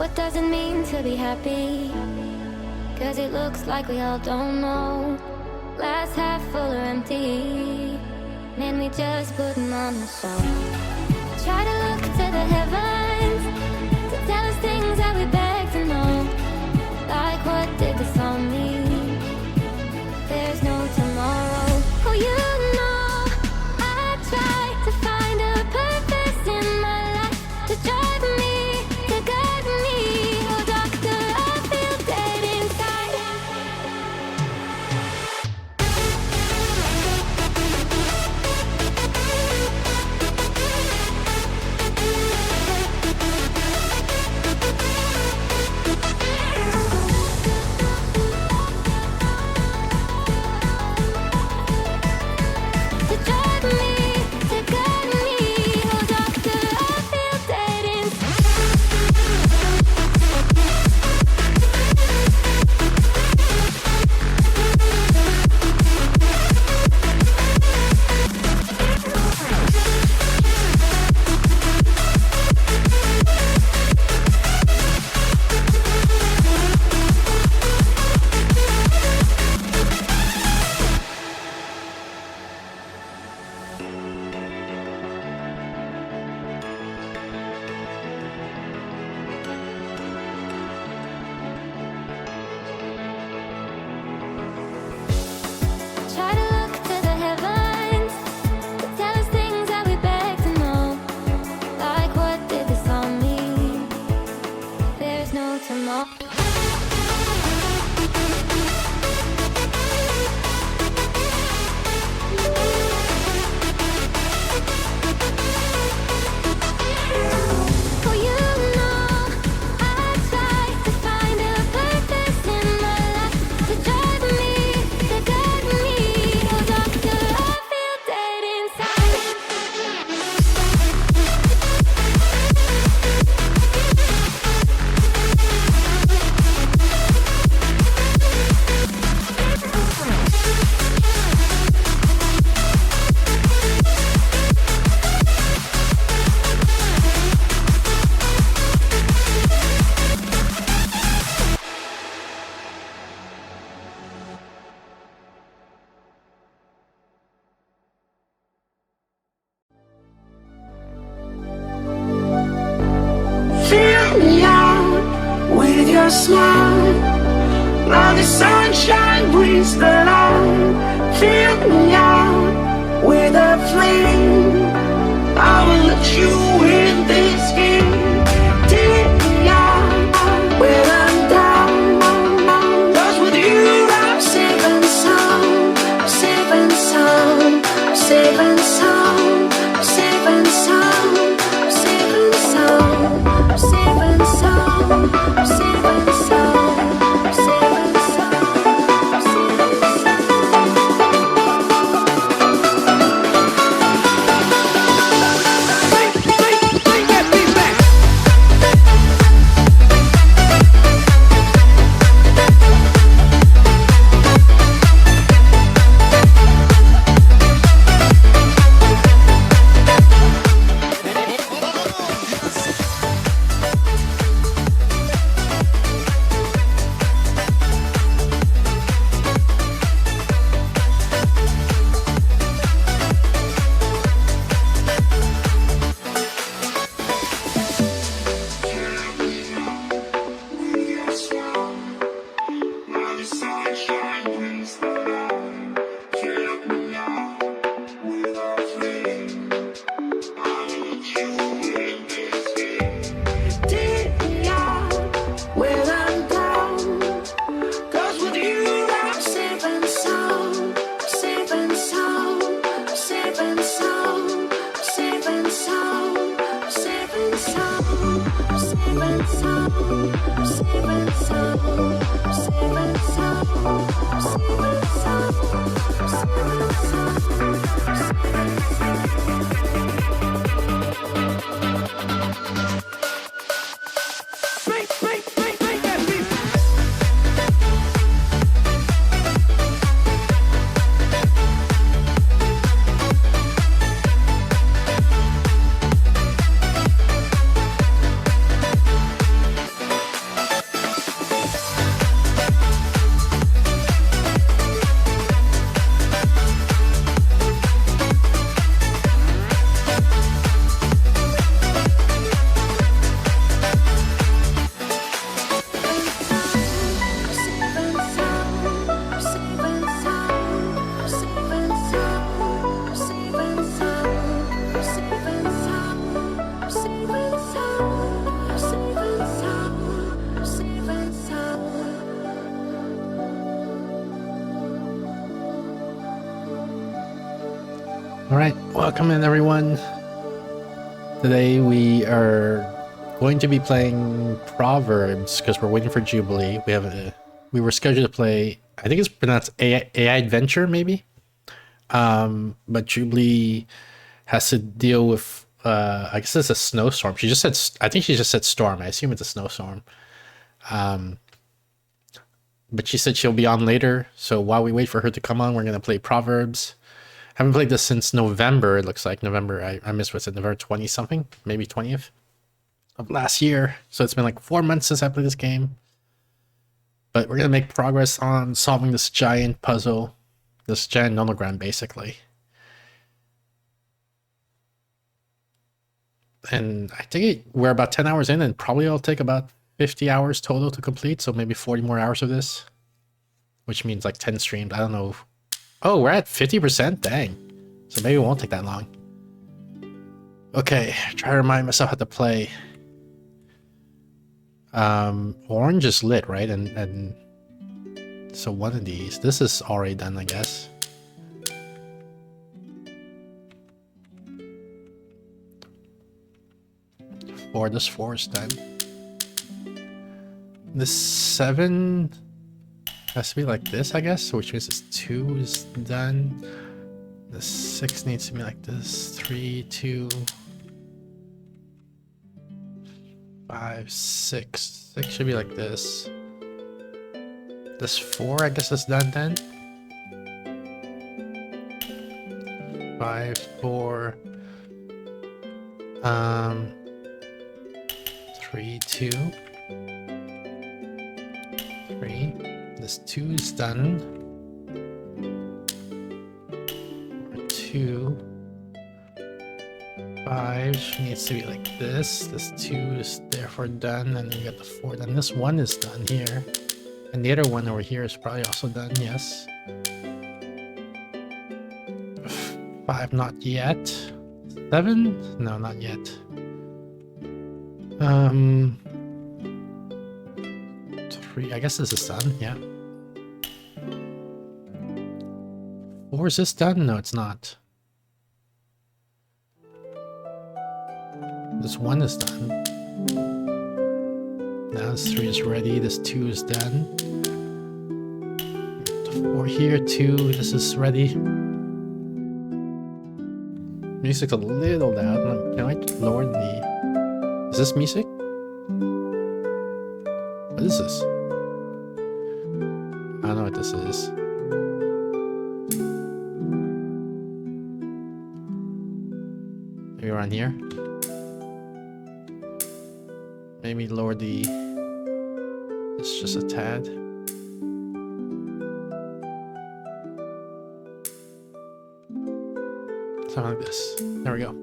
What does it mean to be happy? 'Cause it looks like we all don't know. Glass half full or empty. Man, we just put 'em on the show. Try to look to the heavens to tell us things that we beg to know. Like, what did the song mean? There's no tomorrow. Oh, you know I try to find a purpose in my life to drive me, to guide me. Oh, doctor, I feel dead inside. To drive me, to guide me. Oh, doctor, I feel dead inside. Try to look to the heavens to tell us things that we beg to know. Like, what did this all mean? There's no tomorrow. Oh, you know I try to find a purpose in my life to drive me, to guide me. Oh, doctor, I feel dead inside. Fill me out with your smile. Now the sunshine brings the light. Fill me out with a flame. I will let you in this game. Take me out when I'm down. 'Cause with you I'm safe and sound. I'm safe and sound. I'm safe and sound. I'm safe and sound. I'm safe and sound. I'm safe and sound. I'm safe and sound. I'm safe and sound. I'm safe and sound. All right, welcome in everyone. Today we are going to be playing Proverbs because we're waiting for Jubilee. We were scheduled to play. I think it's pronounced AI Adventure, maybe. But Jubilee has to deal with. I guess it's a snowstorm. She just said. I think she just said storm. I assume it's a snowstorm. But she said she'll be on later. So while we wait for her to come on, we're gonna play Proverbs. Haven't played this since November. It looks like November. I missed what's it, November 20 something, maybe 20th of last year. So it's been like 4 months since I played this game. But we're gonna make progress on solving this giant puzzle, this giant nonogram, basically. And I think we're about 10 hours in, and probably it'll take about 50 hours total to complete. So maybe 40 more hours of this, which means like 10 streams. I don't know. Oh, we're at 50%? Dang. So maybe it won't take that long. Okay, try to remind myself how to play. Orange is lit, right? And so one of these. This is already done, I guess. This 4 is done. This 7 has to be like this, I guess, which means this 2 is done. The 6 needs to be like this. 3, 2, 5, 6. 6 should be like this. This 4, I guess, is done then. 5, 4. 3, 2. 3. This 2 is done. 2. 5 needs to be like this. This 2 is therefore done, and then you got the 4 done. This 1 is done here. And the other one over here is probably also done, yes. 5, not yet. 7? No, not yet. 3, I guess this is done, yeah. 4, is this done? No, it's not. This 1 is done. Now this 3 is ready, this 2 is done. 4 here, 2, this is ready. Music's a little loud. Can I lower the... Is this music? What is this? I don't know what this is. Maybe around here? Maybe lower the... It's just a tad. Something like this. There we go.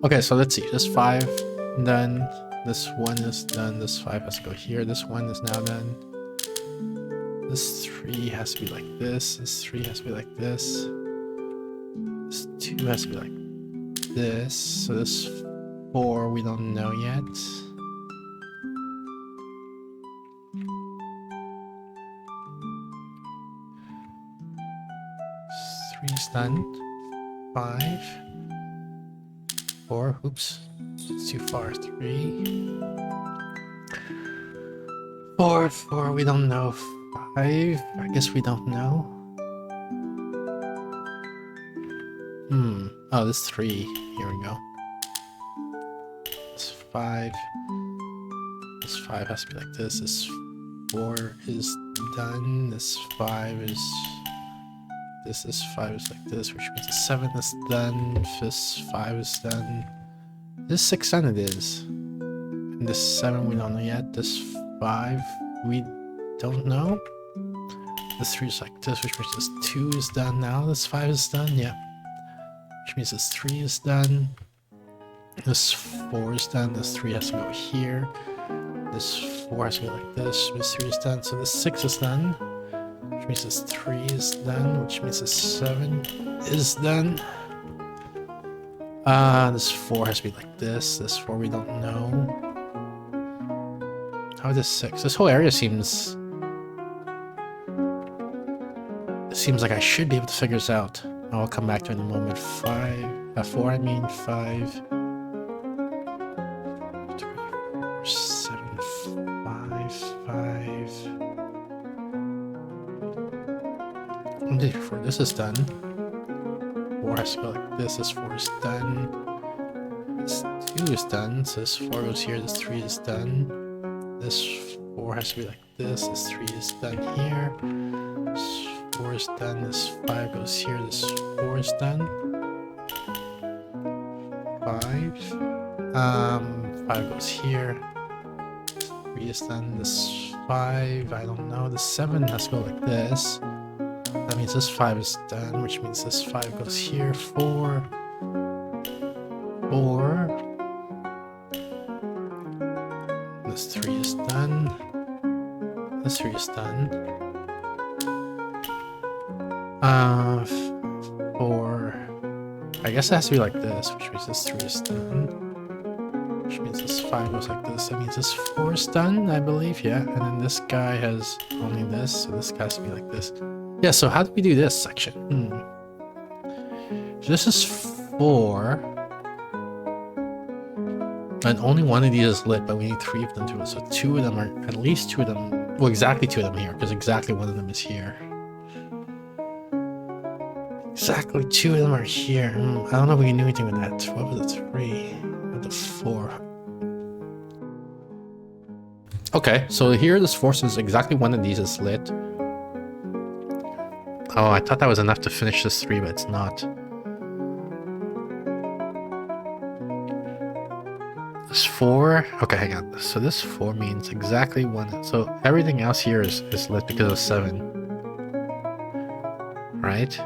Okay, so let's see. This 5 done. This 1 is done. This 5 has to go here. This 1 is now done. This 3 has to be like this. This 3 has to be like this. This 2 has to be like this. So this 4 we don't know yet. This 3 is done. 5. 4. Oops. It's too far. 3. 4. 4. We don't know. 5. I guess we don't know. Oh, this 3. Here we go. This 5. This 5 has to be like this. This 4 is done. This 5 is... This 5 is like this, which means the 7 is done. This 5 is done. This 6 done it is. And this 7 we don't know yet. This 5 we don't know. This 3 is like this, which means this 2 is done now. This 5 is done, yeah. Which means this 3 is done. This 4 is done. This 3 has to go here. This 4 has to go like this. This 3 is done. So this 6 is done. Which means this 3 is done. Which means this 7 is done. This 4 has to be like this. This 4 we don't know. How is this 6? This whole area seems... It seems like I should be able to figure this out. I'll come back to it in a moment. 4, I mean 5. 3, 4, 7, 5, 5. Before this is done, 4 has to go like this. This 4 is done. This 2 is done. So this 4 goes here. This 3 is done. This 4 has to be like this. This 3 is done here. This 4 is done. This 5 goes here. This 4 is done. 5. 5 goes here. 3 is done. This 5, I don't know. This 7 has to go like this. That means this 5 is done, which means this 5 goes here. 4. 4. This 3 is done. This 3 is done. 4. I guess it has to be like this, which means this 3 is done. Which means this 5 goes like this. That means this 4 is done, I believe. Yeah. And then this guy has only this, so this guy has to be like this. Yeah, so how do we do this section? So this is 4. And only one of these is lit, but we need 3 of them to it. So 2 of them are, at least 2 of them, well, exactly 2 of them here, because exactly one of them is here. Exactly 2 of them are here. I don't know if we can do anything with that. What was the 3? With the 4. Okay, so here this 4 says exactly one of these is lit. Oh, I thought that was enough to finish this 3, but it's not. This 4, okay, hang on. So this 4 means exactly one. So everything else here is lit because of 7. Right?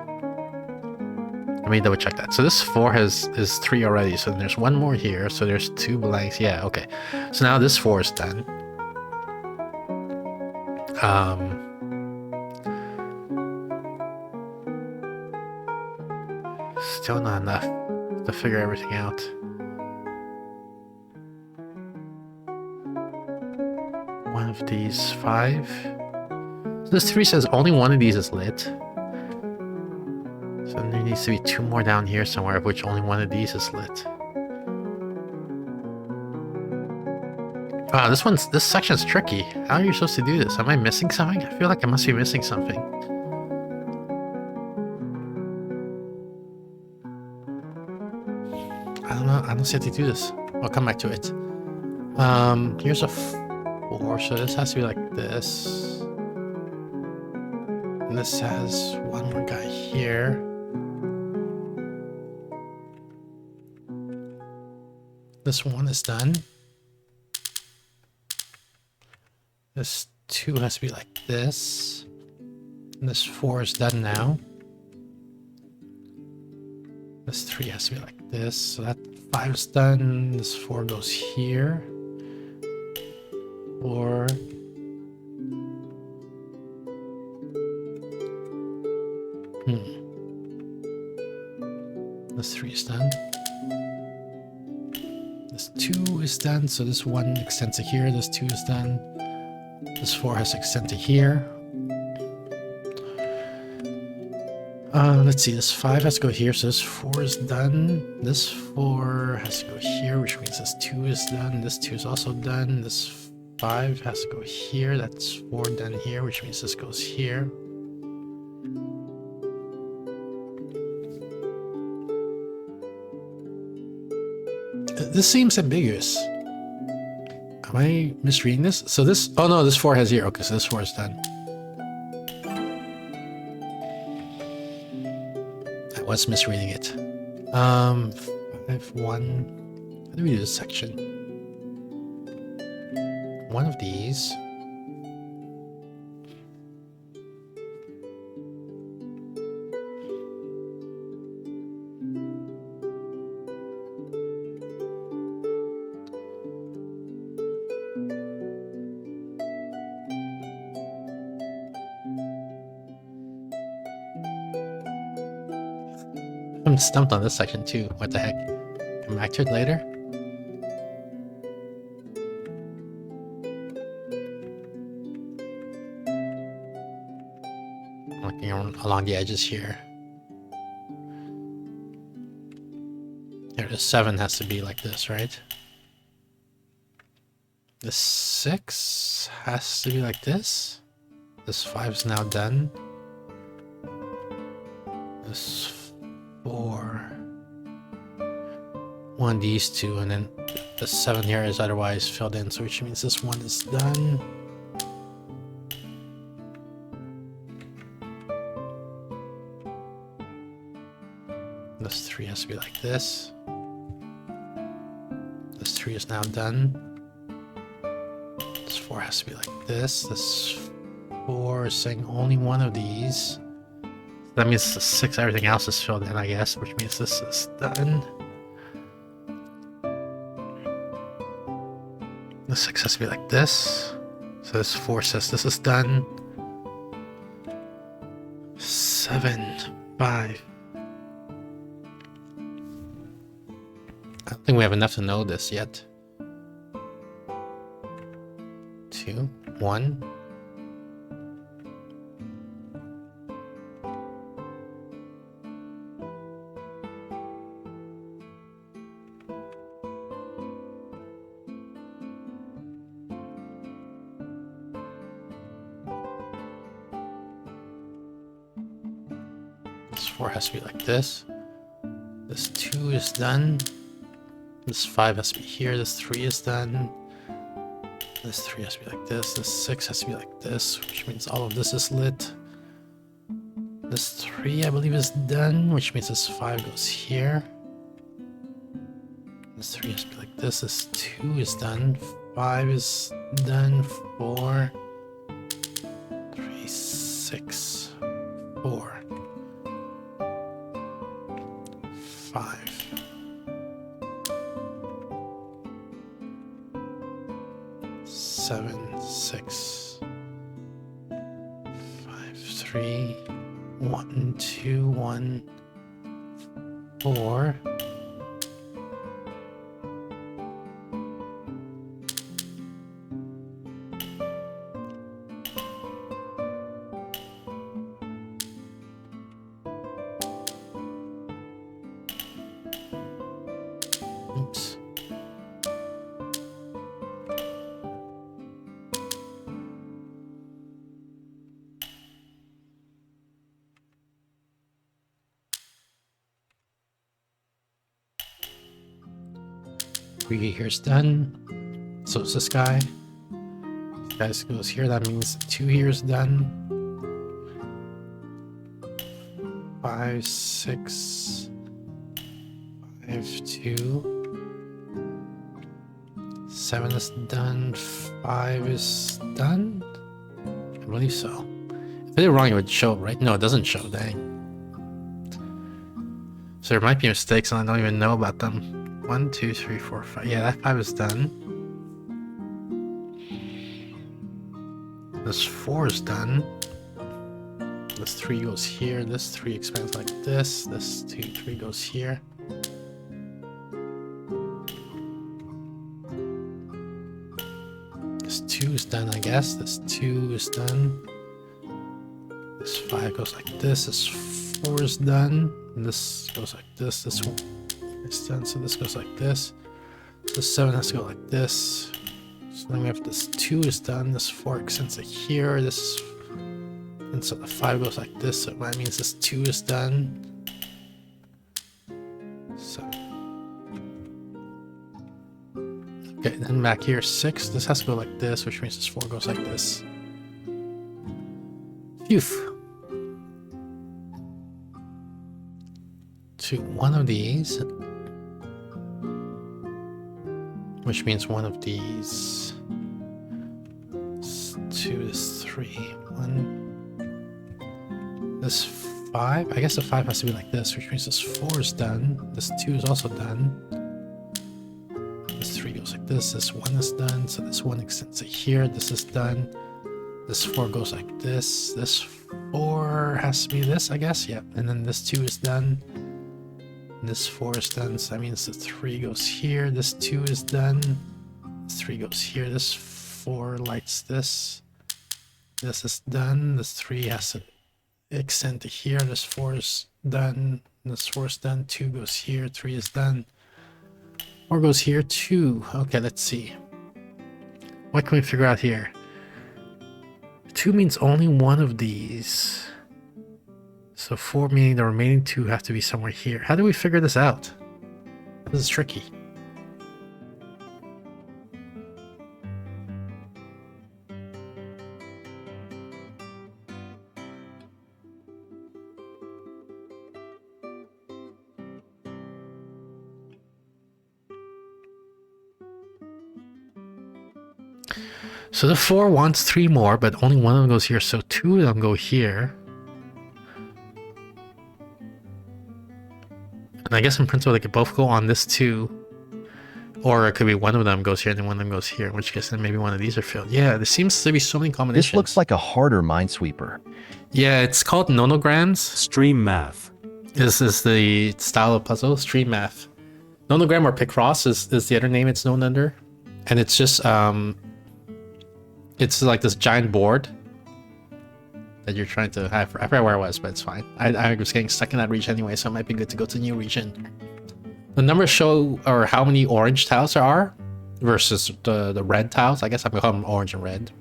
Let me double check that. So this 4 is 3 already. So there's one more here. So there's 2 blanks. Yeah, okay. So now this 4 is done. Still not enough to figure everything out. One of these 5. So this 3 says only one of these is lit. So there needs to be 2 more down here somewhere, of which only one of these is lit. Wow, this section's tricky. How are you supposed to do this? Am I missing something? I feel like I must be missing something. I don't know. I don't see how to do this. I'll come back to it. Here's a 4, so this has to be like this. And this has one more guy here. This 1 is done. This 2 has to be like this. And this 4 is done now. This 3 has to be like this. So that 5 is done. This 4 goes here. 4. This 3 is done. This 2 is done. So this 1 extends to here. This 2 is done. This 4 has to extend to here. Let's see, this 5 has to go here, so this 4 is done. This 4 has to go here, which means this 2 is done. This 2 is also done. This 5 has to go here. That's 4 done here, which means this goes here. This seems ambiguous. Am I misreading this? So this... Oh no, this 4 has here. Okay, so this 4 is done. I was misreading it. 5, 1... How do we do this section? One of these... I'm stumped on this section too. What the heck? Come back to it later? I'm looking along the edges here. Here, the 7 has to be like this, right? The 6 has to be like this. This 5 is now done. This 4. One of these two, and then the 7 here is otherwise filled in, so which means this one is done. This 3 has to be like this. This 3 is now done. This 4 has to be like this. This 4 is saying only one of these. That means the 6, everything else is filled in, I guess, which means this is done. The 6 has to be like this. So this 4 says this is done. 7, 5. I don't think we have enough to know this yet. 2, 1. This 4 has to be like this. This 2 is done. This 5 has to be here. This 3 is done. This 3 has to be like this. This 6 has to be like this, which means all of this is lit. This 3, I believe, is done, which means this 5 goes here. This 3 has to be like this. This 2 is done. 5 is done. 4, 3, 6, 4, 5. 7, 6, 5, 3, 1, 2, 1, 4. Oops. Three here's done. So it's this guy. This guy goes here. That means 2 here is done. 5, 6, 5, 2. 7 is done. 5 is done. I believe so. If I did it wrong, it would show, right? No, it doesn't show. Dang. So there might be mistakes, and I don't even know about them. 1, 2, 3, 4, 5. Yeah, that 5 is done. This 4 is done. This 3 goes here. This 3 expands like this. This 2, 3 goes here. This 2 is done, I guess. This 2 is done. This 5 goes like this. This 4 is done. And this goes like this. This 1 is done. So this goes like this. This 7 has to go like this. So then we have this 2 is done. This 4 extends to here. This, and so the 5 goes like this. So that means this 2 is done. So okay, then back here 6. This has to go like this, which means this 4 goes like this. Phew. To one of these, which means one of these. 2 is 3. 1. This 5. I guess the 5 has to be like this, which means this 4 is done. This 2 is also done. This 3 goes like this. This 1 is done. So this 1 extends to here. This is done. This 4 goes like this. This 4 has to be this, I guess. Yep. And then this 2 is done. This 4 is done, so that means the 3 goes here. This 2 is done. This 3 goes here. This 4 lights this. This is done. This 3 has to extend to here. This 4 is done. This 4 is done. 2 goes here. 3 is done. 4 goes here, 2. Okay, let's see. What can we figure out here? 2 means only one of these. So 4 meaning the remaining 2 have to be somewhere here. How do we figure this out? This is tricky. So the 4 wants 3 more, but only one of them goes here, so 2 of them go here. And I guess in principle they could both go on this too. Or it could be one of them goes here and then one of them goes here, in which case then maybe one of these are filled. Yeah, there seems to be so many combinations. This looks like a harder Minesweeper. Yeah, it's called nonograms. Stream math. This is the style of puzzle, stream math. Nonogram or Picross is the other name it's known under. And it's just it's like this giant board that you're trying to have. I forgot where I was, but it's fine. I was getting stuck in that region anyway, so it might be good to go to a new region. The numbers show or how many orange tiles there are versus the red tiles. I guess I'm gonna call them orange and red.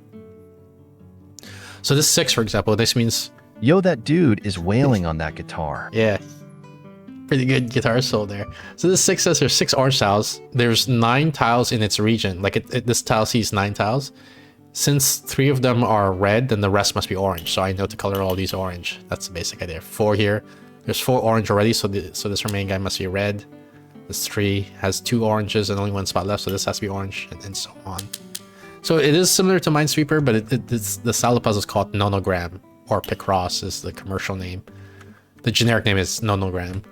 So this 6, for example, this means... Yo, that dude is wailing on that guitar. Yeah. Pretty good guitar solo there. So this 6 says there's 6 orange tiles. There's 9 tiles in its region. Like this tile sees 9 tiles. Since 3 of them are red, then the rest must be orange. So I know to color all these orange. That's the basic idea. 4 here. There's 4 orange already, so this remaining guy must be red. This 3 has 2 oranges and only 1 spot left, so this has to be orange, and so on. So it is similar to Minesweeper, but it's the style of puzzle is called nonogram, or Picross is the commercial name. The generic name is nonogram.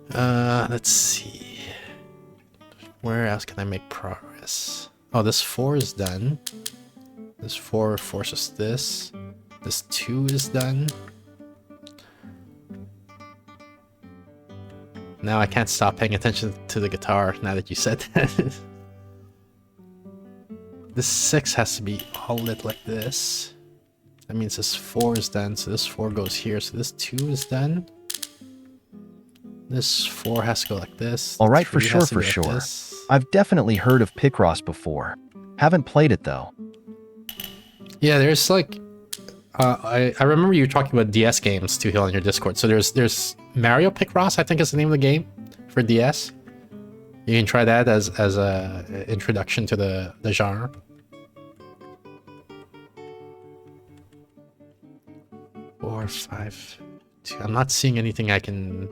Let's see. Where else can I make progress? Oh, this 4 is done. This 4 forces this. This 2 is done. Now I can't stop paying attention to the guitar now that you said that. This 6 has to be all lit like this. That means this 4 is done, so this 4 goes here, so this 2 is done. This 4 has to go like this. All right, for sure. I've definitely heard of Picross before. Haven't played it though. Yeah, there's like... I remember you talking about DS games too, Hill, on your Discord. So there's Mario Picross, I think is the name of the game for DS. You can try that as a introduction to the genre. Four, 5, 2. I'm not seeing anything I can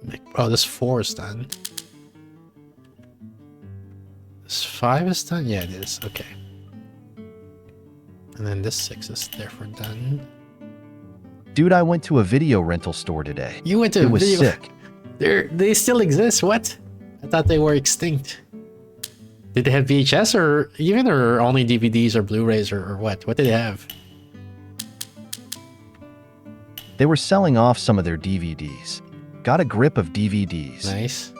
make. Oh, this 4 is done. This 5 is done? Yeah, it is. Okay. And then this 6 is therefore done. Dude, I went to a video rental store today. You went to It was sick. They still exist? What? I thought they were extinct. Did they have VHS or only DVDs or Blu-rays or what? What did they have? They were selling off some of their DVDs. Got a grip of DVDs. Nice.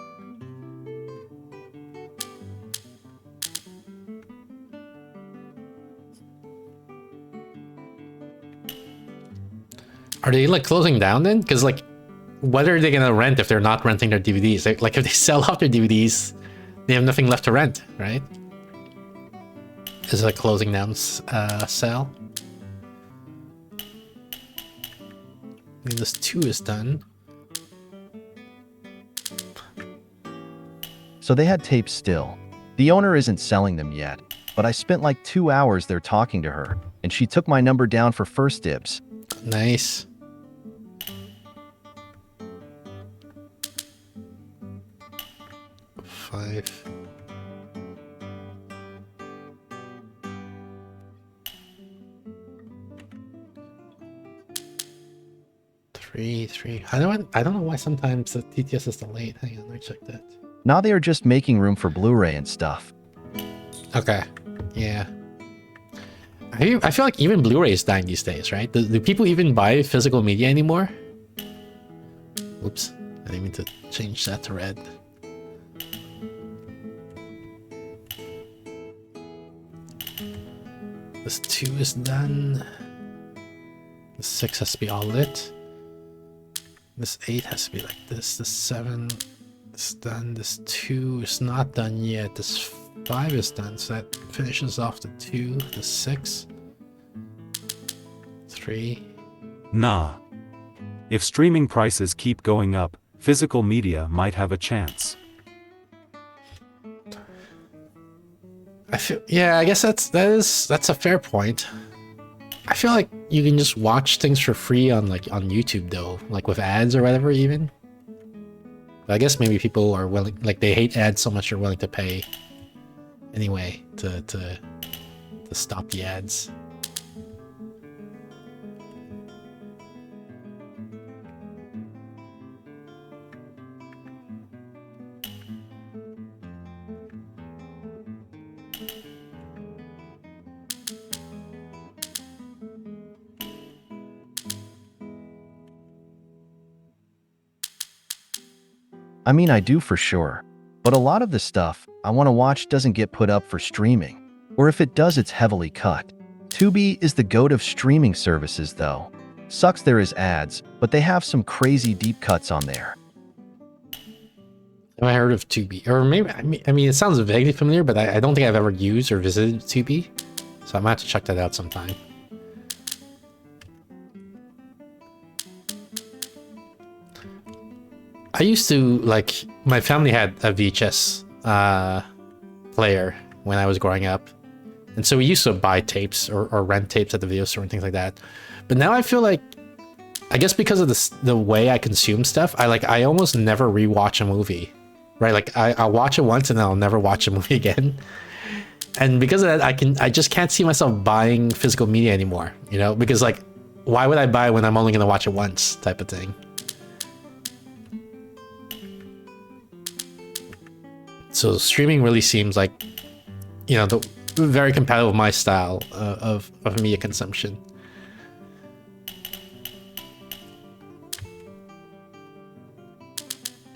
Are they like closing down then? Because like, what are they gonna rent if they're not renting their DVDs? Like if they sell off their DVDs, they have nothing left to rent, right? Is it a closing down sale? I mean, this 2 is done. So they had tapes still. The owner isn't selling them yet, but I spent like 2 hours there talking to her, and she took my number down for first dibs. Nice. Five. 3. I don't know why sometimes the TTS is delayed. Hang on, let me check that. Now they are just making room for Blu-ray and stuff. Okay. Yeah. I feel like even Blu-ray is dying these days, right? Do people even buy physical media anymore? Oops. I didn't mean to change that to red. This 2 is done. The 6 has to be all lit. This 8 has to be like this. This 7 is done. This 2 is not done yet. This 5 is done, so that finishes off the 2. The 6. 3. Nah. If streaming prices keep going up, physical media might have a chance. I feel, yeah, I guess that's a fair point. I feel like you can just watch things for free on YouTube though, like with ads or whatever even. But I guess maybe people are willing, like they hate ads so much they're willing to pay anyway to stop the ads. I mean, I do for sure. But a lot of the stuff I want to watch doesn't get put up for streaming. Or if it does, it's heavily cut. Tubi is the goat of streaming services though. Sucks there is ads, but they have some crazy deep cuts on there. Have I heard of Tubi? Or maybe, I mean, it sounds vaguely familiar, but I don't think I've ever used or visited Tubi. So I might have to check that out sometime. I used to, like, my family had a VHS player when I was growing up. And so we used to buy tapes or rent tapes at the video store and things like that. But now I feel like, I guess because of the way I consume stuff, I almost never rewatch a movie, right? Like I'll watch it once and then I'll never watch a movie again. And because of that, I just can't see myself buying physical media anymore, you know? Because like, why would I buy when I'm only going to watch it once type of thing? So streaming really seems like, you know, very compatible with my style of media consumption.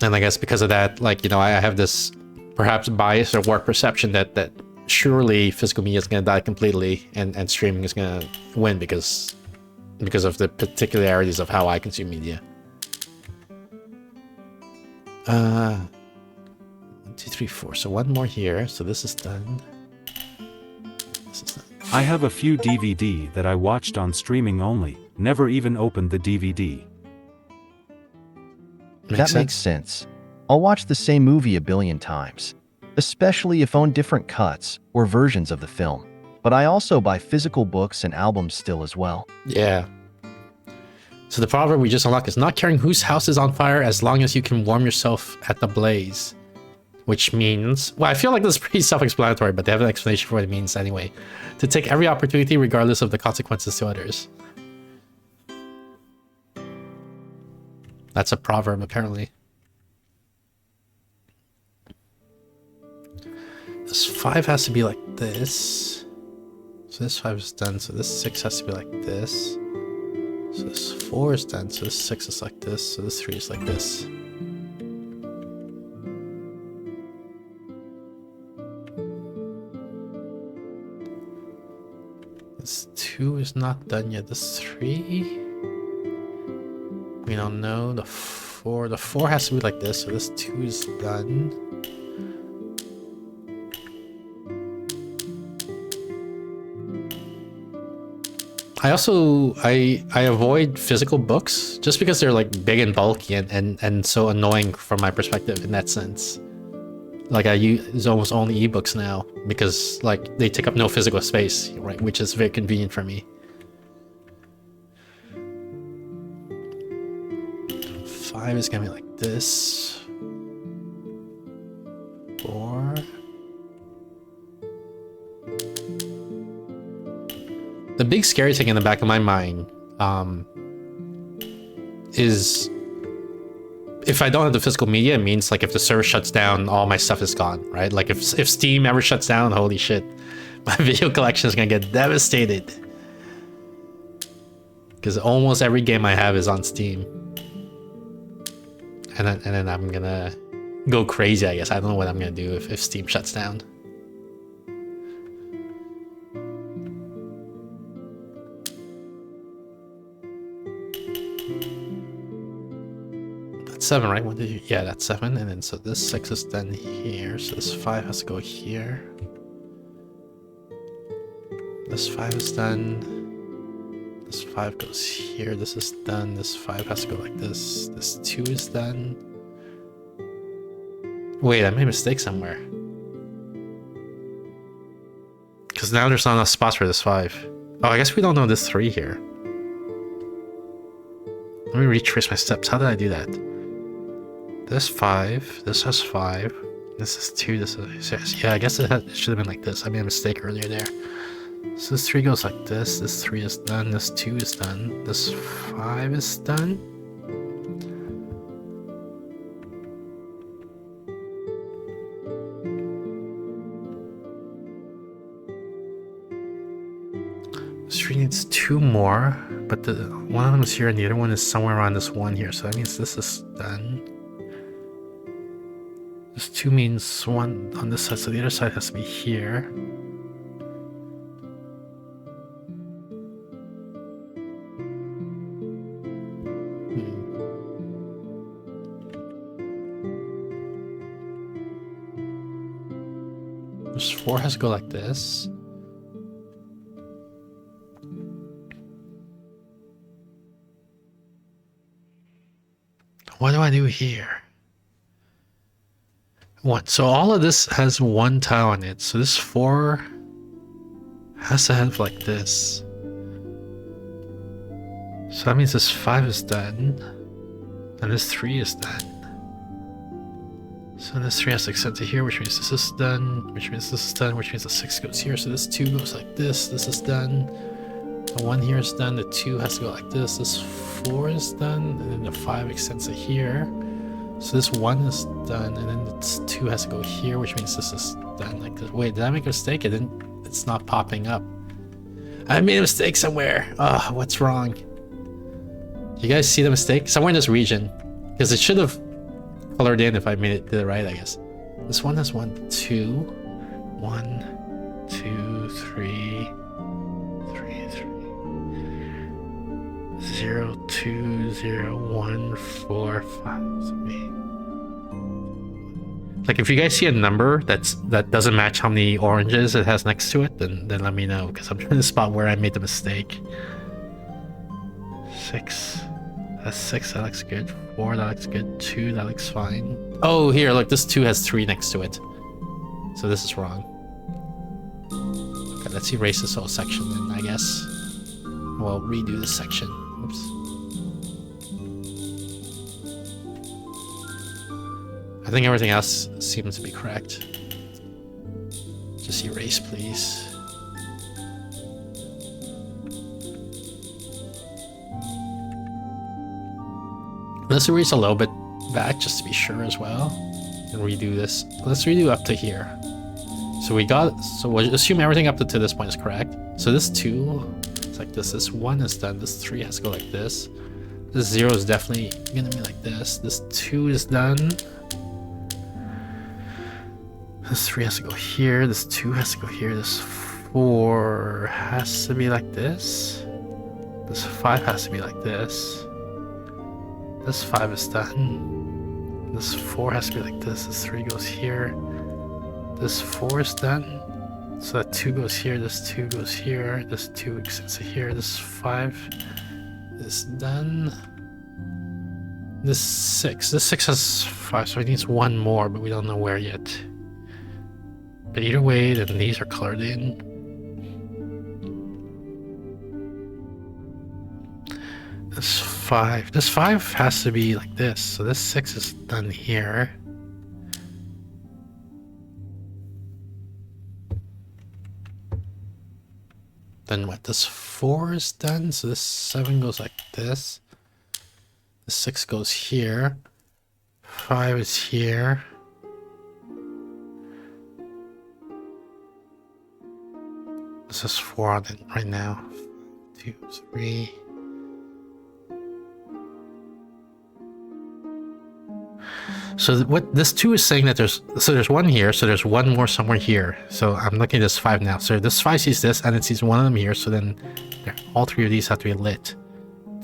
And I guess because of that, like, you know, I have this perhaps bias or warped perception that surely physical media is going to die completely and streaming is going to win because of the particularities of how I consume media. 1, 2, 3, 4. So one more here. So this is done. This is done. I have a few DVD that I watched on streaming only, never even opened the DVD. That makes sense. I'll watch the same movie a billion times, especially if own different cuts or versions of the film. But I also buy physical books and albums still as well. Yeah. So the proverb we just unlocked is not caring whose house is on fire as long as you can warm yourself at the blaze. Which means, well, I feel like this is pretty self-explanatory, but they have an explanation for what it means anyway. To take every opportunity regardless of the consequences to others. That's a proverb, apparently. This 5 has to be like this. So this 5 is done, so this 6 has to be like this. So this 4 is done, so this 6 is like this, so this 3 is like this. This 2 is not done yet. This 3, we don't know. The 4 has to be like this, so this 2 is done. I also I avoid physical books just because they're like big and bulky and so annoying from my perspective in that sense. Like I use almost only ebooks now because like they take up no physical space, right? Which is very convenient for me. 5 is gonna be like this. 4. The big scary thing in the back of my mind is if I don't have the physical media, it means like if the server shuts down, all my stuff is gone, right? Like if Steam ever shuts down, holy shit, my video collection is gonna get devastated. Because almost every game I have is on Steam. And then I'm gonna go crazy, I guess. I don't know what I'm gonna do if Steam shuts down. That's 7, right? What did you, yeah, that's 7. And then so this 6 is done here. So this 5 has to go here. This 5 is done. This 5 goes here. This is done. This 5 has to go like this. This 2 is done. Wait, I made a mistake somewhere. Because now there's not enough spots for this 5. Oh, I guess we don't know this 3 here. Let me retrace my steps. How did I do that? This 5. This has 5. This is 2. This is 6. Yeah, I guess it should have been like this. I made a mistake earlier there. So this 3 goes like this. This 3 is done. This 2 is done. This 5 is done. This 3 needs 2 more, but the one of them is here and the other one is somewhere around this 1 here. So that means this is done. This 2 means 1 on this side, so the other side has to be here. This 4 has to go like this. What do I do here? What? So all of this has 1 tile on it. So this 4 has to have like this. So that means this 5 is done. And this 3 is done. So this 3 has to extend to here, which means this is done, which means this is done, which means the 6 goes here. So this 2 goes like this. This is done. The 1 here is done. The 2 has to go like this. This 4 is done. And then the 5 extends to here. So this 1 is done. And then this 2 has to go here, which means this is done like this. Wait, did I make a mistake? It's not popping up. I made a mistake somewhere. Ah, what's wrong? You guys see the mistake? Somewhere in this region. Because it should have colored in if I did it right, I guess. This one has 1, 2, 1, 2, 3, 0, 2, 0, 1, 4, 5, 3. Like if you guys see a number that doesn't match how many oranges it has next to it, then let me know, because I'm trying to spot where I made the mistake. 6. That's 6, that looks good. 4, that looks good. 2, that looks fine. Oh, here, look, this 2 has 3 next to it. So this is wrong. Okay, let's erase this whole section then, I guess. We'll redo this section. Oops. I think everything else seems to be correct. Just erase, please. Let's erase a little bit back just to be sure as well. And redo this. Let's redo up to here. So we'll assume everything up to this point is correct. So this 2 is like this. This 1 is done. This 3 has to go like this. This 0 is definitely gonna be like this. This 2 is done. This 3 has to go here. This 2 has to go here. This 4 has to be like this. This 5 has to be like this. This 5 is done. This 4 has to be like this. This 3 goes here. This 4 is done. So that 2 goes here. This 2 goes here. This 2 extends to here. This 5 is done. This 6. This 6 has 5, so it needs 1 more, but we don't know where yet. But either way, then these are colored in. This 5. This 5 has to be like this. So this 6 is done here. Then what? This 4 is done. So this 7 goes like this. The 6 goes here. 5 is here. This is 4 on it right now. 2, 3. So what this 2 is saying that there's 1 here, so there's 1 more somewhere here. So I'm looking at this 5 now. So this 5 sees this and it sees 1 of them here. So then all 3 of these have to be lit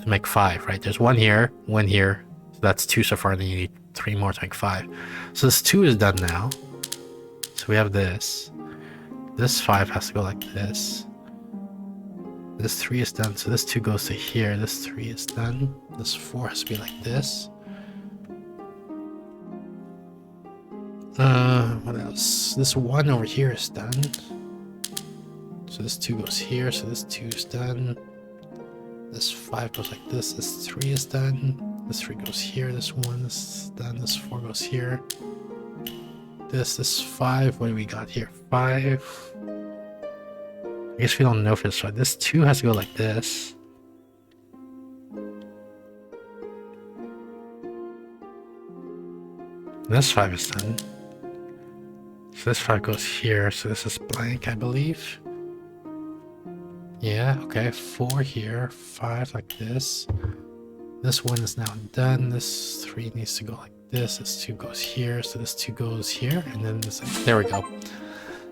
to make 5, right? There's 1 here, 1 here, So that's 2 so far, and then you need 3 more to make 5. So this 2 is done now. So we have this. This 5 has to go like this. This 3 is done, so this 2 goes to here. This 3 is done. This 4 has to be like this. What else? This 1 over here is done. So this 2 goes here, so this 2 is done. This 5 goes like this. This 3 is done. This 3 goes here. This 1 is done. This 4 goes here. This 5. What do we got here? 5. I guess we don't know for this one. This 2 has to go like this. This 5 is done. So this 5 goes here. So this is blank, I believe. Yeah, okay. 4 here. 5 like this. This 1 is now done. This 3 needs to go like this. This 2 goes here. So this 2 goes here. And then this, there we go.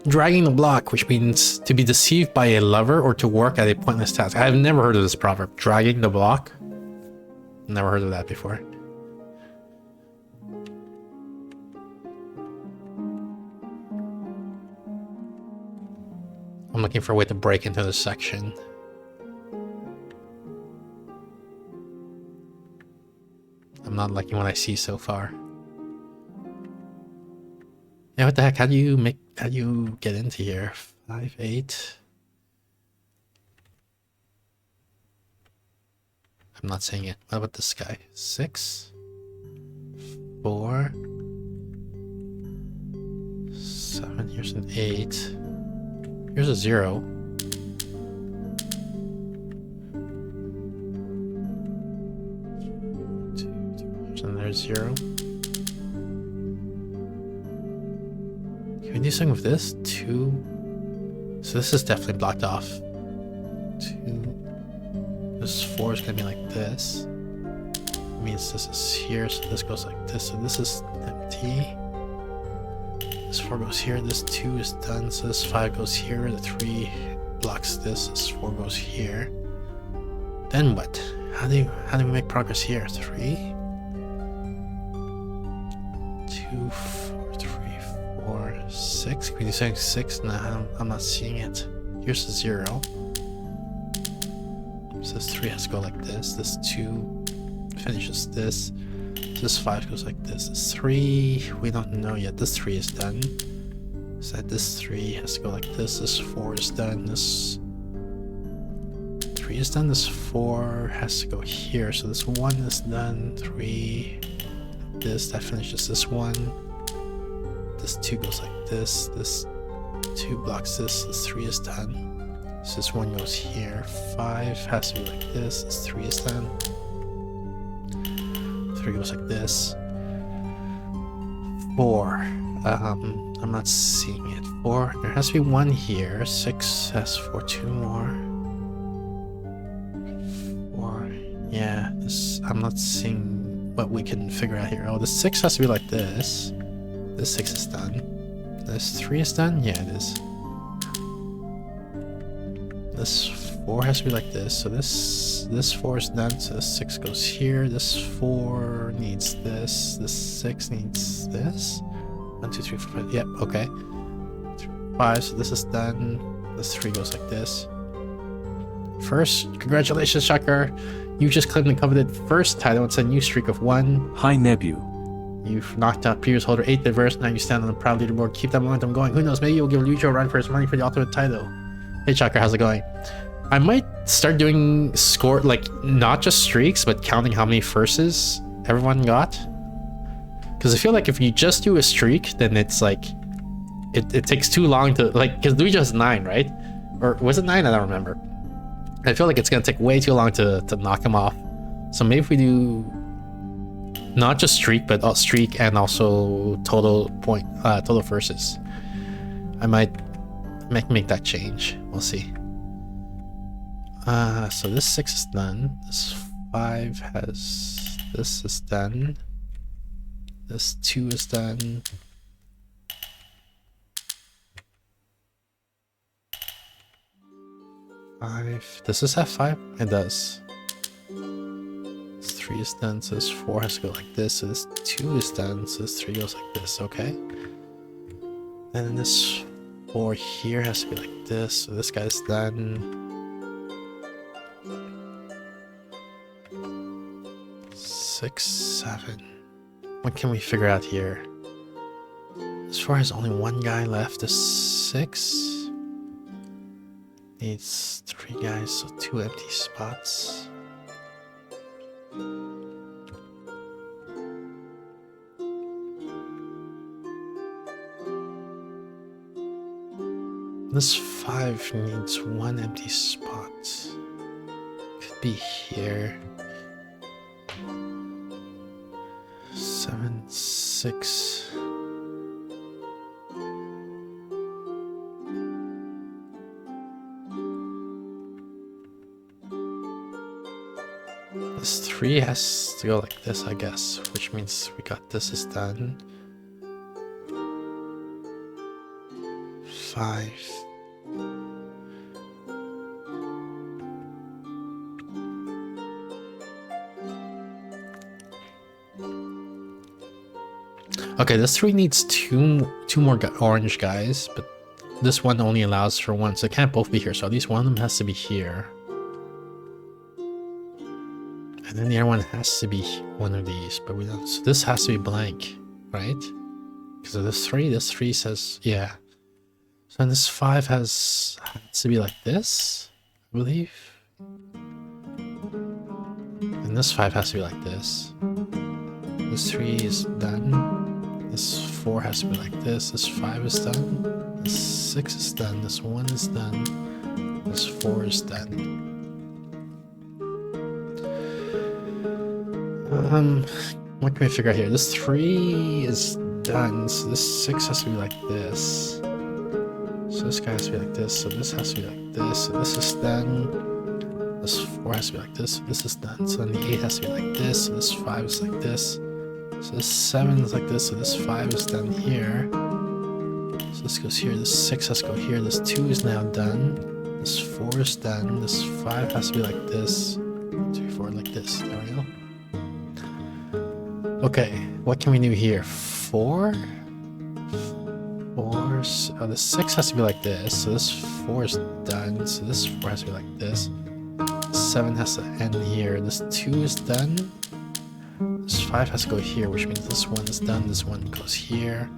Dragging the block, which means to be deceived by a lover or to work at a pointless task. I've never heard of this proverb. Dragging the block? Never heard of that before. I'm looking for a way to break into this section. I'm not liking what I see so far. Yeah, what the heck? How do you get into here? 5, 8. I'm not saying it. What about this guy? 6, 4, 7. Here's an 8. Here's a 0. And there's 0. Can we do something with this? 2. So this is definitely blocked off. 2. This 4 is gonna be like this. It means this is here, so this goes like this. So this is empty. This 4 goes here. This 2 is done. So this 5 goes here. The 3 blocks this. This 4 goes here. Then what? How do we make progress here? 3. 2, 4, 3, 4, 6. Can you say 6? No, I'm not seeing it. Here's a 0. So this 3 has to go like this. This 2 finishes this. This 5 goes like this. This 3, we don't know yet. This 3 is done. So this 3 has to go like this. This 4 is done. This 3 is done. This 4 has to go here. So this 1 is done. 3. This, that finishes this 1. This 2 goes like this. This 2 blocks this. This 3 is done. So this 1 goes here. 5 has to be like this. This 3 is done. 3 goes like this. 4. I'm not seeing it. 4. There has to be 1 here. 6 has 4. 2 more. 4. Yeah, this, I'm not seeing what we can figure out here. Oh, the 6 has to be like this. This 6 is done. This 3 is done? Yeah, it is. This 4 has to be like this. So this 4 is done. So this 6 goes here. This 4 needs this. This 6 needs this. 1, 2, 3, 4, 5. Yep, okay. 5, so this is done. This 3 goes like this. First, congratulations, Shocker. You just claimed the coveted first title. It's a new streak of 1. Hi, Nebu. You've knocked out previous holder 8 diverse. Now you stand on the proud leaderboard. Keep that momentum going. Who knows? Maybe you'll give Luigi a run for his money for the ultimate title. Hey, Shocker, how's it going? I might start doing score, like, not just streaks, but counting how many firsts everyone got. Because I feel like if you just do a streak, then it's like, it takes too long to, like, because Luigi has 9, right? Or was it 9? I don't remember. I feel like it's gonna take way too long to knock him off. So maybe if we do not just streak, but streak and also total firsts. I might make that change. We'll see. So this 6 is done. This 5 has, this is done. This 2 is done. Does this have 5? It does. This 3 is done, so this 4 has to go like this, so this 2 is done, so this 3 goes like this, okay? And then this 4 here has to be like this, so this guy's done. 6, 7. What can we figure out here? As far as only one guy left, the 6 needs 3 guys, so 2 empty spots. This 5 needs 1 empty spot. Could be here. 7, 6. This 3 has to go like this, I guess, which means we got this is done. 5. Okay, this 3 needs two more orange guys, but this one only allows for 1, so it can't both be here. So at least one of them has to be here. And then the other one has to be one of these, but we don't. So this has to be blank, right? Because of this 3 says, yeah. So this 5 has to be like this, I believe. And this 5 has to be like this. This 3 is done. This 4 has to be like this. This 5 is done. This 6 is done. This 1 is done. This 4 is done. What can we figure out here? This 3 is done. So this 6 has to be like this. So this guy has to be like this. So this has to be like this. So this is done. This 4 has to be like this. So this is done. So then the 8 has to be like this. So this 5 is like this. So this 7 is like this. So this 5 is done here. So this goes here. This 6 has to go here. This 2 is now done. This 4 is done. This 5 has to be like this. 1, 2, 4, like this. There we go. Okay, what can we do here? 4? 4. So the 6 has to be like this. So this 4 is done. So this 4 has to be like this. 7 has to end here. This 2 is done. This 5 has to go here, which means this 1 is done. This 1 goes here.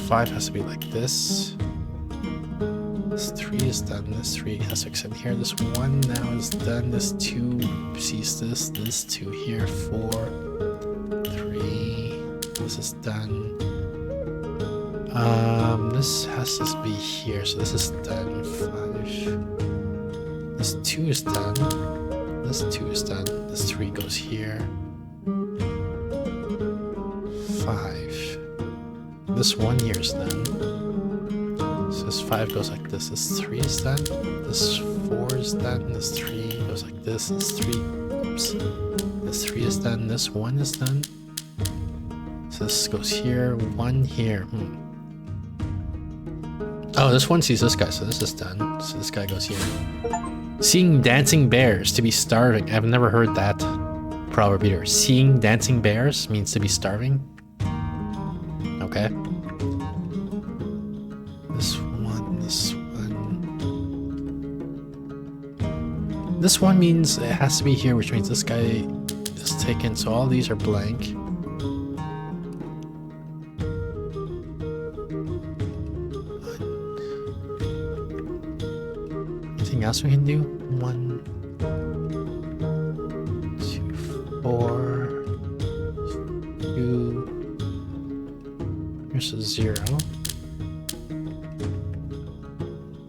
5 has to be like this. This 3 is done. This 3 has to extend here. This 1 now is done. This 2 sees this. This 2 here. 4, 3. This is done. This has to be here. So this is done. 5. This 2 is done. This 2 is done. This 3 goes here. 5. This 1 here is done. So this 5 goes like this. This 3 is done. This 4 is done. This 3 goes like this. This 3, oops. This 3 is done. This 1 is done. So this goes here. 1 here. Oh, this 1 sees this guy. So this is done. So this guy goes here. Seeing dancing bears, to be starving. I've never heard that proverb either. Seeing dancing bears means to be starving. Okay. This 1, this 1. This 1 means it has to be here, which means this guy is taken. So all these are blank. Anything else we can do? 1, 2, 4, 2. Here's a 0.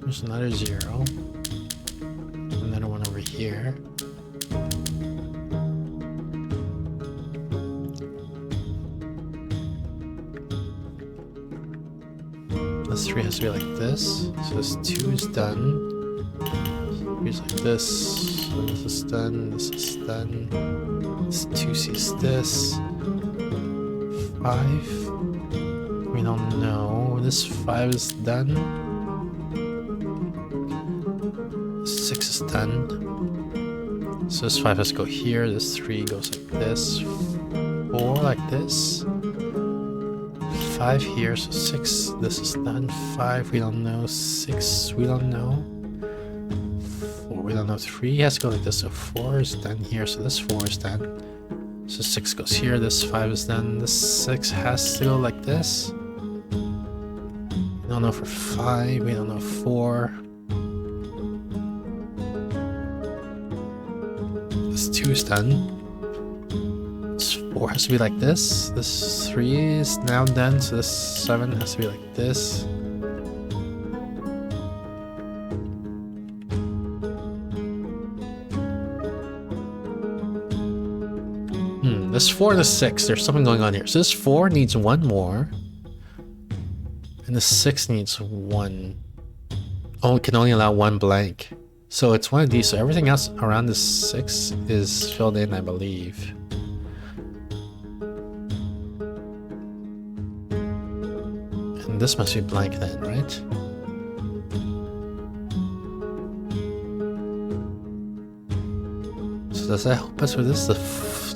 There's another 0. Another one over here. This 3 has to be like this. So this 2 is done. Here's like this. So this is done. This is done. This 2 sees this. 5. We don't know. This 5 is done. 6 is done. So this 5 has to go here, this 3 goes like this, 4 like this, 5 here, so 6, this is done, 5 we don't know, 6 we don't know, 4 we don't know, 3 has to go like this, so 4 is done here, so this 4 is done. So 6 goes here, this 5 is done, this 6 has to go like this. We don't know for 5, we don't know 4. This 2 is done. This 4 has to be like this. This 3 is now done, so this 7 has to be like this. This 4 and the 6, there's something going on here. So this 4 needs 1 more. And the 6 needs 1. Oh, it can only allow 1 blank. So it's one of these, so everything else around the 6 is filled in, I believe. And this must be blank then, right? So does that help us with this?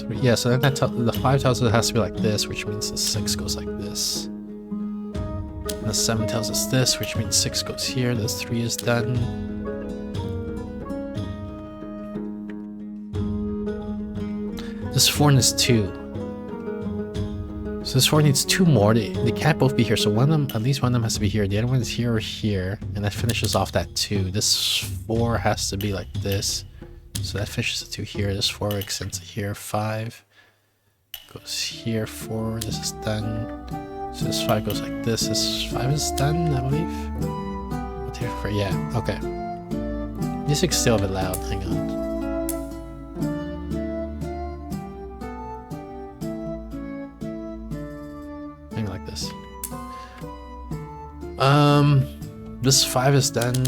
Yeah, so then the 5 tells us it has to be like this, which means the 6 goes like this. And the 7 tells us this, which means 6 goes here, this 3 is done. This 4 and this 2. So this 4 needs 2 more. They can't both be here, so one of them, at least one of them has to be here. The other one is here or here, and that finishes off that 2. This 4 has to be like this. So that finishes the 2 here, this 4 extends to here, 5 goes here, 4, this is done. So this 5 goes like this 5 is done, I believe. Yeah, okay. Music's still a bit loud, hang on. Hang like this. This 5 is done.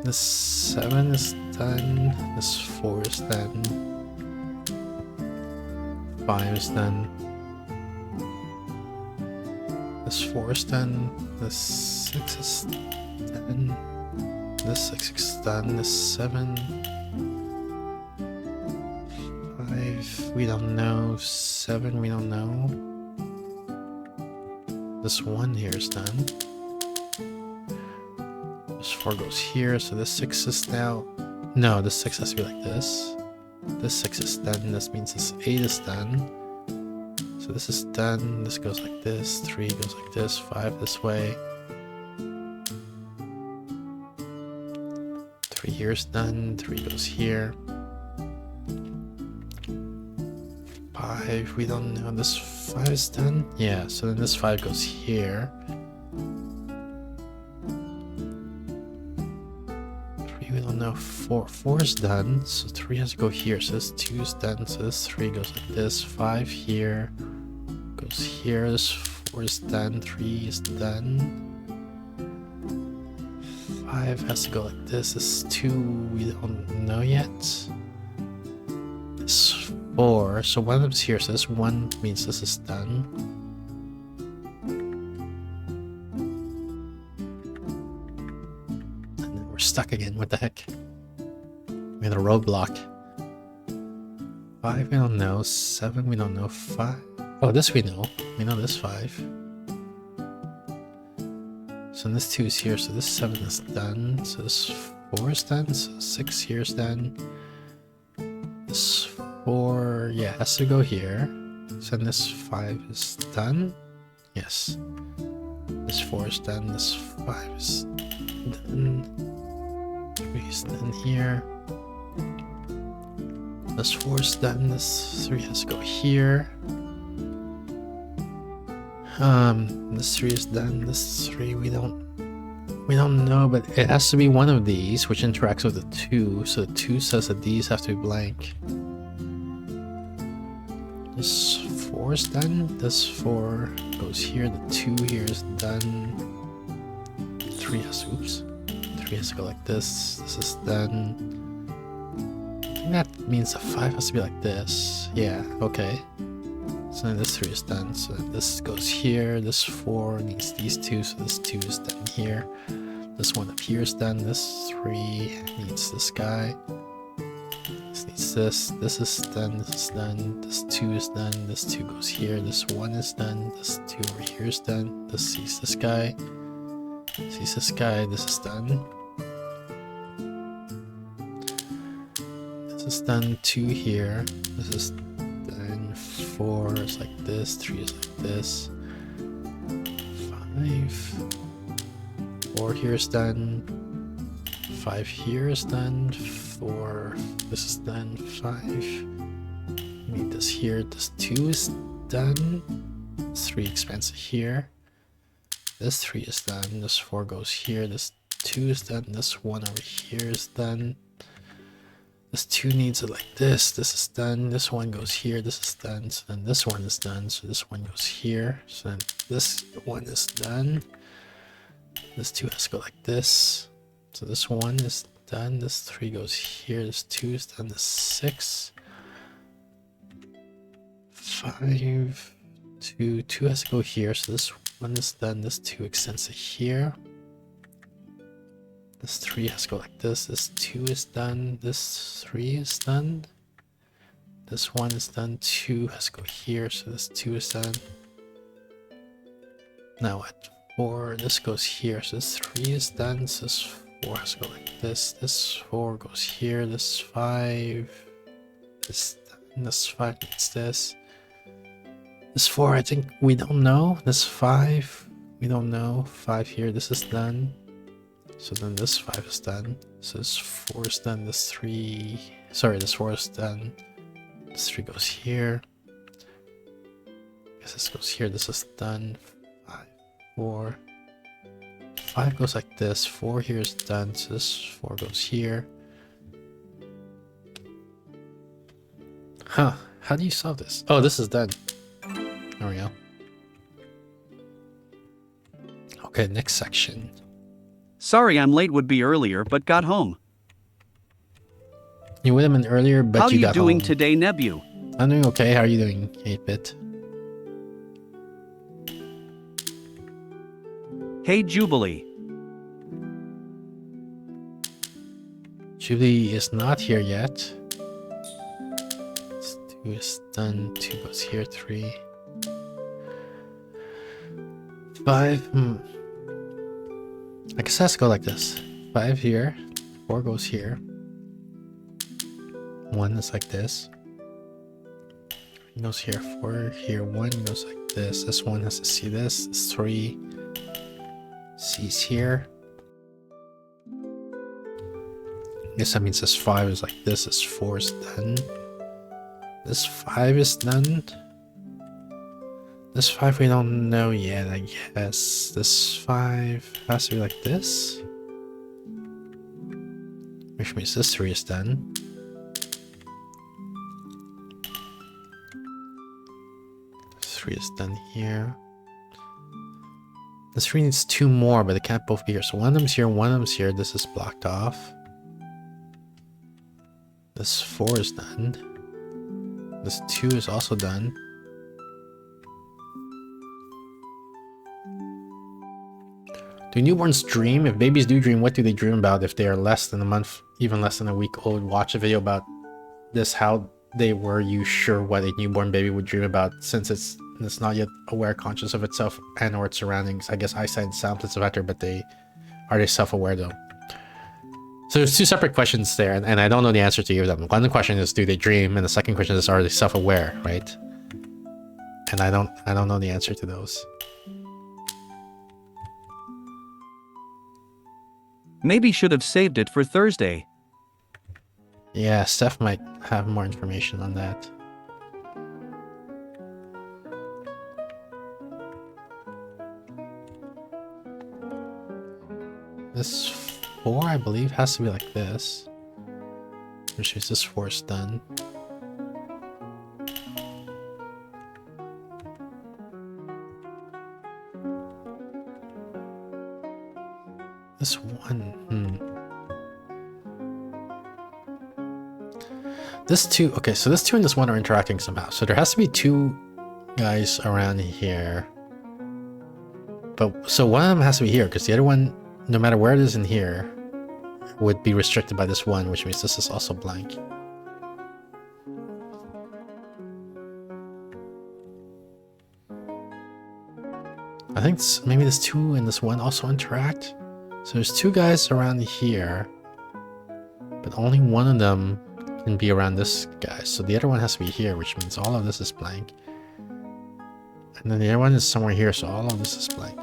This 7 is done. This 4 is done. 5 is done. This 4 is done. This 6 is done. This 6 is done. This 7. 5, we don't know. 7, we don't know. This 1 here is done. This 4 goes here, so this 6 is now... No, this 6 has to be like this. This 6 is done, this means this 8 is done. So this is done, this goes like this, 3 goes like this, 5 this way. 3 here is done, 3 goes here. 5, we don't know, this 5 is done? Yeah, so then this 5 goes here. 3, we don't know, 4 is done, so 3 has to go here, so this 2 is done, so this 3 goes like this, 5 here, goes here, this 4 is done, 3 is done. 5 has to go like this, this 2 we don't know yet. This 4, so one of them's here, so this 1 means this is done. And then we're stuck again, what the heck? We had a roadblock. 5 we don't know, 7 we don't know, 5... Oh, this we know this 5. So this 2 is here, so this 7 is done, so this 4 is done, so 6 here is done. This 4, yeah, has to go here. So then this 5 is done. Yes. This 4 is done, this 5 is done. 3 is done here. This 4 is done, this 3 has to go here. This 3 is done, this 3 we don't know, but it has to be one of these which interacts with the 2, so the 2 says that these have to be blank. This 4 is done, this 4 goes here, the 2 here is done. 3 has to, 3 has to go like this is done. I think that means the 5 has to be like this. Yeah, okay. So then this 3 is done, so this goes here, this 4 needs these 2, so this 2 is done here. This one up here is done, this 3 needs this guy. This means this. This is done. This is done. This 2 is done. This 2 goes here. This 1 is done. This 2 over here is done. This sees this guy. Sees this guy. This is done. This is done. 2 here. This is done. 4 is like this. 3 is like this. 5. 4 here is done. 5 here is done. 4. This is done. 5. Need this here. This 2 is done. 3 expands here. This 3 is done. This 4 goes here. This 2 is done. This 1 over here is done. This 2 needs it like this. This is done. This 1 goes here. This is done. So then this 1 is done. So this 1 goes here. So then this 1 is done. This 2 has to go like this. So this 1 is done. This 3 goes here. This 2 is done. This 6. 5. 2. 2 has to go here. So this 1 is done. This 2 extends to here. This 3 has to go like this. This 2 is done. This 3 is done. This 1 is done. 2 has to go here. So this 2 is done. Now what? 4. This goes here. So this 3 is done. So this 4 has to go like this. This 4 goes here. This 5. This 5 needs this. This 4, I think we don't know. This 5, we don't know. 5 here. This is done. So then this 5 is done. So this 4 is done. This 3, sorry, this 4 is done. This 3 goes here. Guess this goes here. This is done. 5, 4. 5 goes like this. 4 here is done. So this 4 goes here. Huh. How do you solve this? Oh, this is done. There we go. Okay, next section. Sorry I'm late, would be earlier, but got home. You would have been earlier, but How you got you doing home. today, Nebu? I'm doing okay. How are you doing, 8-bit? Hey, Jubilee. Jubilee is not here yet. This 2 is done. 2 goes here. 3. 5. I guess it has to go like this. 5 here. 4 goes here. 1 is like this. 3 goes here. 4 here. 1 goes like this. This 1 has to see this. This 3 sees here. I guess that means this 5 is like this. This 4 is done. This 5 is done. This 5 we don't know yet, I guess. This 5 has to be like this. Which means this 3 is done. This 3 is done here. This 3 needs 2 more, but they can't both be here. So one of them's here, one of them's here. This is blocked off. This 4 is done. This 2 is also done. Do newborns dream? If babies do dream, what do they dream about? If they are less than a month, even less than a week old, watch a video about this, how they were you sure what a newborn baby would dream about, since it's not yet aware, conscious of itself and or its surroundings. I guess eyesight and sound plays a factor, but are they self-aware though? So there's 2 separate questions there, and I don't know the answer to either of them. One question is, do they dream? And the second question is, are they self-aware, right? And I don't know the answer to those. Maybe should have saved it for Thursday. Yeah, Steph might have more information on that. This 4, I believe, has to be like this. Which means this 4 is done. This 1, This 2, okay, so this 2 and this 1 are interacting somehow. So there has to be 2 guys around here. But, so one of them has to be here, because the other one, no matter where it is in here, would be restricted by this 1, which means this is also blank. I think maybe this 2 and this 1 also interact. So there's 2 guys around here, but only one of them can be around this guy. So the other one has to be here, which means all of this is blank. And then the other one is somewhere here, so all of this is blank.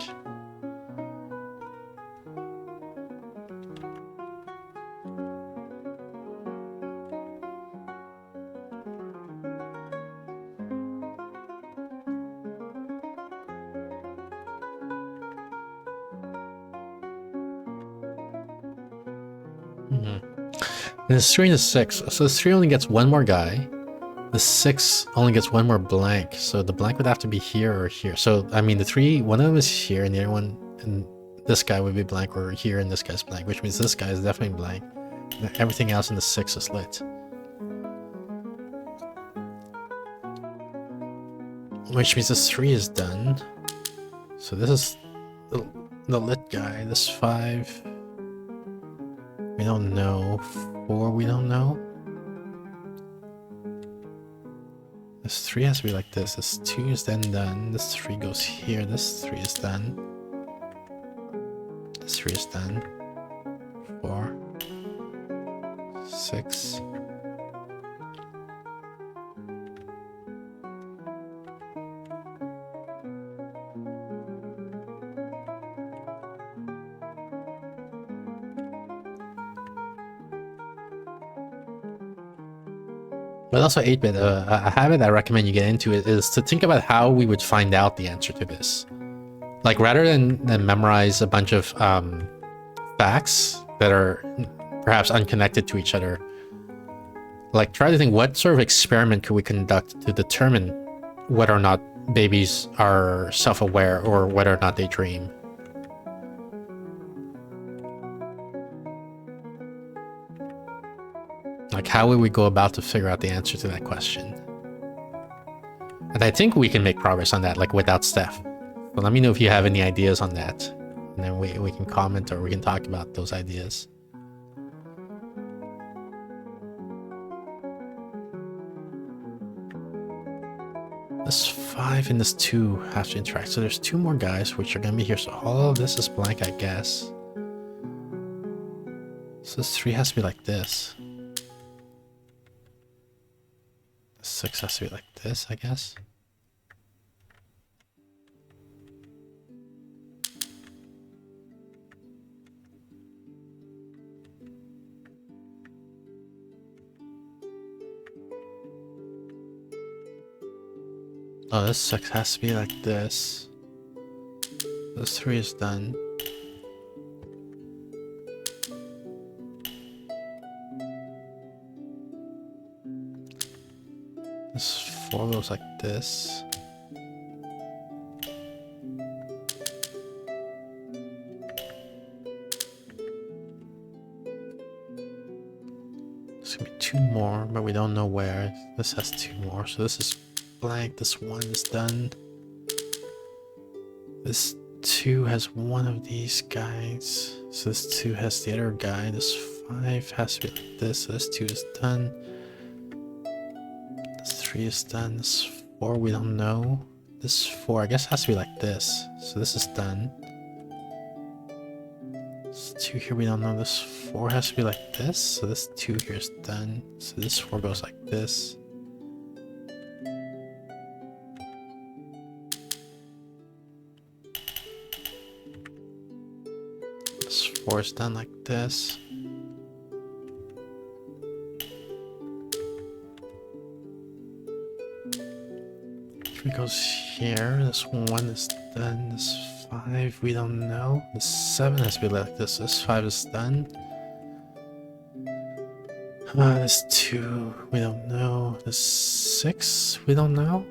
And it's 3 and a 6. So this 3 only gets one more guy. The 6 only gets one more blank. So the blank would have to be here or here. So, I mean, the 3, one of them is here, and the other one, and this guy would be blank, or here, and this guy's blank, which means this guy is definitely blank. And everything else in the 6 is lit. Which means this 3 is done. So this is the lit guy. This 5, we don't know. 4, we don't know. This 3 has to be like this. This 2 is then done. This 3 goes here. This 3 is done. This 3 is done. 4, 6. But also 8-bit, a habit I recommend you get into is to think about how we would find out the answer to this. Like, rather than memorize a bunch of facts that are perhaps unconnected to each other, like, try to think, what sort of experiment could we conduct to determine whether or not babies are self-aware or whether or not they dream? Like, how would we go about to figure out the answer to that question? And I think we can make progress on that, like, without Steph. But let me know if you have any ideas on that. And then we can comment, or we can talk about those ideas. This 5 and this 2 have to interact. So there's 2 more guys, which are going to be here. So all of this is blank, I guess. So this 3 has to be like this. 6 has to be like this, I guess. Oh, this 6 has to be like this. This 3 is done. This 4 goes like this. There's gonna be 2 more, but we don't know where. This has 2 more, so this is blank. This 1 is done. This 2 has one of these guys. So this 2 has the other guy. This 5 has to be like this. So this 2 is done. This 3 is done. This 4 we don't know. This 4 I guess has to be like this. So this is done. This 2 here we don't know. This 4 has to be like this. So this 2 here is done. So this 4 goes like this. This 4 is done like this. Three goes here. This 1 is done. This 5 we don't know. This 7 has to be like this. This 5 is done. This 2 we don't know. This 6 we don't know.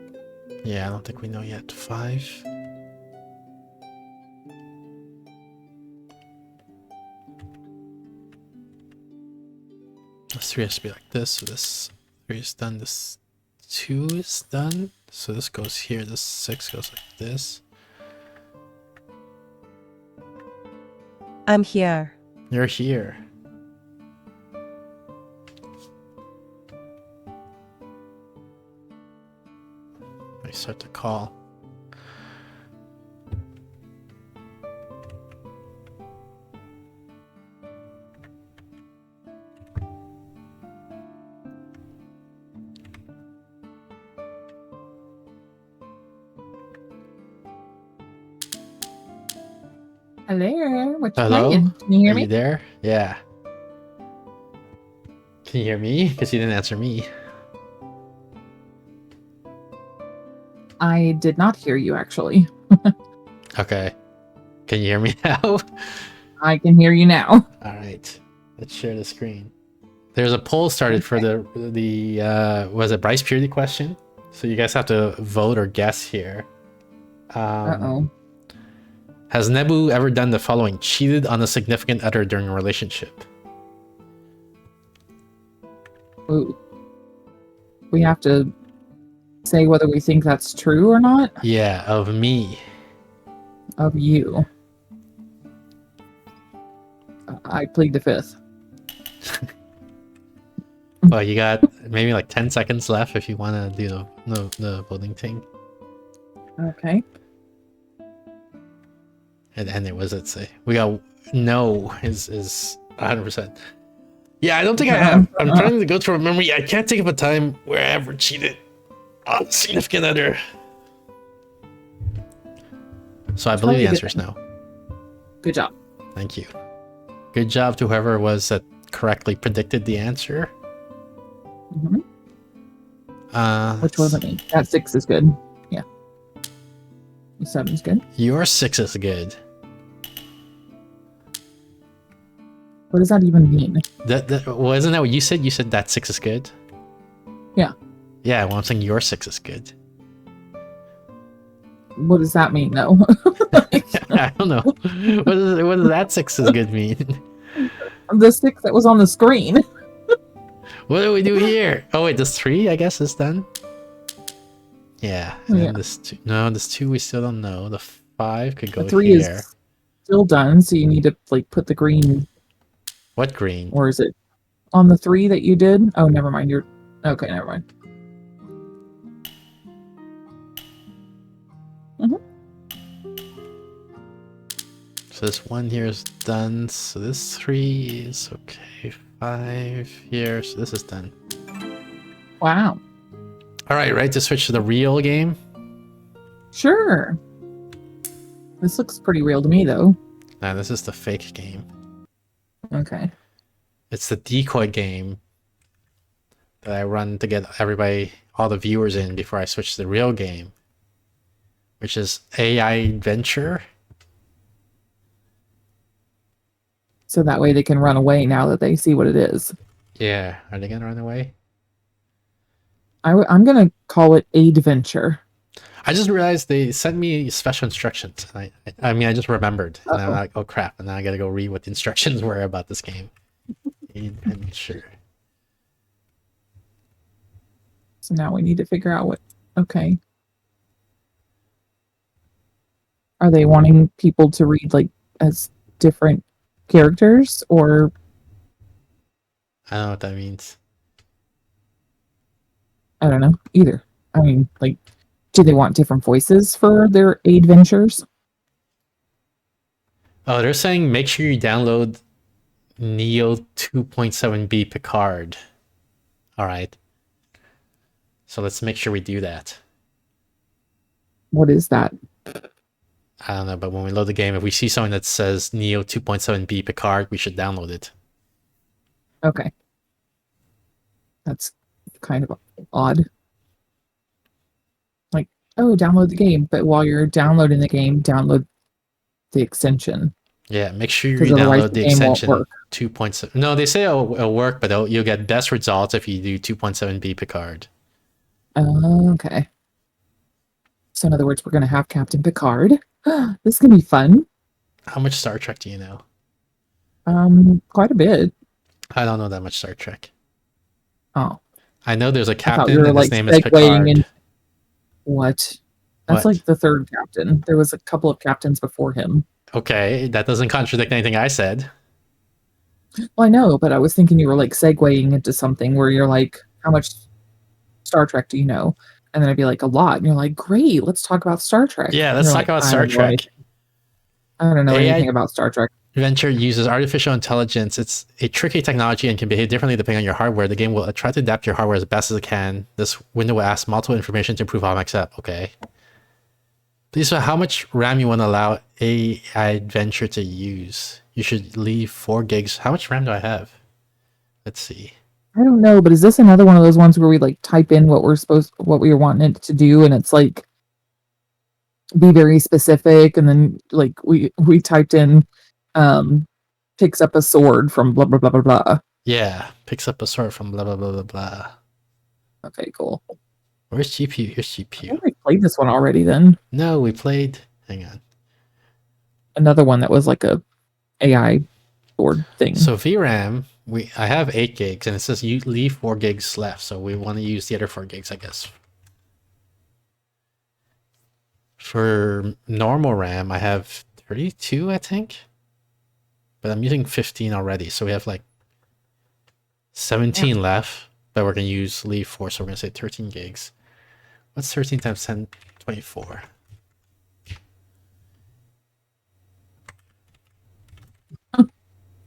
Yeah, I don't think we know yet. 5. This 3 has to be like this. So this 3 is done. This 2 is done. So this goes here. This 6 goes like this. I'm here. You're here. I start to call. Hello, what you Hello? playing? Can you hear Are me? you there? Yeah. Can you hear me? Because you didn't answer me. I did not hear you actually. Okay. Can you hear me now? I can hear you now. All right. Let's share the screen. There's a poll started for the was it Bryce Purity question? So you guys have to vote or guess here. Uh-oh. Has Nebu ever done the following? Cheated on a significant other during a relationship? Ooh. We have to say whether we think that's true or not Yeah, of me. of you. I plead the fifth. Well, you got maybe like 10 seconds left if you want to do the voting thing. Okay. And it was, let's say, we got no is 100%. Yeah, I don't think I have. I'm trying to go through a memory. I can't think of a time where I ever cheated on a significant other. So I believe the answer is no. Good job. Thank you. Good job to whoever was that correctly predicted the answer. Mhm. Which wasn't me. That 6 is good. Yeah. 7 is good. Your 6 is good. What does that even mean? That wasn't that what you said? You said that 6 is good. Yeah. Yeah, well, I'm saying your 6 is good. What does that mean, though? I don't know. What does that 6 is good mean? The 6 that was on the screen. What do we do here? Oh wait, this 3 I guess is done. Yeah, and then this 2. No, this 2 we still don't know. The 5 could go The 3 here. is still done, so you need to like put the green. What green? Or is it on the 3 that you did? Oh, never mind. You're okay. Never mind. So this 1 here is done. So this 3 is okay. 5 here. So this is done. Wow. All right, ready to switch to the real game? Sure. This looks pretty real to me, though. Nah, this is the fake game. Okay. It's the decoy game that I run to get everybody, all the viewers in before I switch to the real game, which is AI Adventure. So that way they can run away now that they see what it is. Yeah, are they gonna run away? I'm gonna call it Adventure. I just realized they sent me special instructions. And I just remembered. And I'm like, oh crap. And now I gotta go read what the instructions were about this game. Adventure. So now we need to figure out what. Okay. Are they wanting people to read like as different characters, or I don't know what that means. I don't know either. I mean, like, do they want different voices for their adventures? Oh, they're saying make sure you download Neo 2.7b Picard. All right. So let's make sure we do that. What is that? I don't know, but when we load the game, if we see something that says Neo 2.7b Picard, we should download it. Okay. That's kind of odd. Like, oh, download the game, but while you're downloading the game, download the extension. Yeah, make sure you 'Cause otherwise download the the game won't extension work. 2.7. No, they say it'll work, but you'll get best results if you do 2.7b Picard. Okay. So in other words, we're going to have Captain Picard. This is going to be fun. How much Star Trek do you know? Quite a bit. I don't know that much Star Trek. Oh. I know there's a I thought captain we were and his like name is segueing Picard. in. What? That's What? like the third captain. There was a couple of captains before him. Okay, that doesn't contradict anything I said. Well, I know, but I was thinking you were like segueing into something where you're like, how much Star Trek do you know? And then I'd be like, a lot. And you're like, great, let's talk about Star Trek. Yeah, And let's you're talk like, about I Star don't know Trek. anything. I don't know AI anything about Star Trek. Adventure uses artificial intelligence. It's a tricky technology and can behave differently depending on your hardware. The game will try to adapt your hardware as best as it can. This window will ask multiple information to improve how it makes up. Okay. Lisa, how much RAM you want to allow AI Adventure to use? You should leave 4 gigs. How much RAM do I have? Let's see. I don't know, but is this another one of those ones where we like type in what we were wanting it to do, and it's like be very specific, and then like we typed in picks up a sword from blah blah blah blah blah. Yeah, picks up a sword from blah blah blah blah blah. Okay, cool. Where's GPU? Here's I GPU. think we played this one already. Then No, we played. Hang on. another one that was like a AI sword thing. So VRAM, I have 8 gigs, and it says you leave 4 gigs left. So we want to use the other 4 gigs, I guess. For normal RAM, I have 32, I think. But I'm using 15 already, so we have like 17 left. But we're gonna leave 4, so we're gonna say 13 gigs. What's 13 times 10? 24.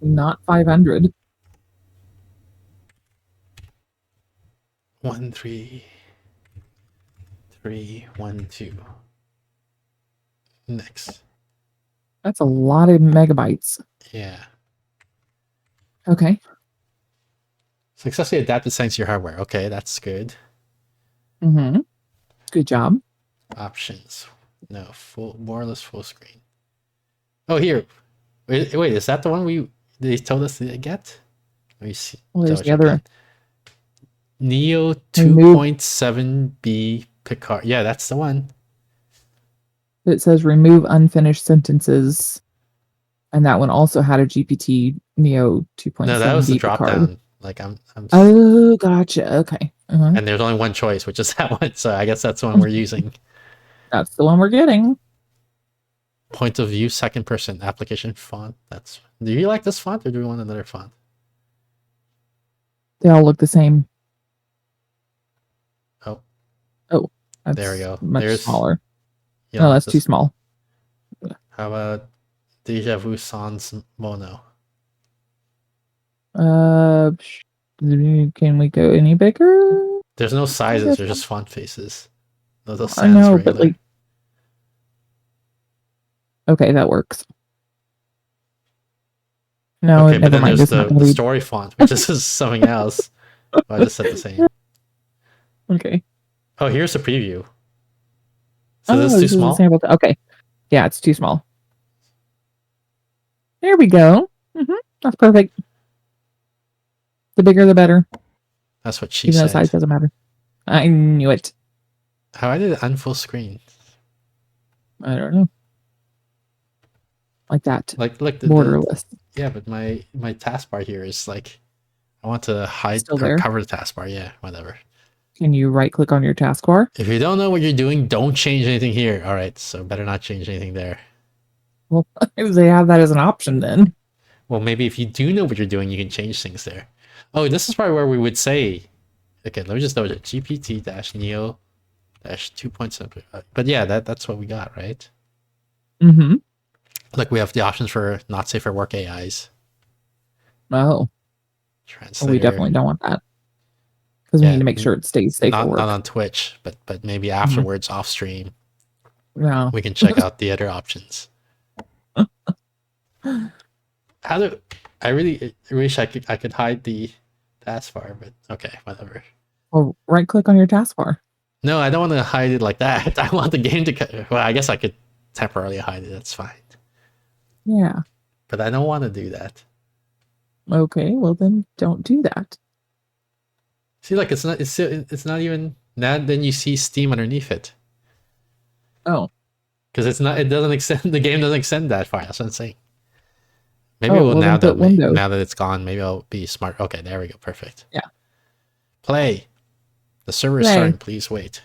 Not 500. 1 3 3 1 2. Next. That's a lot of megabytes. Yeah. Okay. Successfully adapted science to your hardware. Okay, that's good. Mm-hmm. Good job. Options. No, more or less full screen. Oh, here. Wait, is that the one they told us to get? Let me see. Well, there's the double check other. that. Neo Remove. 2.7B Picard. Yeah, that's the one. It says remove unfinished sentences, and that one also had a GPT Neo 2.7 No, that was the drop card. down. Like I'm Oh, gotcha. Okay. Uh-huh. and there's only one choice, which is that one. So I guess that's the one we're using. That's the one we're getting. Point of view, second person application font. Do you like this font or do we want another font? They all look the same. Oh. Oh, that's There we go. Much smaller. You No, know, that's too small. How about Deja Vu Sans Mono? Can we go any bigger? There's no sizes, there's just font faces. Those sans I know, regular. but like, okay, that works. No, Okay, but never then mind. there's It's not the gonna be story font, which is something else. I just said the same. okay. Oh, here's the preview. So this is too is a small? sample. Okay, yeah, it's too small. There we go. That's perfect. The bigger, the better. That's what she Even though said. size doesn't matter. I knew it. How I did it on full screen? I don't know. Like that. Like, look, Borderless. yeah, but my taskbar here is like, I want to hide Still or there? cover the taskbar. Yeah, whatever. Can you right click on your taskbar? If you don't know what you're doing, don't change anything here. All right, so better not change anything there. Well, they have that as an option then. Well, maybe if you do know what you're doing, you can change things there. Oh, this is probably where we would say, okay, let me just double check. GPT-Neo 2.7. But yeah, that's what we got, right? Mm-hmm. Like we have the options for not safe for work AIs. Oh, Translator. we definitely don't want that. Because we need to make sure it stays safe for work. Not on Twitch, but maybe afterwards off stream. Yeah. We can check out the other options. I really wish I could hide the taskbar, but okay, whatever. Well, right click on your taskbar. No, I don't want to hide it like that. I want the game to. Well, I guess I could temporarily hide it. That's fine. Yeah. But I don't want to do that. Okay, well then don't do that. See, like it's not even. Now then you see Steam underneath it. Oh. Because it doesn't extend. The game doesn't extend that far. That's what I'm saying. Maybe now that it's gone, maybe I'll be smart. Okay, there we go. Perfect. Yeah. Play. The server is starting. Please wait.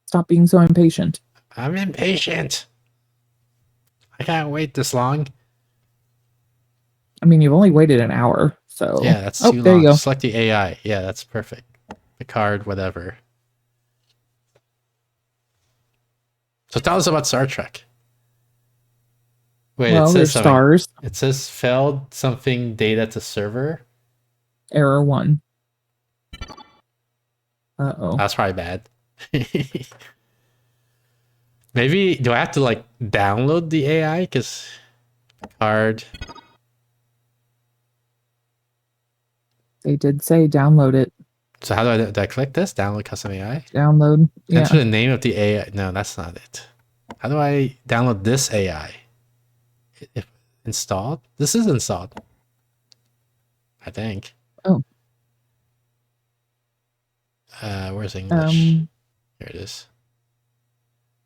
Stop being so impatient. I'm impatient. I can't wait this long. I mean, you've only waited an hour, so yeah, that's too long. There you go. Select the AI. Yeah, that's perfect. The card, whatever. So tell us about Star Trek. Wait, well, it says there's stars. It says failed something data to server. Error 1. Uh-oh. That's probably bad. Maybe do I have to like download the AI? Because hard. They did say download it. So how do I click this? Download custom AI? Download. Yeah. Enter the name of the AI. No, that's not it. How do I download this AI? If installed? This is installed. I think. Oh. Where's English? Here it is.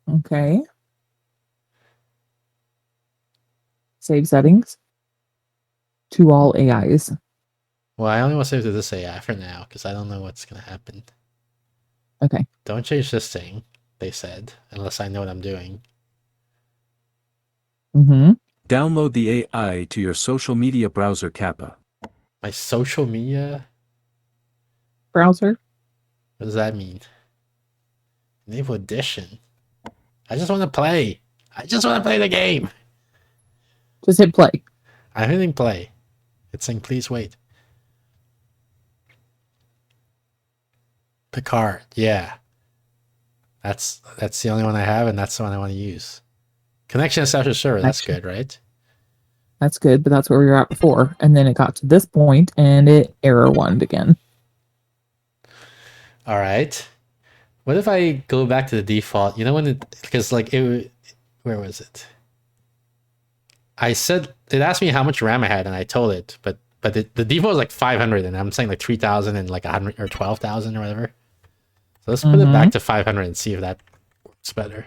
Okay. Save settings to all AIs. Well, I only want to save to this AI for now because I don't know what's gonna happen. Okay. Don't change this thing, they said, unless I know what I'm doing. Mm-hmm. Download the AI to your social media browser Kappa. My social media? Browser. What does that mean? Enable edition. I just want to play. I just want to play the game. Just hit play. I'm hitting play. It's saying please wait. Picard, yeah. That's the only one I have, and that's the one I want to use. Connection established server, that's good, right? That's good, but that's where we were at before. And then it got to this point and it error one again. All right. What if I go back to the default? You know when it, because like it, where was it? I said it asked me how much RAM I had, and I told it, but the default is like 500, and I'm saying like 3,000 and like 100 or 12,000 or whatever. So let's put it back to 500 and see if that works better.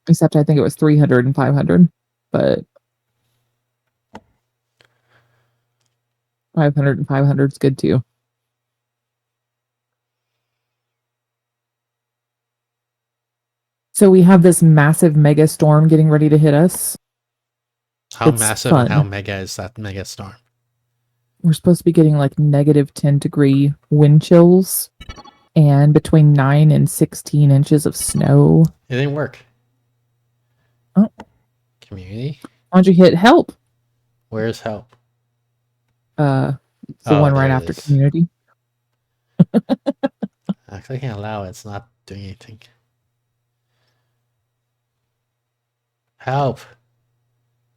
Except I think it was 300 and 500, but 500 and 500 is good too. So we have this massive mega storm getting ready to hit us. How It's massive fun. and how mega is that mega storm? We're supposed to be getting like negative 10-degree wind chills and between 9 and 16 inches of snow. It didn't work. Oh. Community? Why don't you hit help? Where's help? It's the one right there it after is. community. Clicking allow, it's not doing anything. Help.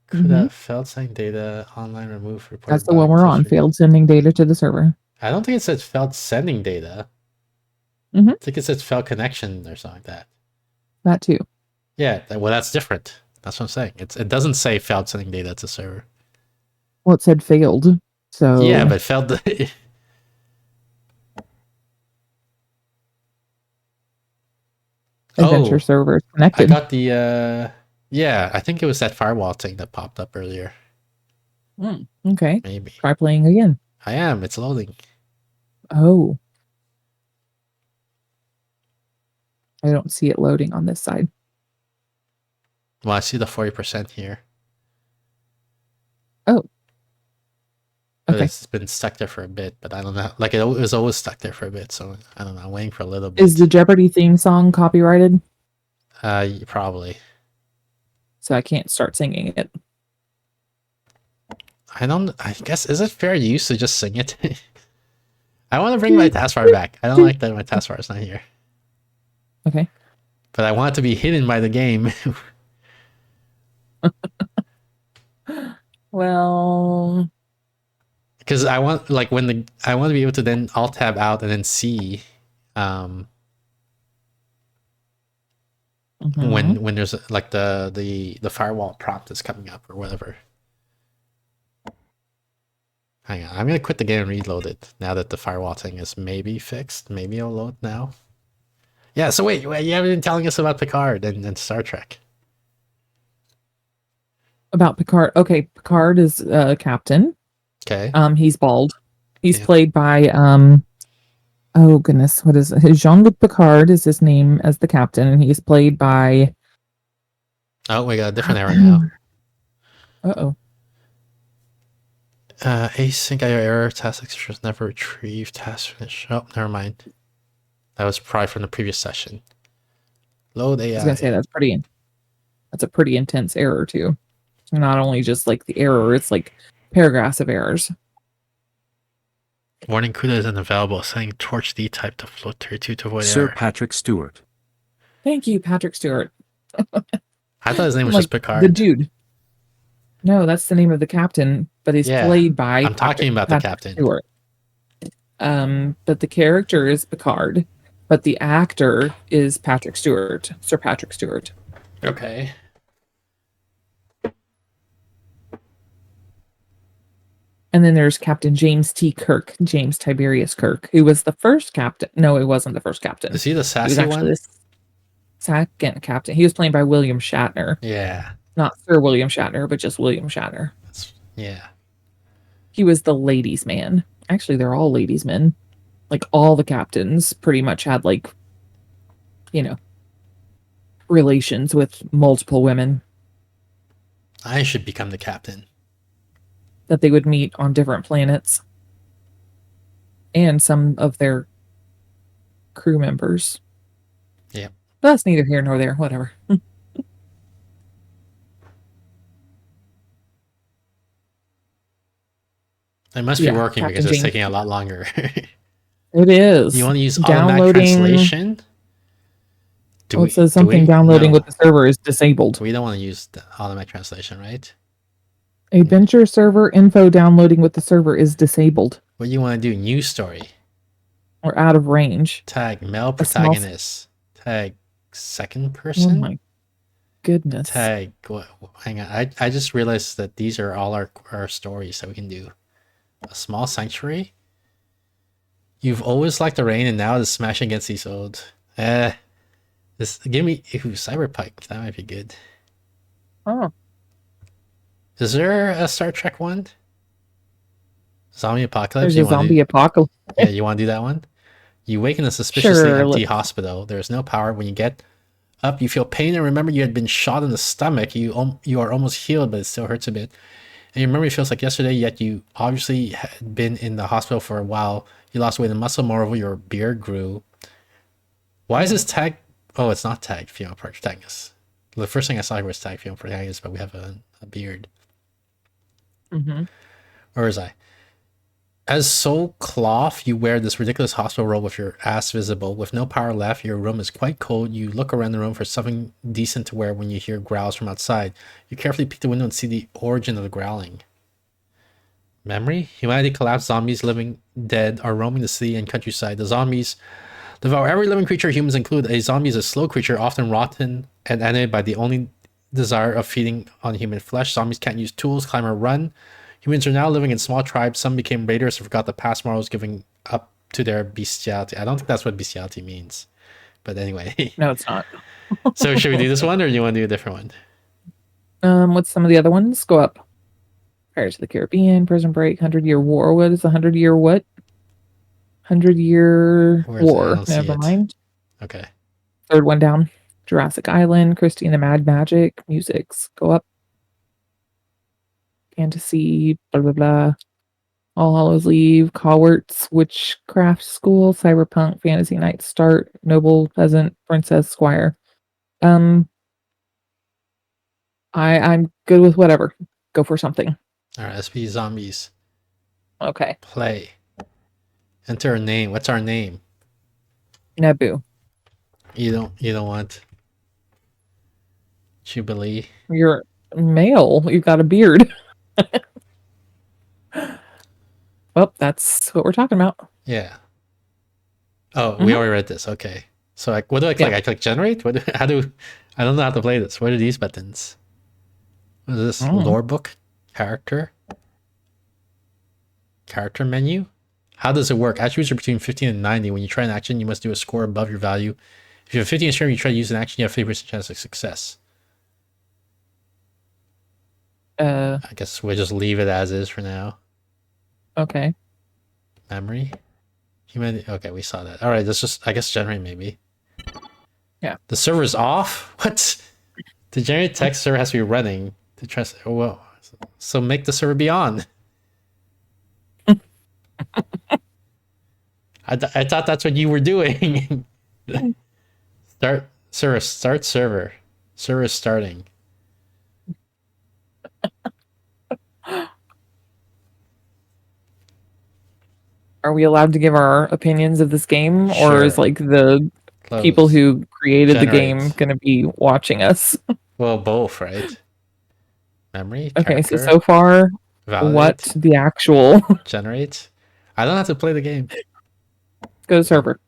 Could have failed sending data online remove report. That's the one we're on. Failed sending data to the server. I don't think it says failed sending data. Mhm. I think it says failed connection or something like that. That too. Yeah, well, that's different. That's what I'm saying. It doesn't say failed sending data to server. Well, it said failed. So Yeah, but failed. adventure server is connected. I got the yeah, I think it was that firewall thing that popped up earlier. Okay. Maybe. Try playing again. I am. It's loading. Oh. I don't see it loading on this side. Well, I see the 40% here. Oh. But Okay. it's been stuck there for a bit, but I don't know. Like it was always stuck there for a bit, so I don't know. I'm waiting for a little bit. Is the Jeopardy theme song copyrighted? Probably. So I can't start singing it. I guess, is it fair use to just sing it? I want to bring my taskbar back. I don't like that my taskbar is not here. Okay. But I want it to be hidden by the game. Well, because I want, like, I want to be able to then alt tab out and then see when there's like the firewall prompt is coming up or whatever. Hang on, I'm gonna quit the game and reload it now that the firewall thing is maybe fixed. Maybe it'll load now. Yeah, so wait, you haven't been telling us about Picard and Star Trek. About Picard. Okay, Picard is captain. Okay. He's bald. He's played by oh goodness, what is it? Jean-Luc Picard is his name as the captain, and he's played by Oh, we got a different error now. Uh-oh. Async IO error, task execution never retrieved, task finish. Oh, never mind. That was probably from the previous session. Load AI. I was gonna say that's a pretty intense error too. Not only just like the error, it's like paragraphs of errors. Warning CUDA is unavailable. Setting torch D type to float 32 to avoid Sir error. Patrick Stewart. Thank you, Patrick Stewart. I thought his name was Like just Picard. the dude. No, that's the name of the captain, but he's Yeah, played by I'm talking about the Patrick captain. Stewart. But the character is Picard, but the actor is Patrick Stewart, Sir Patrick Stewart. Okay. And then there's Captain James T. Kirk, James Tiberius Kirk, who was the first captain. No, he wasn't the first captain. Is he the He was sassy actually one? the second captain. He was played by William Shatner. Yeah. Not Sir William Shatner, but just William Shatner. Yeah. He was the ladies' man. Actually, they're all ladies' men. Like all the captains pretty much had like, you know, relations with multiple women I should become the captain. that they would meet on different planets. And some of their crew members. Yeah. But that's neither here nor there. Whatever. It must be working Captain because it's James. taking a lot longer. It is. You want to use automatic translation? It says something downloading with the server is disabled. We don't want to use the automatic translation, right? Adventure server info downloading with the server is disabled. What do you want to do? News story. Or out of range. Tag male protagonist. Tag second person. Oh my goodness. Tag. Hang on. I just realized that these are all our stories that we can do. A small sanctuary. You've always liked the rain, and now it's smashing against these old. This give me Cyberpunk. That might be good. Oh. Is there a Star Trek one? Zombie apocalypse. There's a zombie apocalypse. Yeah, you want to do that one? You wake in a suspiciously empty hospital. There's no power. When you get up, you feel pain and remember you had been shot in the stomach. You are almost healed, but it still hurts a bit. And your memory feels like yesterday, yet you obviously had been in the hospital for a while. You lost weight and muscle. Moreover, your beard grew. Why is this tag? Oh, it's not tagged female protagonist. The first thing I saw here was tagged female protagonist, but we have a beard. Mm-hmm. Where is I? As Soul Cloth, you wear this ridiculous hospital robe with your ass visible. With no power left, your room is quite cold. You look around the room for something decent to wear when you hear growls from outside. You carefully peek the window and see the origin of the growling. Memory? Humanity collapsed. Zombies, living dead, are roaming the city and countryside. The zombies devour every living creature, humans included. A zombie is a slow creature, often rotten and animated by the only desire of feeding on human flesh. Zombies can't use tools, climb, or run. Humans are now living in small tribes. Some became raiders and forgot the past morals, giving up to their bestiality. I don't think that's what bestiality means. But anyway. No, it's not. So should we do this one or do you want to do a different one? What's some of the other ones? Go up. Pirates of the Caribbean, Prison Break, 100-Year War. What is 100-year what? 100-year war. Never mind. Okay. Third one down. Jurassic Island, Christy and the Mad Magic, musics. Go up. Fantasy, blah, blah, blah. All Hallows Eve, Cowarts, Witchcraft School, Cyberpunk, Fantasy Night Start, Noble, Peasant, Princess, Squire. I'm good with whatever. Go for something. All right, SP Zombies. Okay. Play. Enter a name. What's our name? Naboo. You don't want Jubilee. You're male. You've got a beard. Well, that's what we're talking about. Yeah. Oh, we already read this. Okay. So what do I click? I click generate? I don't know how to play this. What are these buttons? What is this? Lore book? Character menu? How does it work? Attributes are between 15 and 90. When you try an action, you must do a score above your value. If you have 15 strength, you try to use an action, you have 50% chance of success. I guess we'll just leave it as is for now. Okay. Memory? Humanity. Okay, we saw that. All right, let's just, I guess, generate maybe. Yeah. The server's off? What? To generate text, server has to be running. To trust. Oh, well. So make the server be on. I thought that's what you were doing. Start server. Start server. Server is starting. Are we allowed to give our opinions of this game, or is like the people Close. who created the game Generate. going to be watching us? Well, both, right? Memory, Okay, so character, far, what validate, the actual generate. I don't have to play the game. go to server?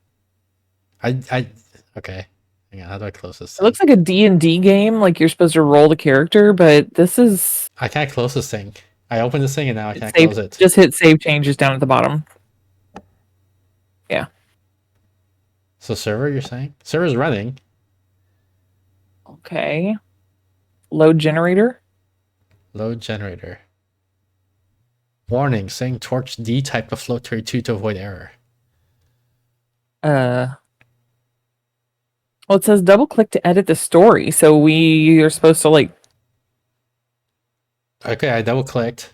Okay. Hang on, how do I close this It thing? looks like a D&D game, like you're supposed to roll the character, but this is I can't close this thing. I opened this thing and now I can't save. close it. Just hit save changes down at the bottom. Yeah. So server, you're saying? Server's running. Okay. Load generator. Load generator. Warning, saying torch D type of float 32 to avoid error. Well, it says double click to edit the story, so we are supposed to like. Okay, I double clicked.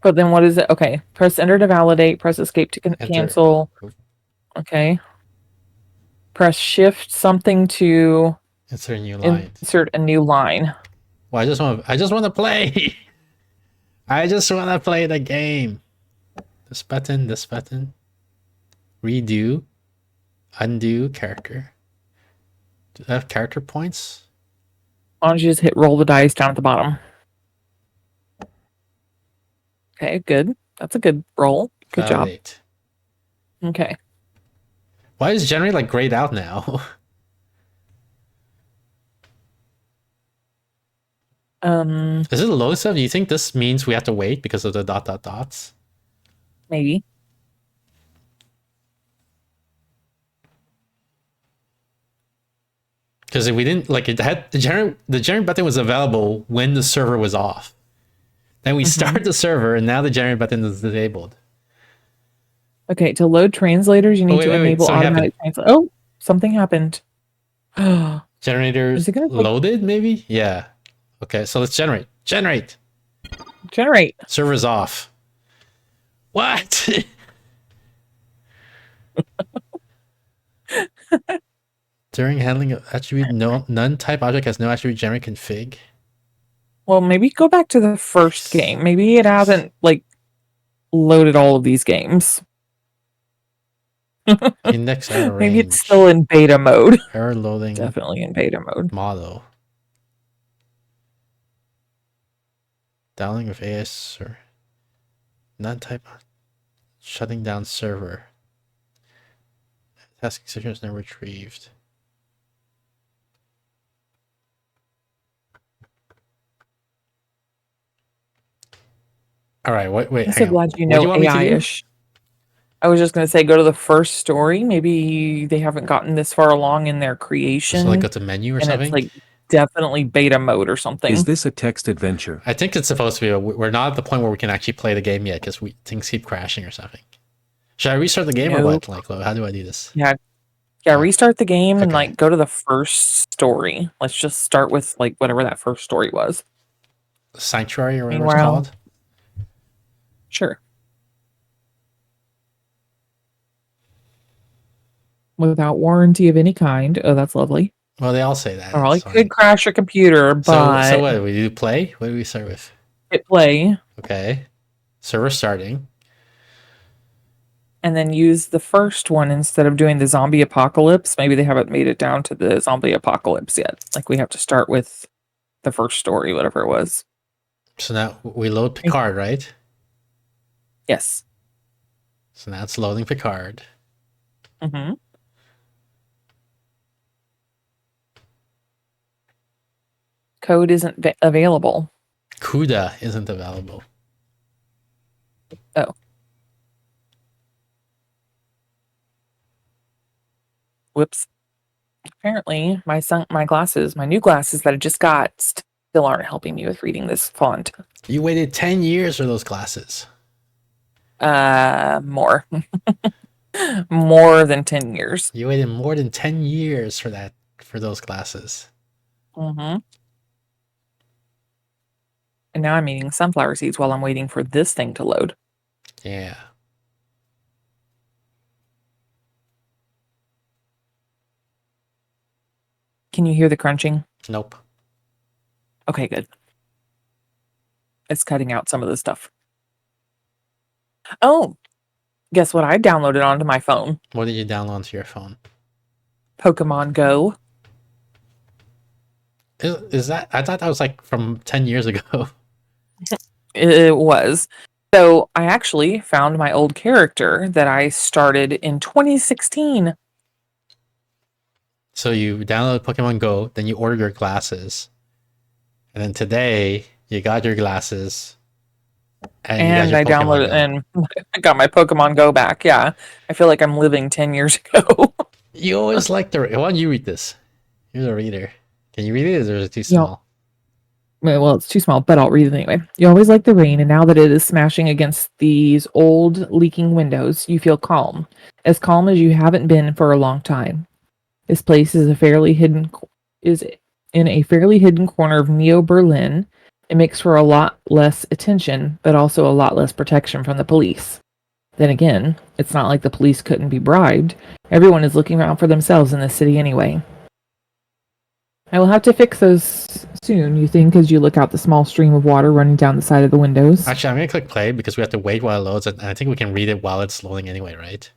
But then what is it? Okay, press enter to validate. Press escape to Enter. cancel. Okay. Press shift something to Insert a new line. insert a new line. Well, I just want to play. I just want to play the game. This button, redo, undo character. Do I have character points? Why don't you just hit roll the dice down at the bottom? Okay, good. That's a good roll. Good Validate. job. Okay. Why is generate like grayed out now? Is it low stuff? Do you think this means we have to wait because of the dots? Maybe. Because if we didn't like it had the generate button was available when the server was off. Then we start the server and now the generate button is disabled. Okay, to load translators, you need to enable automatic translate. Oh, something happened. Generators Is it gonna take- loaded, maybe? Yeah. Okay, so let's generate. Generate. Server's off. What? During handling of attribute none type object has no attribute generate config. Well, maybe go back to the first game. Maybe it hasn't like loaded all of these games. Index error Maybe range. it's still in beta mode. Error loading. Definitely in beta mode. Model. Downloading of AS or non-type. Shutting down server. Task exception is never retrieved. All right, wait. I'm so glad you know AI-ish. I was just going to say, go to the first story. Maybe they haven't gotten this far along in their creation. So like go to menu or something? It's like definitely beta mode or something. Is this a text adventure? I think it's supposed to be. We're not at the point where we can actually play the game yet because things keep crashing or something. Should I restart the game or what? Like, how do I do this? Yeah, restart the game and like go to the first story. Let's just start with like whatever that first story was. Sanctuary or whatever it's called? Sure. Without warranty of any kind. Oh, that's lovely. Well, they all say that. Or it could crash your computer, but... So what, do we do play? What do we start with? Hit play. Okay. Server starting. And then use the first one instead of doing the zombie apocalypse. Maybe they haven't made it down to the zombie apocalypse yet. Like we have to start with the first story, whatever it was. So now we load Picard, right? Yes. So now it's loading Picard. Mm-hmm. Code isn't available. CUDA isn't available. Oh. Whoops. Apparently, my new glasses that I just got still aren't helping me with reading this font. You waited 10 years for those glasses. More. More than 10 years. You waited more than 10 years for those glasses. Mm-hmm. And now I'm eating sunflower seeds while I'm waiting for this thing to load. Yeah. Can you hear the crunching? Nope. Okay, good. It's cutting out some of the stuff. Oh, guess what I downloaded onto my phone? What did you download to your phone? Pokemon Go. Is that? I thought that was like from 10 years ago. It was. So I actually found my old character that I started in 2016. So you download Pokemon Go, then you order your glasses, and then today you got your glasses, and you got And your I Pokemon downloaded Go. and I got my Pokemon Go back. Yeah. I feel like I'm living 10 years ago. You always like the. Why don't you read this? You're the reader. Can you read it? Or is it too you know, small? well, it's too small, but I'll read it anyway. You always like the rain, and now that it is smashing against these old leaking windows, you feel calm. As calm as you haven't been for a long time. This place is in a fairly hidden corner of Neo Berlin. It makes for a lot less attention, but also a lot less protection from the police. Then again, it's not like the police couldn't be bribed. Everyone is looking around for themselves in this city anyway. I will have to fix those soon, you think, as you look out the small stream of water running down the side of the windows. Actually, I'm gonna click play because we have to wait while it loads, and I think we can read it while it's loading anyway, right?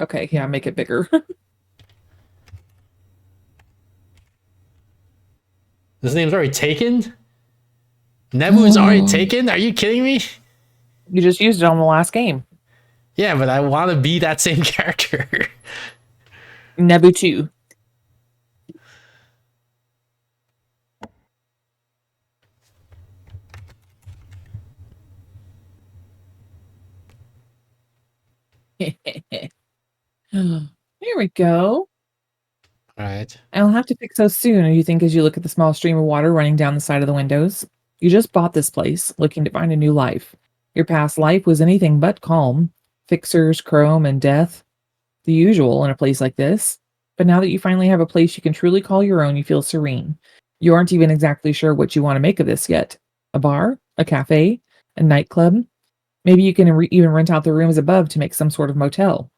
Okay, yeah, make it bigger. This name's already taken? Nebu's already taken? Are you kidding me? You just used it on the last game. Yeah, but I want to be that same character. Nebu 2. Here we go. Alright. I'll have to fix those soon, you think, as you look at the small stream of water running down the side of the windows. You just bought this place, looking to find a new life. Your past life was anything but calm. Fixers, chrome, and death. The usual in a place like this. But now that you finally have a place you can truly call your own, you feel serene. You aren't even exactly sure what you want to make of this yet. A bar? A cafe? A nightclub? Maybe you can even rent out the rooms above to make some sort of motel.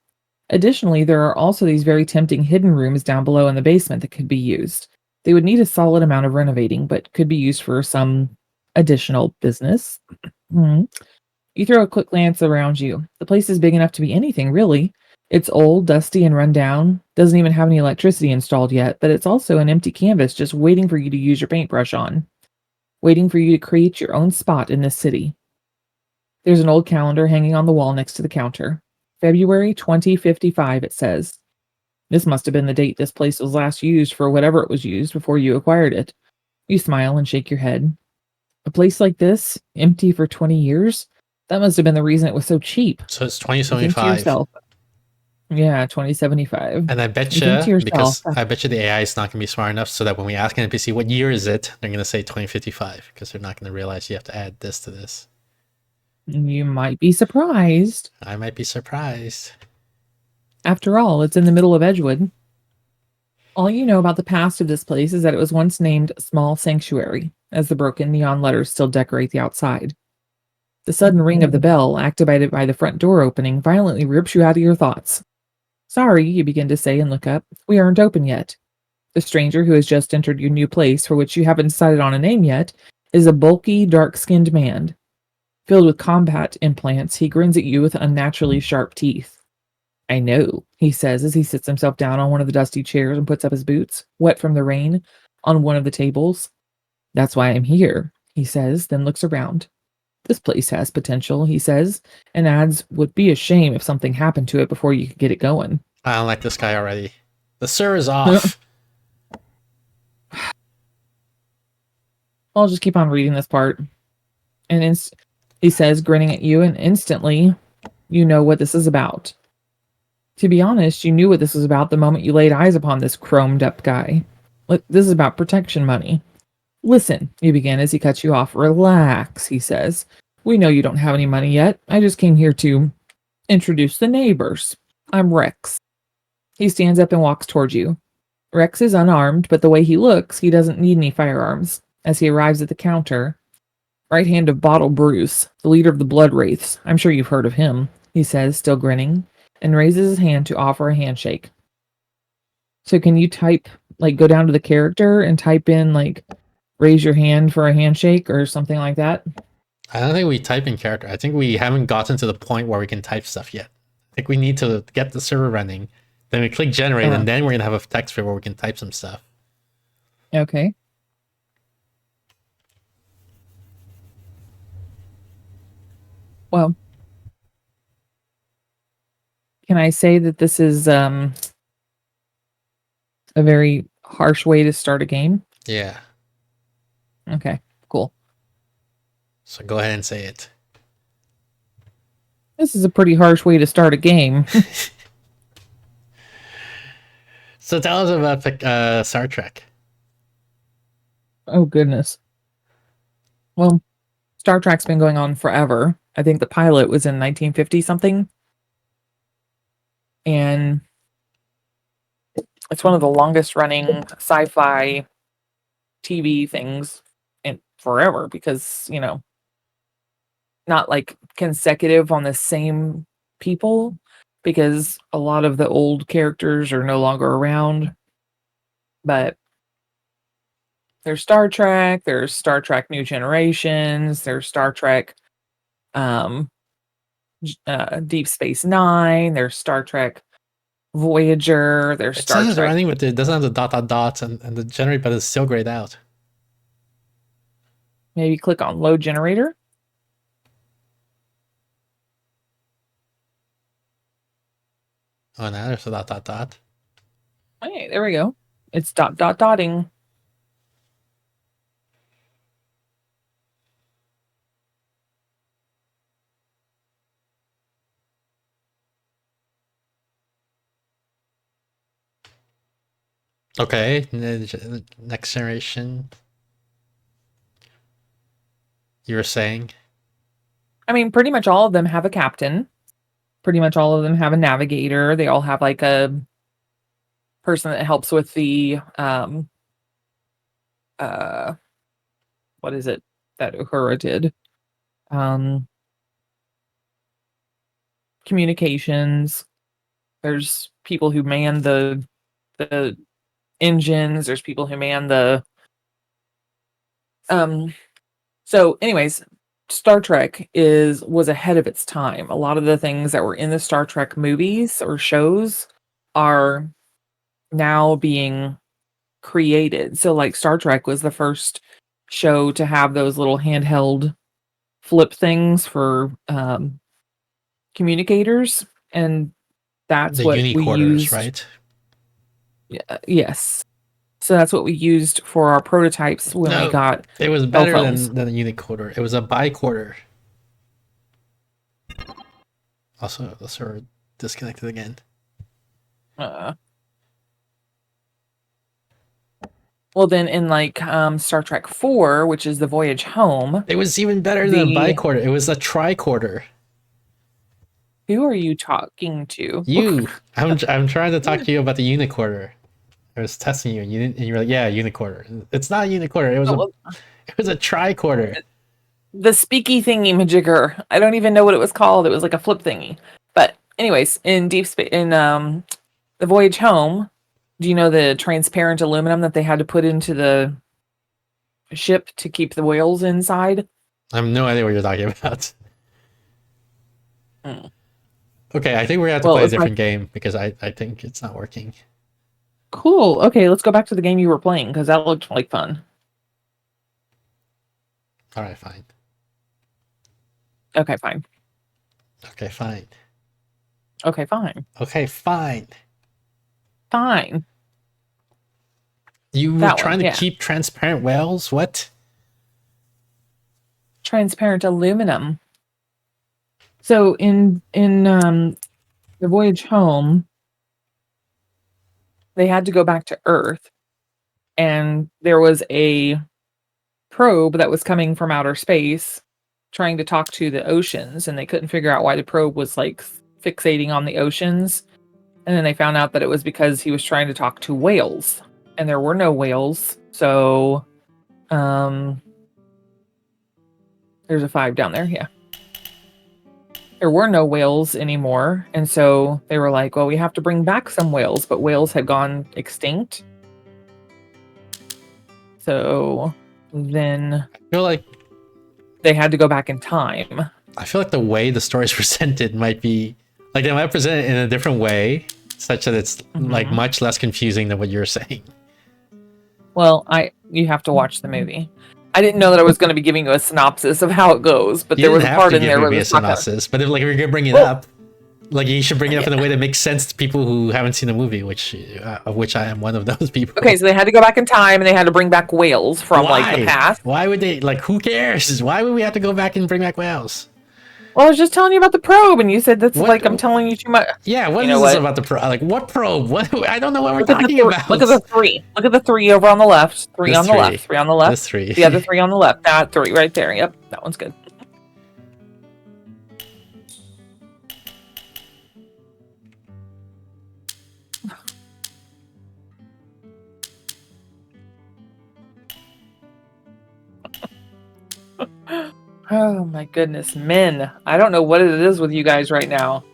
Additionally, there are also these very tempting hidden rooms down below in the basement that could be used. They would need a solid amount of renovating, but could be used for some additional business. You throw a quick glance around you. The place is big enough to be anything, really. It's old, dusty, and run down. Doesn't even have any electricity installed yet, but it's also an empty canvas just waiting for you to use your paintbrush on. Waiting for you to create your own spot in this city. There's an old calendar hanging on the wall next to the counter. February 2055, it says. This must have been the date this place was last used for whatever it was used before you acquired it. You smile and shake your head. A place like this, empty for 20 years? That must have been the reason it was so cheap. So it's You think to 2075. yourself, yeah, 2075. And I You bet think to you, yourself, because I bet you the AI is not going to be smart enough so that when we ask an NPC what year is it, they're going to say 2055 because they're not going to realize you have to add this to this. you might be surprised. I might be surprised. After all, it's in the middle of Edgewood. All you know about the past of this place is that it was once named Small Sanctuary, as the broken neon letters still decorate the outside. The sudden ring of the bell, activated by the front door opening, violently rips you out of your thoughts. Sorry, you begin to say and look up. We aren't open yet. The stranger who has just entered your new place, for which you haven't decided on a name yet, is a bulky, dark-skinned man. Filled with combat implants, he grins at you with unnaturally sharp teeth. I know, he says as he sits himself down on one of the dusty chairs and puts up his boots, wet from the rain, on one of the tables. That's why I'm here, he says, then looks around. This place has potential, he says, and adds, would be a shame if something happened to it before you could get it going. I don't like this guy already. The sir is off. I'll just keep on reading this part. And he says, grinning at you, and instantly, you know what this is about. To be honest, you knew what this was about the moment you laid eyes upon this chromed up guy. Look, this is about protection money. Listen, you begin as he cuts you off. Relax, he says. We know you don't have any money yet. I just came here to introduce the neighbors. I'm Rex. He stands up and walks towards you. Rex is unarmed, but the way he looks, he doesn't need any firearms. As he arrives at the counter, right hand of Bottle Bruce, the leader of the Blood Wraiths. I'm sure you've heard of him, he says, still grinning, and raises his hand to offer a handshake. So can you type, go down to the character and type in, raise your hand for a handshake or something like that? I don't think we type in character. I think we haven't gotten to the point where we can type stuff yet. I think we need to get the server running, Then we click generate, Uh, and then we're gonna have a text field where we can type some stuff. Okay. Well, can I say that this is a very harsh way to start a game? Yeah. Okay, cool. So go ahead and say it. This is a pretty harsh way to start a game. So tell us about Star Trek. Oh goodness. Well, Star Trek's been going on forever. I think the pilot was in 1950 something. And it's one of the longest running sci-fi TV things in forever because, not like consecutive on the same people because a lot of the old characters are no longer around. But there's Star Trek New Generations, there's Star Trek um Deep Space Nine, there's Star Trek Voyager, there's It Star says it's Trek. running, but it doesn't have the dot dot dots and the generate, but it's still grayed out. Maybe click on load generator. Oh, now there's a dot dot dot. Hey, there we go. It's dot dot dotting. Okay, next generation. You were saying? I mean, pretty much all of them have a captain. Pretty much all of them have a navigator. They all have like a person that helps with the what is it that Uhura did? Communications. There's people who man the engines. There's people who man the so anyways, Star Trek was ahead of its time. A lot of the things that were in the Star Trek movies or shows are now being created. So like Star Trek was the first show to have those little handheld flip things for communicators, and that's The what we unicorders, used. right? Yes. So that's what we used for our prototypes when we got it was cell better phones. than a unicorder. It was a bicorder. Also, we're disconnected again. Well, then in like Star Trek 4, which is the Voyage Home, It was even better than a bicorder. It was a tricorder. who are you talking to? You. I'm trying to talk to you about the unicorder. I was testing you, and you were like, "Yeah, unicorder." It's not a unicorder. It was a tricorder. The speaky thingy majigger. I don't even know what it was called. It was like a flip thingy. But anyways, in Deep Space, in the Voyage Home, do you know the transparent aluminum that they had to put into the ship to keep the whales inside? I have no idea what you're talking about. Okay, I think we're gonna have to play a different game because I think it's not working. Cool. Okay, let's go back to the game you were playing because that looked like fun. All right, fine. Okay, fine. Okay, fine. Okay, fine. Okay, fine. Fine. You were trying to keep transparent whales? What? Transparent aluminum. So in the Voyage Home, they had to go back to Earth, and there was a probe that was coming from outer space trying to talk to the oceans, and they couldn't figure out why the probe was like fixating on the oceans. And then they found out that it was because he was trying to talk to whales, and there were no whales. So there's a 5 down there. Yeah. There were no whales anymore. And so they were like, well, we have to bring back some whales, but whales had gone extinct. So then I feel like they had to go back in time. I feel like the way the story is presented might be like they might present it in a different way such that it's like much less confusing than what you're saying. Well, you have to watch the movie. I didn't know that I was going to be giving you a synopsis of how it goes, but there was a part in there where a synopsis. But if like you're gonna bring it up, like you should bring it up in a way that makes sense to people who haven't seen the movie, which of which I am one of those people. Okay, so they had to go back in time and they had to bring back whales from like the past. Why would they? Like, who cares? Why would we have to go back and bring back whales? Well, I was just telling you about the probe, and you said that's like I'm telling you too much. Yeah, what is this about the probe? Like, what probe? What? I don't know what we're talking about. Look at the three. Look at the three over on the left. Three on the left. Three on the left. This three. The other three on the left. That three right there. Yep, that one's good. Oh my goodness, men. I don't know what it is with you guys right now.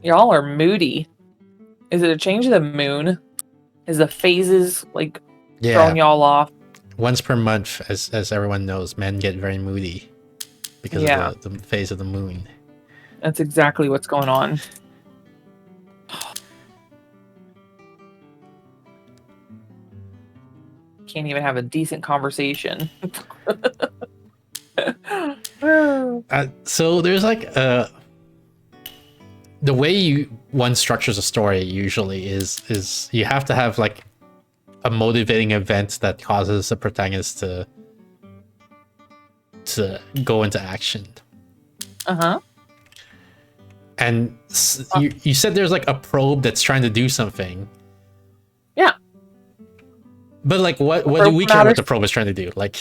Y'all are moody. Is it a change of the moon? Is the phases like throwing y'all off? Once per month, as everyone knows, men get very moody because of the phase of the moon. That's exactly what's going on. Can't even have a decent conversation. So there's like the way one structures a story usually is you have to have like a motivating event that causes the protagonist to go into action. And you said there's like a probe that's trying to do something. Yeah. But like what do we care what the probe is trying to do? Like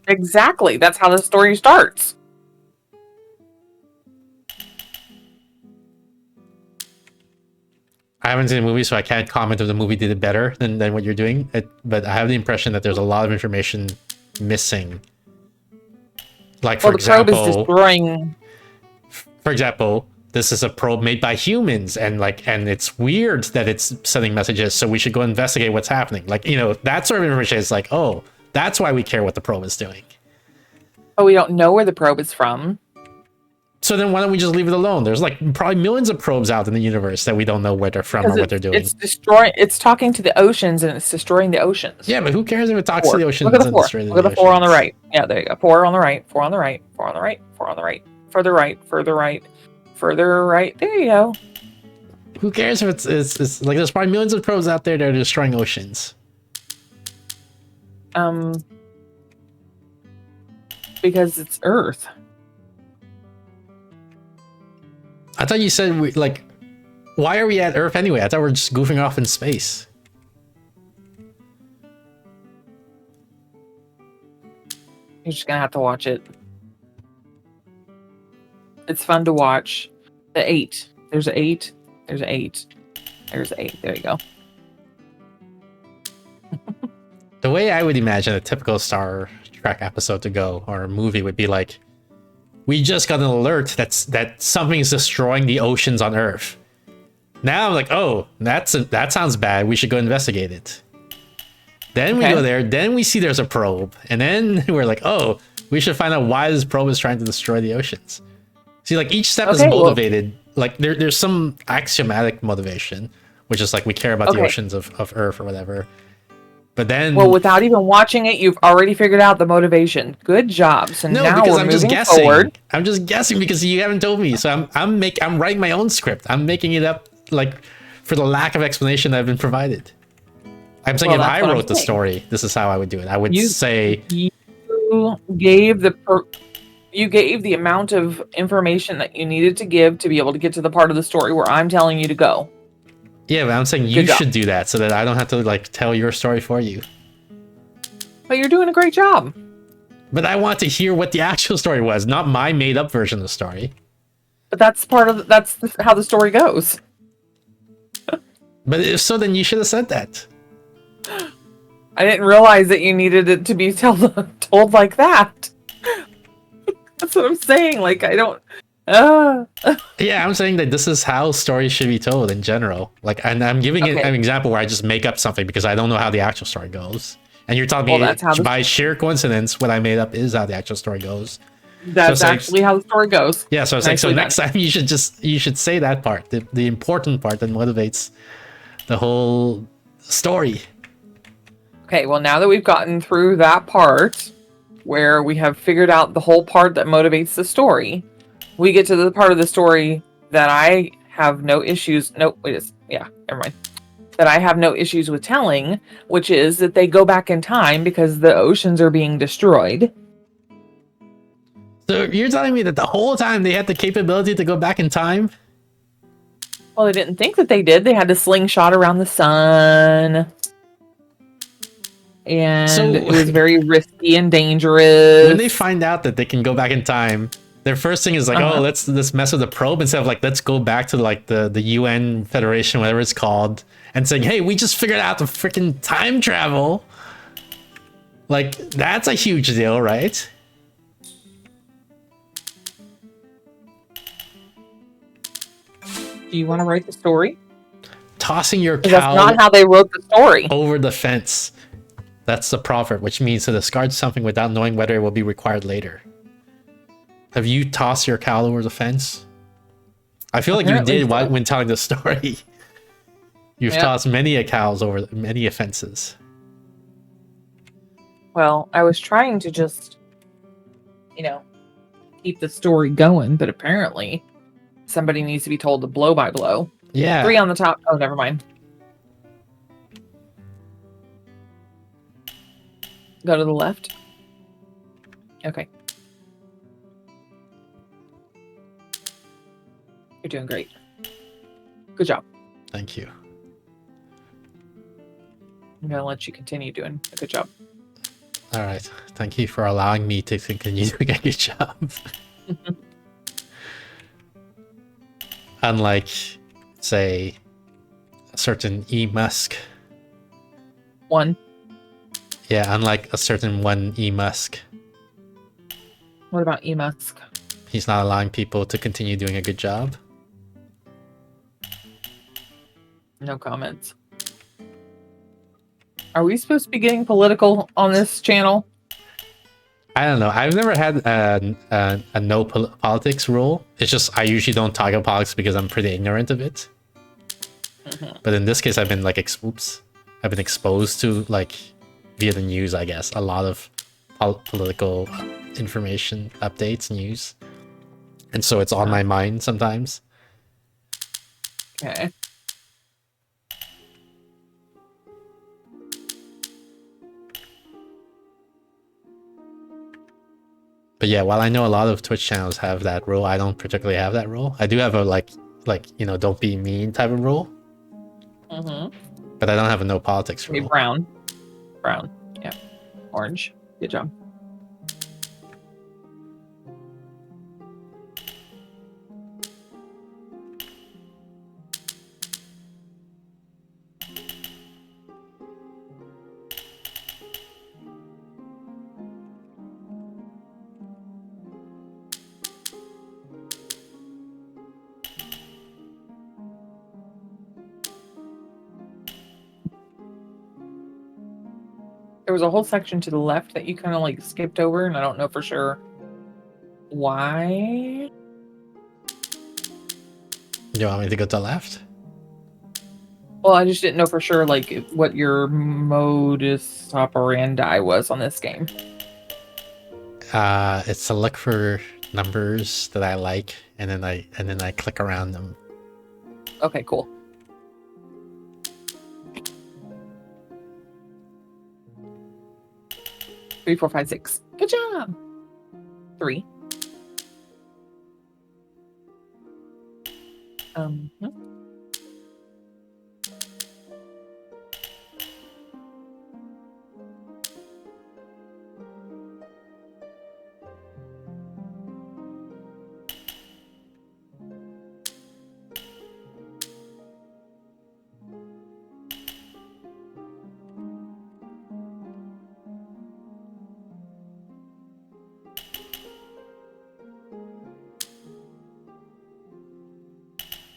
exactly. That's how the story starts. I haven't seen the movie, so I can't comment if the movie did it better than what you're doing. But I have the impression that there's a lot of information missing. Like, for example, probe is destroying. For example, this is a probe made by humans, and it's weird that it's sending messages, so we should go investigate what's happening. Like, that sort of information is like, oh, that's why we care what the probe is doing. Oh, we don't know where the probe is from. So then why don't we just leave it alone? There's like probably millions of probes out in the universe that we don't know where they're from or what they're doing. It's talking to the oceans and it's destroying the oceans. Yeah, but who cares if it talks to the oceans? Look at the 4. Look at the 4 on the right. Yeah, there you go. 4 on the right. 4 on the right. 4 on the right. 4 on the right. Further right. Further right. Further right. There you go. Who cares if it's like there's probably millions of probes out there that are destroying oceans. Because it's Earth. I thought you said why are we at Earth anyway? I thought we were just goofing off in space. You're just gonna have to watch it. It's fun to watch. The 8. There's an 8. There's an 8. There's an 8. There you go. The way I would imagine a typical Star Trek episode to go, or a movie, would be like, we just got an alert that something's destroying the oceans on Earth. Now I'm like, oh, that sounds bad. We should go investigate it. Then we go there. Then we see there's a probe, and then we're like, oh, we should find out why this probe is trying to destroy the oceans. See, like each step is motivated. Like there's some axiomatic motivation, which is like we care about the oceans of Earth or whatever. But then, well, without even watching it, you've already figured out the motivation. Good job. So no, now because we're I'm just moving guessing. forward. I'm just guessing because you haven't told me. So I'm writing my own script. I'm making it up like for the lack of explanation that I've been provided. I'm saying if I wrote the story, this is how I would do it. I would say you gave the amount of information that you needed to give to be able to get to the part of the story where I'm telling you to go. Yeah, but I'm saying you should do that so that I don't have to like tell your story for you. But you're doing a great job. But I want to hear what the actual story was, not my made up version of the story. But that's how the story goes. But if so, then you should have said that. I didn't realize that you needed it to be told like that. That's what I'm saying. Like, I don't... Yeah, I'm saying that this is how stories should be told in general. Like, and I'm giving it an example where I just make up something because I don't know how the actual story goes. And you're telling me by sheer coincidence, what I made up is how the actual story goes. That's it's like- actually how the story goes. Yeah, so it's like, so Nicely next time you should say that part, the important part that motivates the whole story. Okay, well, now that we've gotten through that part where we have figured out the whole part that motivates the story, we get to the part of the story that I have no issues. Nope, yeah, never mind. That I have no issues with telling, which is that they go back in time because the oceans are being destroyed. So you're telling me that the whole time they had the capability to go back in time? Well, they didn't think that they did. They had to slingshot around the sun. And it was very risky and dangerous. When they find out that they can go back in time, their first thing is like, oh, let's mess with the probe instead of like, let's go back to like the UN Federation, whatever it's called, and saying, hey, we just figured out the freaking time travel. Like, that's a huge deal, right? Do you want to write the story? Tossing your cow That's not how they wrote the story. over the fence. That's the proverb, which means to discard something without knowing whether it will be required later. Have you tossed your cow over the fence? I feel like Apparently you did so. when telling the story. You've tossed many a cows over many offenses. Well, I was trying to just, keep the story going, but apparently somebody needs to be told to blow by blow. Yeah. 3 on the top. Oh, never mind. Go to the left. Okay. You're doing great. Good job. Thank you. I'm going to let you continue doing a good job. All right. Thank you for allowing me to continue doing a good job. Unlike, say, a certain E. Musk. One. Yeah, unlike a certain one E. Musk. What about E. Musk? He's not allowing people to continue doing a good job. No comments. Are we supposed to be getting political on this channel? I don't know. I've never had a no politics rule. It's just I usually don't talk about politics because I'm pretty ignorant of it. But in this case, I've been like, I've been exposed to, like, via the news, I guess, a lot of political information, updates, news. And so it's on my mind sometimes. Okay. But yeah, while I know a lot of Twitch channels have that rule, I don't particularly have that rule. I do have a like don't be mean type of rule. But I don't have a no politics rule. Brown. Brown. Yeah. Orange. Good job. There was a whole section to the left that you kind of like skipped over, and I don't know for sure why. You want me to go to the left? Well, I just didn't know for sure like what your modus operandi was on this game. It's to look for numbers that I like, and then I click around them. Okay, cool. Three, 4, 5, 6. Good job. 3.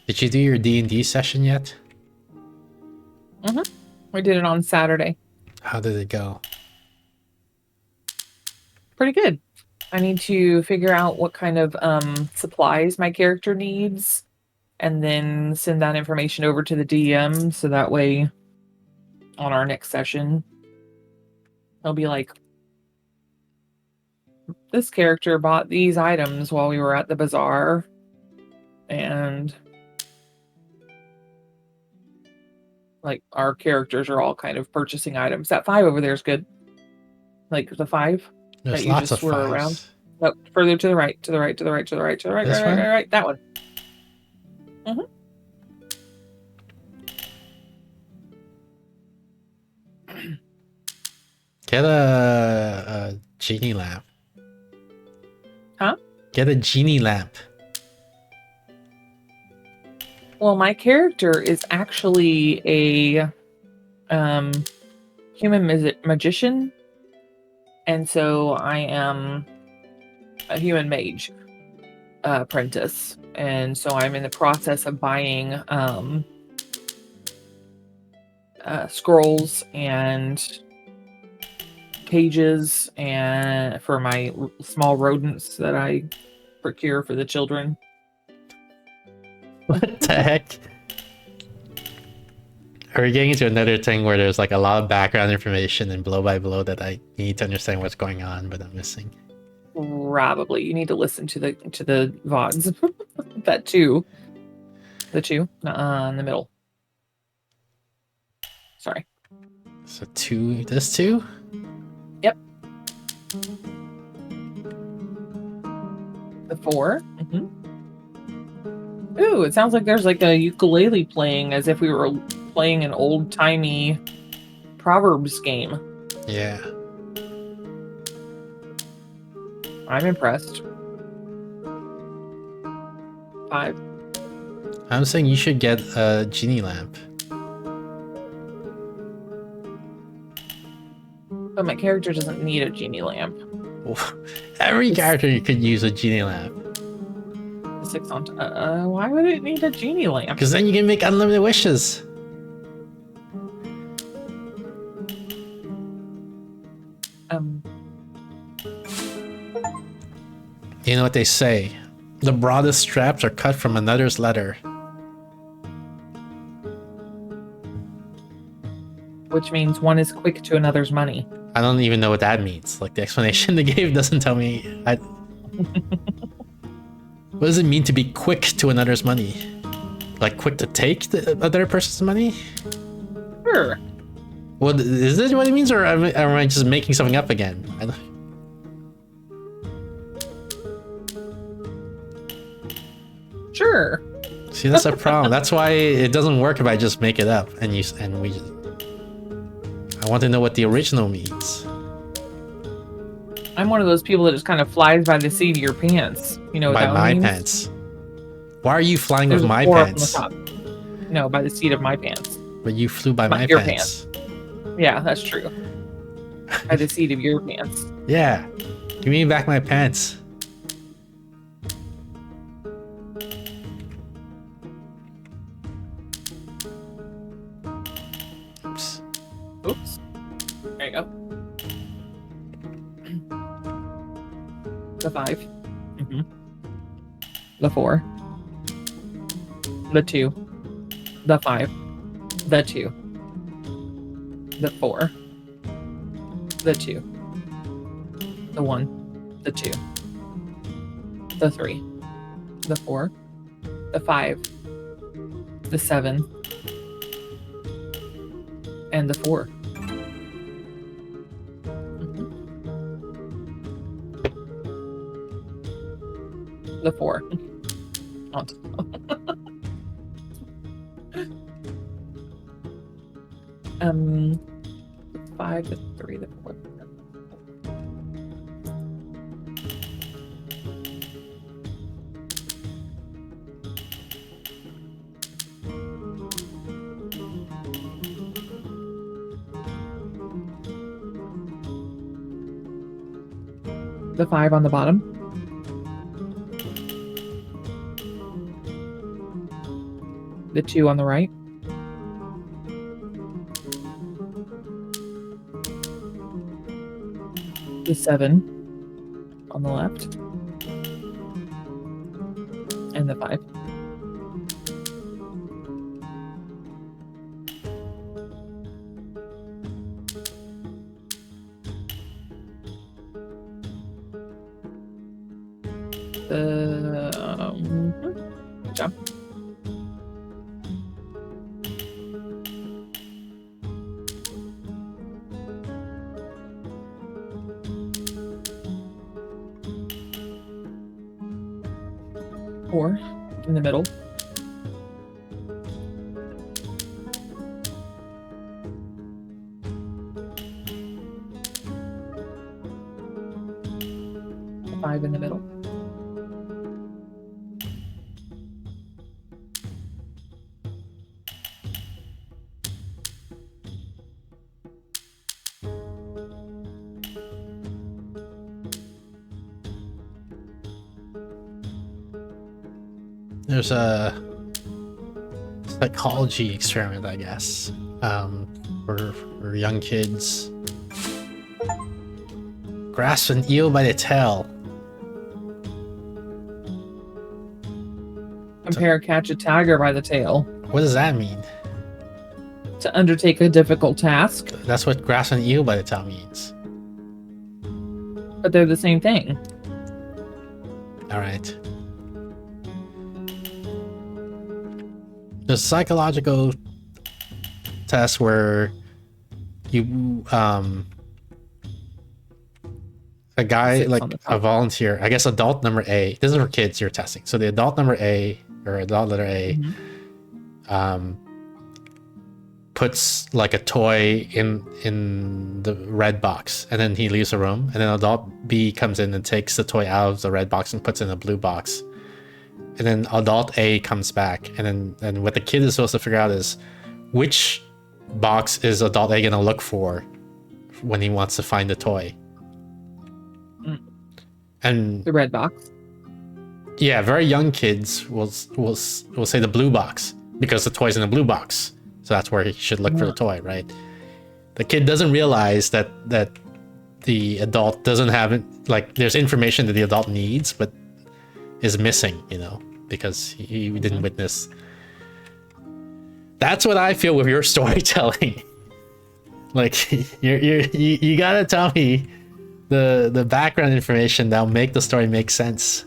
Did you do your D&D session yet? We did it on Saturday. How did it go? Pretty good. I need to figure out what kind of supplies my character needs, and then send that information over to the DM, so that way on our next session he'll be like, this character bought these items while we were at the bazaar, and like our characters are all kind of purchasing items. That 5 over there is good. Like the 5 There's that you lots just of were around. fives. No, further to the right, to the right, to the right, to the right, to the right, This right, one? right, right, that one. Get a genie lamp. Huh? Get a genie lamp. Well, my character is actually a human magician, and so I am a human mage apprentice, and so I'm in the process of buying scrolls and cages and for my small rodents that I procure for the children. What the heck? Are we getting into another thing where there's like a lot of background information and blow by blow that I need to understand what's going on, but I'm missing? Probably you need to listen to the VODs. That too. The two in the middle. Sorry. So 2, this 2? Yep. The 4. Ooh, it sounds like there's like a ukulele playing, as if we were playing an old-timey Proverbs game. Yeah. I'm impressed. 5. I'm saying you should get a genie lamp. But my character doesn't need a genie lamp. Every character could use a genie lamp. 6 on why would it need a genie lamp? Because then you can make unlimited wishes. You know what they say? The broadest straps are cut from another's leather. Which means one is quick to another's money. I don't even know what that means. Like, the explanation they gave doesn't tell me. What does it mean to be quick to another's money? Like, quick to take the other person's money? Sure. Well, is this what it means, or am I just making something up again? Sure. See, that's a problem. That's why it doesn't work if I just make it up and we. I want to know what the original means. I'm one of those people that just kind of flies by the seat of your pants. You know what By that my means? pants. Why are you flying There's with a my 4 up pants? on the top. No, by the seat of my pants. But you flew by my your pants. Yeah, that's true. By the seat of your pants. Yeah. Give me back my pants. Oops. Oops. There you go. The 5. The 4. The 2. The 5. The 2. The 4. The 2. The 1. The 2. The 3. The 4. The 5. The 7. And the 4. The 4. The 5, the 3, the 4. The 5 on the bottom. The 2 on the right. The 7 on the left. And the 5. Good job. Four in the middle. Five in the middle. There's a psychology experiment, I guess, for young kids. Grasp an eel by the tail. Compare catch a tiger by the tail. What does that mean? To undertake a difficult task. That's what grasp an eel by the tail means. But they're the same thing. All right. The psychological test where you a guy, like a volunteer, I guess adult number A, this is for kids you're testing. So the adult number A, or adult letter A, puts like a toy in the red box, and then he leaves the room, and then adult B comes in and takes the toy out of the red box and puts it in a blue box. And then adult A comes back, and what the kid is supposed to figure out is which box is adult A gonna look for when he wants to find the toy. And the red box. Yeah, very young kids will say the blue box because the toy's in the blue box, so that's where he should look for the toy, right? The kid doesn't realize that the adult doesn't have it. Like, there's information that the adult needs, but is missing, because he didn't witness. That's what I feel with your storytelling. Like, you gotta tell me the background information that'll make the story make sense.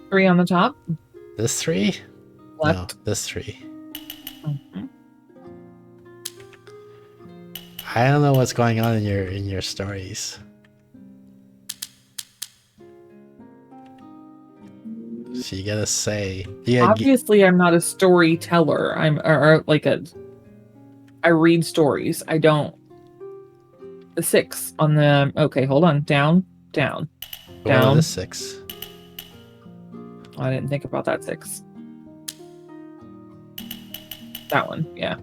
3 on the top. This 3? Left. No, this 3. I don't know what's going on in your stories. So you gotta say. Obviously, I'm not a storyteller. I read stories. I don't. The 6 on the. Okay, hold on. Down. The 6. I didn't think about that 6. That one, yeah.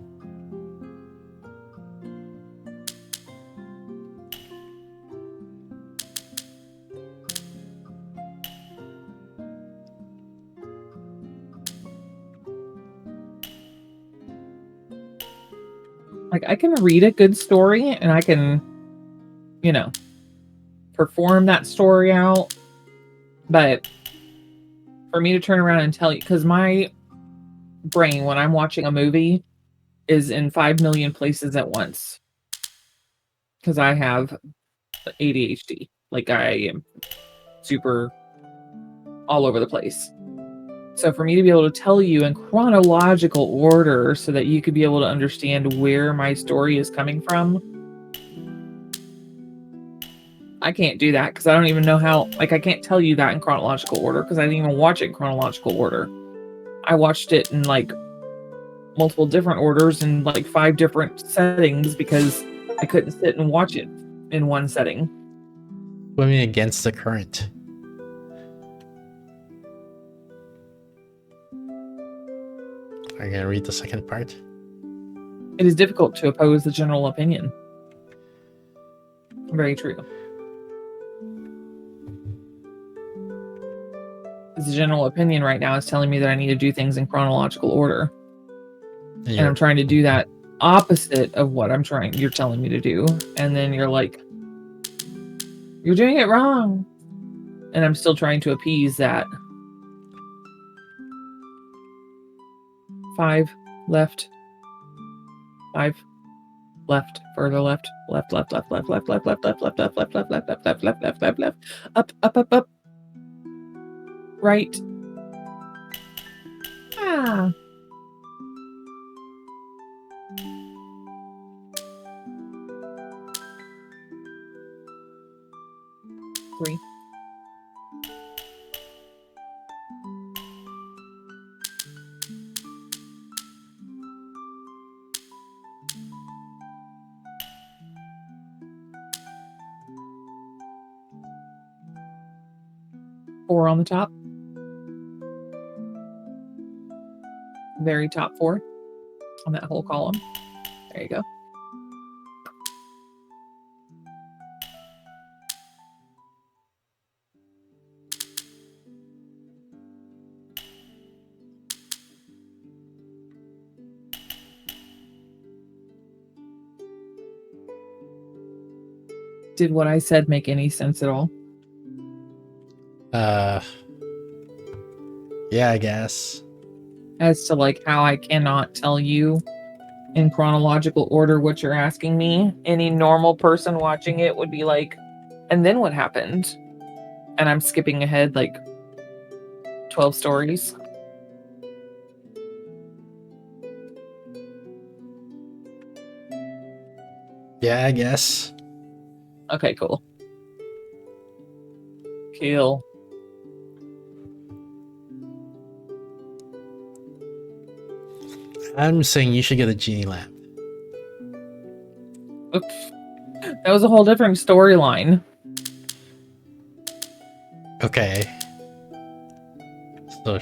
Like, I can read a good story and I can, perform that story out. But for me to turn around and tell you, because my brain, when I'm watching a movie, is in 5 million places at once. Because I have ADHD. Like, I am super all over the place. So for me to be able to tell you in chronological order so that you could be able to understand where my story is coming from, I can't do that because I don't even know how. Like, I can't tell you that in chronological order because I didn't even watch it in chronological order. I watched it in like multiple different orders and like 5 different settings because I couldn't sit and watch it in one setting. Swimming against the current. Are you gonna read the second part? It is difficult to oppose the general opinion. Very true. The general opinion right now is telling me that I need to do things in chronological order. And I'm trying to do that opposite of what you're telling me to do. And then you're like, you're doing it wrong. And I'm still trying to appease that. 5 left. 5 left. Further left. Left. Left. Left. Left. Left. Left. Left. Left. Left. Left. Left. Left. Left. Left. Left. Left. Left. Left. Left. Up. Up. Up. Up. Right. Ah. Three. Four on the top. Very top 4 on that whole column. There you go. Did what I said make any sense at all? Yeah, I guess. As to like how I cannot tell you in chronological order what you're asking me. Any normal person watching it would be like, and then what happened? And I'm skipping ahead like 12 stories. Yeah, I guess. Okay, cool. Cool. I'm saying you should get a genie lamp. Oops. That was a whole different storyline. Okay. So,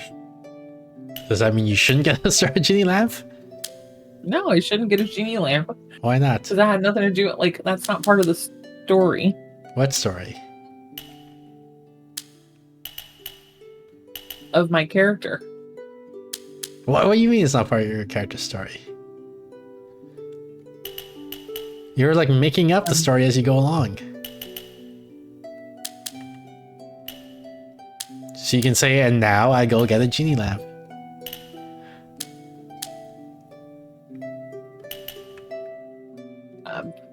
does that mean you shouldn't get a genie lamp? No, I shouldn't get a genie lamp. Why not? Because that had nothing to do, like, that's not part of the story What story? of my character. What do you mean it's not part of your character story? You're like making up the story as you go along. So you can say, and now I go get a genie lamp.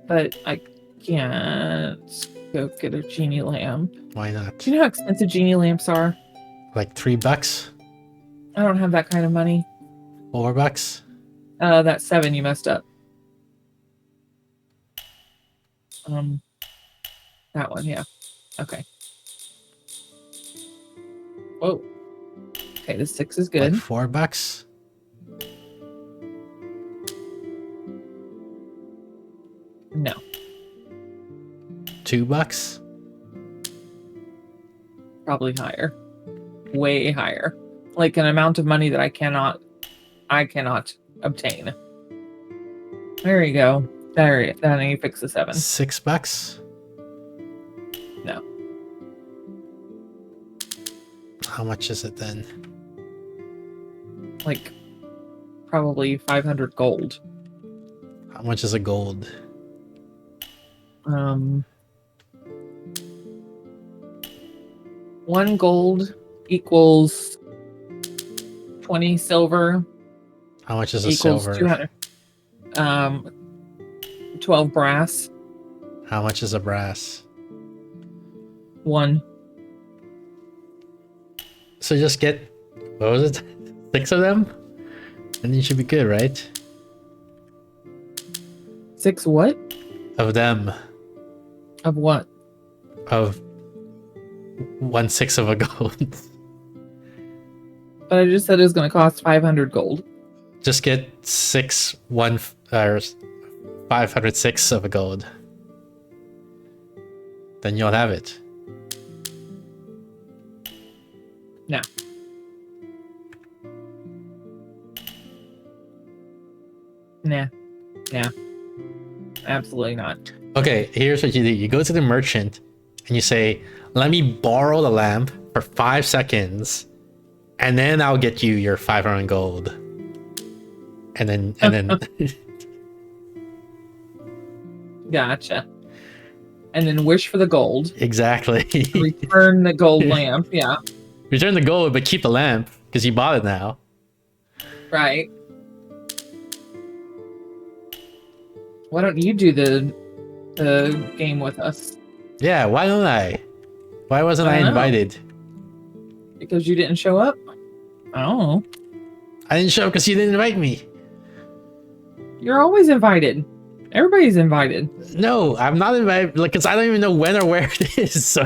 But I can't go get a genie lamp. Why not? Do you know how expensive genie lamps are? Like $3? I don't have that kind of money. $4? That's 7, you messed up. That one, yeah. Okay. Whoa. Okay, the 6 is good. Like $4? No. $2? Probably higher. Way higher. Like an amount of money that I cannot obtain. There you go. There, then you fix the 7. $6? No. How much is it then? Like probably 500 gold. How much is a gold? 1 gold equals 20 silver. How much is a Equals silver? 200. 12 brass. How much is a brass? 1. So just get, what was it? 6 of them? And you should be good, right? 6 what? Of them. Of what? Of 1/6 of a gold. But I just said it was going to cost 500 gold. Just get 506 of a gold. Then you'll have it. No. Nah. Yeah. Absolutely not. Okay, here's what you do. You go to the merchant and you say, let me borrow the lamp for 5 seconds, and then I'll get you your 500 gold. And then Gotcha. and then wish for the gold. Exactly. Return the gold lamp. Yeah, Return the gold, but keep the lamp because you bought it now. right. Why don't you do the game with us? Yeah, why don't I? Why wasn't I I don't know. invited? Because you didn't show up? I don't know. I didn't show because you didn't invite me. You're always invited. Everybody's invited. No, I'm not invited because I don't even know when or where it is. So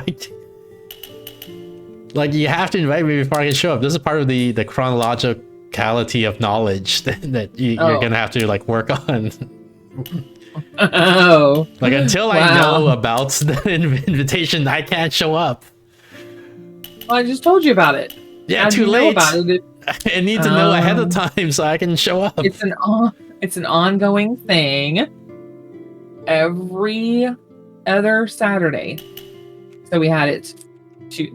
like you have to invite me before I can show up. This is part of the chronologicality of knowledge that you're gonna have to like work on. Oh. Like until I know about the invitation, I can't show up. Well, I just told you about it. Yeah, How'd too you know late. about it? I need to know ahead of time so I can show up. It's an ongoing thing. Every other Saturday. So we had it 2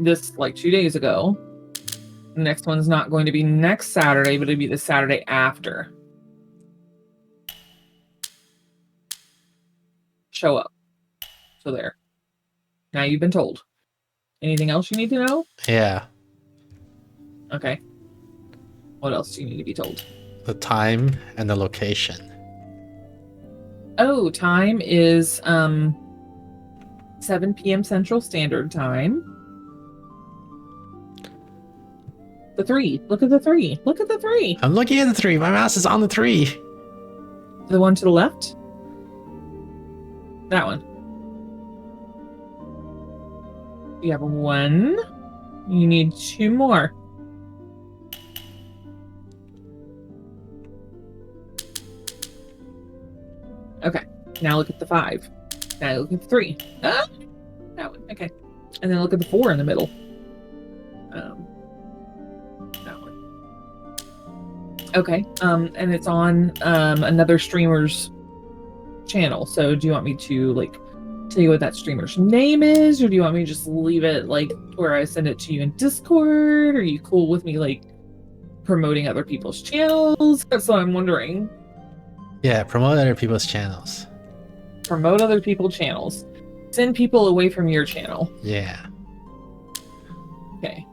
days ago. The next one's not going to be next Saturday, but it'll be the Saturday after. Show up. So there. Now you've been told. Anything else you need to know? Yeah. Okay. What else do you need to be told? The time and the location. Oh, time is 7 p.m. Central Standard Time. The 3. Look at the 3. Look at the 3. I'm looking at the 3. My mouse is on the 3. The one to the left? That one. You have 1. You need 2 more. Okay. Now look at the 5. Now look at the 3. Ah! That one. Okay. And then look at the 4 in the middle. That one. Okay. And it's on another streamer's channel. So do you want me to like tell you what that streamer's name is, or do you want me to just leave it like where I send it to you in Discord? Are you cool with me like promoting other people's channels? That's what I'm wondering. Yeah, promote other people's channels. Promote other people's channels. Send people away from your channel. Yeah. Okay.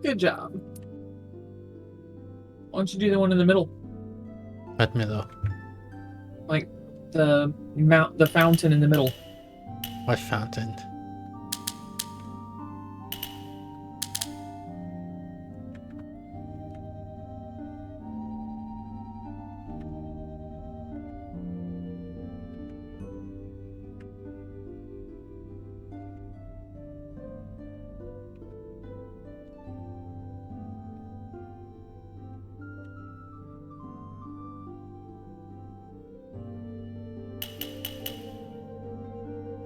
Good job. Why don't you do the one in the middle? What middle? Like the fountain in the middle. What fountain?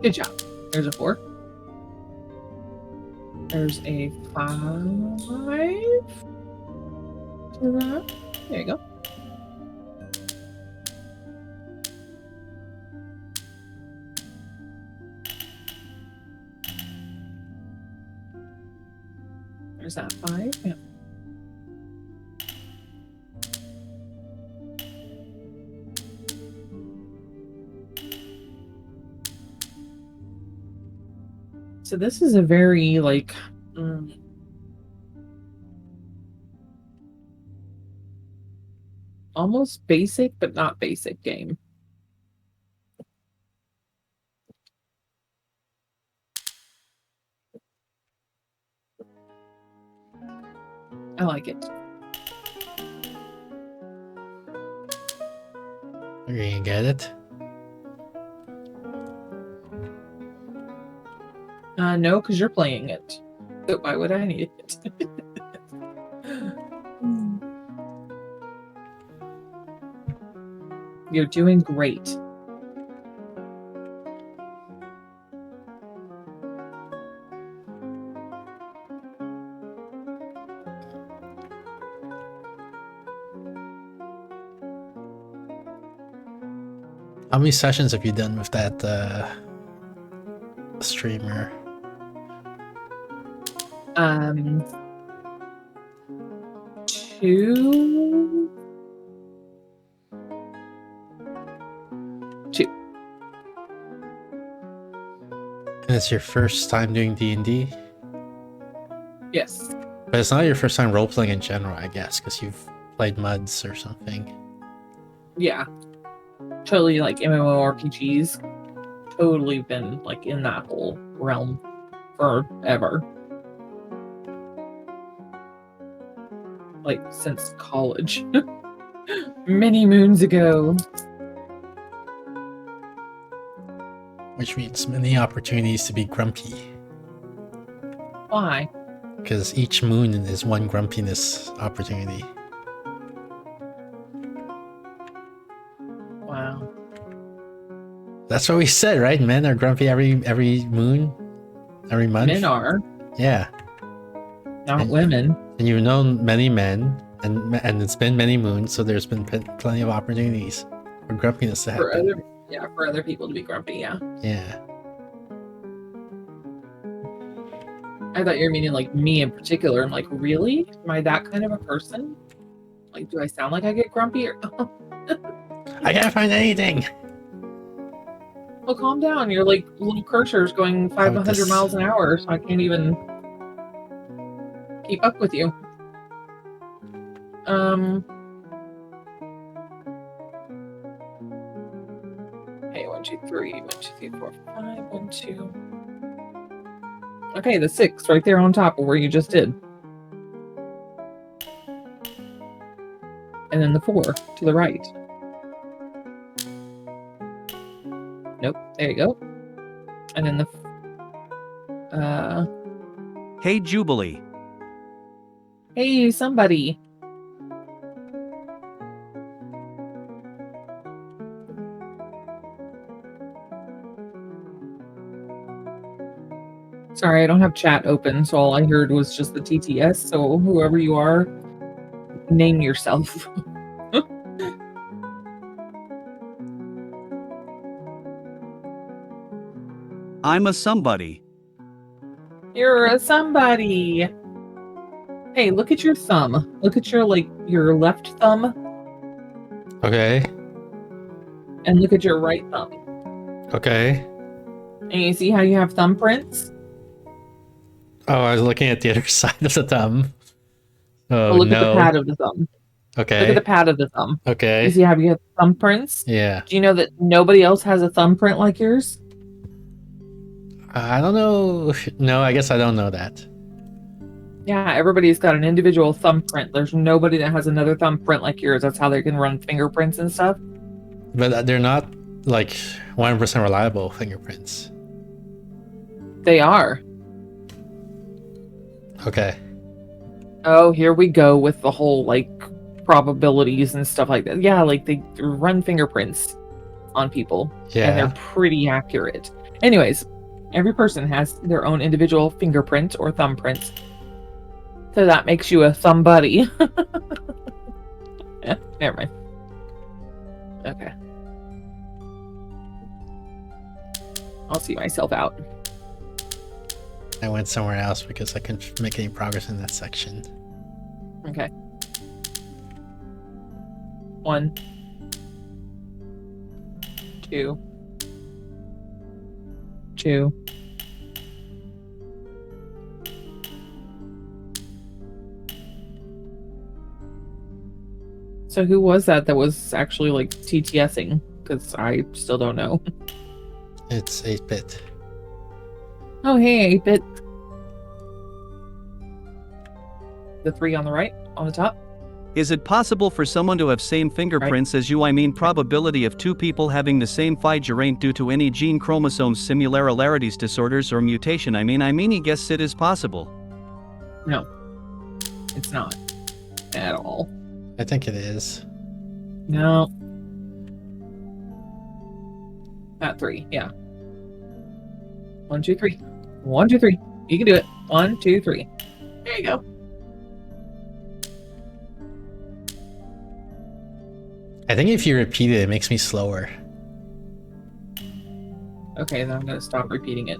Good job. There's a 4. There's a 5. To that. There you go. There's that 5. Yeah. So this is a very like almost basic but not basic game. I like it. Are you gonna get it? No, because you're playing it. So why would I need it? You're doing great. How many sessions have you done with that streamer? Um, 2. 2. And it's your first time doing D&D? Yes. But it's not your first time role-playing in general, I guess, because you've played MUDs or something. Yeah. Totally like MMORPGs. Totally been like in that whole realm forever. Like since college. Many moons ago. Which means many opportunities to be grumpy. Why? Because each moon is one grumpiness opportunity. Wow. That's what we said, right? Men are grumpy every moon? Every month? Men are, Yeah. not women. And you've known many men, and it's been many moons, so there's been plenty of opportunities for grumpiness to happen. For other people to be grumpy, yeah. Yeah. I thought you were meaning like me in particular. I'm like, really? Am I that kind of a person? Like, do I sound like I get grumpy? Or I can't find anything! well, calm down. You're like little cursors going 500 miles an hour, so I can't even keep up with you. Okay, 1, 2, 3, 1, 2, 3, 4, 5, 1, 2. Okay, the 6 right there on top of where you just did. And then the 4 to the right. Nope, there you go. And then the Hey, Jubilee. hey, somebody. Sorry, I don't have chat open, so all I heard was just the TTS. So whoever you are, name yourself. I'm a somebody. You're a somebody. Hey, look at your thumb. Look at your left thumb. Okay. And look at your right thumb. Okay. And you see how you have thumbprints? Oh, I was looking at the other side of the thumb. Oh, Well, look no. at the pad of the thumb. Okay. Look at the pad of the thumb. Okay. You see how you have thumbprints? Yeah. Do you know that nobody else has a thumbprint like yours? I don't know. No, I guess I don't know that. Yeah, everybody's got an individual thumbprint. There's nobody that has another thumbprint like yours. That's how they can run fingerprints and stuff. But they're not like 100% reliable fingerprints. They are. Okay. Oh, here we go with the whole like probabilities and stuff like that. Yeah, like they run fingerprints on people. Yeah. And they're pretty accurate. Anyways, every person has their own individual fingerprint or thumbprint. So that makes you a thumb buddy. Yeah, never mind. Okay. I'll see myself out. I went somewhere else because I couldn't make any progress in that section. Okay. 1, 2, 2. So who was that was actually like TTSing? Because I still don't know. It's 8-bit. Oh, hey, 8-bit. The 3 on the right, on the top. Is it possible for someone to have same fingerprints as you? I mean, probability of 2 people having the same gene due to any gene chromosome similarities disorders or mutation. I mean, yes, it is possible. No, it's not at all. I think it is. No. At 3, yeah. 1, 2, 3. 1, 2, 3. You can do it. 1, 2, 3. There you go. I think if you repeat it, it makes me slower. Okay, then I'm going to stop repeating it.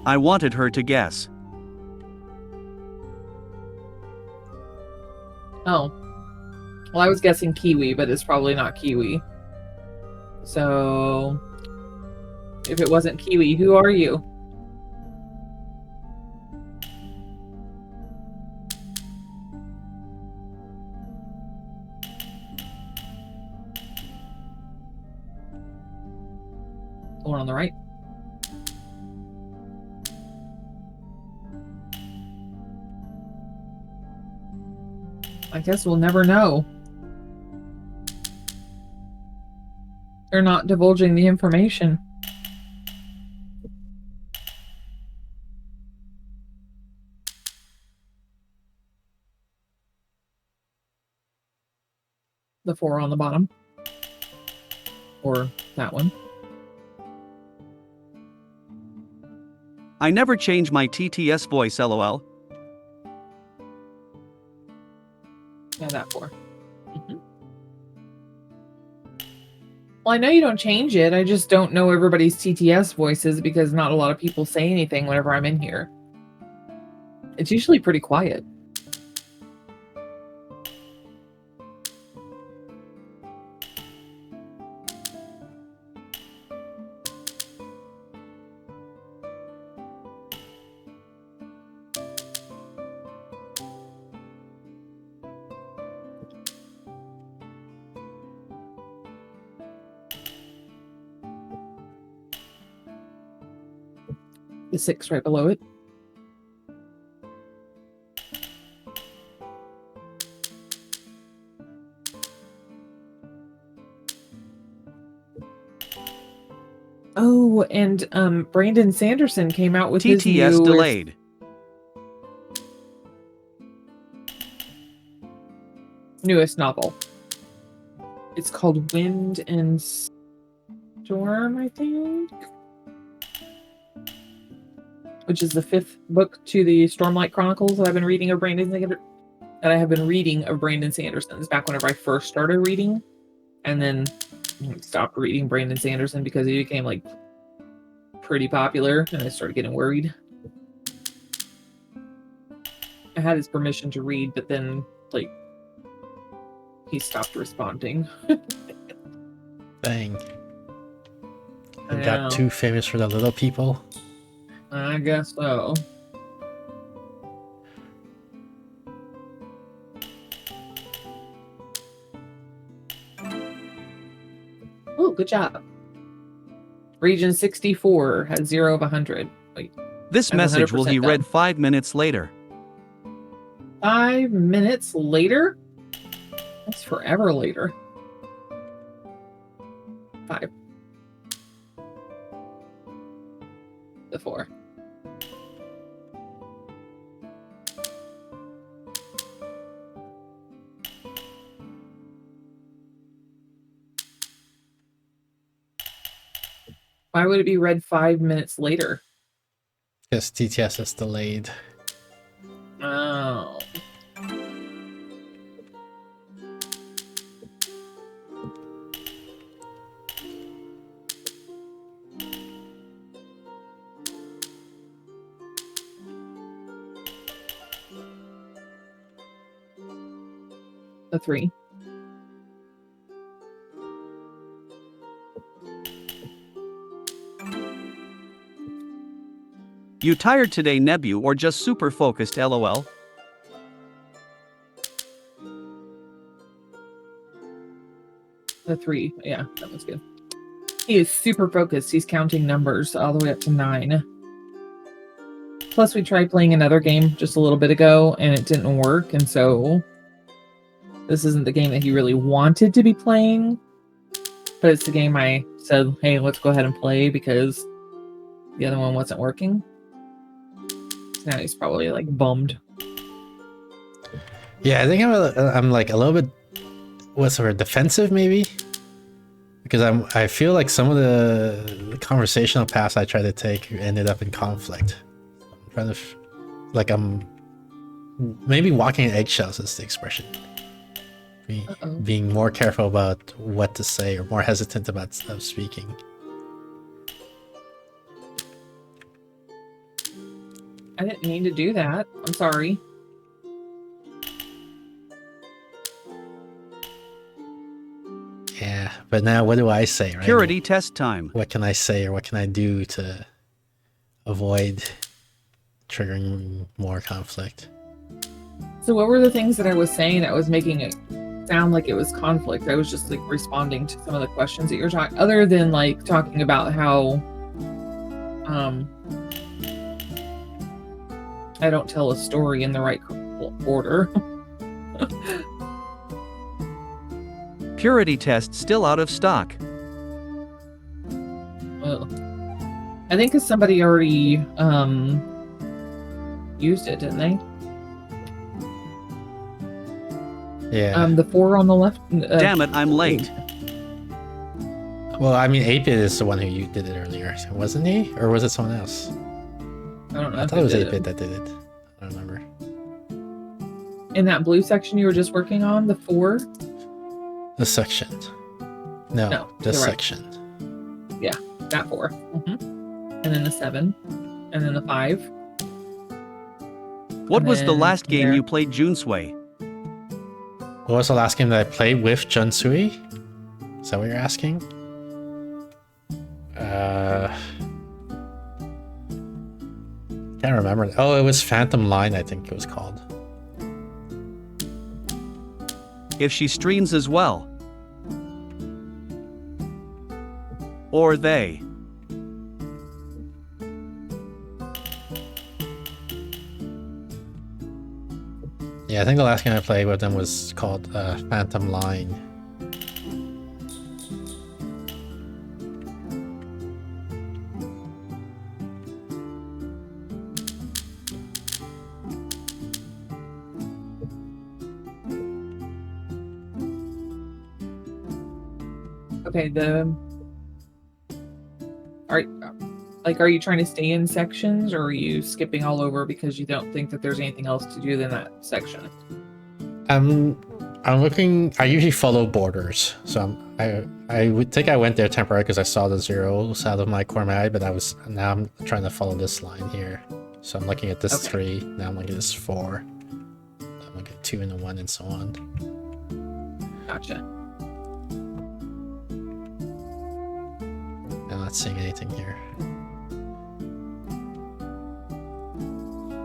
I wanted her to guess. Oh. Well, I was guessing kiwi, but it's probably not kiwi. So, if it wasn't kiwi, who are you? The one on the right. I guess we'll never know. They're not divulging the information. The 4 on the bottom. Or that one. I never change my TTS voice, lol. Yeah, that 4. Mhm. Well, I know you don't change it. I just don't know everybody's TTS voices because not a lot of people say anything whenever I'm in here. It's usually pretty quiet. The 6 right below it. Oh, and Brandon Sanderson came out with his TTS new delayed. newest novel. It's called Wind and Storm, I think, which is the 5th book to the Stormlight Chronicles that I've been reading of Brandon Sanderson's back whenever I first started reading, and then stopped reading Brandon Sanderson because he became like pretty popular, and I started getting worried. I had his permission to read, but then like he stopped responding. Dang. I I got know. too famous for the little people. I guess so. Oh, good job. Region 64 has 0 of 100. Wait, This I'm message will 100% he read done. 5 minutes later. 5 minutes later? That's forever later. 5. The 4. Why would it be read 5 minutes later? Because TTS is delayed. Oh. The 3. You tired today, Nebu, or just super focused, lol? The 3. Yeah, that was good. He is super focused. He's counting numbers all the way up to 9. Plus, we tried playing another game just a little bit ago, and it didn't work, and so this isn't the game that he really wanted to be playing, but it's the game I said, hey, let's go ahead and play because the other one wasn't working. So now he's probably like bummed. Yeah, I think I'm like a little bit, what's the word, defensive maybe, because I feel like some of the conversational paths I tried to take ended up in conflict. I'm trying to like I'm maybe walking on eggshells is the expression. Being more careful about what to say or more hesitant about speaking. I didn't mean to do that. I'm sorry. Yeah, but now what do I say, right? Purity test time. What can I say or what can I do to avoid triggering more conflict? So what were the things that I was saying that was making it sound like it was conflict? I was just like responding to some of the questions that you're talking, other than like talking about how I don't tell a story in the right order. Purity test still out of stock. Well, I think 'cause somebody already used it, didn't they? Yeah. The 4 on the left. Damn it, I'm late. Well, I mean, 8-Bit is the one who you did it earlier, wasn't he? Or was it someone else? I don't know. I thought it was 8-Bit that did it. I don't remember. In that blue section you were just working on, the 4? The section. No, right. this section. Yeah, that 4. And then the 7. And then the 5. What And was the then last game there. you played, Junsui? What was the last game that I played with Junsui? Is that what you're asking? Can't remember. Oh, it was Phantom Line, I think it was called. If she streams as well. Or they. Yeah, I think the last game I played with them was called Phantom Line. Okay, are you trying to stay in sections, or are you skipping all over because you don't think that there's anything else to do than that section? I'm looking. I usually follow borders, so I would think I went there temporarily because I saw the zeros out of my corner of my eye, but now I'm trying to follow this line here. So I'm looking at this 3. Now I'm looking at this 4. I'm looking at 2 and the 1 and so on. Gotcha. I'm not seeing anything here.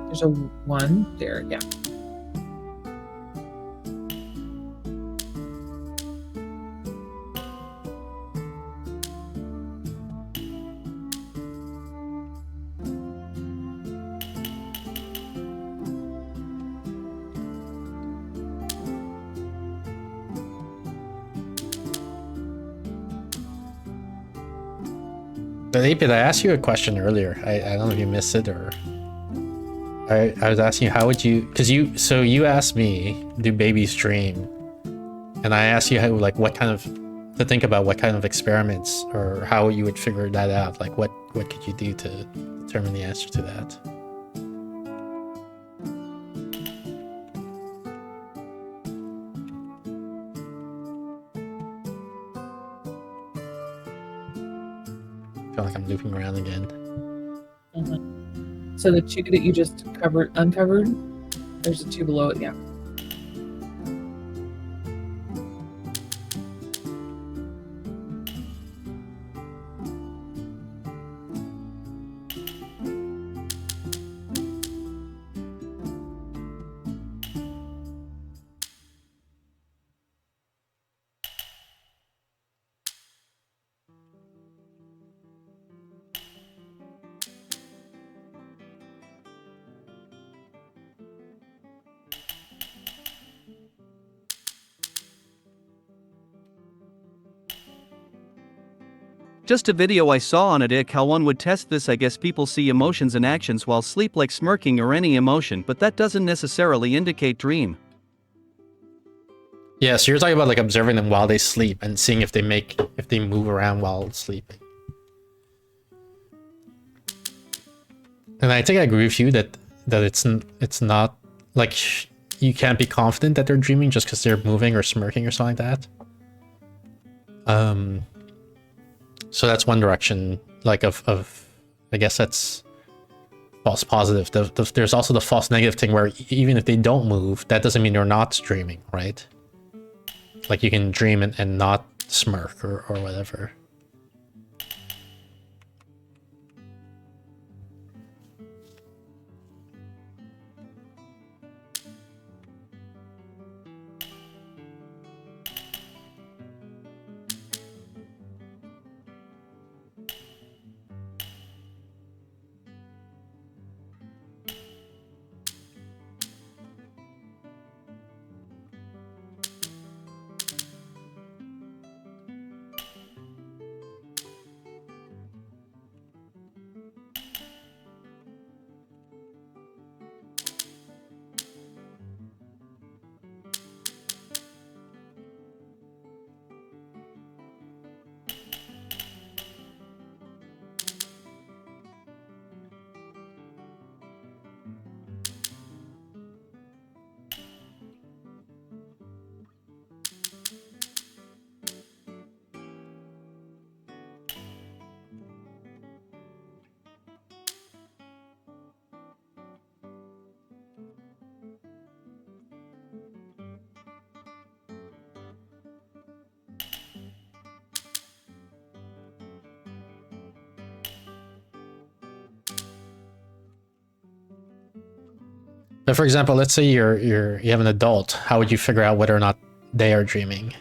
There's a 1 there, yeah. But 8-Bit, I asked you a question earlier. I don't know if you missed it or... I was asking you, how would you... Because you asked me, do babies dream? And I asked you, how, like, what kind of... To think about what kind of experiments or how you would figure that out. Like, what could you do to determine the answer to that? I feel like I'm looping around again. So the 2 that you just uncovered, there's a 2 below it, yeah. Just a video I saw on it how one would test this. I guess people see emotions and actions while sleep, like smirking or any emotion, but that doesn't necessarily indicate dream. Yeah, so you're talking about like observing them while they sleep and seeing if they move around while sleeping. And I think I agree with you that it's not like you can't be confident that they're dreaming just because they're moving or smirking or something like that. So that's one direction, like of I guess that's false positive. There's also the false negative thing where even if they don't move, that doesn't mean they're not dreaming, right? Like you can dream and not smirk or whatever. But for example, let's say you have an adult. How would you figure out whether or not they are dreaming?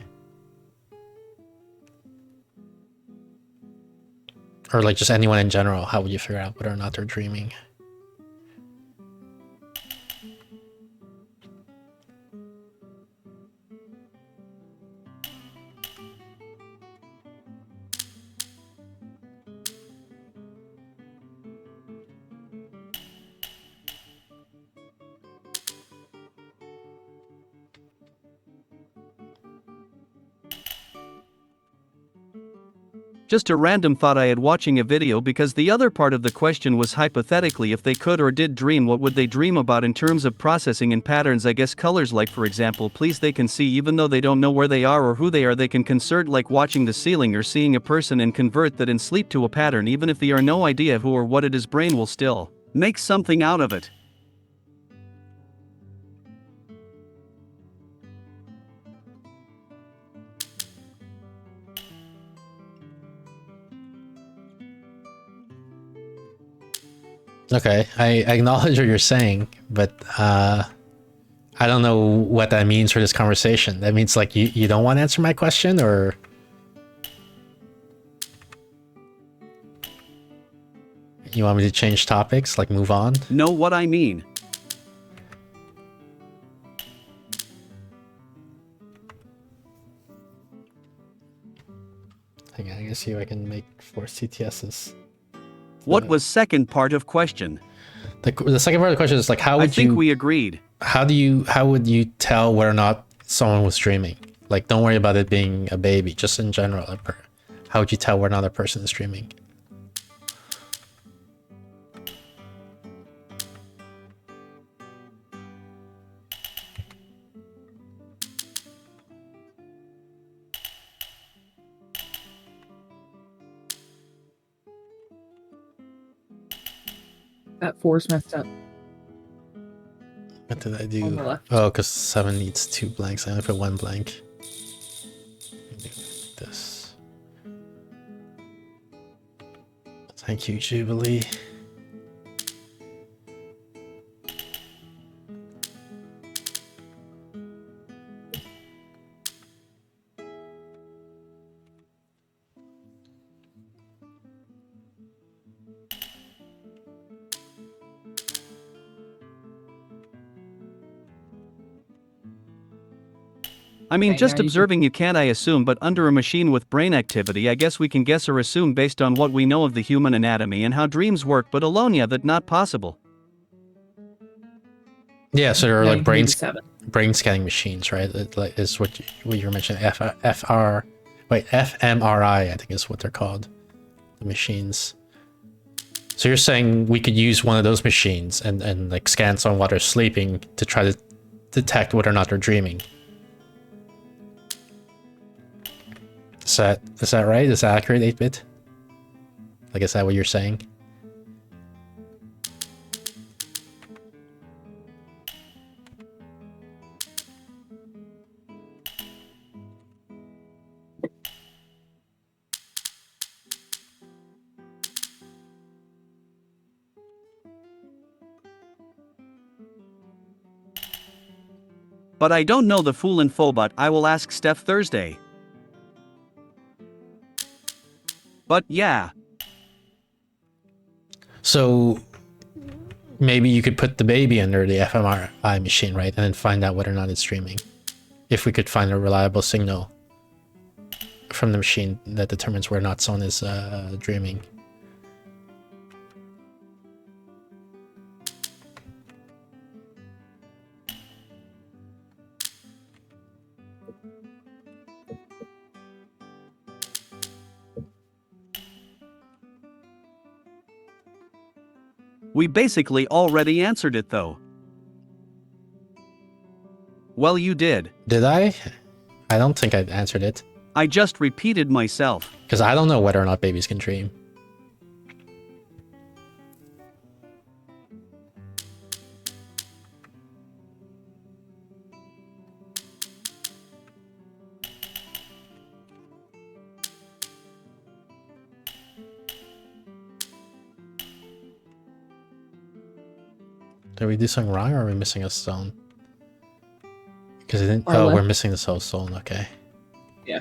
Or like just anyone in general, how would you figure out whether or not they're dreaming? Just a random thought I had watching a video, because the other part of the question was hypothetically if they could or did dream, what would they dream about in terms of processing and patterns. I guess colors, like for example, please, they can see even though they don't know where they are or who they are. They can concert, like watching the ceiling or seeing a person, and convert that in sleep to a pattern. Even if they are no idea who or what it is, brain will still make something out of it. Okay, I acknowledge what you're saying, but I don't know what that means for this conversation. That means like you don't want to answer my question, or you want me to change topics, like move on? Know what I mean? Hang on, I can see if I can make 4 CTSs. What was second part of question? The second part of the question is like, how would I think we agreed. How would you tell whether or not someone was dreaming? Like, don't worry about it being a baby, just in general. How would you tell whether or not a person is dreaming? That 4's messed up. What did I On do? the left. Oh, because 7 needs 2 blanks. I only put 1 blank. Do this. Thank you, Jubilee. I mean, Okay, just now you observing, you can't, I assume, but under a machine with brain activity, I guess we can guess or assume based on what we know of the human anatomy and how dreams work, but alone, yeah, that not possible. Yeah, so there are Now like you can do the 7. brain scanning machines, right? That like is what you're mentioning. fMRI, I think is what they're called, the machines. So you're saying we could use one of those machines and like scan someone while they're sleeping to try to detect whether or not they're dreaming. Is that right? Is that accurate, 8-bit? Like, is that what you're saying? But I don't know the full info, but I will ask Steph Thursday. But yeah. So maybe you could put the baby under the fMRI machine, right? And then find out whether or not it's streaming. If we could find a reliable signal from the machine that determines whether or not someone is dreaming. We basically already answered it though. Well, you did. Did I? I don't think I answered it. I just repeated myself. Because I don't know whether or not babies can dream. Did we do something wrong, or are we missing a stone? Because it didn't. Or Oh, what? we're missing this whole stone. Okay. Yeah.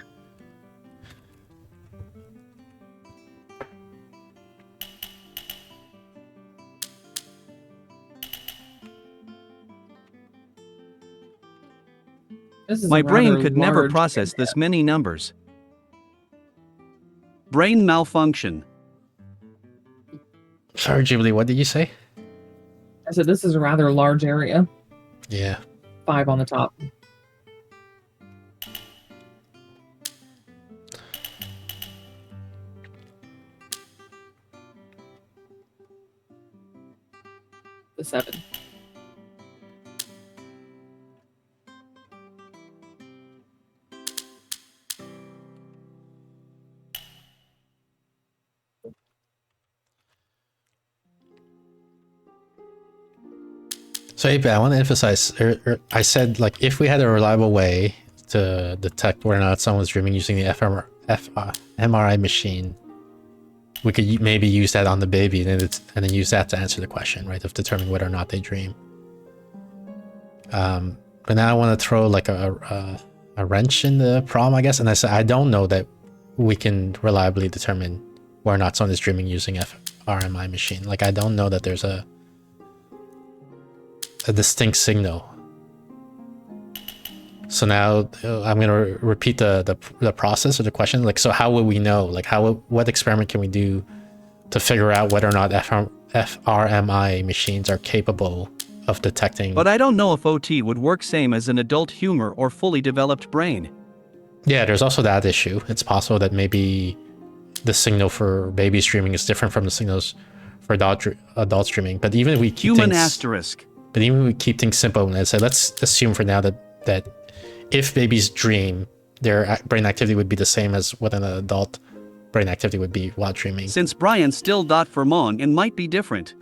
This is My a brain rather could never large process area. this many numbers. Brain malfunction. Sorry, Jubilee. What did you say? I said this is a rather large area. Yeah. 5 on the top. The 7. So, AP, I want to emphasize. I said, like, if we had a reliable way to detect whether or not someone's dreaming using the MRI machine, we could maybe use that on the baby, and then use that to answer the question, right, of determining whether or not they dream. But now I want to throw like a wrench in the problem, I guess, and I said I don't know that we can reliably determine whether or not someone is dreaming using FRMI machine. Like, I don't know that there's a distinct signal. So now I'm gonna repeat the process or the question. Like, so how will we know? Like, what experiment can we do to figure out whether or not FRMI machines are capable of detecting? But I don't know if OT would work same as an adult humor or fully developed brain. Yeah, there's also that issue. It's possible that maybe the signal for baby streaming is different from the signals for adult streaming. But even if we keep Human things, asterisk. but even if we keep things simple and say, let's assume for now that if babies dream, their brain activity would be the same as what an adult brain activity would be while dreaming. Since Brian still dot for Mong and might be different.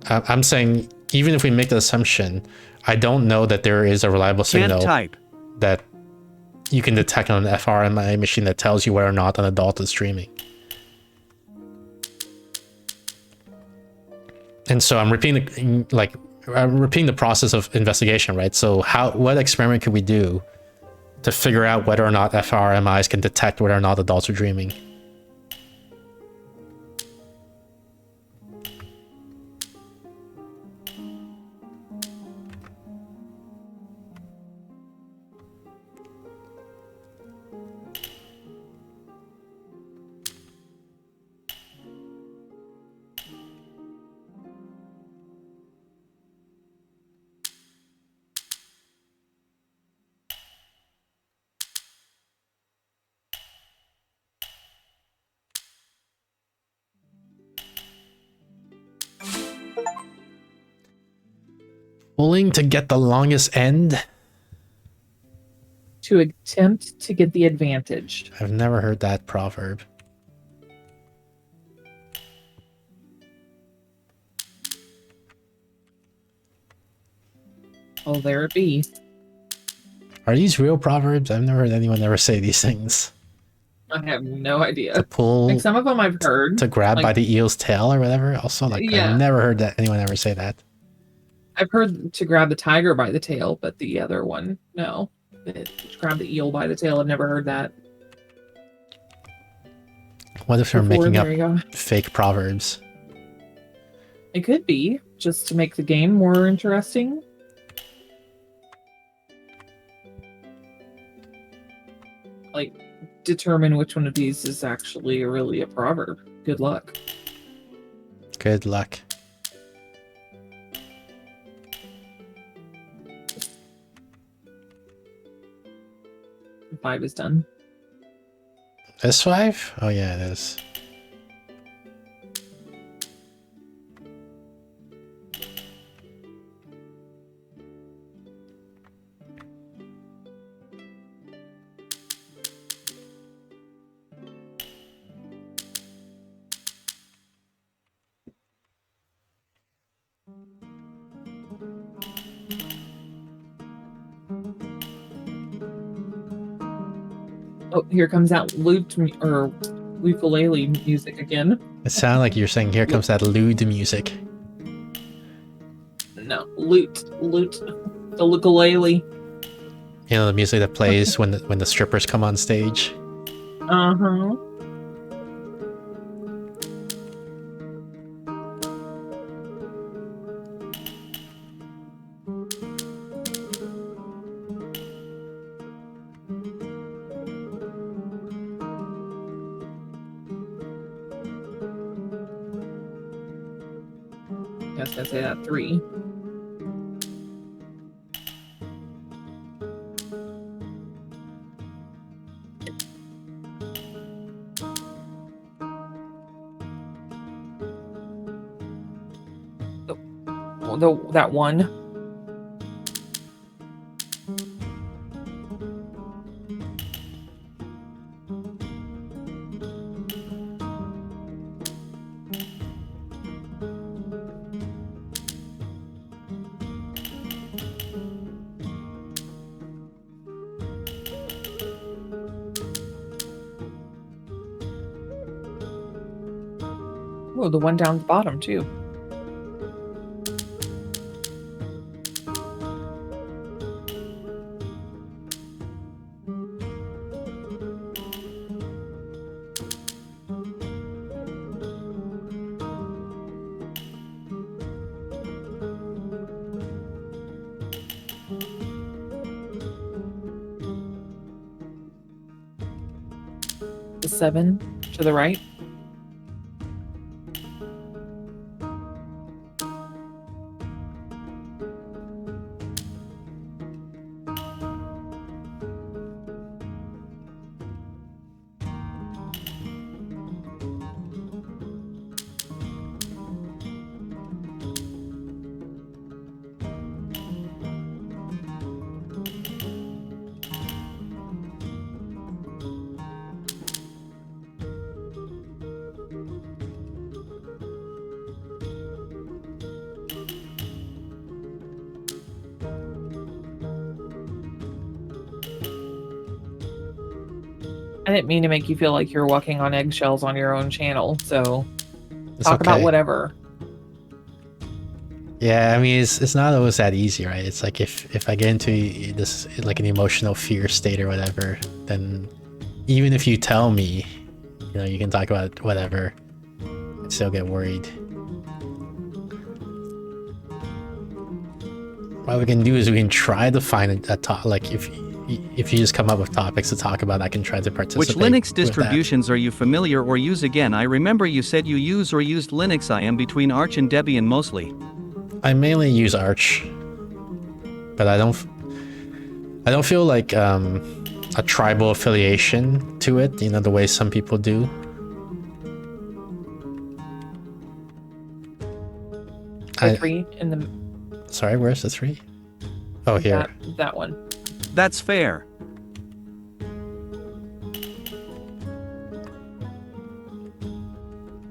I'm saying, even if we make the assumption, I don't know that there is a reliable signal Can't type. that you can detect on an FRMI machine that tells you whether or not an adult is dreaming. And so I'm repeating the process of investigation, right? So what experiment could we do to figure out whether or not FRMIs can detect whether or not adults are dreaming? Pulling to get the longest end? To attempt to get the advantage. I've never heard that proverb. Oh, there it be. Are these real proverbs? I've never heard anyone ever say these things. I have no idea. To pull, Like, some of them I've heard. to grab like, by the eel's tail or whatever. Also, like, Yeah. I've never heard that anyone ever say that. I've heard to grab the tiger by the tail, but the other one, no. To grab the eel by the tail, I've never heard that. What if they're Before, making up there you go. fake proverbs? It could be, just to make the game more interesting. Like, determine which one of these is actually really a proverb. Good luck. Good luck. Five is done. This 5? Oh yeah, it is. Oh, here comes that or ukulele music again. It sounded like you're saying, here comes that lewd music. No, lute, the ukulele. You know, the music that plays when the strippers come on stage. Uh-huh. I was gonna say that 3. That 1. Oh, the one down the bottom too. The 7 to the right. I didn't mean to make you feel like you're walking on eggshells on your own channel, so talk about whatever. Yeah, I mean, it's not always that easy, right? It's like if I get into this, like an emotional fear state or whatever, then even if you tell me, you know, you can talk about whatever, I still get worried. What we can do is we can try to find a top, like if you just come up with topics to talk about, I can try to participate. Which Linux distributions are you familiar or use again? I remember you said you use or used Linux. I am between Arch and Debian mostly. I mainly use Arch, but I don't feel like a tribal affiliation to it, you know, the way some people do. The 3 in the... Sorry, where's the 3? Oh, here. That one. That's fair.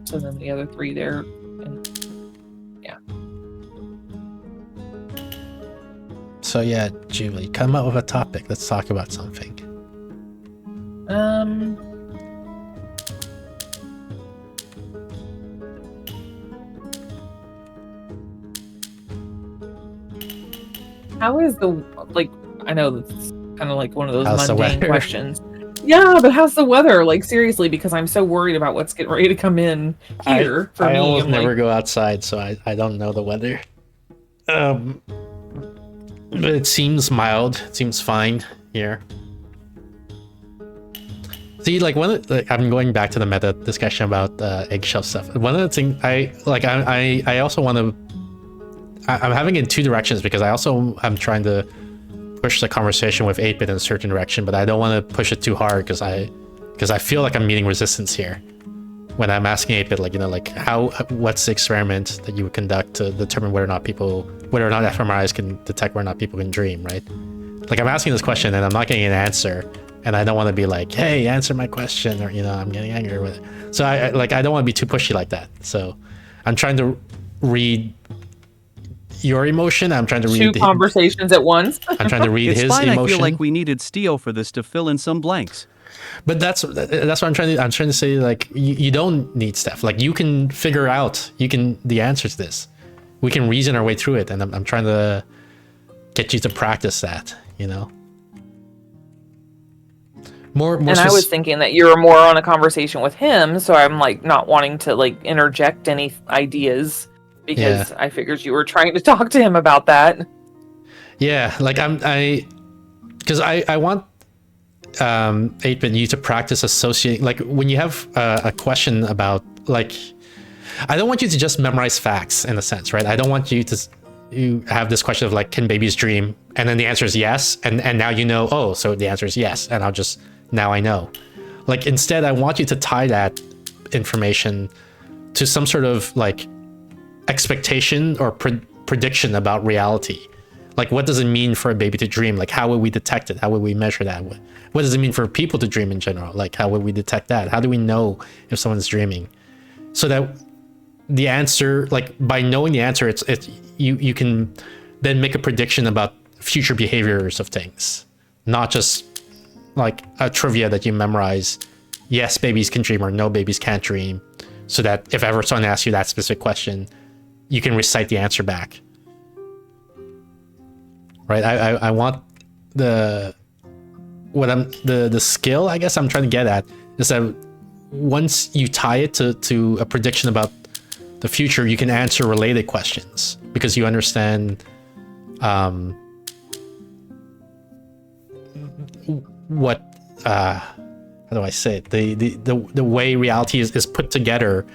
So then the other 3 there, and yeah. So yeah, Julie, come up with a topic. Let's talk about something. How is the like? I know that's kind of like one of those How's the mundane weather? questions. Yeah, but how's the weather? Like seriously, because I'm so worried about what's getting ready to come in here for I me. almost I'm never like, go outside, so I don't know the weather. But it seems mild. It seems fine here. See, like I'm going back to the meta discussion about eggshell stuff. One of the things I also want to. I'm having it in two directions because I'm trying to push the conversation with 8-bit in a certain direction, but I don't want to push it too hard because I feel like I'm meeting resistance here when I'm asking 8-bit, like, you know, like what's the experiment that you would conduct to determine whether or not fMRIs can detect whether or not people can dream, right? Like, I'm asking this question and I'm not getting an answer, and I don't want to be like, hey, answer my question, or, you know, I'm getting angry with it. So I don't want to be too pushy like that. So I'm trying to read your emotion. I'm trying to read two conversations at once. I'm trying to read It's his fine. emotion. I feel like we needed Steel for this to fill in some blanks. But that's what I'm trying to say. Like, you don't need Steph. Like, you can figure out the answer to this. We can reason our way through it, and I'm trying to get you to practice that. You know. More And I was thinking that you were more on a conversation with him, so I'm like not wanting to like interject any ideas because I figured you were trying to talk to him about that. Yeah, like because I want 8-bit you to practice associating, like when you have a question about, like, I don't want you to just memorize facts in a sense, right? I don't want you have this question of like, can babies dream? And then the answer is yes. And now you know, oh, so the answer is yes. And now I know. Like, instead, I want you to tie that information to some sort of like expectation or prediction about reality. Like, what does it mean for a baby to dream? Like, how would we detect it? How would we measure that? What does it mean for people to dream in general? Like, how would we detect that? How do we know if someone's dreaming? So that the answer, like, by knowing the answer, you can then make a prediction about future behaviors of things, not just like a trivia that you memorize. Yes, babies can dream, or no, babies can't dream. So that if ever someone asks you that specific question, you can recite the answer back. Right? I want the skill, I guess I'm trying to get at, is that once you tie it to a prediction about the future, you can answer related questions because you understand what how do I say it? The way reality is put together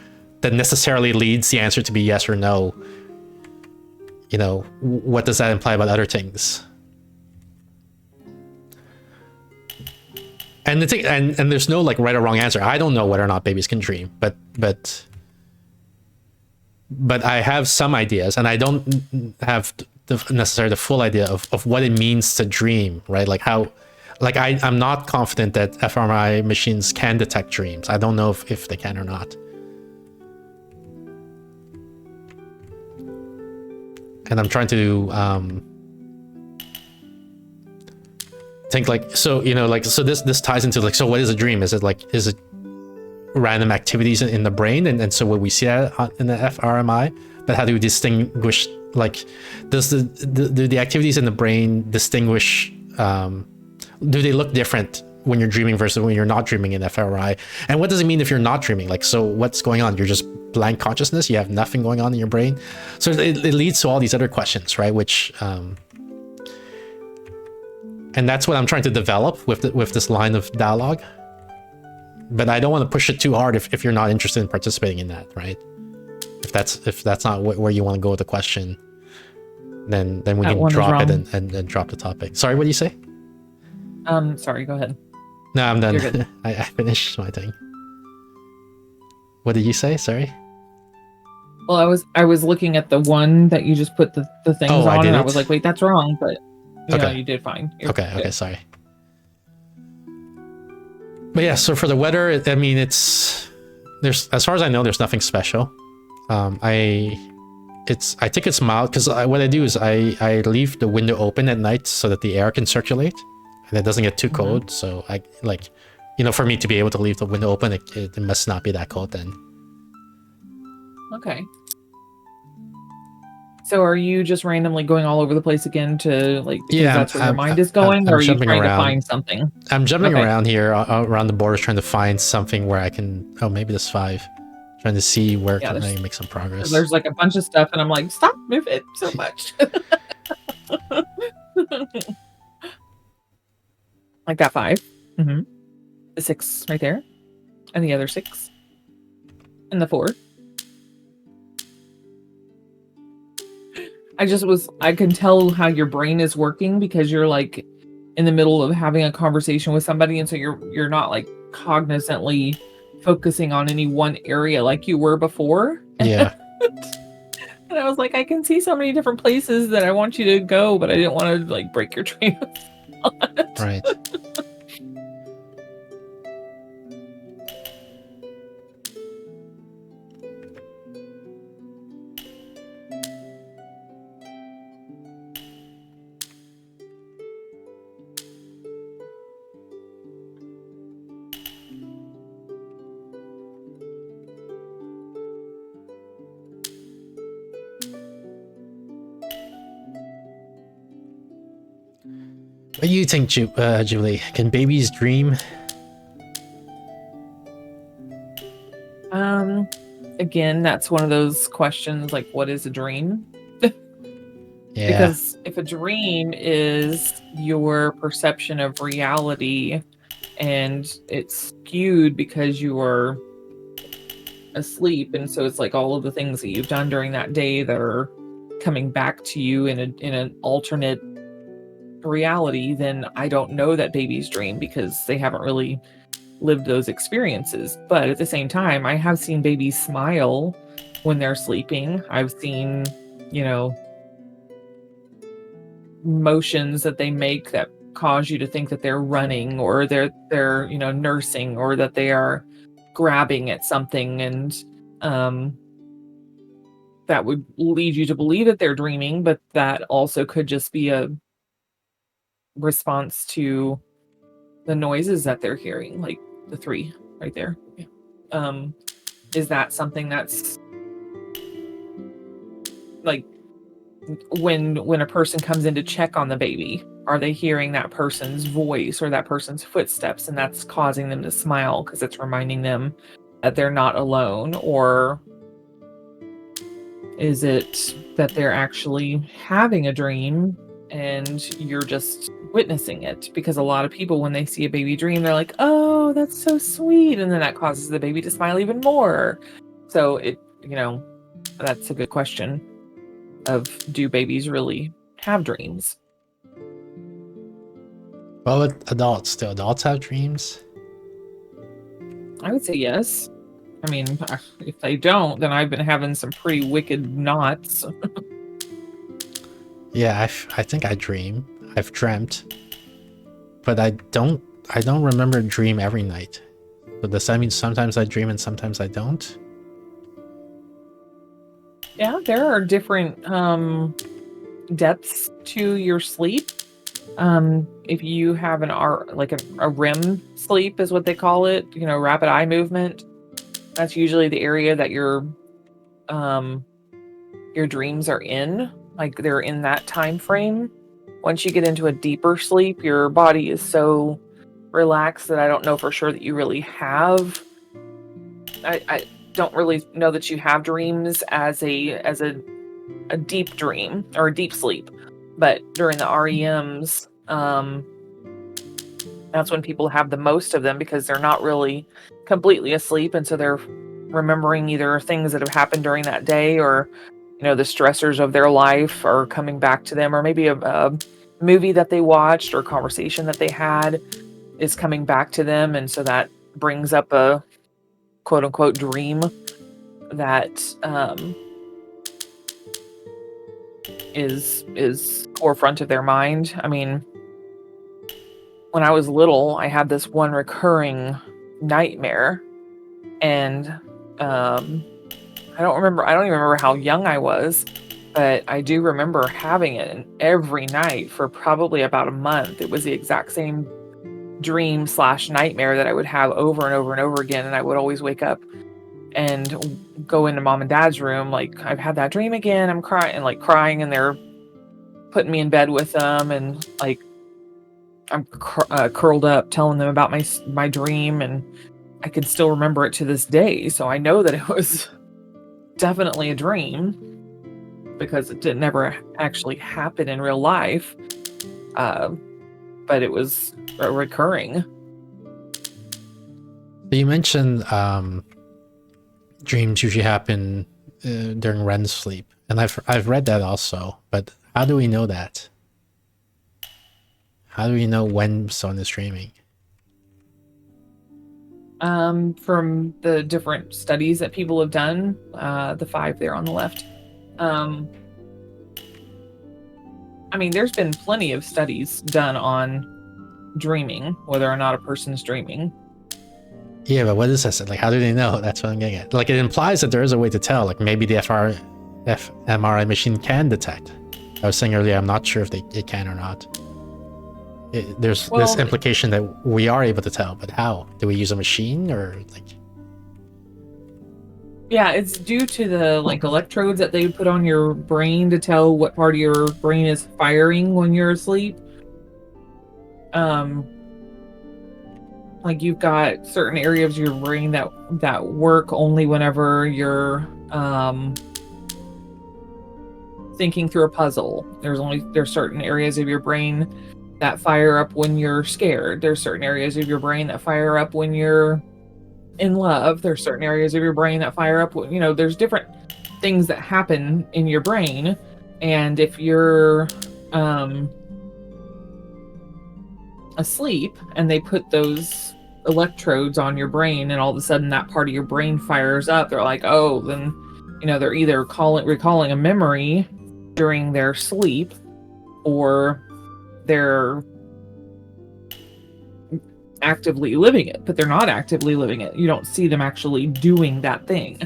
that necessarily leads the answer to be yes or no. You know, what does that imply about other things? And the thing, and there's no like right or wrong answer. I don't know whether or not babies can dream, but I have some ideas, and I don't have necessarily the full idea of what it means to dream, right? Like how, like I'm not confident that fMRI machines can detect dreams. I don't know if they can or not. And I'm trying to think like, so, you know, like, so this ties into like, so what is a dream? Is it random activities in the brain? And so what we see that in the fMRI, but how do we distinguish, like, does the activities in the brain distinguish, do they look different when you're dreaming versus when you're not dreaming in fMRI? And what does it mean if you're not dreaming? Like, so what's going on? You're just blank consciousness, you have nothing going on in your brain. So it leads to all these other questions, right? Which and that's what I'm trying to develop with this line of dialogue. But I don't want to push it too hard if you're not interested in participating in that, right? If that's not where you want to go with the question, then we can drop it and drop the topic. Sorry, what do you say? Sorry, go ahead. No, I'm done. You're good. I finished my thing. What did you say? Sorry. Well, I was looking at the one that you just put the things on, and I was like, wait, that's wrong, but no, you did fine. You're okay, good. Sorry. But yeah, so for the weather, I mean, there's, as far as I know, there's nothing special. I think it's mild because what I do is I leave the window open at night so that the air can circulate and it doesn't get too cold. So I like, you know, for me to be able to leave the window open, it must not be that cold then. Okay. So are you just randomly going all over the place again to like because Yeah, that's where your mind is going, or I'm are you jumping trying to around. find something? I'm jumping Okay. around here around the borders trying to find something where I can. Oh, maybe this 5. Trying to see where Yeah, can I make some progress. there's like a bunch of stuff, and I'm like, stop moving so much. Like that 5. Mm-hmm. The 6 right there, and the other 6, and the 4. I can tell how your brain is working because you're like in the middle of having a conversation with somebody, and so you're not like cognizantly focusing on any one area like you were before. Yeah. And I was like, I can see so many different places that I want you to go, but I didn't want to like break your train of thought. Right. What do you think, Julie? Can babies dream? Again, that's one of those questions like, what is a dream? Yeah. Because if a dream is your perception of reality and it's skewed because you are asleep, and so it's like all of the things that you've done during that day that are coming back to you in an alternate reality, then I don't know that babies dream because they haven't really lived those experiences. But at the same time, I have seen babies smile when they're sleeping. I've seen, motions that they make that cause you to think that they're running, or they're nursing, or that they are grabbing at something, and that would lead you to believe that they're dreaming, but that also could just be a response to the noises that they're hearing, like the 3 right there. Is that something that's like when a person comes in to check on the baby, are they hearing that person's voice or that person's footsteps, and that's causing them to smile because it's reminding them that they're not alone? Or is it that they're actually having a dream and you're just witnessing it? Because a lot of people, when they see a baby dream, they're like, oh, that's so sweet, and then that causes the baby to smile even more. So that's a good question of, do babies really have dreams? Well, with adults, do adults have dreams? I would say yes. I mean, if they don't, then I've been having some pretty wicked knots. Yeah, I think I dream. I've dreamt, but I don't remember a dream every night. So does that mean sometimes I dream and sometimes I don't? Yeah, there are different depths to your sleep. If you have a REM sleep is what they call it, rapid eye movement, that's usually the area that your dreams are in, like they're in that time frame. Once you get into a deeper sleep, your body is so relaxed that I don't know for sure that you really have. I don't really know that you have dreams as a deep dream or a deep sleep, but during the REMs, that's when people have the most of them because they're not really completely asleep, and so they're remembering either things that have happened during that day, or the stressors of their life are coming back to them, or maybe a movie that they watched or conversation that they had is coming back to them, and so that brings up a quote unquote dream that is forefront of their mind. I mean, when I was little, I had this one recurring nightmare, and I don't even remember how young I was, but I do remember having it, and every night for probably about a month, it was the exact same dream / nightmare that I would have over and over and over again, and I would always wake up and go into mom and dad's room, like, I've had that dream again. I'm crying, and they're putting me in bed with them, and like I'm curled up telling them about my dream, and I can still remember it to this day. So I know that it was definitely a dream because it didn't never actually happen in real life. But it was recurring. You mentioned dreams usually happen during REM sleep, and I've read that also. But how do we know that? How do we know when someone is dreaming? From the different studies that people have done, the 5 there on the left. I mean, there's been plenty of studies done on dreaming, whether or not a person's dreaming. Yeah, but what is this? Like, how do they know? That's what I'm getting at. Like, it implies that there is a way to tell. Like, maybe the fMRI machine can detect. I was saying earlier, I'm not sure if it can or not. There's this implication that we are able to tell, but how? Do we use a machine or like? Yeah, it's due to the electrodes that they put on your brain to tell what part of your brain is firing when you're asleep. Like, you've got certain areas of your brain that work only whenever you're thinking through a puzzle. There's certain areas of your brain that fire up when you're scared. There's certain areas of your brain that fire up when you're in love. There's certain areas of your brain that fire up when, there's different things that happen in your brain. And if you're asleep and they put those electrodes on your brain and all of a sudden that part of your brain fires up, they're like, oh, then they're either recalling a memory during their sleep, or they're actively living it, but they're not actively living it. You don't see them actually doing that thing.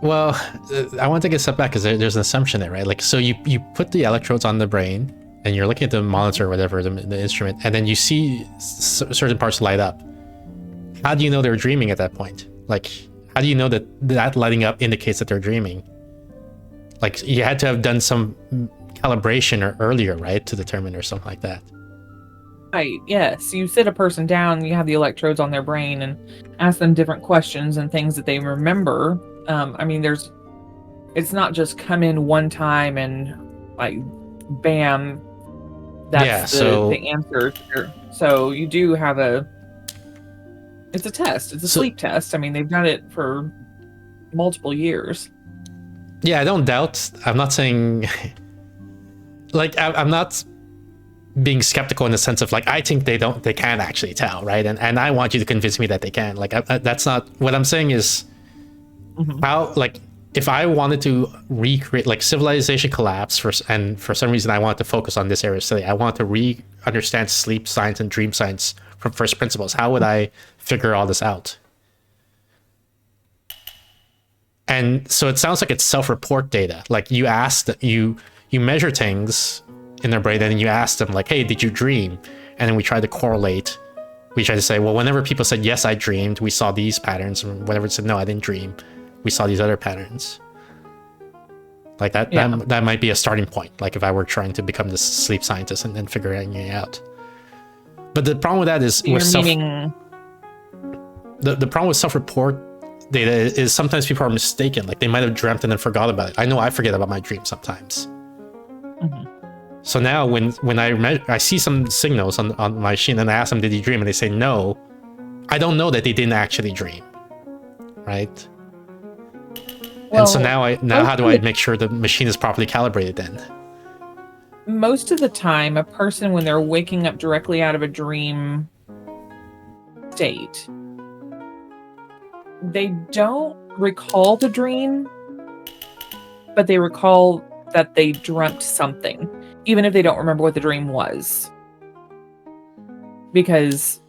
Well, I want to take a step back because there's an assumption there, right? Like, so you put the electrodes on the brain and you're looking at the monitor or whatever, the instrument, and then you see certain parts light up. How do you know they're dreaming at that point? Like, how do you know that lighting up indicates that they're dreaming? Like, you had to have done some calibration earlier, right, to determine or something like that. Right, yes. You sit a person down, you have the electrodes on their brain and ask them different questions and things that they remember. I mean, it's not just come in one time and like, bam, that's the answer. So you do have it's a test. It's a sleep test. I mean, they've done it for multiple years. Yeah, I don't doubt. I'm not saying like, I'm not being skeptical in the sense of like, I think they can actually tell, right? And I want you to convince me that they can. Like, that's not what I'm saying. Is how, like, if I wanted to recreate, like, civilization collapse and for some reason I want to focus on this area of study, I want to understand sleep science and dream science from first principles. How would I figure all this out? And so it sounds like it's self-report data. Like, you measure things in their brain, and then you ask them like, hey, did you dream? And then we try to correlate. We try to say, well, whenever people said, yes, I dreamed, we saw these patterns. And whenever it said, no, I didn't dream, we saw these other patterns. Like that, yeah. That might be a starting point. Like, if I were trying to become this sleep scientist and then figuring it out. But the problem with that is the problem with self-report data is sometimes people are mistaken. Like, they might have dreamt and then forgot about it. I know I forget about my dreams sometimes. So now when I see some signals on my machine and I ask them, did you dream? And they say no, I don't know that they didn't actually dream, right? Well, and so now how do I make sure the machine is properly calibrated then? Most of the time, a person, when they're waking up directly out of a dream state, they don't recall the dream, but they recall that they dreamt something, even if they don't remember what the dream was, because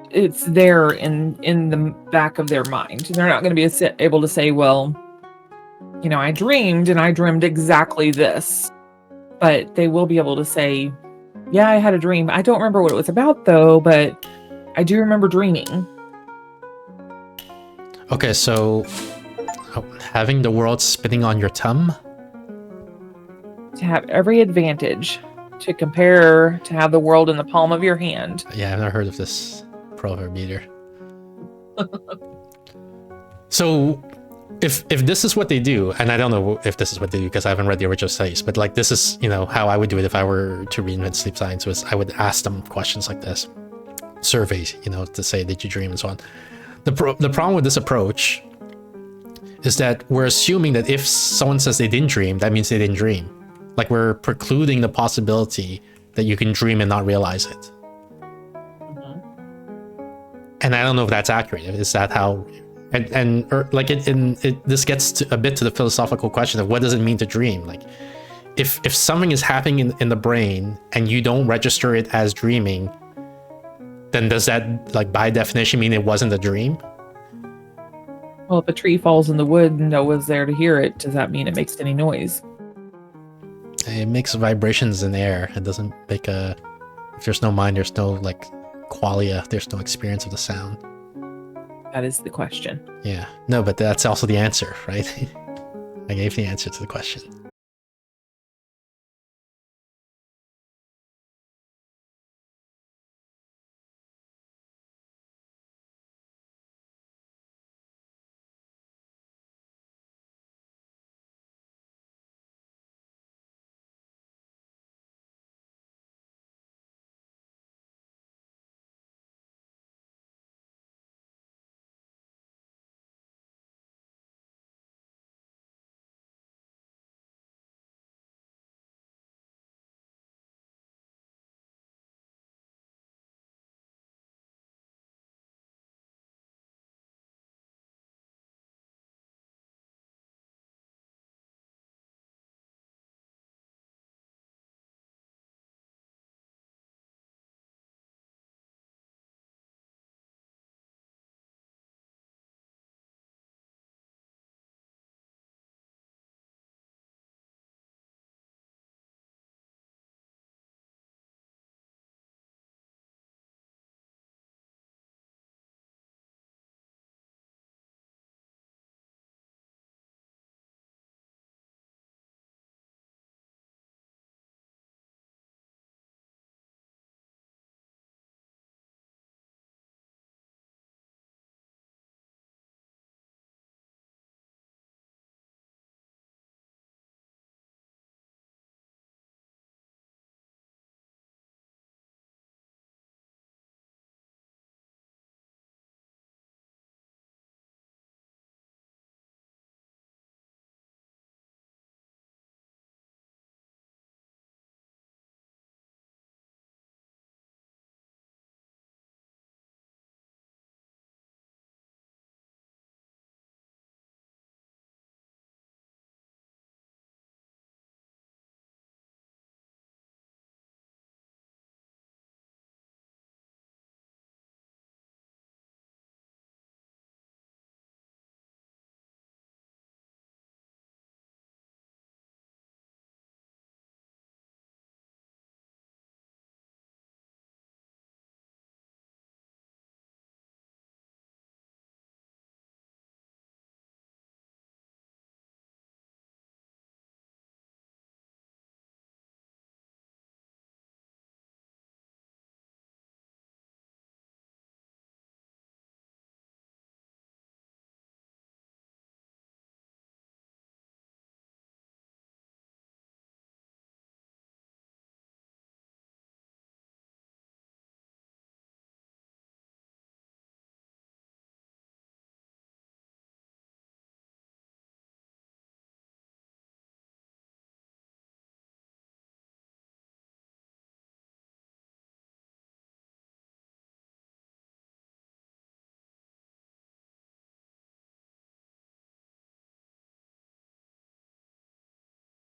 it's there in the back of their mind. They're not going to be able to say, well, I dreamed and I dreamed exactly this, but they will be able to say, yeah, I had a dream. I don't remember what it was about though, but I do remember dreaming. Okay, so having the world spinning on your thumb? To have every advantage to compare to have the world in the palm of your hand. Yeah, I've never heard of this proverb either. So if this is what they do, and I don't know if this is what they do because I haven't read the original studies, but like this is, you know, how I would do it if I were to reinvent sleep science, was I would ask them questions like this. Surveys, you know, to say, did you dream and so on. The problem with this approach is that we're assuming that if someone says they didn't dream, that means they didn't dream. Like we're precluding the possibility that you can dream and not realize it. And I don't know if that's accurate. Is that how? This gets to, a bit to the philosophical question of what does it mean to dream? Like, if something is happening in the brain and you don't register it as dreaming, then does that, like, by definition mean it wasn't a dream? Well, if a tree falls in the wood and no one's there to hear it, does that mean it makes any noise? It makes vibrations in air. It doesn't make a. If there's no mind, there's no like qualia. There's no experience of the sound. That is the question. Yeah. No, but that's also the answer, right? I gave the answer to the question.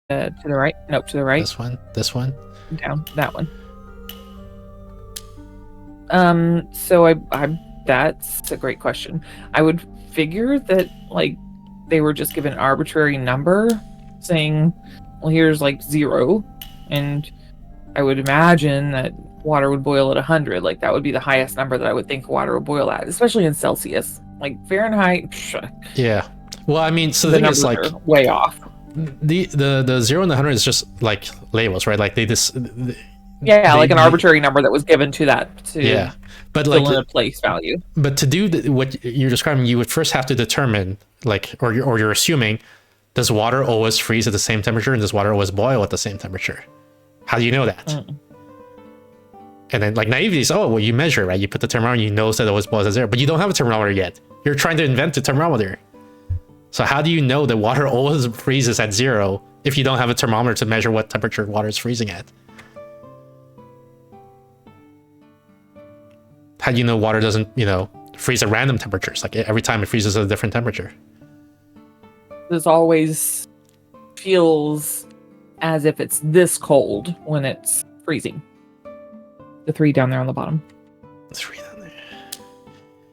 To the right? Nope, to the right. This one? This one? Down. That one. So I that's a great question. I would figure that, like, they were just given an arbitrary number saying, well, here's like 0. And I would imagine that water would boil at 100. Like that would be the highest number that I would think water would boil at, especially in Celsius. Like Fahrenheit, Yeah. Well, I mean, so the the thing is, numbers like, are way off. the 0 and the 100 is just like labels, right? Like they just Yeah, like an they- arbitrary number that was given to that to yeah. But fill like in a place value. But to do what you're describing, you would first have to determine, like, or you're assuming, does water always freeze at the same temperature, and does water always boil at the same temperature? How do you know that? And then, like, naivety is, oh, well, you measure, right? You put the thermometer, and you know that it always boils at 0, but you don't have a thermometer yet. You're trying to invent a thermometer. So how do you know that water always freezes at 0 if you don't have a thermometer to measure what temperature water is freezing at? How do you know water doesn't, freeze at random temperatures? Like every time it freezes at a different temperature. This always feels as if it's this cold when it's freezing. The 3 down there on the bottom. 3 down there.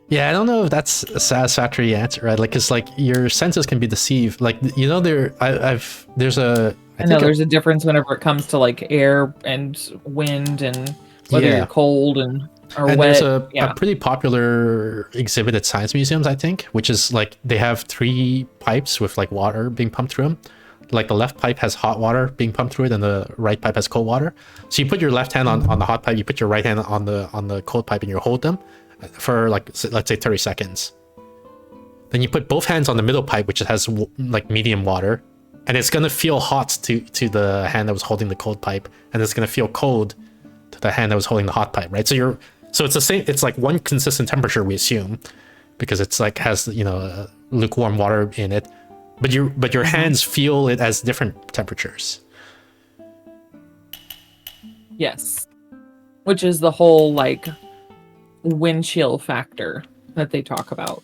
Yeah, I don't know if that's a satisfactory answer, right? Like, cause like your senses can be deceived. Like, there's a difference whenever it comes to like air and wind and whether Yeah. you're cold and or and wet. there's a pretty popular exhibit at science museums, I think, which is like they have 3 pipes with like water being pumped through them. Like the left pipe has hot water being pumped through it, and the right pipe has cold water. So you put your left hand on the hot pipe, you put your right hand on the cold pipe, and you hold them for like, let's say 30 seconds. Then you put both hands on the middle pipe, which has like medium water, and it's gonna feel hot to the hand that was holding the cold pipe, and it's gonna feel cold to the hand that was holding the hot pipe, right? So it's the same. It's like one consistent temperature, we assume, because it's like has lukewarm water in it, but your hands feel it as different temperatures. Yes. Which is the whole like wind chill factor that they talk about.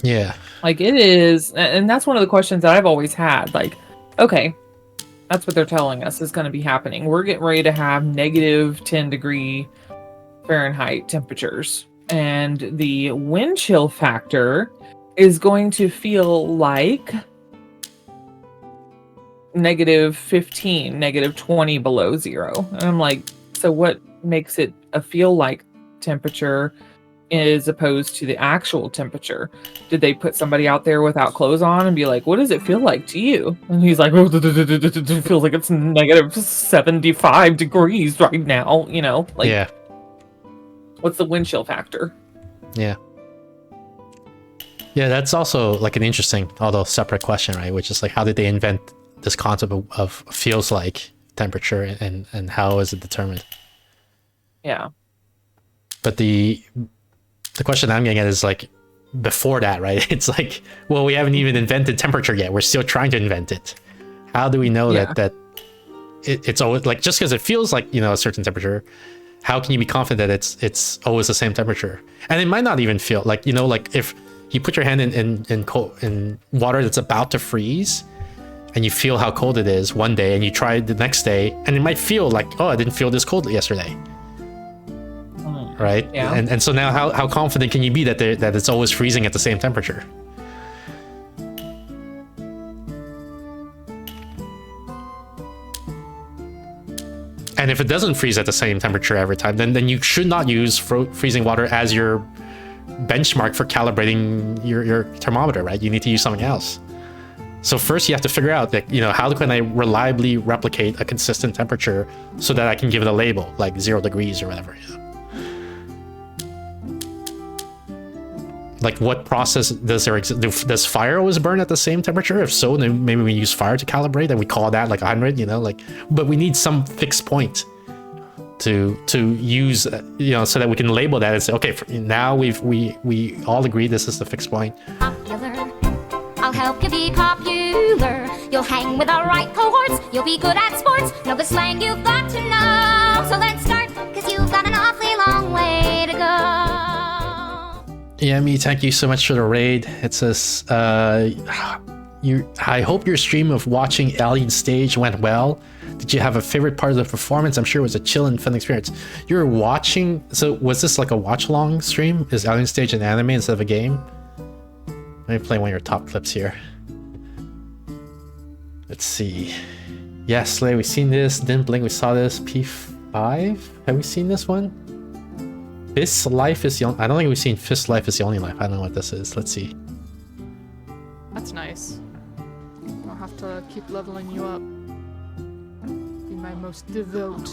Yeah. Like it is, and that's one of the questions that I've always had. Like, okay, that's what they're telling us is going to be happening. We're getting ready to have negative 10 degree Fahrenheit temperatures, and the wind chill factor is going to feel like negative 15, negative 20 below 0. And I'm like, so what makes it a feel like temperature as opposed to the actual temperature? Did they put somebody out there without clothes on and be like, what does it feel like to you? And he's like, oh, it feels like it's negative 75 degrees right now, like, Yeah. what's the wind chill factor? Yeah. Yeah, that's also like an interesting, although separate question, right? Which is like, how did they invent this concept of feels like temperature, and how is it determined? Yeah. But the question I'm getting at is like, before that, right? It's like, well, we haven't even invented temperature yet. We're still trying to invent it. How do we know that it's always like, just because it feels like, a certain temperature, how can you be confident that it's always the same temperature? And it might not even feel like, like if you put your hand in water that's about to freeze, and you feel how cold it is one day, and you try it the next day, and it might feel like, oh, I didn't feel this cold yesterday. Right? Yeah. And so now how confident can you be that it's always freezing at the same temperature? And if it doesn't freeze at the same temperature every time, then you should not use freezing water as your benchmark for calibrating your thermometer, right? You need to use something else. So first you have to figure out that, how can I reliably replicate a consistent temperature so that I can give it a label, like 0 degrees or whatever. Like, what process does there exist? Does fire always burn at the same temperature? If so, then maybe we use fire to calibrate, and we call that like 100, but we need some fixed point to use, so that we can label that and say, okay, now we all agree this is the fixed point. Popular. I'll help you be popular. You'll hang with the right cohorts. You'll be good at sports. Know the slang you've got to know. So let's start, because you've got an awfully long way to go. Yemi, thank you so much for the raid. It says, I hope your stream of watching Alien Stage went well. Did you have a favorite part of the performance? I'm sure it was a chill and fun experience. You're watching, so was this like a watch-along stream? Is Alien Stage an anime instead of a game? Let me play one of your top clips here. Let's see. Yes, Slay, we've seen this. Didn't blink, we saw this. 5? Have we seen this one? Fist life is the only... I don't think we've seen Fist life is the only life. I don't know what this is. Let's see. That's nice. I'll have to keep leveling you up. Be my most devout.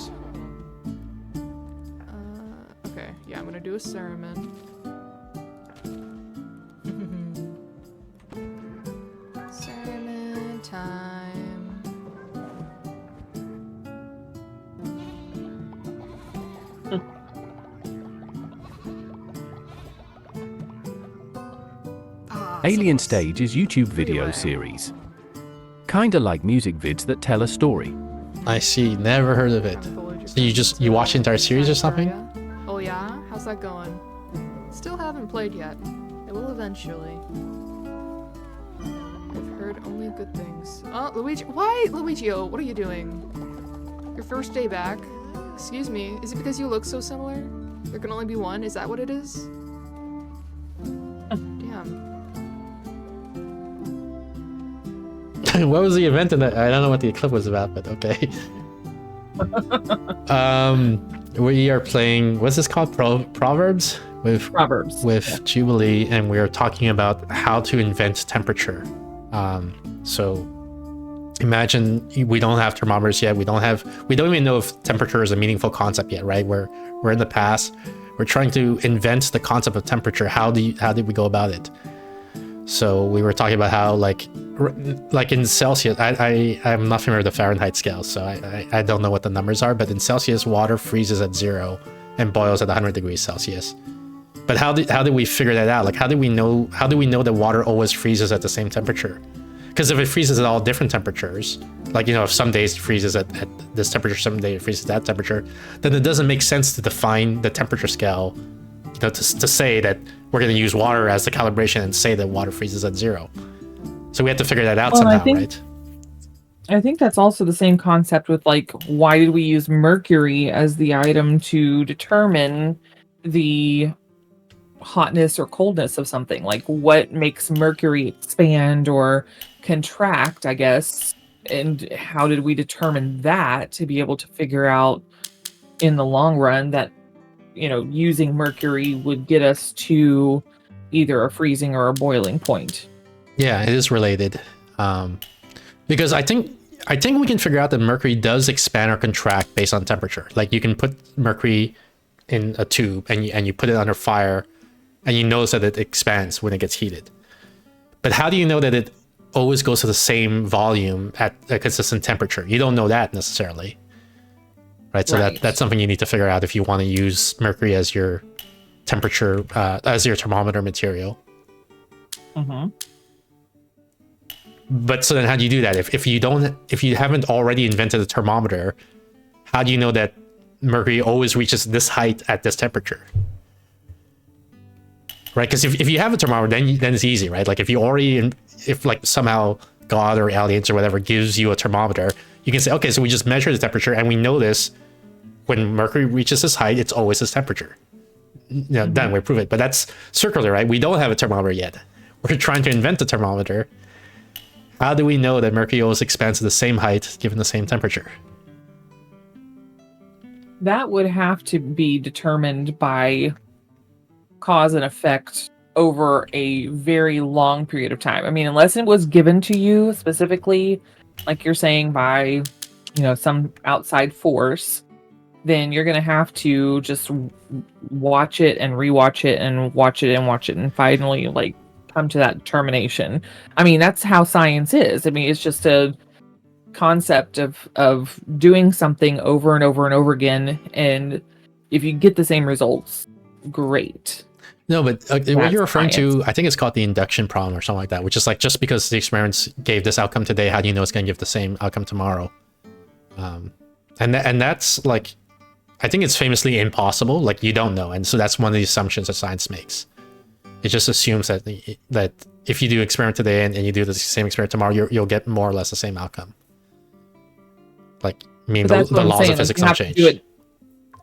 Okay, yeah, I'm gonna do a sermon. Sermon time. Alien Stage is YouTube video series. Kinda like music vids that tell a story. I see. Never heard of it. So you watch the entire series or something? Oh yeah? How's that going? Still haven't played yet. I will eventually. I've heard only good things. Oh, Luigi. Why, Luigio? What are you doing? Your first day back? Excuse me, is it because you look so similar? There can only be one? Is that what it is? Damn. What was the event in that? I don't know what the clip was about, but okay. We are playing, what's this called? Proverbs? With Jubilee, and we are talking about how to invent temperature. So imagine we don't have thermometers yet. We don't even know if temperature is a meaningful concept yet, right? We're in the past. We're trying to invent the concept of temperature. How did we go about it? So we were talking about how like in Celsius, I'm not familiar with the Fahrenheit scale, so I don't know what the numbers are, but in Celsius, water freezes at 0 and boils at 100 degrees Celsius. But how did we figure that out? Like, how do we know that water always freezes at the same temperature? Because if it freezes at all different temperatures, like, you know, if some days it freezes at this temperature, some day it freezes at that temperature, then it doesn't make sense to define the temperature scale, you know, to say that we're going to use water as the calibration and say that water freezes at 0. So we have to figure that out somehow, right? I think that's also the same concept with, like, why did we use mercury as the item to determine the hotness or coldness of something? Like, what makes mercury expand or contract, I guess, and how did we determine that to be able to figure out in the long run that, you know, using mercury would get us to either a freezing or a boiling point? Yeah, it is related, because I think we can figure out that mercury does expand or contract based on temperature. Like, you can put mercury in a tube and you put it under fire, and you notice that it expands when it gets heated. But how do you know that it always goes to the same volume at a consistent temperature? You don't know that necessarily, right? So right. That's something you need to figure out if you want to use mercury as your temperature, as your thermometer material. Mm-hmm. But so then how do you do that? If you haven't already invented a thermometer, how do you know that mercury always reaches this height at this temperature? Right? Because if you have a thermometer, then it's easy, right? Like, if like somehow God or aliens or whatever gives you a thermometer, you can say, okay, so we just measure the temperature and we know this, when mercury reaches this height, it's always this temperature. You know, done, we prove it. But that's circular, right? We don't have a thermometer yet. We're trying to invent a thermometer. How do we know that mercury always expands to the same height given the same temperature? That would have to be determined by cause and effect over a very long period of time. I mean, unless it was given to you specifically, like you're saying, by, you know, some outside force, then you're going to have to just watch it and rewatch it and watch it and watch it and finally, like, come to that determination. I mean, that's how science is. I mean, it's just a concept of doing something over and over and over again, and if you get the same results, great. No, but what you're referring to, I think it's called the induction problem or something like that, which is like, just because the experiments gave this outcome today, how do you know it's going to give the same outcome tomorrow? And that's like, I think it's famously impossible. Like, you don't know, and so that's one of the assumptions that science makes. It just assumes that if you do experiment today and you do the same experiment tomorrow, you'll get more or less the same outcome. Like, I mean, the laws of physics don't change.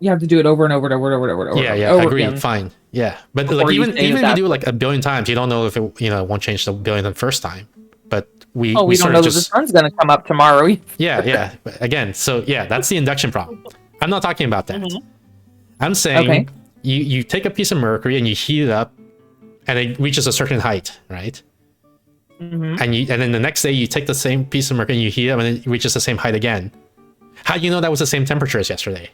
You have to do it over and over and over and over and over. Yeah, I agree. Again. Fine. Yeah, but like, even if you do it like a billion times, you don't know if it, you know, won't change the billionth first time. But we don't know that the sun's going to come up tomorrow. Yeah. But again, so yeah, that's the induction problem. I'm not talking about that. Mhm. I'm saying Okay. you take a piece of mercury and you heat it up, and it reaches a certain height, right? Mhm. And then the next day you take the same piece of mercury and you heat it up, and it reaches the same height again. How do you know that was the same temperature as yesterday?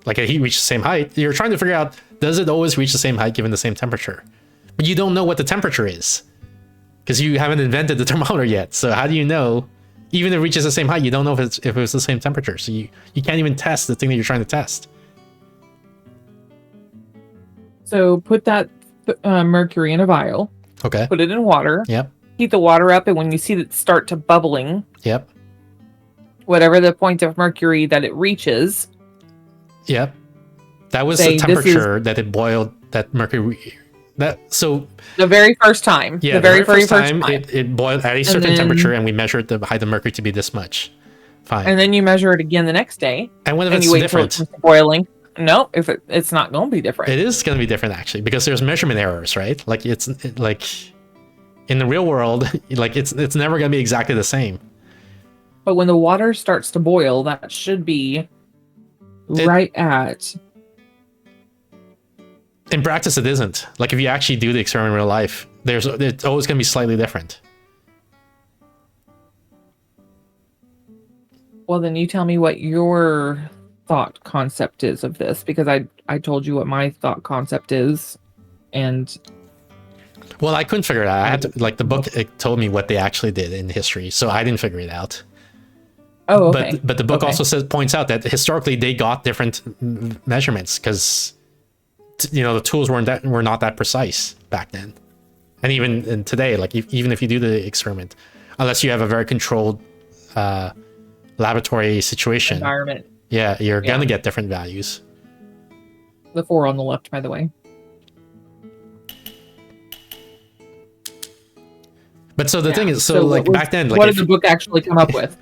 Like, it reached the same height. You're trying to figure out, does it always reach the same height given the same temperature? But you don't know what the temperature is because you haven't invented the thermometer yet. So how do you know? Even if it reaches the same height, you don't know if it was the same temperature. So you can't even test the thing that you're trying to test. So put that mercury in a vial. Okay. Put it in water. Yep. Heat the water up, and when you see it start to bubbling, Yep. whatever the point of mercury that it reaches, Yep. That was say, the "This is temperature that it boiled. That mercury. So the very first time." yeah, the very first time. it boiled at a certain then- temperature, and we measured the height of mercury to be this much. Fine. And then you measure it again the next day, And what if and it's you wait different? till it's boiling. No, if it's not going to be different. It is going to be different actually, because there's measurement errors, right? Like like in the real world, like it's never going to be exactly the same. But when the water starts to boil, that should be right at. In practice, it isn't. Like if you actually do the experiment in real life, it's always going to be slightly different. Well, then you tell me what your thought concept is of this, because I told you what my thought concept is, and Well, I couldn't figure it out. I had to, like, the book, it told me what they actually did in history, so I didn't figure it out. oh, okay. But the book Okay. also points out that historically they got different measurements because the tools were not that precise back then, and even today, like even if you do the experiment, unless you have a very controlled laboratory situation, environment. yeah, you're Yeah. gonna get different values. The 4 on the left, by the way. But so the Yeah. thing is, So like what back then, like what if did the book actually come up with?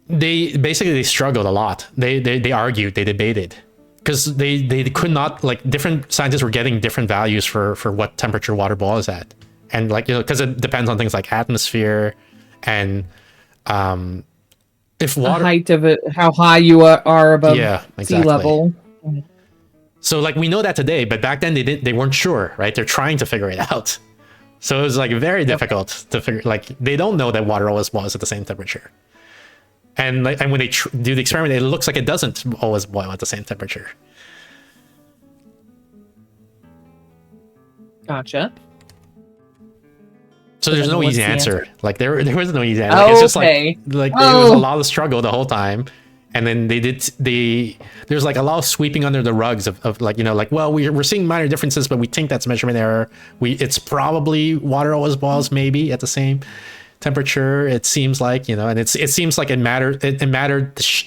they struggled a lot. They argued, they debated, because they could not, like, different scientists were getting different values for what temperature water boils at, and like because it depends on things like atmosphere and if The water. height of it, how high you are above Yeah, sea exactly. level. So like we know that today, but back then they weren't sure, right? They're trying to figure it out. So it was like very difficult to figure. Like they don't know that water always boils at the same temperature. And like, and when they do the experiment, it looks like it doesn't always boil at the same temperature. Gotcha. So there's then no what's easy the answer. Like there was no easy answer. Like, it's just Okay. like there was a Oh. lot of struggle the whole time. And then there's like a lot of sweeping under the rugs of like, like, well, we're seeing minor differences, but we think that's measurement error. It's probably water always boils maybe at the same temperature. It seems like, and it seems like it mattered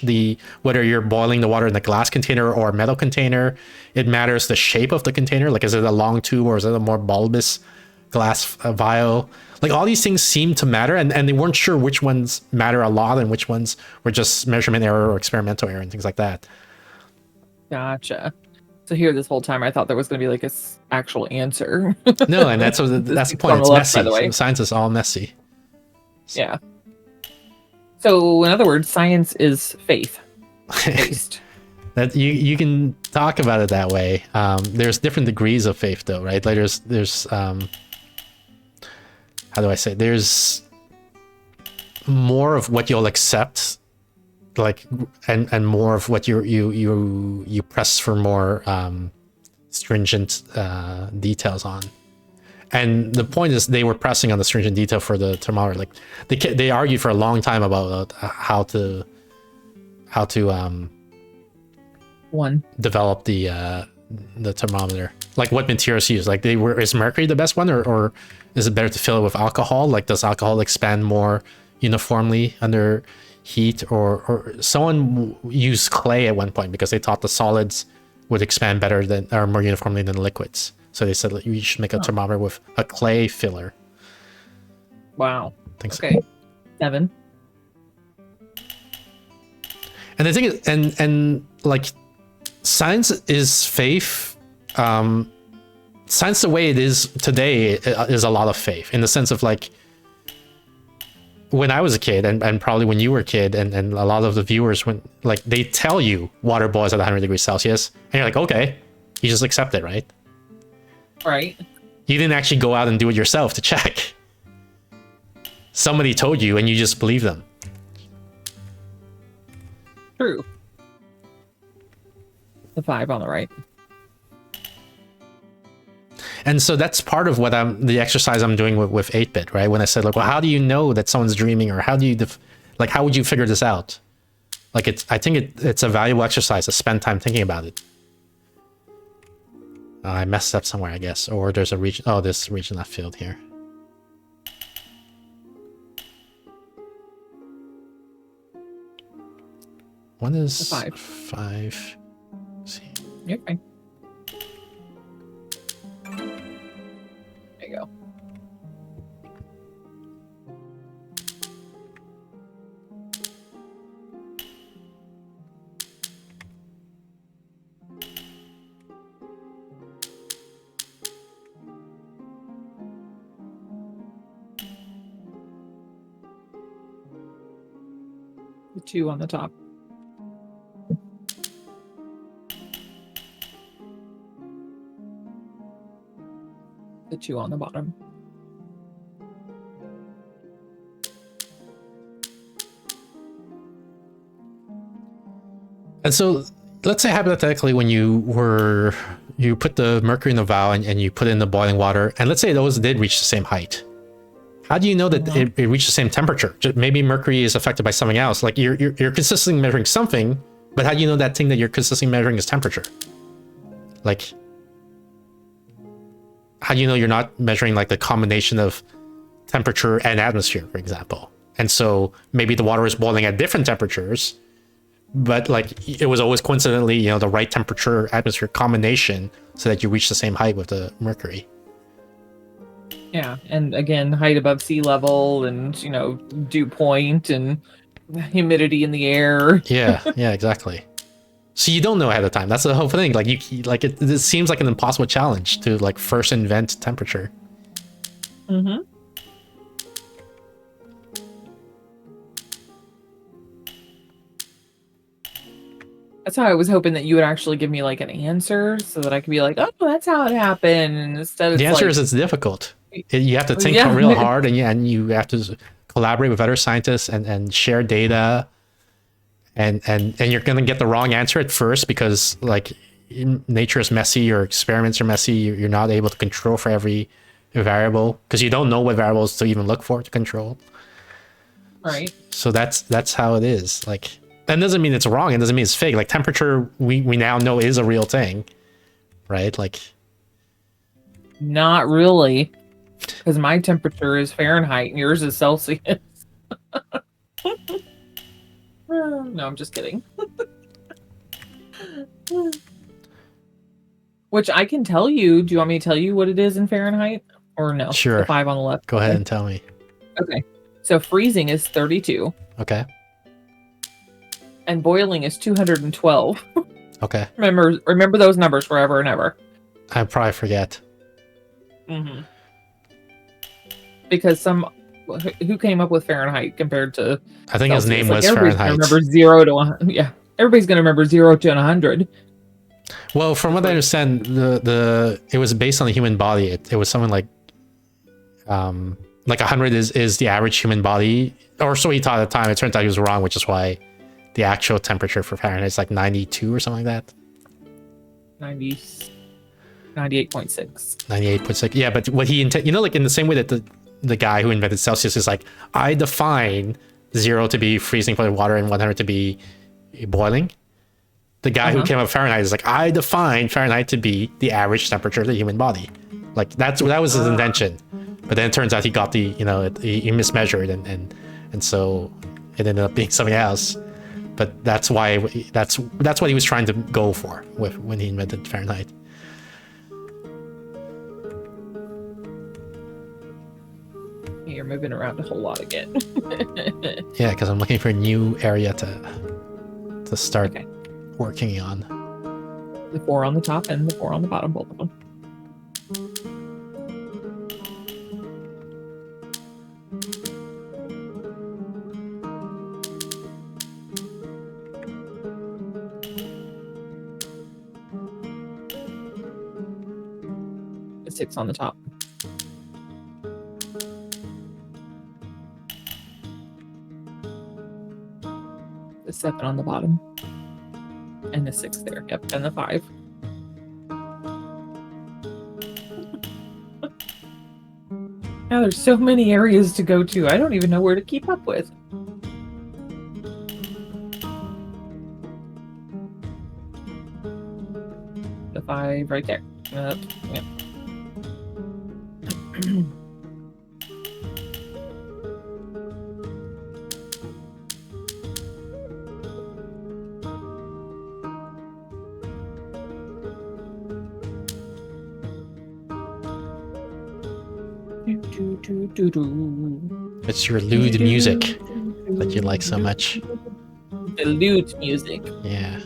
the whether you're boiling the water in a glass container or a metal container. It matters the shape of the container. Like, is it a long tube or is it a more bulbous glass vial? Like all these things seem to matter, and they weren't sure which ones matter a lot and which ones were just measurement error or experimental error and things like that. Gotcha. So here, this whole time, I thought there was going to be like actual answer. No, and that's the This point. on It's the left, by messy. the way. Science is all messy. Yeah. So, in other words, science is faith based. That you can talk about it that way. There's different degrees of faith, though, right? Like there's how do I say? There's more of what you'll accept, like, and more of what you press for more stringent details on. And the point is, they were pressing on the stringent detail for the thermometer. Like they argued for a long time about how to One. develop the thermometer, like what materials to use. Like is mercury the best one, or is it better to fill it with alcohol? Like, does alcohol expand more uniformly under heat, or someone used clay at one point because they thought the solids would expand better than, or more uniformly than liquids. So they said, like, you should make a thermometer with a clay filler. Wow. Think so. Okay. 7. And the thing is, and like, science is faith. Science, the way it is today, is a lot of faith, in the sense of, like, when I was a kid, and probably when you were a kid, and a lot of the viewers, when like they tell you water boils at 100 degrees Celsius, and you're like, okay, you just accept it, right? Right. You didn't actually go out and do it yourself to check. Somebody told you, and you just believe them. True. The 5 on the right. And so that's part of what the exercise I'm doing with 8-bit, right? When I said, like, well, how do you know that someone's dreaming, or how do you, like, how would you figure this out? Like, I think it's a valuable exercise to spend time thinking about it. I messed up somewhere, I guess, or there's a region. Oh, this region not filled here. One is 5. Let's see. You're fine. There you go. The 2 on the top. The 2 on the bottom. And so let's say hypothetically, when you put the mercury in the vial and you put it in the boiling water, and let's say those did reach the same height. How do you know that it reached the same temperature? Maybe mercury is affected by something else. Like you're consistently measuring something, but how do you know that thing that you're consistently measuring is temperature? Like, how do you know you're not measuring like the combination of temperature and atmosphere, for example? And so maybe the water is boiling at different temperatures, but like it was always coincidentally, you know, the right temperature atmosphere combination so that you reach the same height with the mercury. Yeah, and again, height above sea level, and you know, dew point, and humidity in the air. Yeah, exactly. So you don't know ahead of time. That's the whole thing. Like it seems like an impossible challenge to like first invent temperature. Mm-hmm. That's how I was hoping that you would actually give me like an answer so that I could be like, oh, that's how it happened. And instead, the answer is it's difficult. You have to think real hard, and you have to collaborate with other scientists and share data. And you're gonna get the wrong answer at first because like nature is messy, your experiments are messy. You're not able to control for every variable because you don't know what variables to even look for to control. Right. So that's how it is. Like, that doesn't mean it's wrong. It doesn't mean it's fake. Like temperature, we now know is a real thing, right? Like, not really, because my temperature is Fahrenheit and yours is Celsius. No, I'm just kidding. Which I can tell you. Do you want me to tell you what it is in Fahrenheit? Or no? Sure. The 5 on the left. Go ahead and tell me. Okay. So freezing is 32. Okay. And boiling is 212. Okay. Remember those numbers forever and ever. I probably forget. Mm-hmm. Because who came up with Fahrenheit compared to I think Celsius? his name like was everybody's Fahrenheit. Gonna remember 0 to 100. Yeah, everybody's gonna remember 0 to 100. Well, from what I understand, it was based on the human body. It was something like 100 is the average human body, or so he thought at the time. It turned out he was wrong, which is why the actual temperature for Fahrenheit is like 92 or something like that. 98.6. 98.6. Yeah, but what he intended, like in the same way that the guy who invented Celsius is like, I define 0 to be freezing point water and 100 to be boiling. The guy who came up with Fahrenheit is like, I define Fahrenheit to be the average temperature of the human body. Like that was his intention. But then it turns out he got he mismeasured and so it ended up being something else. But that's why that's what he was trying to go for when he invented Fahrenheit. You're moving around a whole lot again. Yeah, because I'm looking for a new area to start working on. The 4 on the top and the 4 on the bottom, both of them. 6 on the top. The 7 on the bottom. And the 6 there. Yep, and the 5. Now there's so many areas to go to. I don't even know where to keep up with. The 5 right there. Yep. It's your lewd music that you like so much. The lewd music. Yeah.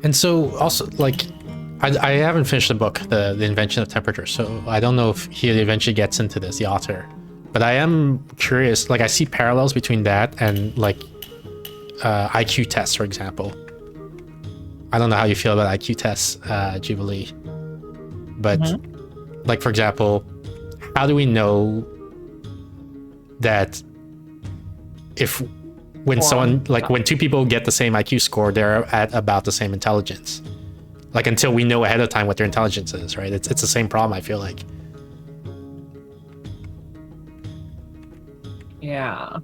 And so also, like, I haven't finished the book, the Invention of Temperature, so I don't know if he eventually gets into this, the author. But I am curious, like, I see parallels between that and, like, IQ tests, for example. I don't know how you feel about IQ tests, Jubilee. But, like, for example, how do we know that if... when someone, like, when two people get the same IQ score, they're at about the same intelligence. Like, until we know ahead of time what their intelligence is, right? It's the same problem, I feel like. Yeah.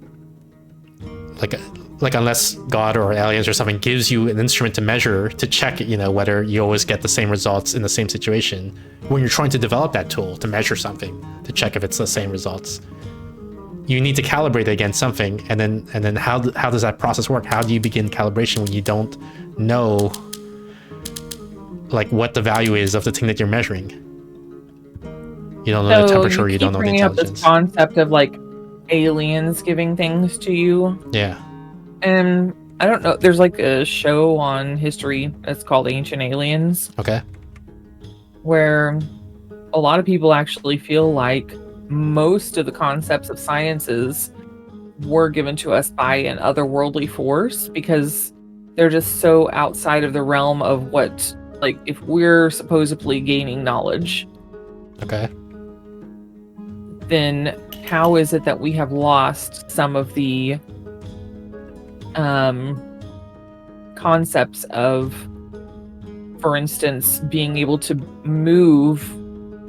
Like unless God or aliens or something gives you an instrument to measure, to check, you know, whether you always get the same results in the same situation. When you're trying to develop that tool to measure something, to check if it's the same results, you need to calibrate it against something, and then how does that process work? How do you begin calibration when you don't know, like, what the value is of the thing that you're measuring? You don't know the temperature, you don't know the bringing up intelligence. this concept of, like, aliens giving things to you. Yeah. And I don't know, there's like a show on History that's called Ancient Aliens. Okay. Where a lot of people actually feel like most of the concepts of sciences were given to us by an otherworldly force, because they're just so outside of the realm of what, like, if we're supposedly gaining knowledge. Okay. Then how is it that we have lost some of the concepts of, for instance, being able to move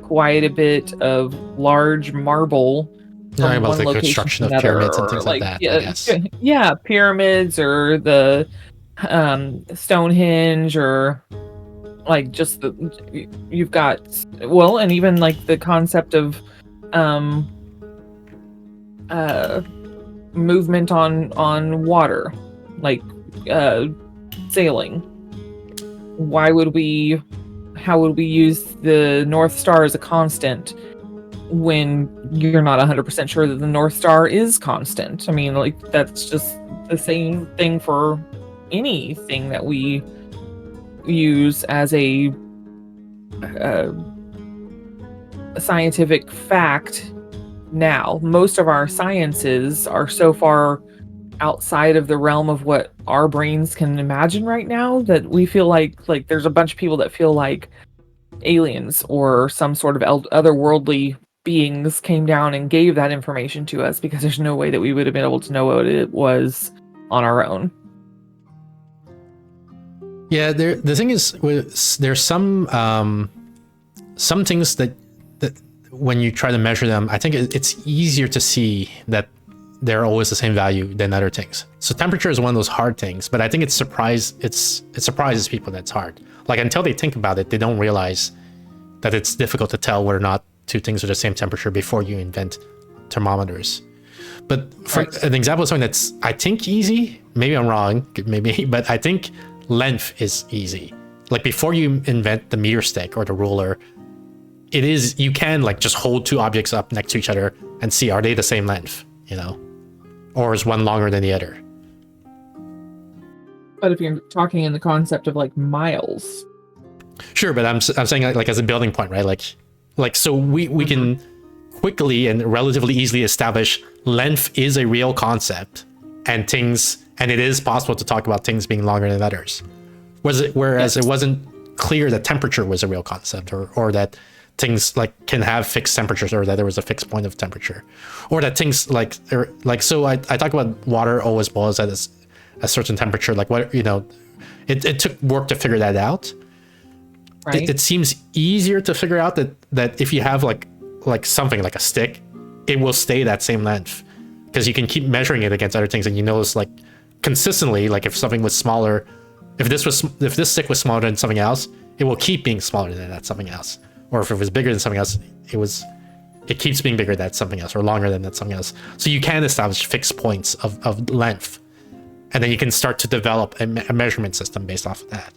quite a bit of large marble from About one the location construction to of another, pyramids and things or, like that, yeah, I guess. yeah, pyramids, or the Stonehenge, or like just you've got, well, and even like the concept of movement on water, like sailing. How would we use the North Star as a constant when you're not 100% sure that the North Star is constant? I mean, like, that's just the same thing for anything that we use as a scientific fact. Now, most of our sciences are so far outside of the realm of what our brains can imagine right now that we feel like there's a bunch of people that feel like aliens or some sort of otherworldly beings came down and gave that information to us, because there's no way that we would have been able to know what it was on our own. Yeah, the thing is, there's some things that when you try to measure them, I think it's easier to see that they're always the same value than other things. So temperature is one of those hard things, but I think it surprises people that it's hard. Like, until they think about it, they don't realize that it's difficult to tell whether or not two things are the same temperature before you invent thermometers. But for an example of something that's, I think, easy, maybe I'm wrong, maybe, but I think length is easy. like before you invent the meter stick or the ruler, you can like just hold two objects up next to each other and see, are they the same length, you know, or is one longer than the other? But if you're talking in the concept of like miles, sure, but I'm saying like as a building point, right? Like so we can quickly and relatively easily establish length is a real concept, and it is possible to talk about things being longer than others. Whereas it wasn't clear that temperature was a real concept, or that things like can have fixed temperatures, or that there was a fixed point of temperature, or that things like so I talk about water always boils at a certain temperature, like what, you know, it took work to figure that out. right? It seems easier to figure out that if you have like something like a stick, it will stay that same length, because you can keep measuring it against other things, and you notice like consistently, like if something was smaller, if this stick was smaller than something else, it will keep being smaller than that something else. Or if it was bigger than something else, it keeps being bigger than something else, or longer than that something else. So you can establish fixed points of length, and then you can start to develop a measurement system based off of that.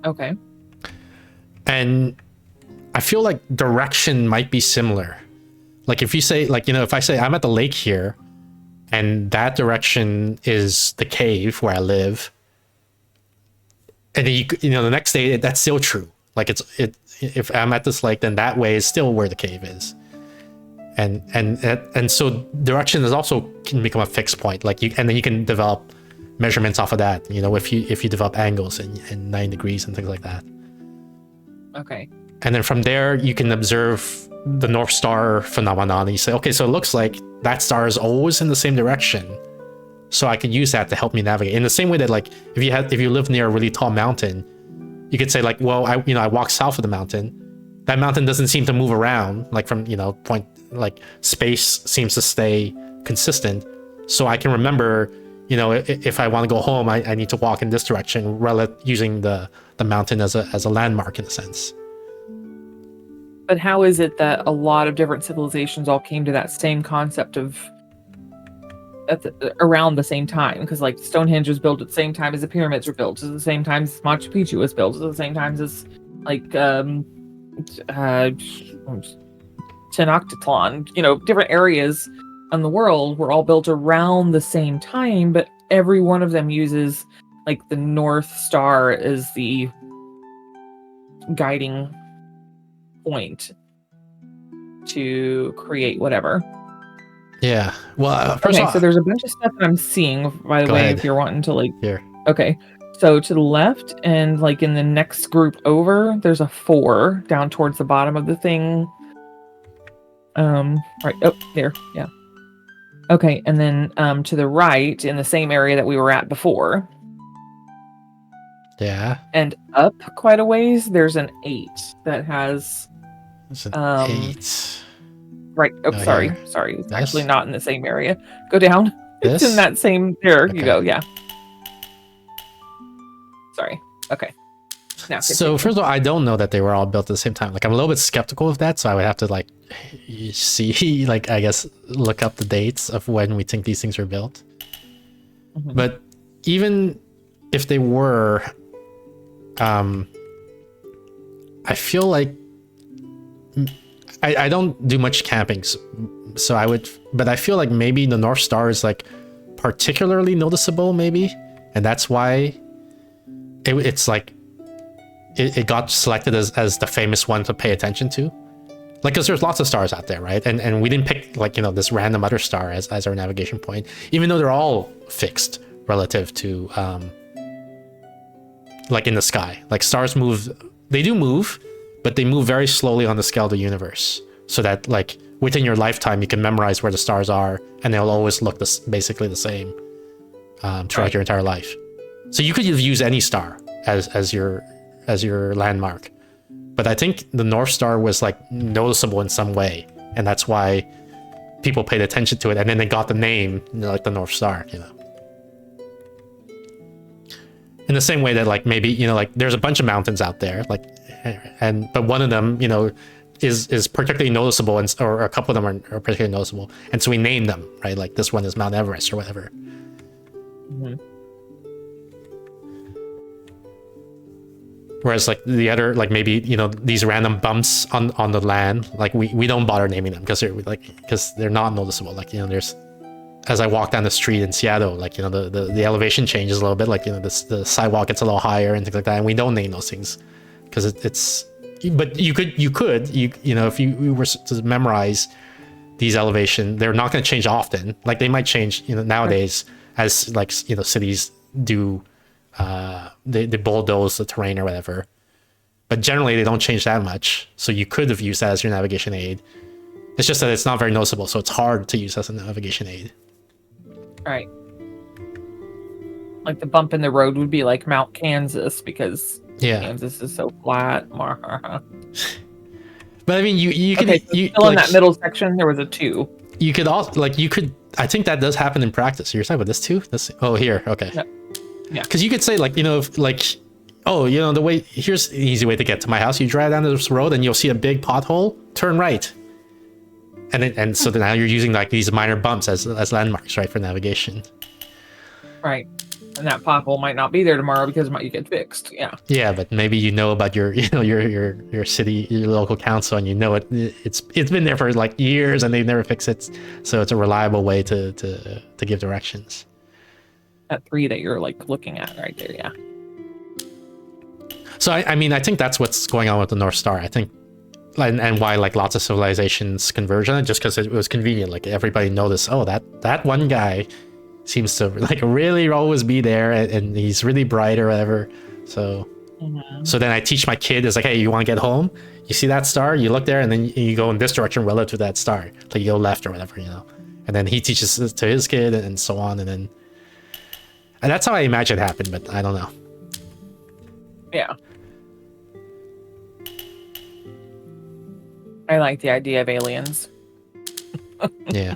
Okay. And I feel like direction might be similar. Like if you say, like, you know, if I say I'm at the lake here, and that direction is the cave where I live, and then you know the next day that's still true. Like if I'm at this lake, then that way is still where the cave is. And so direction is also can become a fixed point. Like and then you can develop measurements off of that. You know, if you develop angles and 9 degrees and things like that. Okay. And then from there you can observe the North Star phenomenon. And you say, okay, so it looks like that star is always in the same direction. So I could use that to help me navigate. In the same way that like if you live near a really tall mountain, you could say like, well, I walk south of the mountain. That mountain doesn't seem to move around, like from, you know, point, like space seems to stay consistent. So I can remember, you know, if I want to go home, I need to walk in this direction, using the mountain as a landmark in a sense. But how is it that a lot of different civilizations all came to that same concept of around the same time? Because like Stonehenge was built at the same time as the pyramids were built, at the same time as Machu Picchu was built, at the same time as like Tenochtitlan. You know, different areas in the world were all built around the same time, but every one of them uses like the North Star as the guiding point to create whatever. Yeah. Well, first Okay, of all, so there's a bunch of stuff that I'm seeing, by the Go way, ahead. if you're wanting to like. Here. Okay. So to the left and like in the next group over, there's a 4 down towards the bottom of the thing. Right. Oh, there. Yeah. Okay, and then to the right in the same area that we were at before. Yeah. And up quite a ways, there's an 8 that has It's an 8. right. Oh, Oh, sorry. here. Sorry. It's This? actually not in the same area. Go down. It's This? in that same. There you Okay. go. Yeah. Sorry. Okay. Now, So first of all, I don't know that they were all built at the same time. Like I'm a little bit skeptical of that, so I would have to like see, like I guess look up the dates of when we think these things were built. Mhm. But even if they were, I feel like I don't do much camping, so I would, but I feel like maybe the North Star is like particularly noticeable, maybe, and that's why it's like it got selected as the famous one to pay attention to. Like, because there's lots of stars out there, right? And we didn't pick like, you know, this random other star as our navigation point, even though they're all fixed relative to like in the sky. Like stars move, they do move, but they move very slowly on the scale of the universe, so that like within your lifetime you can memorize where the stars are, and they'll always look basically the same throughout your entire life. So you could use any star as your landmark, but I think the North Star was like noticeable in some way, and that's why people paid attention to it, and then they got the name, you know, like the North Star, you know. In the same way that like maybe, you know, like there's a bunch of mountains out there, like, but one of them, you know, is particularly noticeable, and or a couple of them are particularly noticeable, and so we named them, right? Like this one is Mount Everest or whatever. Mhm. Whereas like the other, like maybe, you know, these random bumps on the land, like we don't bother naming them because they're not noticeable. Like, you know, there's, as I walk down the street in Seattle, like, you know, the elevation changes a little bit, like, you know, the sidewalk gets a little higher and things like that, and we don't name those things because it's. But you could, you know, if you were to memorize these elevation, they're not going to change often. Like they might change, you know, nowadays as like, you know, cities do, they bulldoze the terrain or whatever. But generally they don't change that much. So you could have used that as your navigation aid. It's just that it's not very noticeable, so it's hard to use as a navigation aid. Right. Like the bump in the road would be like Mount Kansas because Kansas is so flat. But I mean, you could, okay, so you still like, in that middle section there was a 2. You could also like I think that does happen in practice. You're talking about this too? Oh, here, okay. Yeah. Because you could say like, you know, if, like, oh, you know, here's an easy way to get to my house. You drive down this road and you'll see a big pothole. Turn right. And so now you're using like these minor bumps as landmarks, right, for navigation. Right. And that pothole might not be there tomorrow because it might get fixed. Yeah. Yeah, but maybe you know about your city, your local council, and you know it's been there for like years and they've never fixed it. So it's a reliable way to give directions. That 3 that you're like looking at right there, yeah. So I mean, I think that's what's going on with the North Star. I think, and why like lots of civilizations converge on it, just because it was convenient. Like everybody noticed, oh, that one guy seems to like really always be there, and he's really bright or whatever. So so then I teach my kid, is like, hey, you want to get home? You see that star? You look there, and then you go in this direction relative to that star. Like you go left or whatever, you know. And then he teaches this to his kid, and so on, and that's how I imagine it happened, but I don't know. Yeah. I like the idea of aliens. Yeah.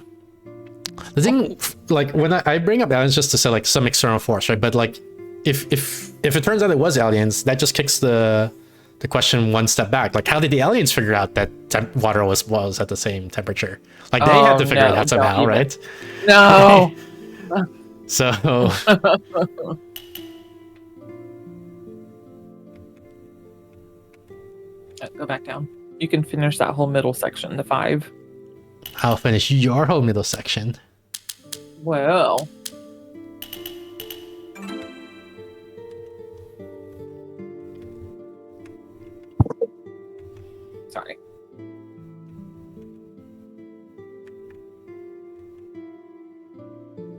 The thing, like, when I bring up aliens just to say, like, some external force, right? But, like, if it turns out it was aliens, that just kicks the question one step back. Like, how did the aliens figure out that water was at the same temperature? Like, they had to figure it out somehow, right? No. So... Go back down. You can finish that whole middle section, the 5. I'll finish your whole middle section. Well. Sorry.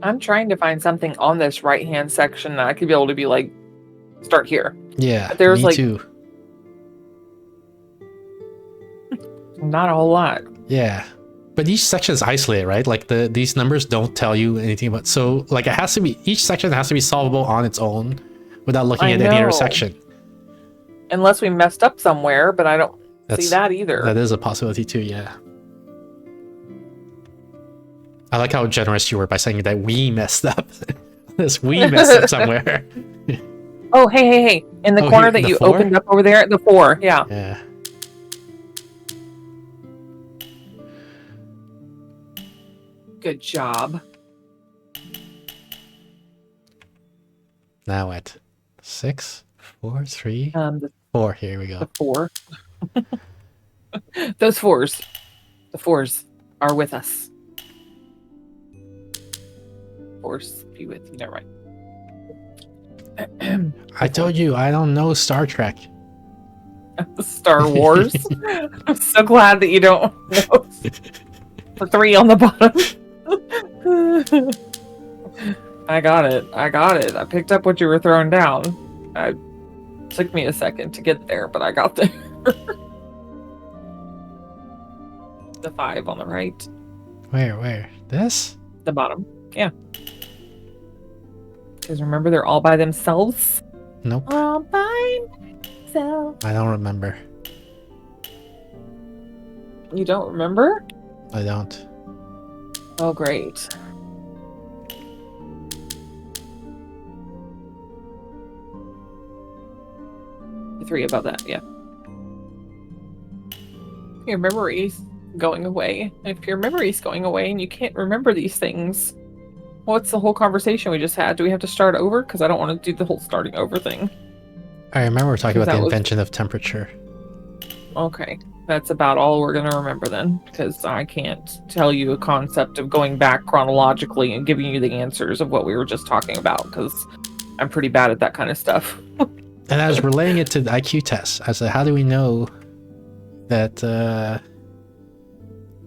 I'm trying to find something on this right-hand section that I could be able to be like, start here. Yeah, but there's me like too. Not a whole lot. Yeah. But each section is isolated, right? Like these numbers don't tell you anything about, so like it has to be, each section has to be solvable on its own without looking at any other section. Unless we messed up somewhere, but I don't see that either. That is a possibility too, yeah. I like how generous you were by saying that we messed up. We messed up somewhere. Oh, hey. In the corner that you 4? opened up over there, the 4, yeah. Yeah. Good job. Now what? 6, 4, 3, The 4. Here we go. The 4. Those 4s. The 4s are with us. 4s be with you. Never mind. I told you I don't know Star Trek. Star Wars. I'm so glad that you don't know the 3 on the bottom. I got it. I picked up what you were throwing down. It took me a second to get there, but I got there. The 5 on the right. Where? This? The bottom. Yeah. Because remember, they're all by themselves. Nope. All by themselves. I don't remember. You don't remember? I don't. Oh, great. The 3 above that, yeah. Your memory's going away. If your memory's going away and you can't remember these things, what's the whole conversation we just had? Do we have to start over? Because I don't want to do the whole starting over thing. I remember we're talking 'Cause about the that was- invention of temperature. Okay, that's about all we're gonna remember then, because I can't tell you a concept of going back chronologically and giving you the answers of what we were just talking about, because I'm pretty bad at that kind of stuff. And I was relaying it to the IQ test. I said, how do we know that,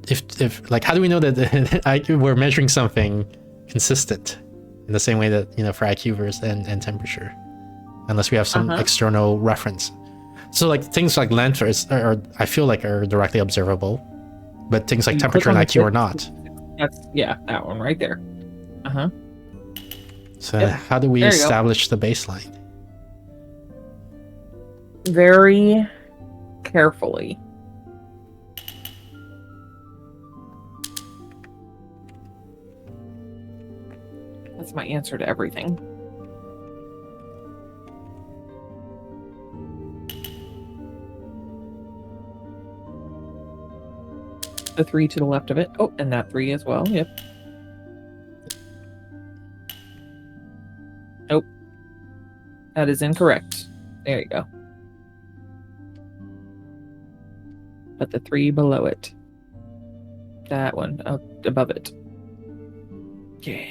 if like, how do we know that we're measuring something consistent in the same way that, you know, for IQ versus and temperature, unless we have some external reference. So like things like length are I feel like are directly observable, but things like temperature and IQ are not. That's that one right there. So how do we establish the baseline? Very carefully. That's my answer to everything. The 3 to the left of it. Oh, and that 3 as well. Yep. Nope. That is incorrect. There you go. But the 3 below it. That one above it. Yeah.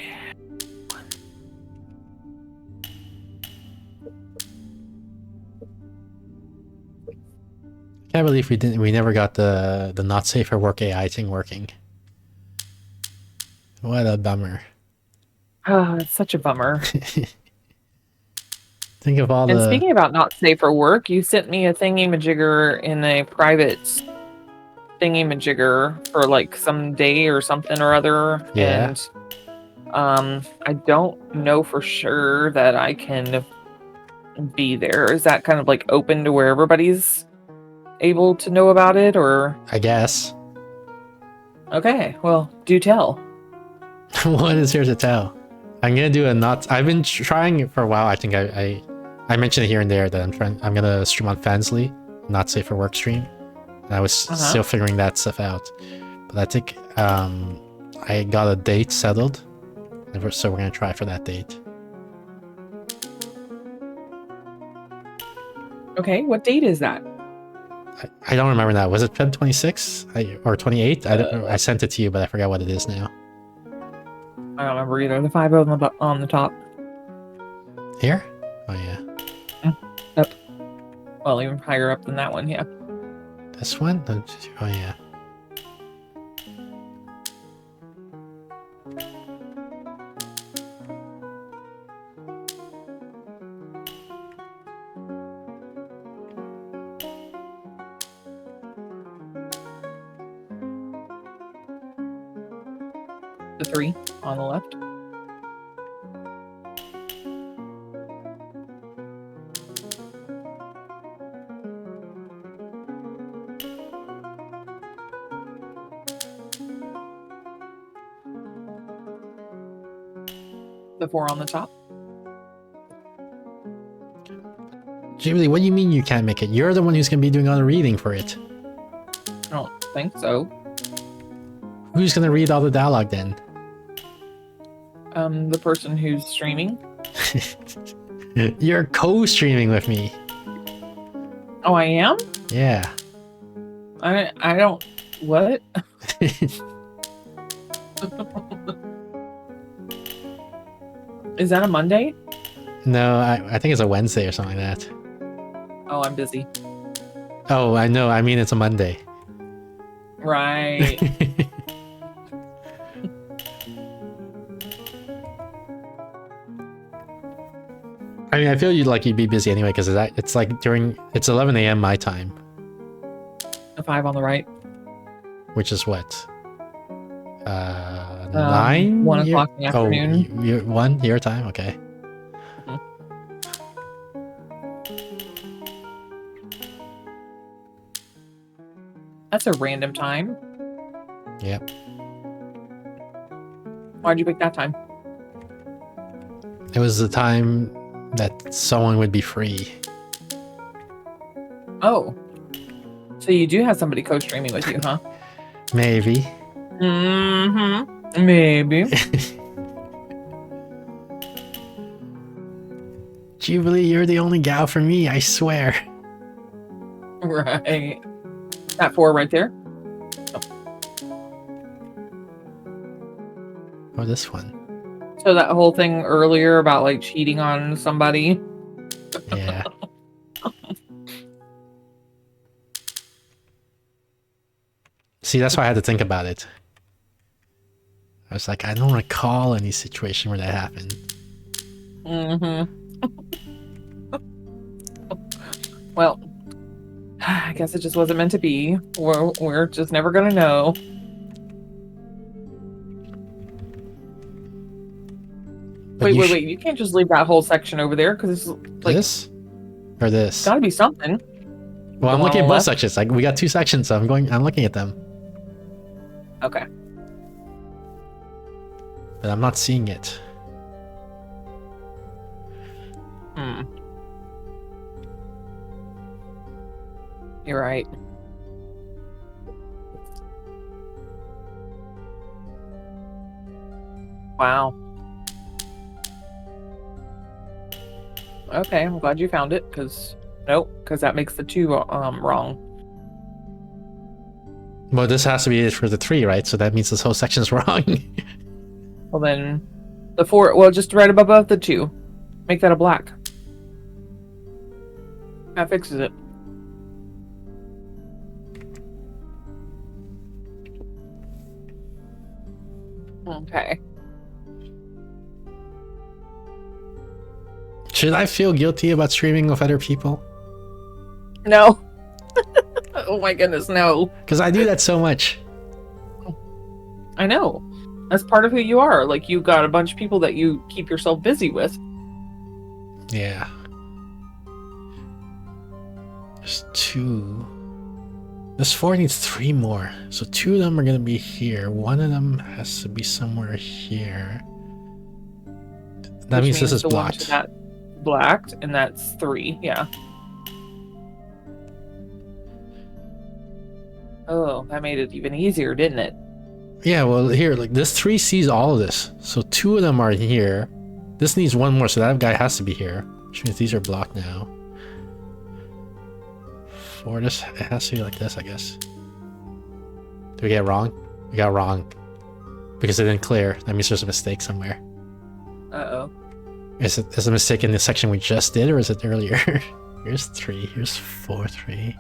Can't believe we never got the not safe for work AI thing working. What a bummer. Oh, it's such a bummer. Think of all and speaking about not safe for work, you sent me a thingy-majigger in a private thingy-majigger for like some day or something or other. Yeah. And I don't know for sure that I can be there. Is that kind of like open to where everybody's able to know about it, or? I guess. Okay, well, do tell. What is here to tell? I'm gonna do a not. I've been trying it for a while. I think I mentioned it here and there that I'm gonna stream on Fansly, not safe for work stream. And I was still figuring that stuff out, but I think I got a date settled, so we're gonna try for that date. Okay, what date is that? I don't remember that. Was it Feb 26 or 28? I sent it to you, but I forgot what it is now. I don't remember either. The 5 on the top. Here? Oh yeah. Up. Well, even higher up than that one, yeah. This one? Oh yeah. The 3 on the left. The 4 on the top. Julie, what do you mean you can't make it? You're the one who's going to be doing all the reading for it. I don't think so. Who's going to read all the dialogue then? The person who's streaming. You're co-streaming with me. Oh, I am? Yeah. I don't... What? Is that a Monday? No, I think it's a Wednesday or something like that. Oh, I'm busy. Oh, I know. I mean, it's a Monday. Right. I mean, I feel you'd be busy anyway because it's like it's 11 a.m. my time. The 5 on the right. Which is what? 9? 1 o'clock in the afternoon. Oh, 1 your time? Okay. That's a random time. Yep. Why'd you pick that time? It was the time that someone would be free. Oh. So you do have somebody co-streaming with you, huh? Maybe. Mm-hmm. Maybe. Jubilee, you're the only gal for me, I swear. Right. That 4 right there. Or this one. So that whole thing earlier about like cheating on somebody. Yeah. See, that's why I had to think about it. I was like, I don't recall any situation where that happened. Mm-hmm. Well, I guess it just wasn't meant to be. We're just never gonna know. But Wait. You can't just leave that whole section over there because it's like this or this. gotta be something. Well, I'm The one looking on at the both left? sections. Like we got 2 sections, so I'm looking at them, Okay. but I'm not seeing it. Hmm. You're right. Wow. Okay, I'm glad you found it, because that makes the 2 wrong. Well, this has to be it for the 3, right? So that means this whole section's wrong. Well then, the 4. Well, just right above the 2, make that a black. That fixes it. Okay. Should I feel guilty about streaming with other people? No. Oh my goodness, no. Because I do that so much. I know. That's part of who you are. Like, you got a bunch of people that you keep yourself busy with. Yeah. There's 2. This 4 needs 3 more. So 2 of them are going to be here. 1 of them has to be somewhere here. That means this is the one blocked. to that blacked, and that's 3. Yeah. Oh, that made it even easier, didn't it? Yeah, well, here, like this 3 sees all of this. So 2 of them are here. This needs 1 more, so that guy has to be here. Which means these are blocked now. 4, it has to be like this, I guess. Did we get it wrong? We got it wrong. Because it didn't clear. That means there's a mistake somewhere. Uh-oh. Is it a mistake in the section we just did, or is it earlier? Here's 3, here's 4, 3.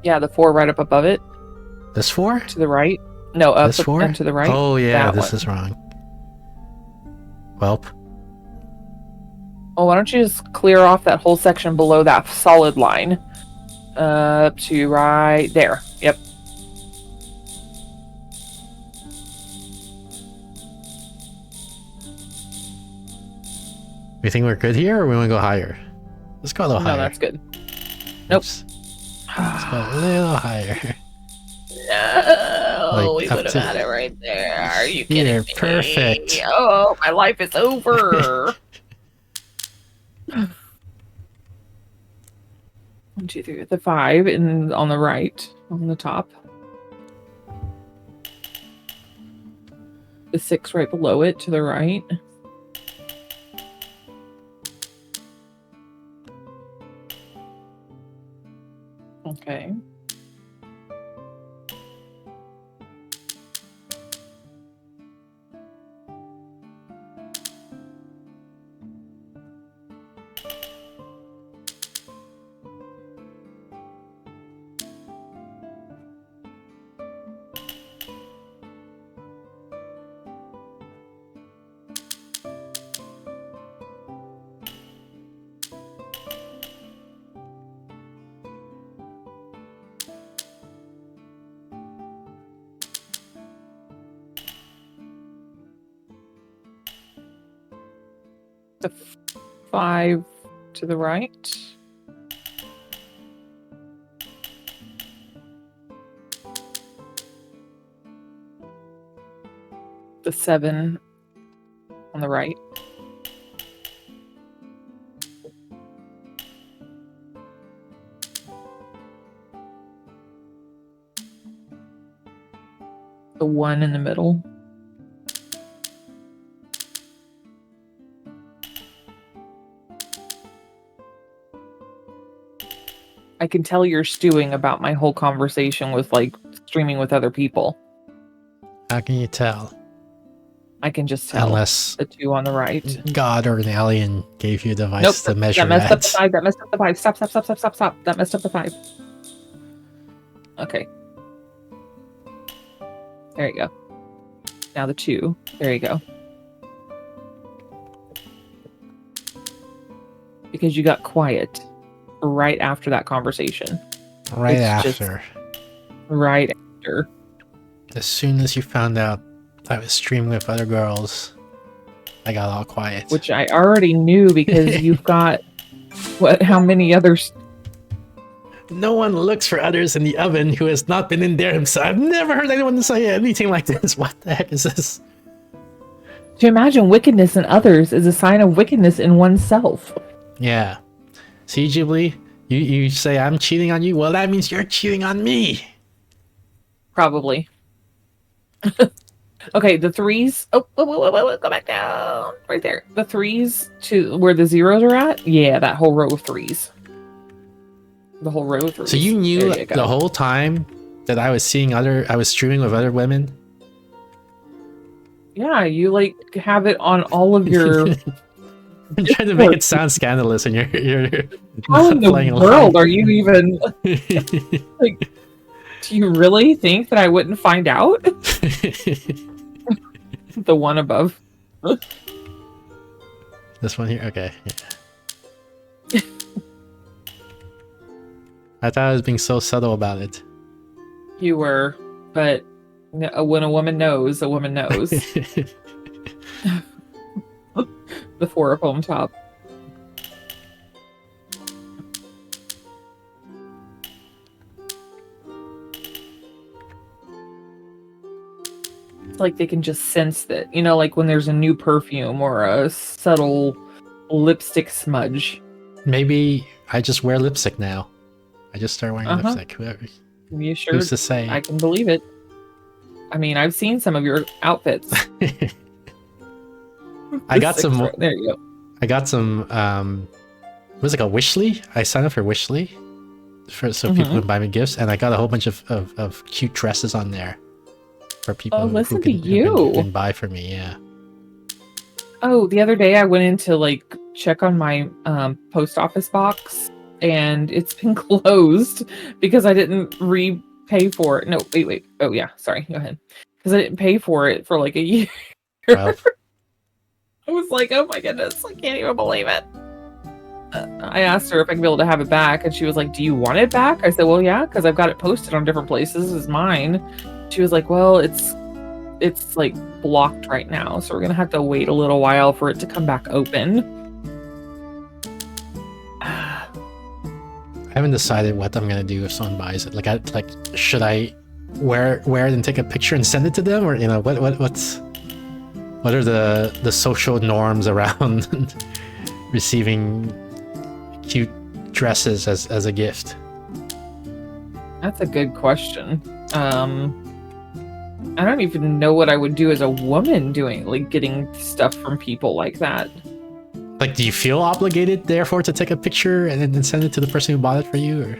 Yeah, the 4 right up above it. This 4? To the right. No, up This 4? and to the right. Oh yeah, That this one. is wrong. Welp. Well, why don't you just clear off that whole section below that solid line? Up to right there. Yep. We think we're good here, or we want to go higher? Let's go a little higher. No, that's good. Nope. Oops. Let's go a little higher. No, Like, we up would have to had it right there. Are you kidding here, me? perfect. Oh, my life is over. 1, 2, 3. The 5 on the right, on the top. The 6 right below it to the right. Okay. The 5 to the right. The 7 on the right. The 1 in the middle. I can tell you're stewing about my whole conversation with like streaming with other people. How can you tell? I can just tell. Unless the 2 on the right. God or an alien gave you a device to measure that messed up the that. 5. That messed up the 5. Stop, stop, stop, stop, stop, stop. That messed up the 5. Okay. There you go. Now the 2. There you go. Because you got quiet right after that conversation. Right It's just after. right after. As soon as you found out I was streaming with other girls, I got all quiet. Which I already knew because you've got how many others? No one looks for others in the oven who has not been in there himself. I've never heard anyone say anything like this. What the heck is this? To imagine wickedness in others is a sign of wickedness in oneself. Yeah. See, Ghibli, you say I'm cheating on you? Well, that means you're cheating on me. Probably. Okay, the 3s. Oh, wait, go back down. Right there. The 3s to where the 0s are at. Yeah, that whole row of 3s. The whole row of 3s. So you knew There you go. the whole time that I was streaming with other women? Yeah, you like have it on all of your. I'm trying to make it sound scandalous, and you're How not in the playing world along. are you even like? Do you really think that I wouldn't find out? The one above. This one here? Okay. Yeah. I thought I was being so subtle about it. You were, but when a woman knows, a woman knows. The 4 up on top. It's like they can just sense that, like when there's a new perfume or a subtle lipstick smudge. Maybe I just wear lipstick now. I just start wearing lipstick. You sure? Who's to say? I can believe it. I mean, I've seen some of your outfits. I got some. There you go. I got some. What was it called? Wishly. I signed up for Wishly, so people can buy me gifts, and I got a whole bunch of cute dresses on there for people who can buy for me. Yeah. Oh, the other day I went in to like check on my post office box, and it's been closed because I didn't repay for it. No, wait. Oh yeah, sorry. Go ahead. Because I didn't pay for it for like a year. Well, I was like, oh my goodness, I can't even believe it. I asked her if I could be able to have it back, and she was like, do you want it back? I said, well, yeah, because I've got it posted on different places. This is mine. She was like, well, it's like blocked right now, so we're gonna have to wait a little while for it to come back open. I haven't decided what I'm gonna do if someone buys it. Like, should I wear it and take a picture and send it to them, or what are the social norms around receiving cute dresses as a gift? That's a good question. I don't even know what I would do as a woman getting stuff from people like that. Like, do you feel obligated, therefore, to take a picture and then send it to the person who bought it for you? Or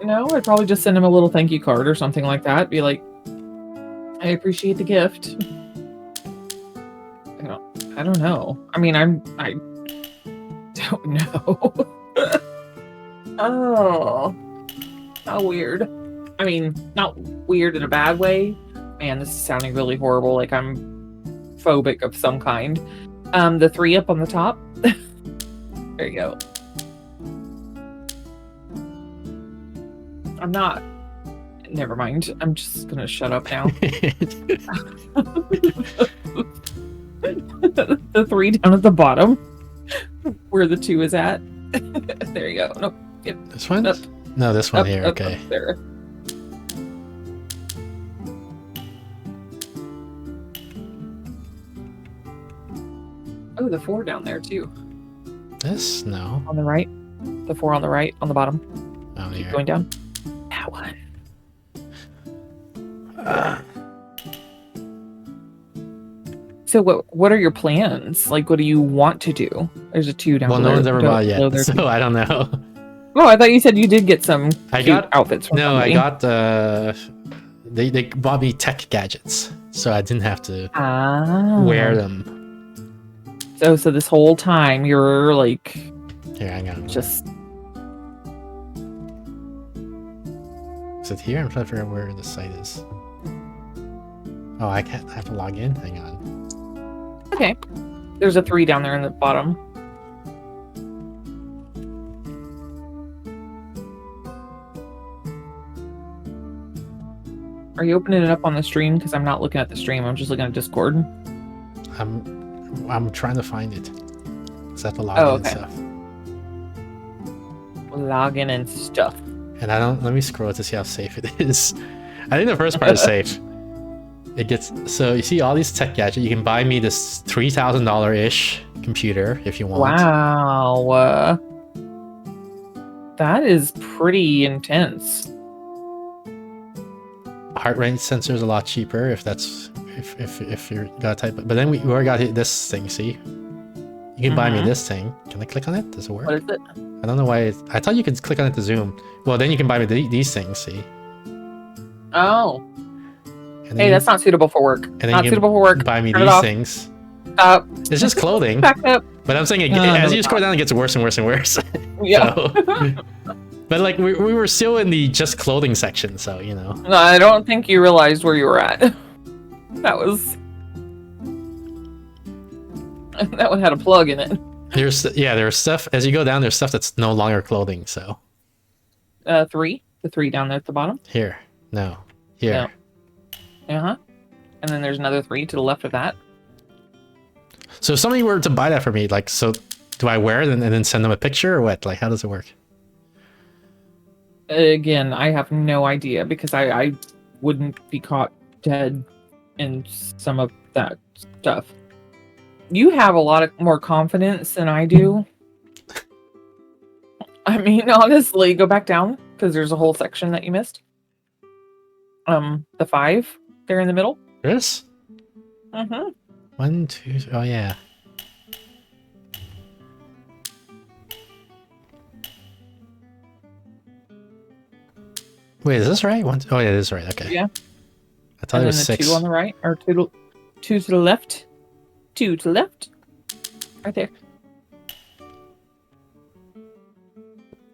No, I'd probably just send him a little thank you card or something like that. Be like, I appreciate the gift. I don't know. I mean, I don't know. Oh, how weird. I mean, not weird in a bad way. Man, this is sounding really horrible. Like I'm phobic of some kind. The 3 up on the top. There you go. I'm not. Never mind. I'm just gonna shut up now. The 3 down at the bottom, where the 2 is at. There you go. Nope. Yep. This one? Up. No, this one Up, here. up, Okay. up, there. Oh, the 4 down there too. This? No. On the right. The 4 on the right, on the bottom. Oh, Keep here. going down. That one. So what are your plans? Like, what do you want to do? There's a 2 down Well, below. no one's ever bought it below yet, there, so too. I don't know. Oh, I thought you said you did get some I cute got outfits from no, somebody. I got they bought me tech gadgets, so I didn't have to wear them. So this whole time you're like Here, hang on. just Is it here? I'm trying to figure out where the site is. Oh, I can't. I have to log in. Hang on. okay. There's a 3 down there in the bottom. Are you opening it up on the stream? Because I'm not looking at the stream. I'm just looking at Discord. I'm trying to find it. Is that the login Oh, and okay. stuff? Login and stuff. And I don't. Let me scroll to see how safe it is. I think the first part is safe. It gets so you see all these tech gadgets. You can buy me this $3,000-ish computer if you want. Wow. That is pretty intense. Heart rate sensor is a lot cheaper if that's if you're got type. But then we already got this thing. See, you can buy me this thing. Can I click on it? Does it work? What is it? I don't know why. I thought you could click on it to zoom. Well, then you can buy me these things. See. Oh. And Hey, that's not suitable for work. And then Not you suitable for work. buy me Turn it these off. things. Stop. It's just clothing. Back up. But I'm saying No, as no, you scroll down, it gets worse and worse and worse. Yeah. So, but like we were still in the just clothing section, so you know. No, I don't think you realized where you were at. That one had a plug in it. There's stuff as you go down. There's stuff that's no longer clothing. So 3, the 3 down there at the bottom. here, no, here. No. And then there's another 3 to the left of that. So if somebody were to buy that for me, like, so do I wear it and then send them a picture or what? Like, how does it work? Again, I have no idea because I wouldn't be caught dead in some of that stuff. You have a lot more confidence than I do. I mean, honestly, go back down because there's a whole section that you missed. The 5 there in the middle. This? Mm-hmm. 1, 2, 3. Oh yeah. Wait, is this right? Oh yeah, this is right. Okay. Yeah. I thought And it then was the 6. 2 on the right, or 2 to the left. 2 to the left. Right there.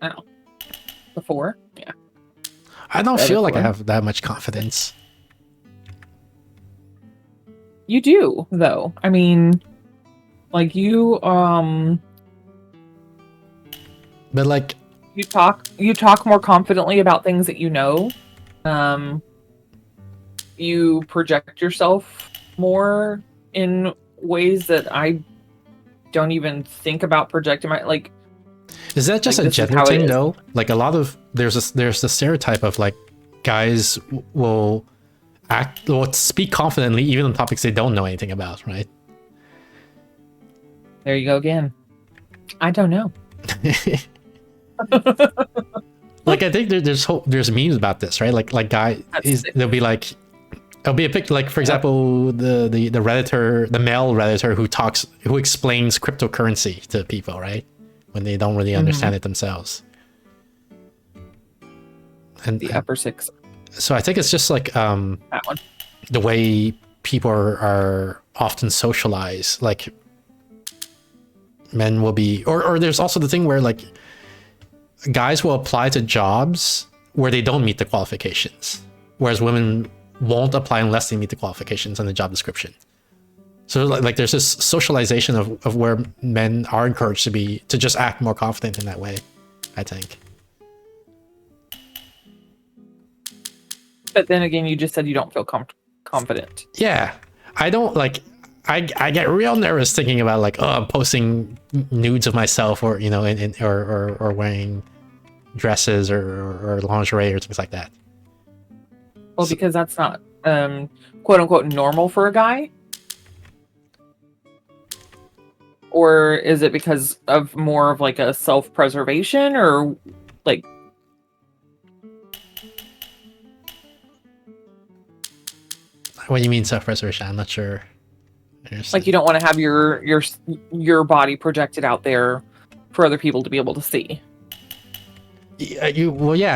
Oh. The 4. Yeah. I don't That feel is like I one. have that much confidence. You do, though. I mean, like you But like, you talk more confidently about things that you know. You project yourself more in ways that I don't even think about projecting my like. is that just Like, a this is gender how it thing is. though? Like a lot of there's the stereotype of like guys will speak confidently even on topics they don't know anything about, right? There you go again. I don't know. Like I think there's memes about this, right? Like there'll be like there'll be a picture like for example the Redditor, the male Redditor who explains cryptocurrency to people, right? When they don't really understand it themselves. And The upper 6. so I think it's just like That one. the way people are often socialized. Like men will be or there's also the thing where like guys will apply to jobs where they don't meet the qualifications, whereas women won't apply unless they meet the qualifications in the job description. So like there's this socialization of where men are encouraged to just act more confident in that way, I think. But then again, you just said you don't feel confident. Yeah, I don't like. I get real nervous thinking about like, oh, I'm posting nudes of myself, or you know, or wearing dresses or lingerie or things like that. Well, because that's not quote unquote normal for a guy. Or is it because of more of like a self-preservation or like What do you mean self-preservation? I'm not sure. like you don't want to have your body projected out there for other people to be able to see? I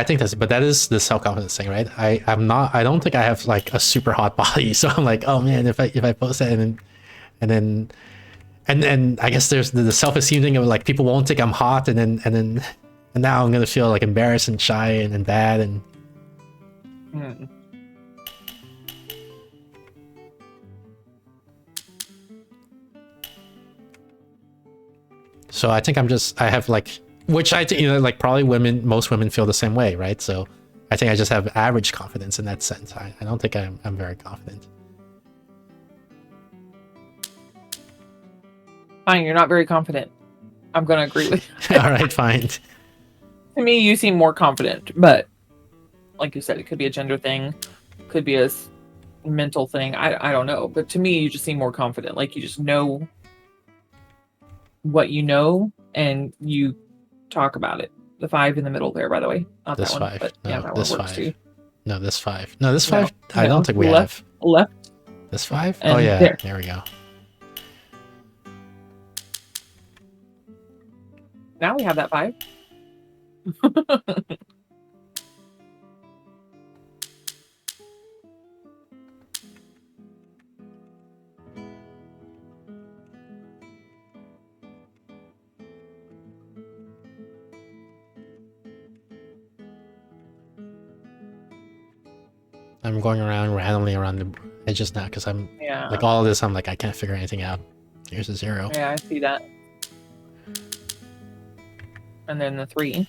think but that is the self-confidence thing, right? I don't think I have like a super hot body, so I'm like, oh man, if I post that and I guess there's the self-esteem thing of like people won't think I'm hot, and now I'm gonna feel like embarrassed and shy and bad and so I think I have like, which I think, like probably most women feel the same way, right? So I think I just have average confidence in that sense. I don't think I'm very confident. Fine, you're not very confident. I'm gonna agree with you. All right, fine. To me, you seem more confident, but like you said, it could be a gender thing, could be a mental thing. I don't know, but to me, you just seem more confident. Like you just know what you know, and you talk about it. The 5 in the middle there, by the way, not This that one, 5. but No, yeah, that this one works 5. too. No, this 5. No, this No, 5. I no, don't think we left, have. left. This 5? And Oh yeah, there we go. Now we have that 5. I'm going around randomly around the edges now because I'm like all of this. I'm like I can't figure anything out. Here's a 0. Yeah, I see that. And then the 3.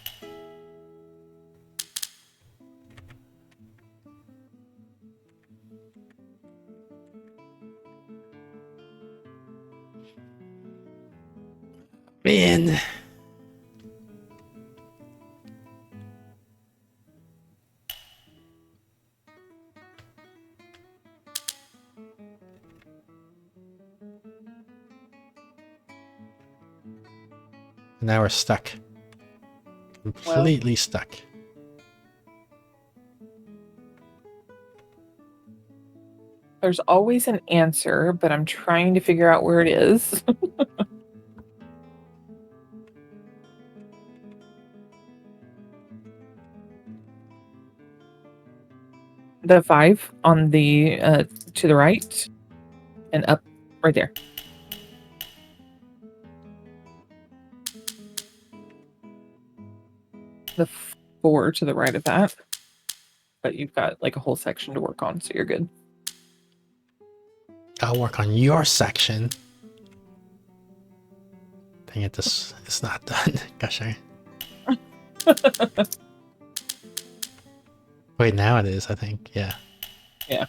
Man. Now we're stuck. Completely stuck. There's always an answer, but I'm trying to figure out where it is. The 5 on the to the right and up right there. The 4 to the right of that. But you've got like a whole section to work on, so you're good. I'll work on your section. Dang it, this is not done. Gosh, wait, now it is, I think. Yeah. Yeah.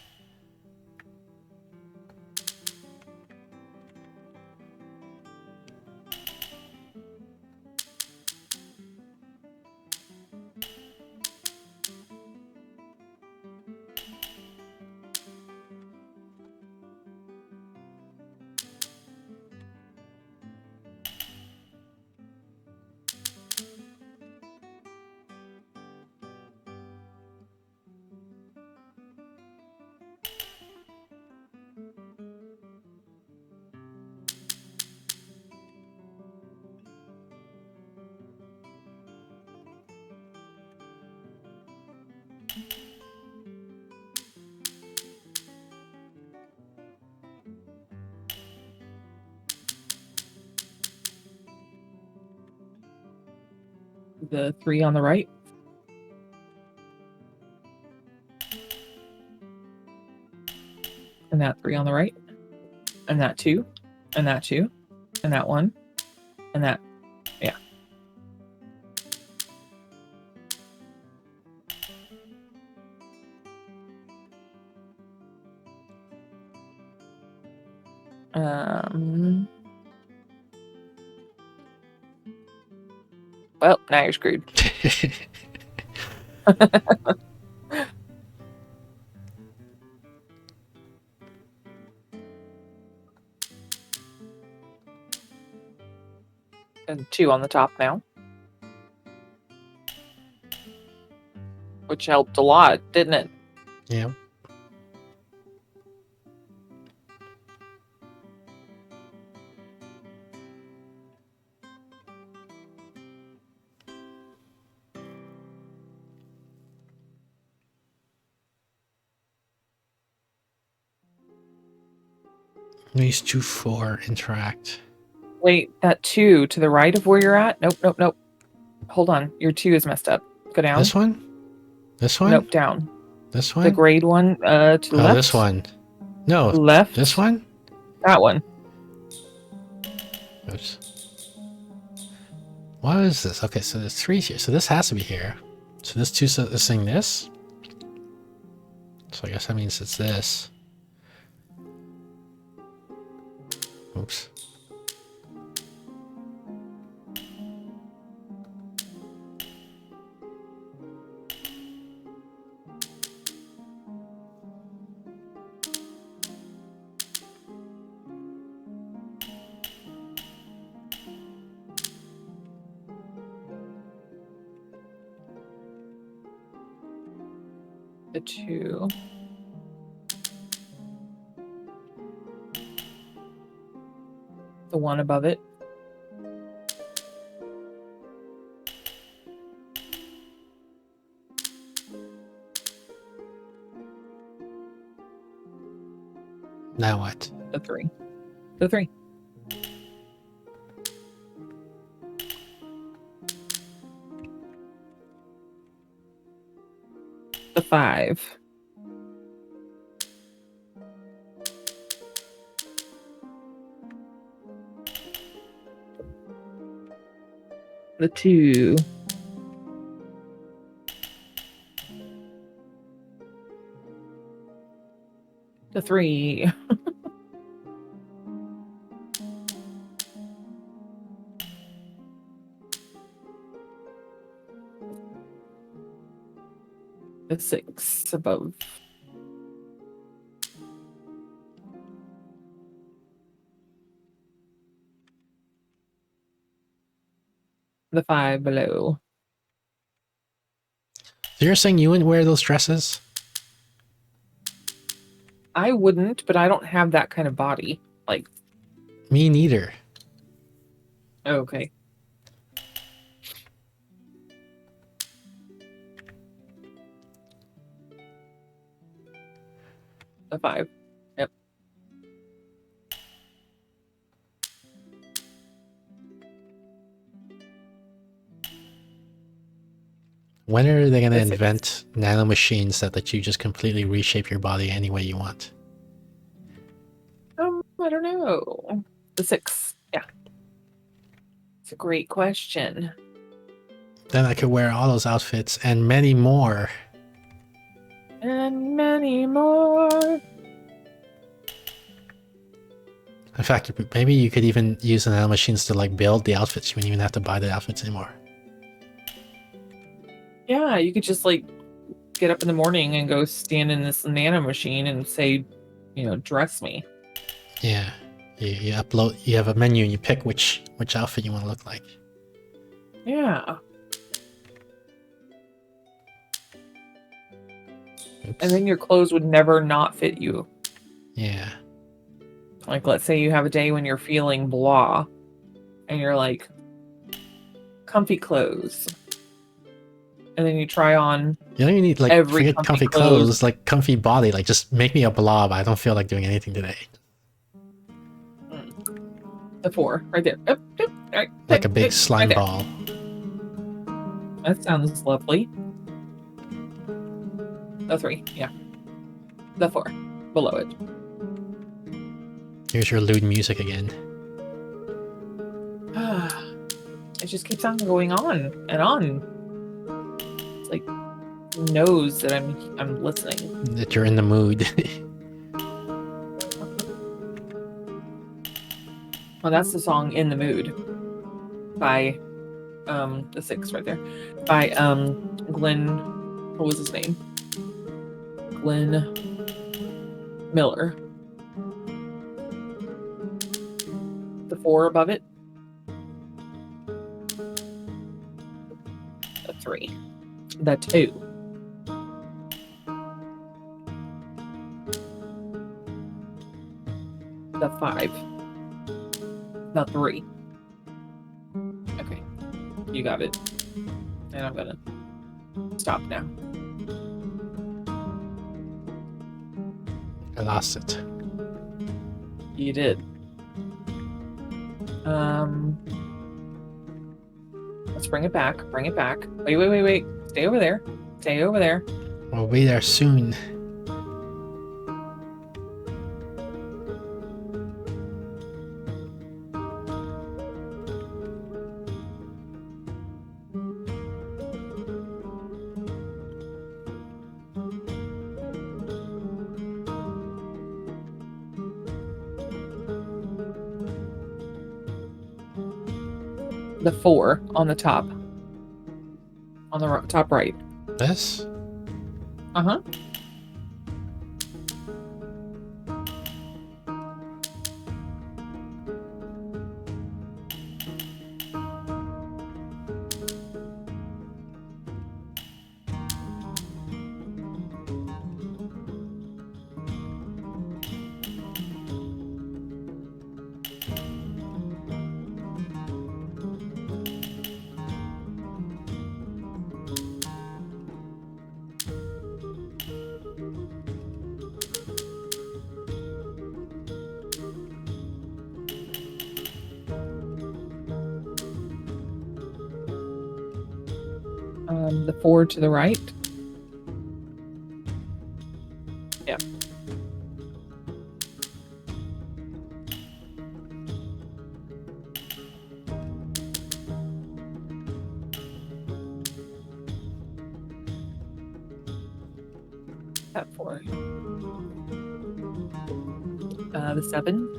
The 3 on the right. And that 3 on the right. And that 2. And that 2. And that 1. And that, yeah. Well, now you're screwed. And 2 on the top now. Which helped a lot, didn't it? Yeah. These 2, 4 interact. Wait, that 2 to the right of where you're at? Nope, nope, nope. Hold on. Your 2 is messed up. Go down. This one? This one? Nope, down. This one? The grade one to the left. This one. No. Left. This one? That one. Oops. What is this? Okay, so there's 3 here. So this has to be here. So this 2 is saying this. So I guess that means it's this. Oops. The 2. The 1 above it. Now what? The 3. The 3. The 5. The 2. The 3. The 6 above. The 5 below. So you're saying you wouldn't wear those dresses? I wouldn't, but I don't have that kind of body. Like, Me neither. okay. The 5. Yep. When are they going to The 6. invent nanomachines that let you just completely reshape your body any way you want? I don't know. The 6. Yeah. It's a great question. Then I could wear all those outfits and many more. And many more. In fact, maybe you could even use the nanomachines to like build the outfits. You wouldn't even have to buy the outfits anymore. Yeah, you could just like get up in the morning and go stand in this nano machine and say, dress me. Yeah. You upload, you have a menu and you pick which outfit you want to look like. Yeah. Oops. And then your clothes would never not fit you. Yeah. Like, let's say you have a day when you're feeling blah and you're like, comfy clothes. And then you try on You don't even need like every forget comfy clothes, like comfy body. Like just make me a blob. I don't feel like doing anything today. The 4, right there. Like a big slime right ball. That sounds lovely. The 3, yeah. The 4, below it. Here's your lewd music again. It just keeps on going on and on. It's like knows that I'm listening. That you're in the mood. Well, that's the song "In the Mood" by the 6 right there by Glenn. What was his name? Glenn Miller. The 4 above it. The 3. The 2. The 5. The 3. Okay. You got it. And I'm gonna stop now. I lost it. You did. Let's bring it back. Bring it back. Wait. Stay over there. Stay over there. We'll be there soon. The 4 on the top. On the top right. This? Uh-huh. The 4 to the right. Yeah. That 4. The 7.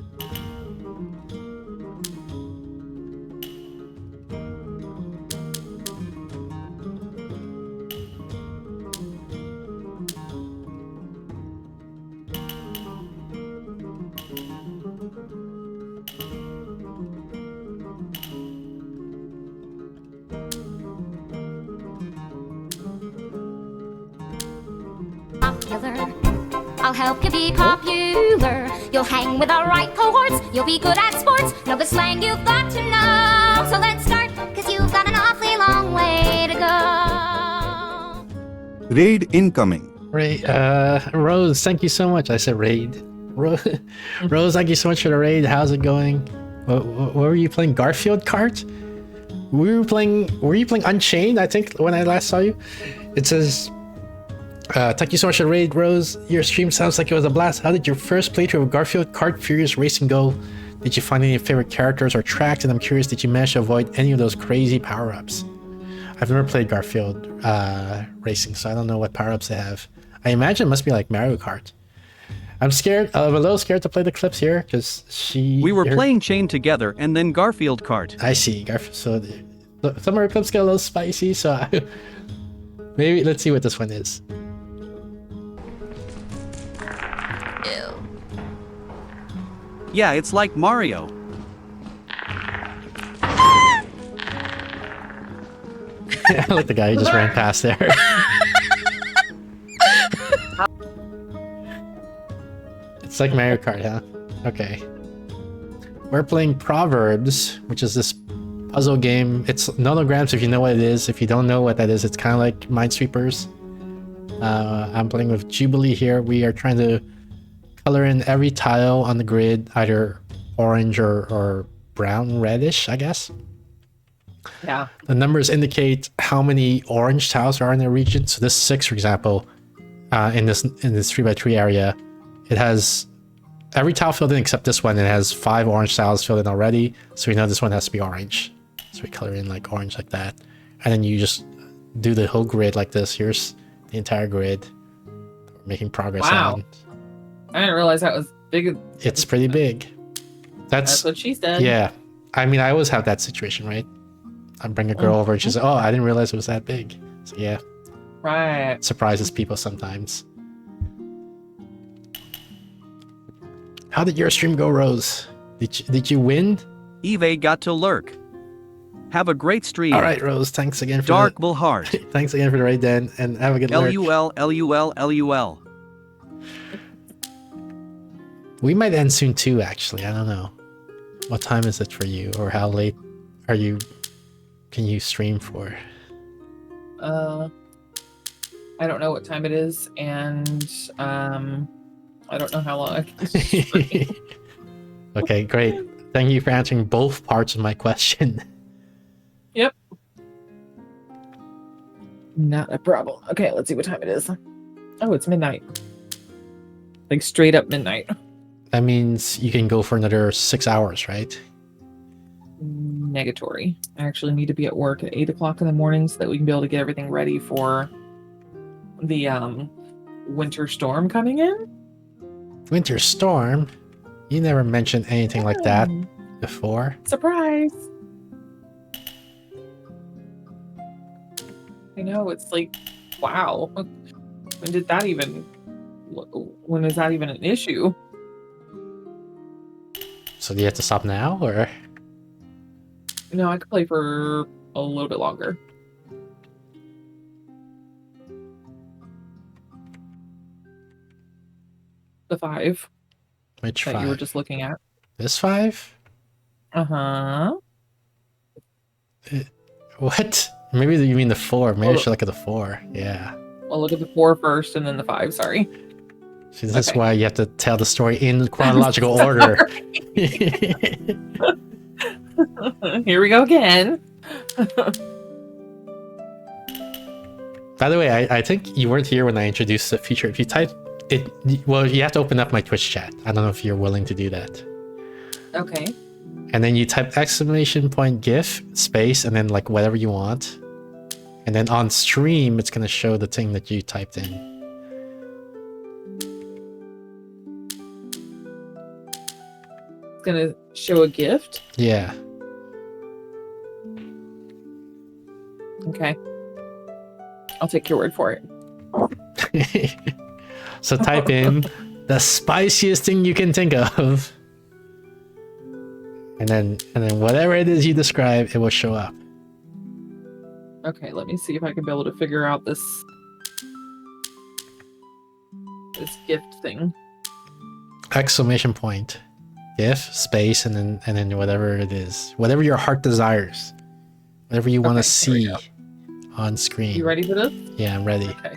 Popular. I'll help you be popular. You'll hang with the right cohorts. You'll be good at sports. Know the slang you've got to know. So let's start, cause you've got an awfully long way to go. Raid incoming. Rose, thank you so much. I said raid. Rose, thank you so much for the raid. How's it going? What were you playing? Garfield Kart? Were you playing Unchained, I think, when I last saw you? It says, thank you so much for the raid, Rose. Your stream sounds like it was a blast. How did your first playthrough of Garfield Kart Furious Racing go? Did you find any favorite characters or tracks? And I'm curious, did you manage to avoid any of those crazy power-ups? I've never played Garfield Racing, so I don't know what power-ups they have. I imagine it must be like Mario Kart. I'm scared. I'm a little scared to play the clips here because We were playing Chain together and then Garfield Kart. I see. So some of our clips get a little spicy, so maybe let's see what this one is. Yeah, it's like Mario. I like the guy who just ran past there. It's like Mario Kart, huh? Okay. We're playing Proverbs, which is this puzzle game. It's nonograms if you know what it is. If you don't know what that is, it's kind of like Minesweepers. I'm playing with Jubilee here. We are trying to color in every tile on the grid, either orange or brown, reddish, I guess. Yeah. The numbers indicate how many orange tiles are in the region. So this 6, for example, in this 3x3 area, it has every tile filled in except this one. It has 5 orange tiles filled in already. So we know this one has to be orange. So we color in like orange like that. And then you just do the whole grid like this. Here's the entire grid. We're making progress on. I didn't realize that was big. It's pretty big. That's what she said. Yeah. I mean, I always have that situation, right? I bring a girl over and she's like, oh, I didn't realize it was that big. So yeah. Right. It surprises people sometimes. How did your stream go, Rose? Did you win? Eve got to lurk. Have a great stream. All right, Rose. Thanks again for Dark Bull Heart. Thanks again for the raid, Dan, and have a good lurk. LUL. We might end soon too, actually. I don't know. What time is it for you, or how late are you? Can you stream for? I don't know what time it is, and I don't know how long I can stream. Okay, great. Thank you for answering both parts of my question. Yep. Not a problem. Okay, let's see what time it is. Oh, it's midnight. Like straight up midnight. That means you can go for another 6 hours, right? Negatory. I actually need to be at work at 8 o'clock in the morning so that we can be able to get everything ready for the winter storm coming in. Winter storm? You never mentioned anything like that before. Surprise! I know, it's like, wow. When is that even an issue? So do you have to stop now, or? No, I could play for a little bit longer. The 5 Which that 5? you were just looking at. This 5? Uh-huh. What? Maybe you mean the 4. Maybe I Well, should look at the 4. Yeah. I'll look at the 4 first and then the 5, sorry. See, this is Okay. why you have to tell the story in chronological order. Here we go again. By the way, I think you weren't here when I introduced the feature. If you type it, well, you have to open up my Twitch chat. I don't know if you're willing to do that. Okay. And then you type exclamation point GIF space and then like whatever you want. And then on stream, it's going to show the thing that you typed in. It's gonna show a gift. Yeah. Okay. I'll take your word for it. So type in the spiciest thing you can think of. And then whatever it is you describe, it will show up. Okay, let me see if I can be able to figure out this gift thing. Exclamation point. GIF space and then whatever it is. Whatever your heart desires. Whatever you want to see on screen. You ready for this? Yeah, I'm ready. Okay.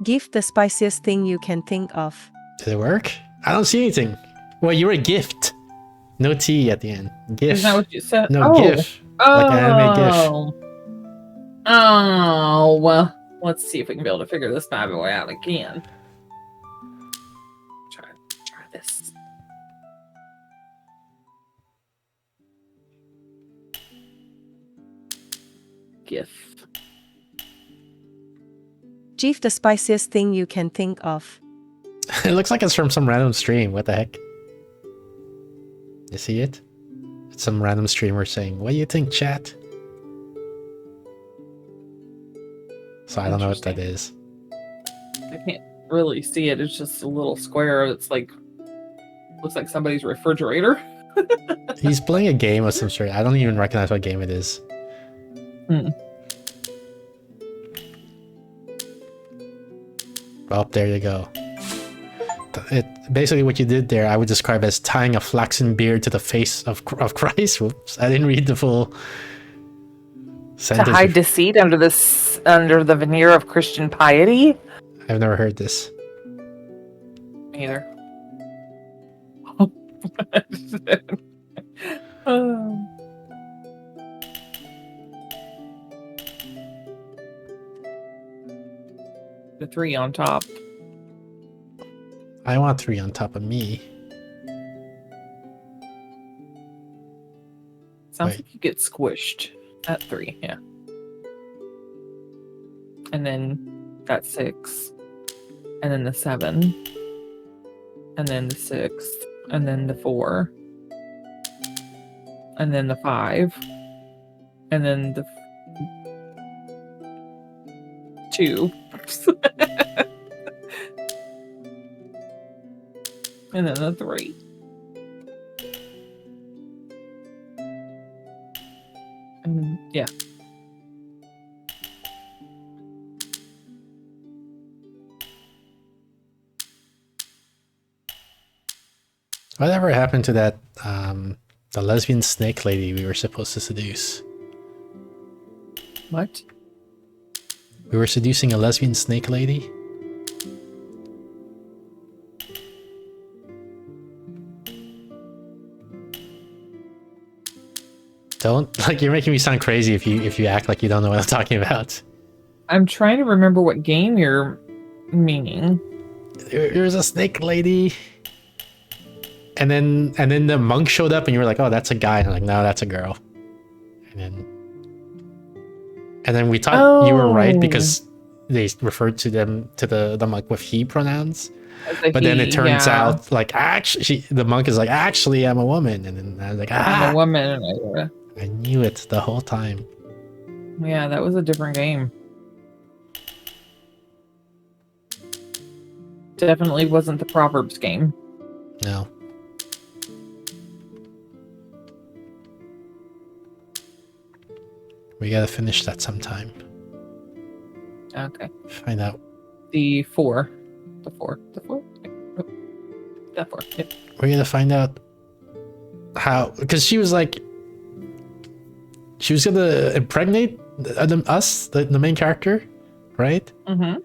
Gift the spiciest thing you can think of. Did it work? I don't see anything. Well, you're a gift. No T at the end. GIF. Isn't that what you said? No, GIF. Like anime GIF. Oh, well, let's see if we can be able to figure this bad boy out again. Try this. GIF. Gift the spiciest thing you can think of. It looks like it's from some random stream. What the heck? You see it? It's some random streamer saying, "What do you think, chat?" So I don't know what that is. I can't really see it. It's just a little square. It's like, looks like somebody's refrigerator. He's playing a game of some sort. I don't even recognize what game it is. Well, there you go. Basically what you did there, I would describe as tying a flaxen beard to the face of Christ. Whoops, I didn't read the full sentence. To hide deceit under the veneer of Christian piety. I've never heard this. Me either. The 3 on top. I want 3 on top of me. Sounds like you get squished at 3, yeah. And then that 6. And then the 7. And then the 6. And then the 4. And then the 5. And then the 2. And then the 3. And yeah. Whatever happened to that, the lesbian snake lady we were supposed to seduce? What? We were seducing a lesbian snake lady? Don't, like, you're making me sound crazy if you act like you don't know what I'm talking about. I'm trying to remember what game you're meaning. There was a snake lady. And then the monk showed up and you were like, oh, that's a guy. And I'm like, no, that's a girl. And then we thought you were right because they referred to the monk with he pronouns. But then it turns out like actually the monk is like, actually I'm a woman. And then I was like, I'm a woman. I knew it the whole time. Yeah, that was a different game. Definitely wasn't the Proverbs game. No. We gotta finish that sometime. Okay. Find out. The four. Yep. We're gonna find out how, because she was like, she was gonna impregnate us, the main character, right? Mm-hmm.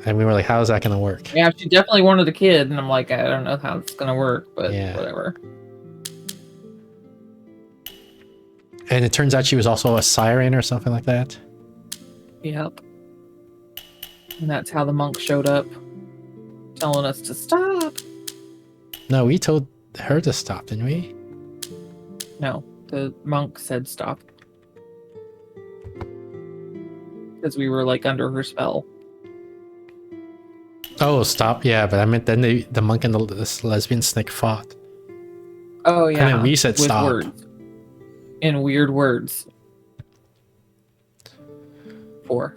And we were like, how is that gonna work? Yeah, she definitely wanted a kid, and I'm like, I don't know how it's gonna work, but whatever. And it turns out she was also a siren or something like that. Yep. And that's how the monk showed up, telling us to stop. No, we told her to stop, didn't we? No, the monk said stop. Because we were like under her spell. Oh, stop. Yeah, but I meant then the monk and this lesbian snake fought. Oh, yeah. And then we said with stop. Words. In weird words. 4.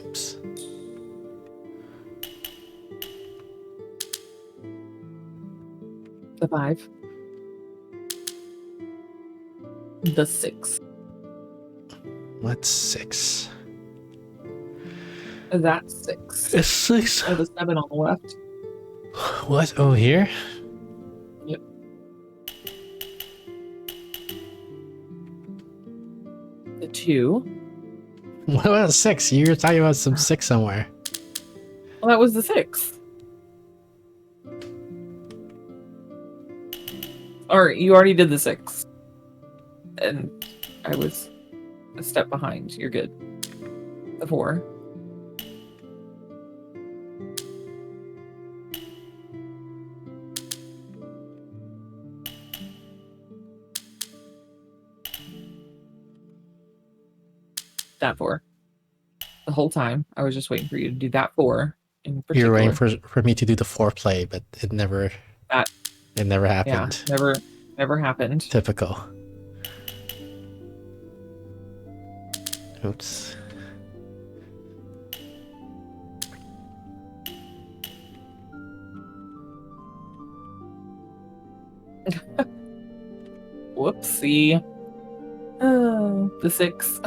Oops. The 5. The 6. What's 6? That's 6. It's 6. Oh, the 7 on the left. What? Oh, here? Yep. The 2. What about 6? You were talking about some 6 somewhere. Well, that was the 6. Or you already did the 6. And I was a step behind. You're good. The 4. That 4. The whole time. I was just waiting for you to do that 4 in particular. You were waiting for me to do the foreplay, but it never happened. Yeah, never happened. Typical. Oops. Whoopsie. Oh, the 6.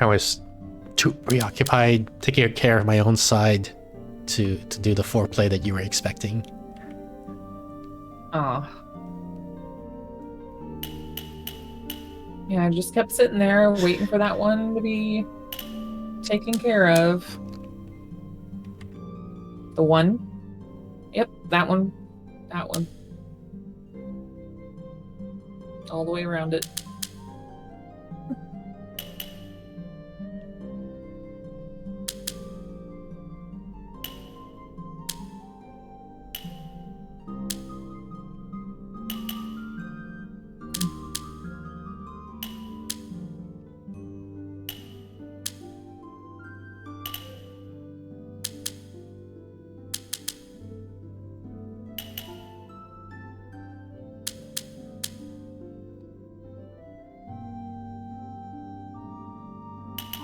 I was too preoccupied taking care of my own side to do the foreplay that you were expecting. Oh. Yeah, I just kept sitting there waiting for that one to be taken care of. The 1. Yep, that one. That one. All the way around it.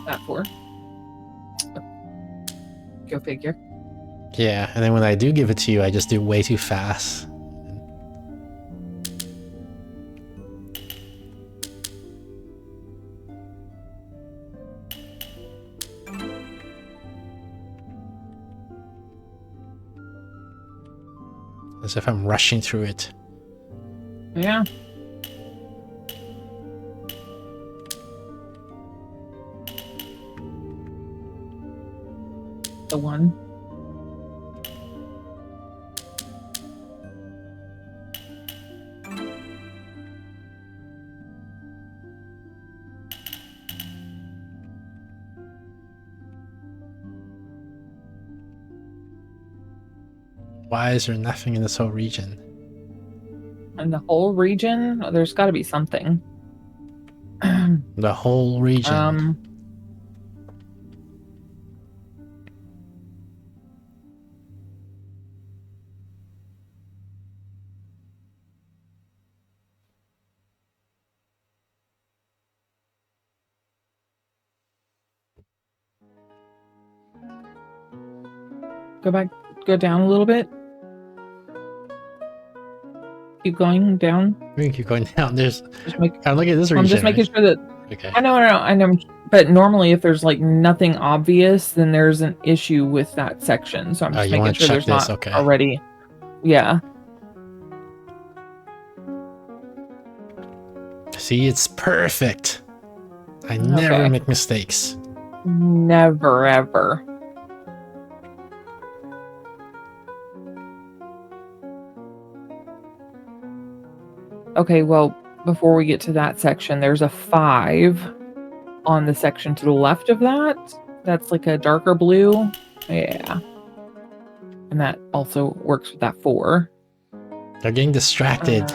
That 4. Go figure. Yeah, and then when I do give it to you, I just do way too fast. As if I'm rushing through it. Yeah. The one. Why is there nothing in this whole region? In the whole region, there's got to be something. The whole region. Go down a little bit. Keep going down. We can keep going down. There's. Just make, I'm looking at this region. I'm just making sure that. Okay. I know. But normally, if there's like nothing obvious, then there's an issue with that section. So I'm just making sure there's not already. Yeah. See, it's perfect. I never make mistakes. Never, ever. Okay, well, before we get to that section, there's a 5 on the section to the left of that. That's like a darker blue. Yeah. And that also works with that 4. They're getting distracted.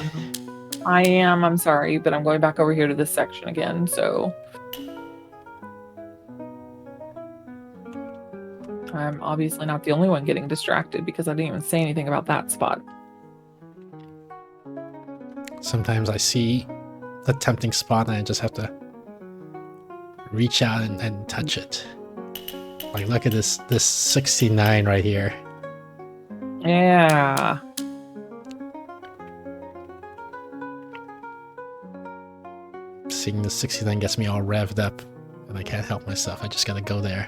I am. I'm sorry, but I'm going back over here to this section again, so... I'm obviously not the only one getting distracted because I didn't even say anything about that spot. Sometimes I see a tempting spot and I just have to reach out and touch it. Like, look at this 69 right here. Yeah. Seeing the 69 gets me all revved up and I can't help myself. I just gotta go there.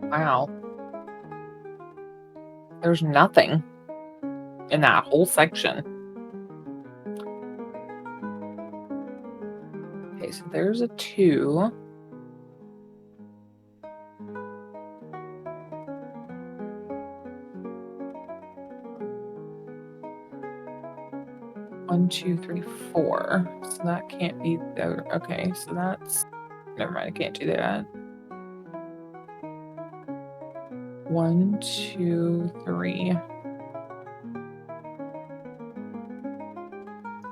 Wow. There's nothing in that whole section. Okay, so there's a 2. One, 2, 3, 4. So that can't be there. Okay, so that's... Never mind, I can't do that. 1, 2, 3.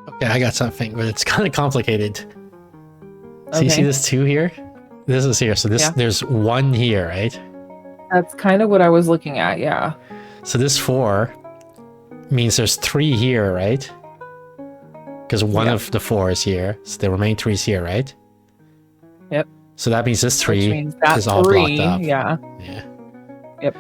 Okay, I got something, but it's kind of complicated. So Okay. you see this 2 here? This is here. So there's 1 here, right? That's kind of what I was looking at, yeah. So this 4 means there's 3 here, right? Because one of the 4 is here. So the remaining 3 is here, right? Yep. So that means this 3 means that is all 3, blocked up. yeah. Yeah. Yep.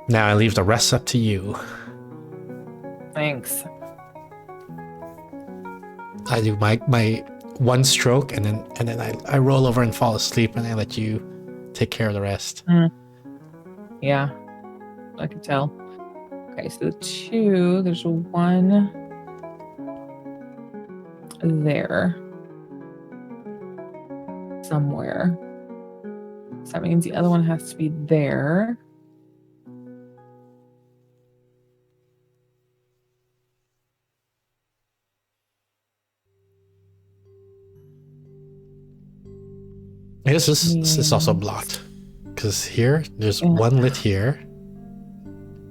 Now I leave the rest up to you. Thanks. I do my 1 stroke and then I roll over and fall asleep and I let you take care of the rest. Yeah, I could tell. Okay, so the 2, there's a 1 there somewhere. So that means the other one has to be there. I guess this is also blocked. Because here, there's 1 lit here.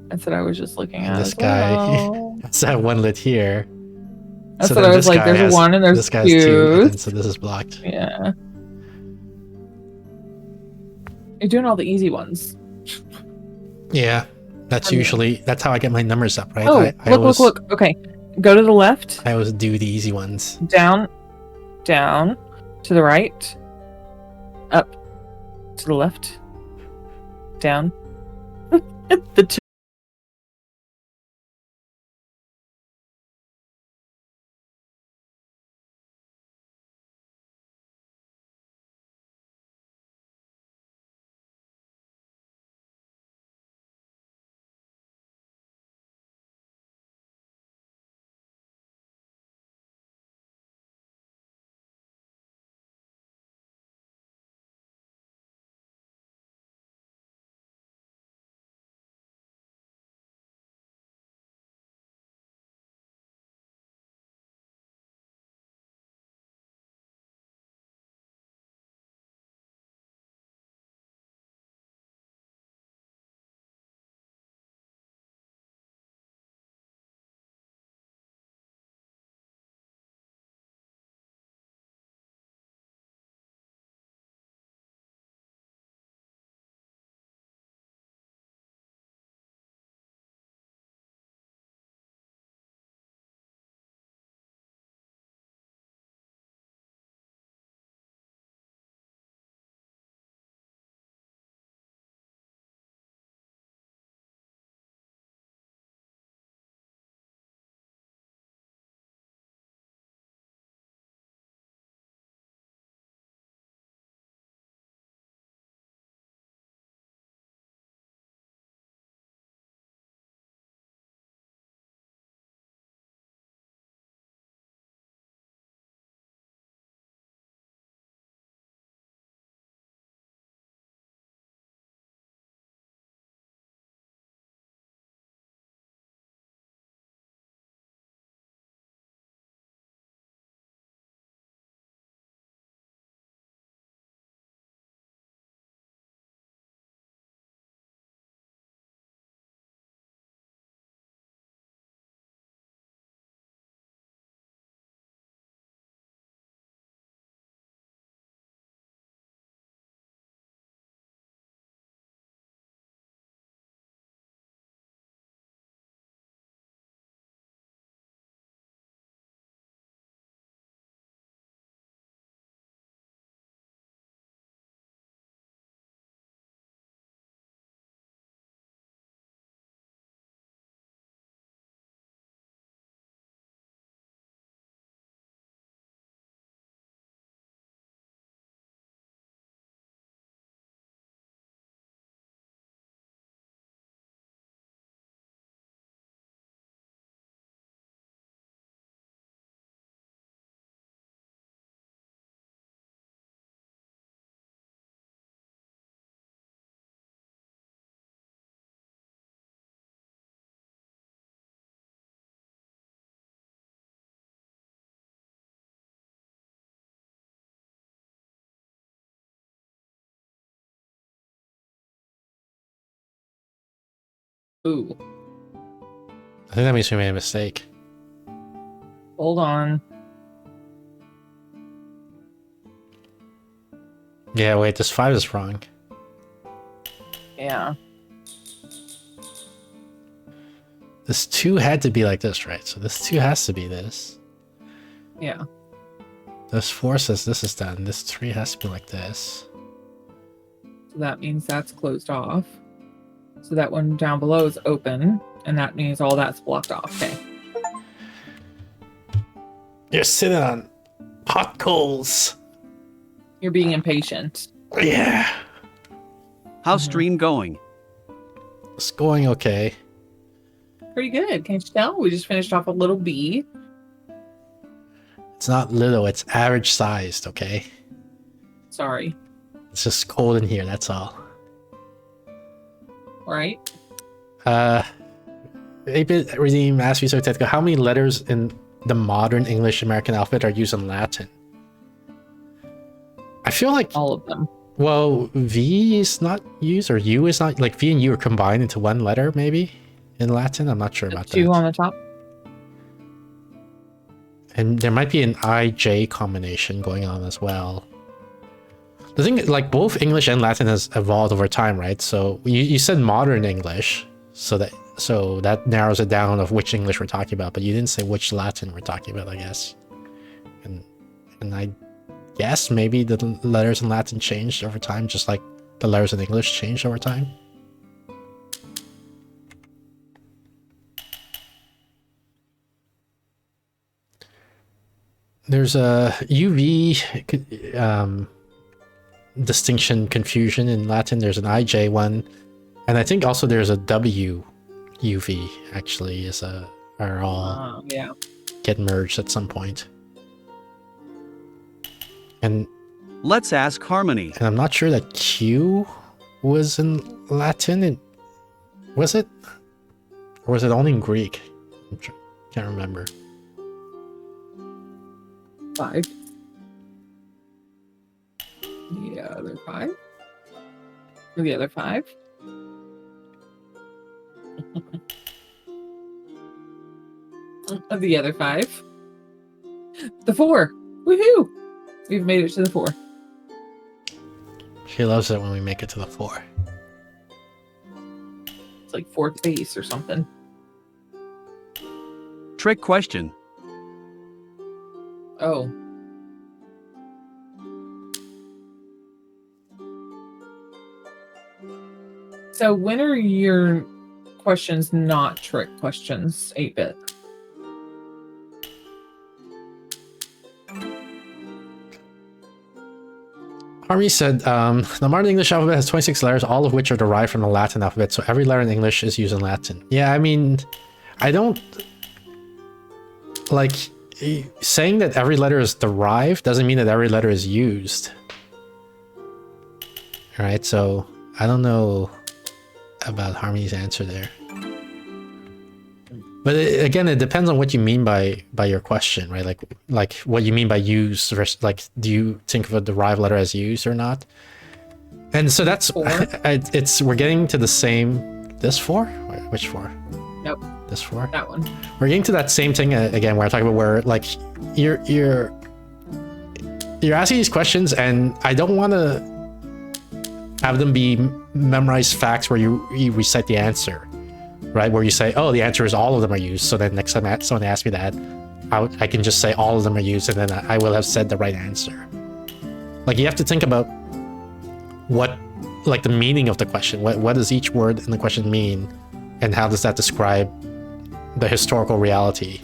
That's what I was just looking And at this as guy well. has that one lit here. That's So what then I was this like. guy There's has, one and there's this guy has two, and two. then so this is blocked. Yeah. You're doing all the easy ones. Yeah, that's how I get my numbers up, right? Oh, I look, always, look, look. Okay, go to the left, I always do the easy ones. down, down, to the right, up, to the left, down. The two. Ooh, I think that means we made a mistake. hold on. Yeah, wait, this 5 is wrong. Yeah. This 2 had to be like this, right? So this 2 has to be this. Yeah. This 4 says this is done. This 3 has to be like this. So that means that's closed off. So that one down below is open, and that means all that's blocked off. Okay. You're sitting on hot coals. You're being impatient. Yeah. How's stream going? It's going okay. Pretty good. Can't you tell? We just finished off a little B. It's not little, it's average sized, okay? Sorry. It's just cold in here, that's all. Right? 8-bit Redeem asked me so technical. How many letters in the modern English American alphabet are used in Latin? I feel like all of them. Well, V is not used, or U is not, like V and U are combined into one letter, maybe? in Latin. I'm not sure about Two that. on the top. And there might be an IJ combination going on as well. The thing is, like, both English and Latin has evolved over time, right? So you said modern English, so that narrows it down of which English we're talking about, but you didn't say which Latin we're talking about, I guess. And I guess maybe the letters in Latin changed over time, just like the letters in English changed over time. There's a UV distinction confusion in Latin. There's an IJ one, and I think also there's a W UV actually are all Yeah. get merged at some point. And Let's ask Harmony. I'm not sure that Q was in Latin. Was it? Or was it only in Greek? Can't remember. 5. The other 5. Or the other 5. Of the other 5. The 4. Woohoo! We've made it to the 4. She loves it when we make it to the 4. It's like 4th base or something. Trick question. Oh. So when are your questions not trick questions, 8-bit? Harvey said, the modern English alphabet has 26 letters, all of which are derived from the Latin alphabet, so every letter in English is used in Latin. Yeah, I mean, I don't... Like, saying that every letter is derived doesn't mean that every letter is used. Alright, so I don't know about Harmony's answer there. But again, it depends on what you mean by your question, right? Like what you mean by used versus, like, do you think of a derived letter as used or not? And so that's we're getting to the same. This 4? Which 4? Nope. This 4? That one. We're getting to that same thing again. Where I'm talking about where, like, you're asking these questions, and I don't want to have them be memorized facts where you recite the answer. Right, where you say, oh, the answer is all of them are used. So then next time someone asks me that, I can just say all of them are used, and then I will have said the right answer. Like, you have to think about what, like, the meaning of the question. What does each word in the question mean, and how does that describe the historical reality?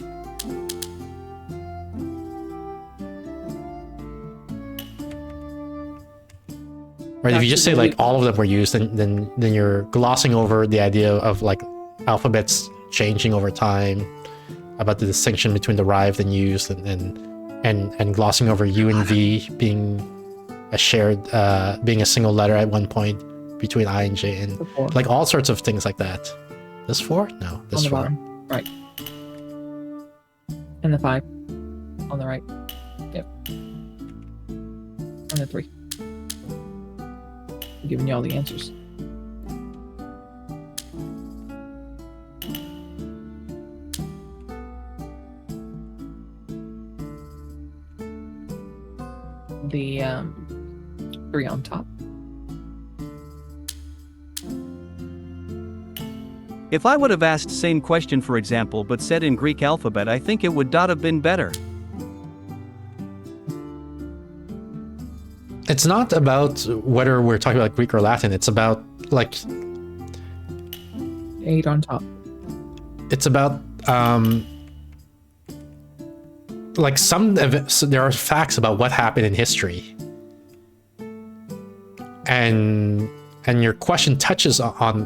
Right, if you just say, like, all of them were used, then you're glossing over the idea of, like, alphabets changing over time, about the distinction between derived and used, and glossing over U and V being a shared, being a single letter at one point between I and J, and like all sorts of things like that. This 4? No, this 4. Bottom. Right. And the 5 on the right. Yep. And the 3. I'm giving you all the answers. The 3 on top. If I would have asked same question, for example, but said in Greek alphabet, I think it would not have been better. It's not about whether we're talking about Greek or Latin. It's about, like, 8 on top. It's about like there are facts about what happened in history, and your question touches on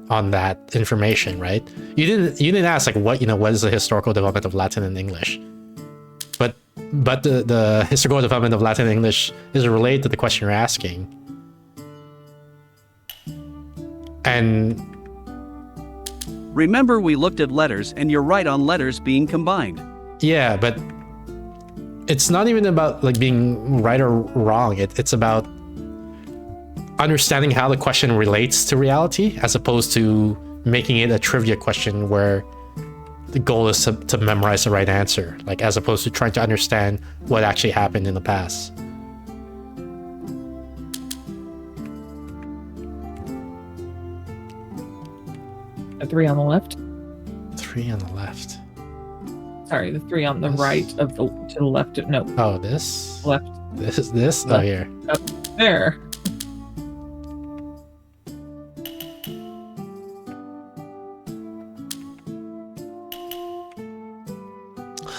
that information, right? You didn't ask, like, what is the historical development of Latin and English, but the historical development of Latin and English is related to the question you're asking. And remember, we looked at letters, and you're right on letters being combined. yeah, but it's not even about, like, being right or wrong. It's about understanding how the question relates to reality, as opposed to making it a trivia question where the goal is to memorize the right answer, like as opposed to trying to understand what actually happened in the past. A 3 on the left. 3 on the left. Sorry, the 3 on the This? right of the to the left. No, Oh, this? left. This? Oh, Left. here. Up there.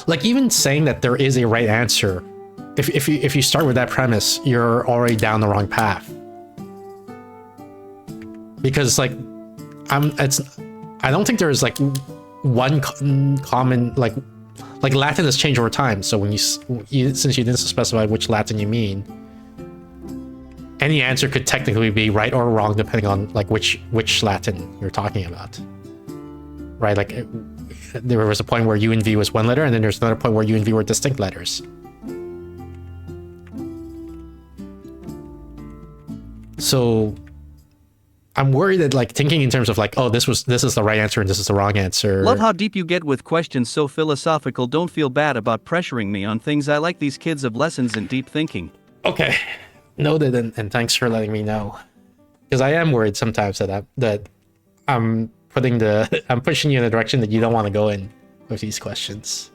Like, even saying that there is a right answer, if you start with that premise, you're already down the wrong path. Because like, I don't think there's like one common like Latin has changed over time. So when you since you didn't specify which Latin you mean, any answer could technically be right or wrong depending on like which Latin you're talking about, right? Like there was a point where U and V was one letter, and then there's another point where U and V were distinct letters. So I'm worried that like thinking in terms of like, oh, this is the right answer and this is the wrong answer. Love how deep you get with questions so philosophical. Don't feel bad about pressuring me on things. I like these kids of lessons in deep thinking. Okay, noted, and thanks for letting me know. Because I am worried sometimes that I'm pushing you in a direction that you don't want to go in with these questions.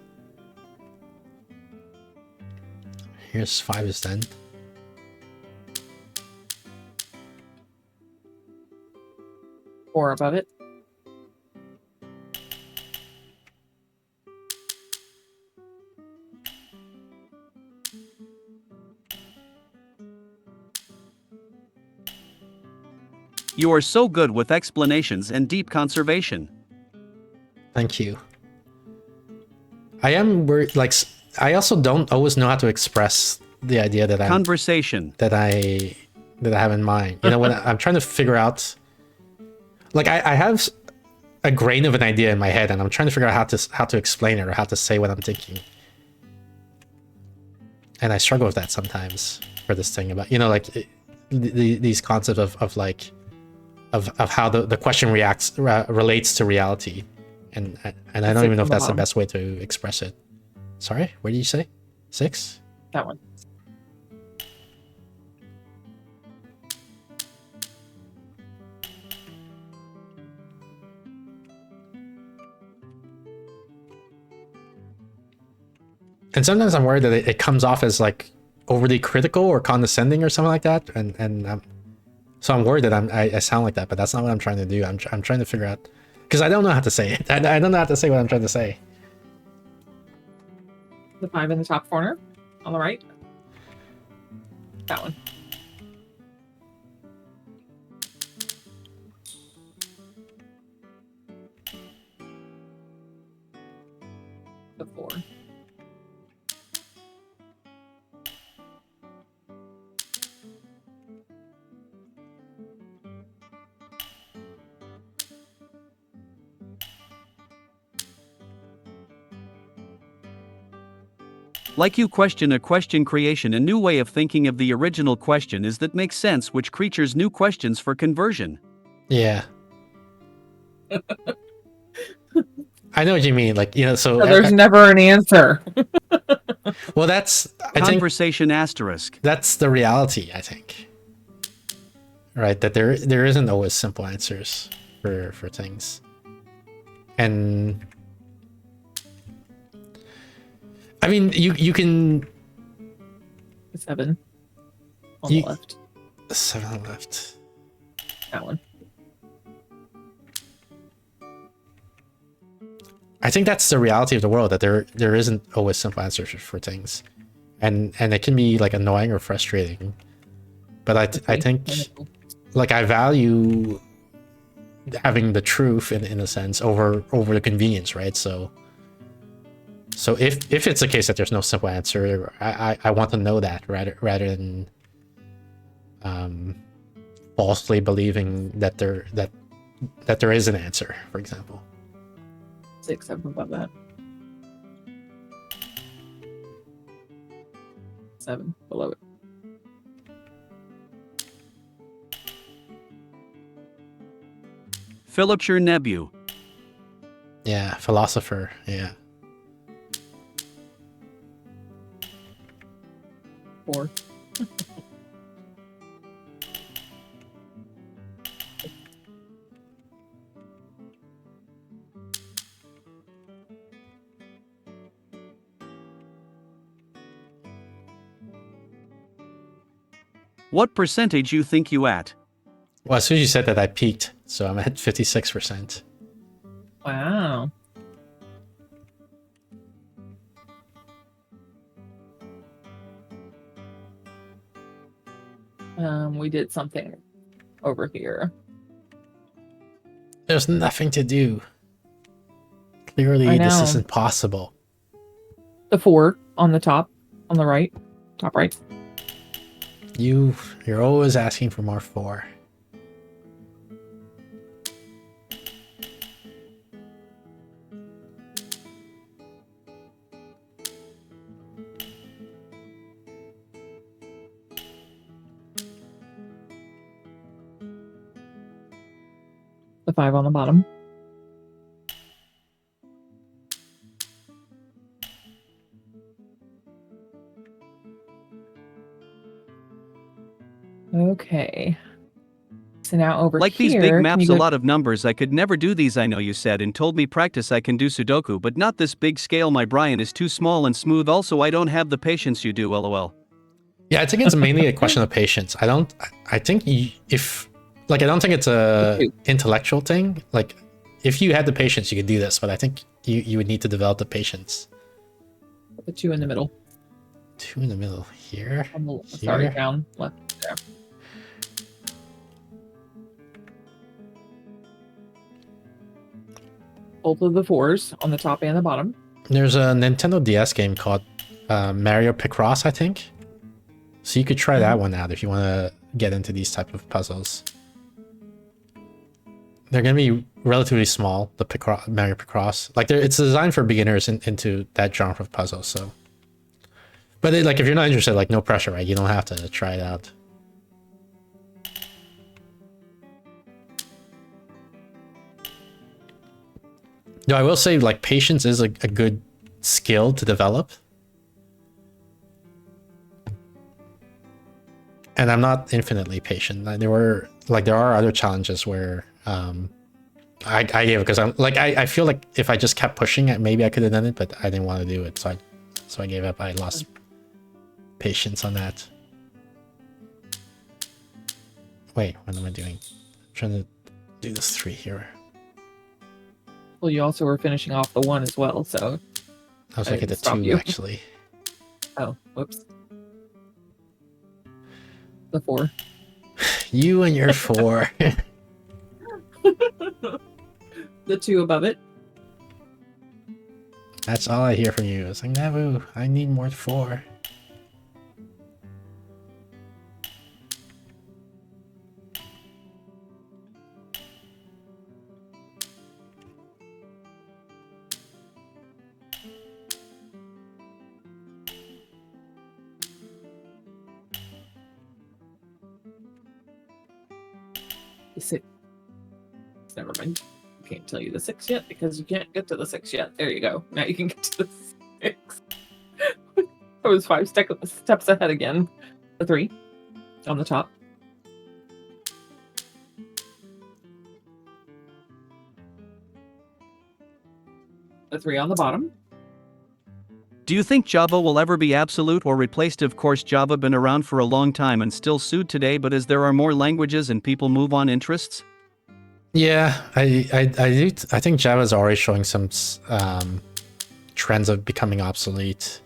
Here's 5 is 10. Or above it. You are so good with explanations and deep conservation. Thank you. I am worried, like, I also don't always know how to express the idea that Conversation. that I have in mind. You know, when I'm trying to figure out, like, I have a grain of an idea in my head, and I'm trying to figure out how to explain it or how to say what I'm thinking. And I struggle with that sometimes for this thing about, you know, like these concepts of like of how the question relates to reality, and I don't even know if that's the best way to express it. Sorry, what did you say? 6? That one. And sometimes I'm worried that it comes off as like overly critical or condescending or something like that, and so I'm worried that I sound like that, but that's not what I'm trying to do. I'm trying to figure out, because I don't know how to say it. I don't know how to say what I'm trying to say. The 5 in the top corner on the right. That one. The 4. Like you question a question creation, a new way of thinking of the original question is that makes sense, which creatures new questions for conversion. Yeah. I know what you mean. Like, you know, so There's never an answer. well, that's, I think Conversation asterisk. that's the reality, I think. Right? That there isn't always simple answers for things. And I mean, you can 7 on the left. 7 on the left. That one. I think that's the reality of the world, that there isn't always simple answers for things, and it can be like annoying or frustrating. But I think like I value having the truth in a sense over the convenience, right? So if it's the case that there's no simple answer, I want to know that rather than falsely believing that there is an answer, for example. 6 up above that. 7 below it. Philipshire Nebu. Yeah, philosopher. Yeah. 4. What percentage you think you at? Well, as soon as you said that, I peaked, so I'm at 56%. Wow. We did something over here. There's nothing to do. Clearly, this is impossible. The 4 on the top, on the right, top right. You're always asking for more 4. The 5 on the bottom. Okay. So now over Like here, these big can maps, you a go- lot of numbers. I could never do these, I know you said, and told me practice I can do Sudoku, but not this big scale. My Brian is too small and smooth. Also, I don't have the patience you do, lol. Yeah, I think it's mainly a question of patience. I don't think I don't think it's a intellectual thing. Like, if you had the patience, you could do this, but I think you would need to develop the patience. the 2 in the middle. 2 in the middle here. Sorry, Here. down left there. Both of the 4s on the top and the bottom. There's a Nintendo DS game called Mario Picross, I think. So you could try that one out if you want to get into these type of puzzles. They're gonna be relatively small. The Mario Picross, like it's designed for beginners into that genre of puzzle. So, but like if you're not interested, like no pressure, right? You don't have to try it out. No, I will say like patience is a good skill to develop. And I'm not infinitely patient. There are other challenges where I gave it because I feel like if I just kept pushing it, maybe I could have done it, but I didn't want to do it, so I gave up. I lost patience on that. Wait, what am I doing? I'm trying to do this 3 here. Well, you also were finishing off the 1 as well, so I was looking at the 2 actually. Oh, whoops. The 4. You and your 4. The 2 above it. That's all I hear from you. It's like, Nabu, I need more 4. The 6. Never mind. Can't tell you the 6 yet because you can't get to the 6 yet. There you go. Now you can get to the 6. I was 5 steps ahead again. The 3 on the top. The 3 on the bottom. Do you think Java will ever be absolute or replaced? Of course, Java been around for a long time and still sued today, but as there are more languages and people move on interests? Yeah, I think Java is already showing some trends of becoming obsolete.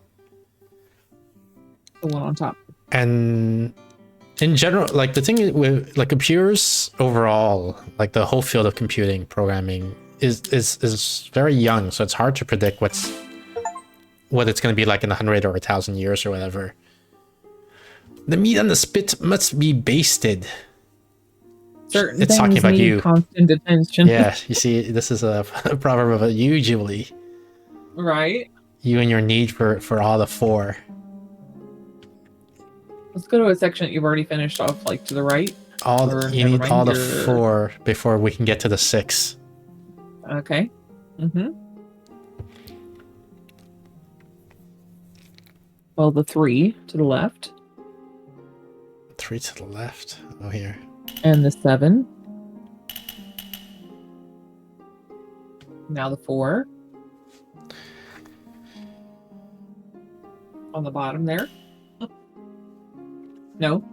The 1 on top. And in general, like the thing with like computers overall, like the whole field of computing programming is very young, so it's hard to predict what it's going to be like in 100 or 1,000 years or whatever. The meat on the spit must be basted. Certain it's things talking about need you. Constant attention. Yeah, you see, this is a proverb about you, Julie. Right? You and your need for all the 4. Let's go to a section that you've already finished off, like to the right. You never need mind, all the you're- 4 before we can get to the 6. Okay. Well, the 3 to the left. 3 to the left. Oh, here. And the 7. Now the 4. On the bottom there. No,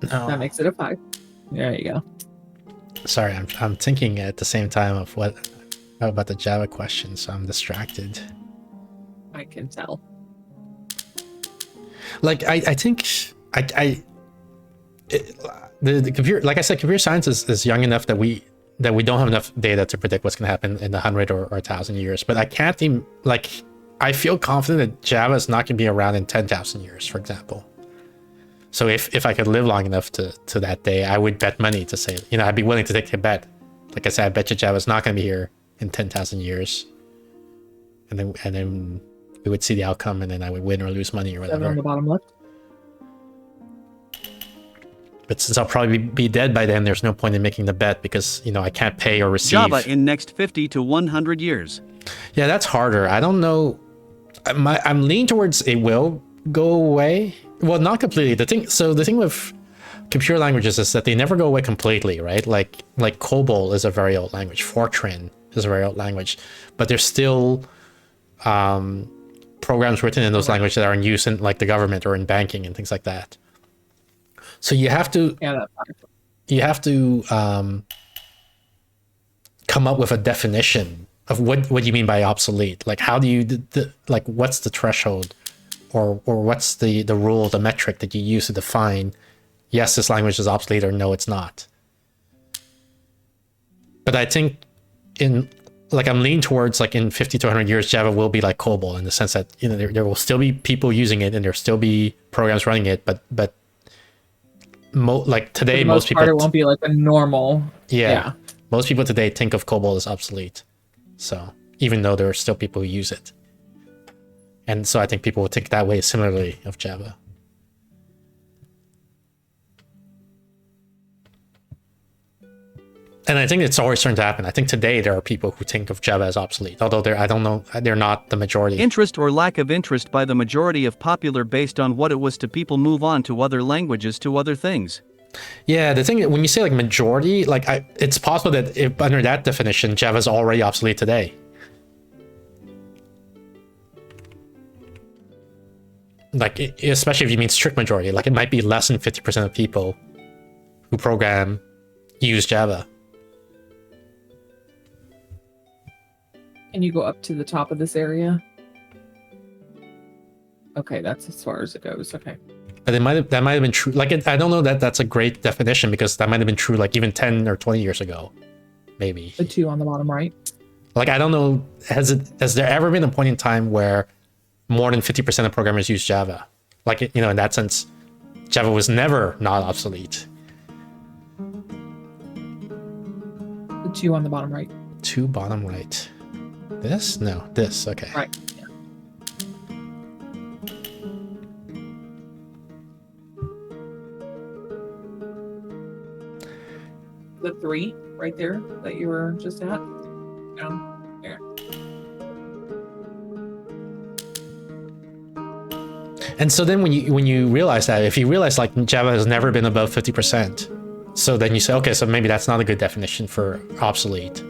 No. that makes it a 5. There you go. Sorry, I'm thinking at the same time of what about the Java question, so I'm distracted. I can tell. Like I think the computer, like I said, computer science is young enough that we don't have enough data to predict what's going to happen in 100 or 1,000 years. But I can't even, like, I feel confident that Java is not going to be around in 10,000 years, for example. So if I could live long enough to that day, I would bet money to say, you know, I'd be willing to take a bet. Like I said, I bet you Java's not going to be here in 10,000 years. And then we would see the outcome, and then I would win or lose money or 7 on whatever. the bottom left. But since I'll probably be dead by then, there's no point in making the bet because, you know, I can't pay or receive. Java in next 50 to 100 years. Yeah, that's harder. I don't know. I'm leaning towards it will go away. Well, not completely. The thing with computer languages is that they never go away completely, right? Like COBOL is a very old language. Fortran is a very old language, but there's still programs written in those languages that are in use in like the government or in banking and things like that. So you have to come up with a definition of what you mean by obsolete. Like, how do you like, what's the threshold, or what's the rule, the metric that you use to define, yes, this language is obsolete, or no, it's not. But I think I'm leaning towards, like, in 50 to 100 years, Java will be like COBOL in the sense that, you know, there will still be people using it and there'll still be programs running it, but like today, most people, it won't be like a normal. Yeah. Most people today think of COBOL as obsolete. So even though there are still people who use it. And so I think people will think that way similarly of Java. And I think it's always starting to happen. I think today there are people who think of Java as obsolete, although I don't know, they're not the majority. Interest or lack of interest by the majority of popular based on what it was to people move on to other languages, to other things. Yeah, the thing, when you say like majority, like it's possible that if, under that definition, Java is already obsolete today. Like, especially if you mean strict majority, like it might be less than 50% of people who program use Java. Can you go up to the top of this area? Okay, that's as far as it goes. Okay. But that might have been true. Like, I don't know that that's a great definition, because that might have been true like even 10 or 20 years ago, maybe. The 2 on the bottom right. Like, I don't know, has there ever been a point in time where more than 50% of programmers use Java? Like, you know, in that sense, Java was never not obsolete. The 2 on the bottom right. 2 bottom right. This? No, this. Okay. Right. Yeah. The 3 right there that you were just at. Down there. And so then when you realize that, if you realize like Java has never been above 50%, so then you say, okay, so maybe that's not a good definition for obsolete.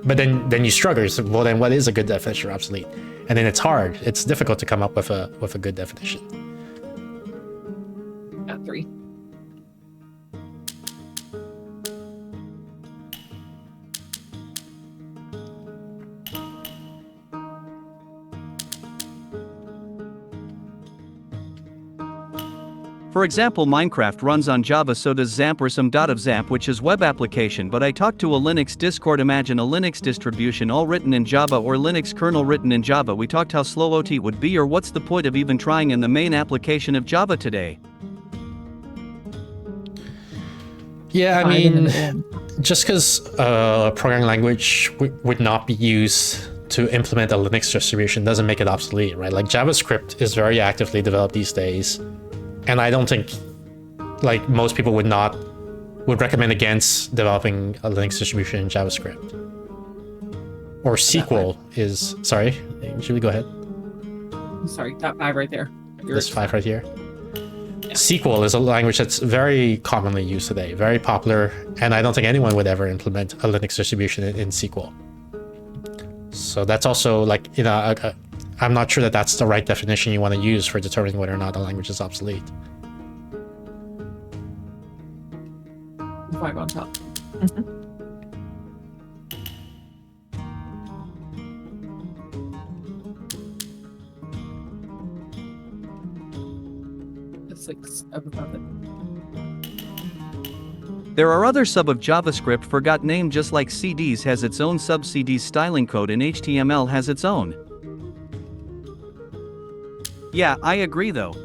But then you struggle. So, well, then what is a good definition for obsolete? And then it's hard. It's difficult to come up with a good definition. At 3. For example, Minecraft runs on Java, so does XAMPP or some of XAMPP, which is web application, but I talked to a Linux Discord. Imagine a Linux distribution all written in Java, or Linux kernel written in Java. We talked how slow OT would be, or what's the point of even trying in the main application of Java today. Yeah, I mean, just because a programming language would not be used to implement a Linux distribution doesn't make it obsolete, right? Like, JavaScript is very actively developed these days. And I don't think, like most people would recommend against developing a Linux distribution in JavaScript. Or SQL is, sorry, Julie, go ahead. Sorry, top 5 right there. This 5 right here. SQL is a language that's very commonly used today, very popular, and I don't think anyone would ever implement a Linux distribution in SQL. So that's also like, you know, I'm not sure that that's the right definition you want to use for determining whether or not a language is obsolete. 5 on top. The 6 above it. There are other sub of JavaScript forgot name, just like CDs has its own sub CDs styling code and HTML has its own. Yeah, I agree though.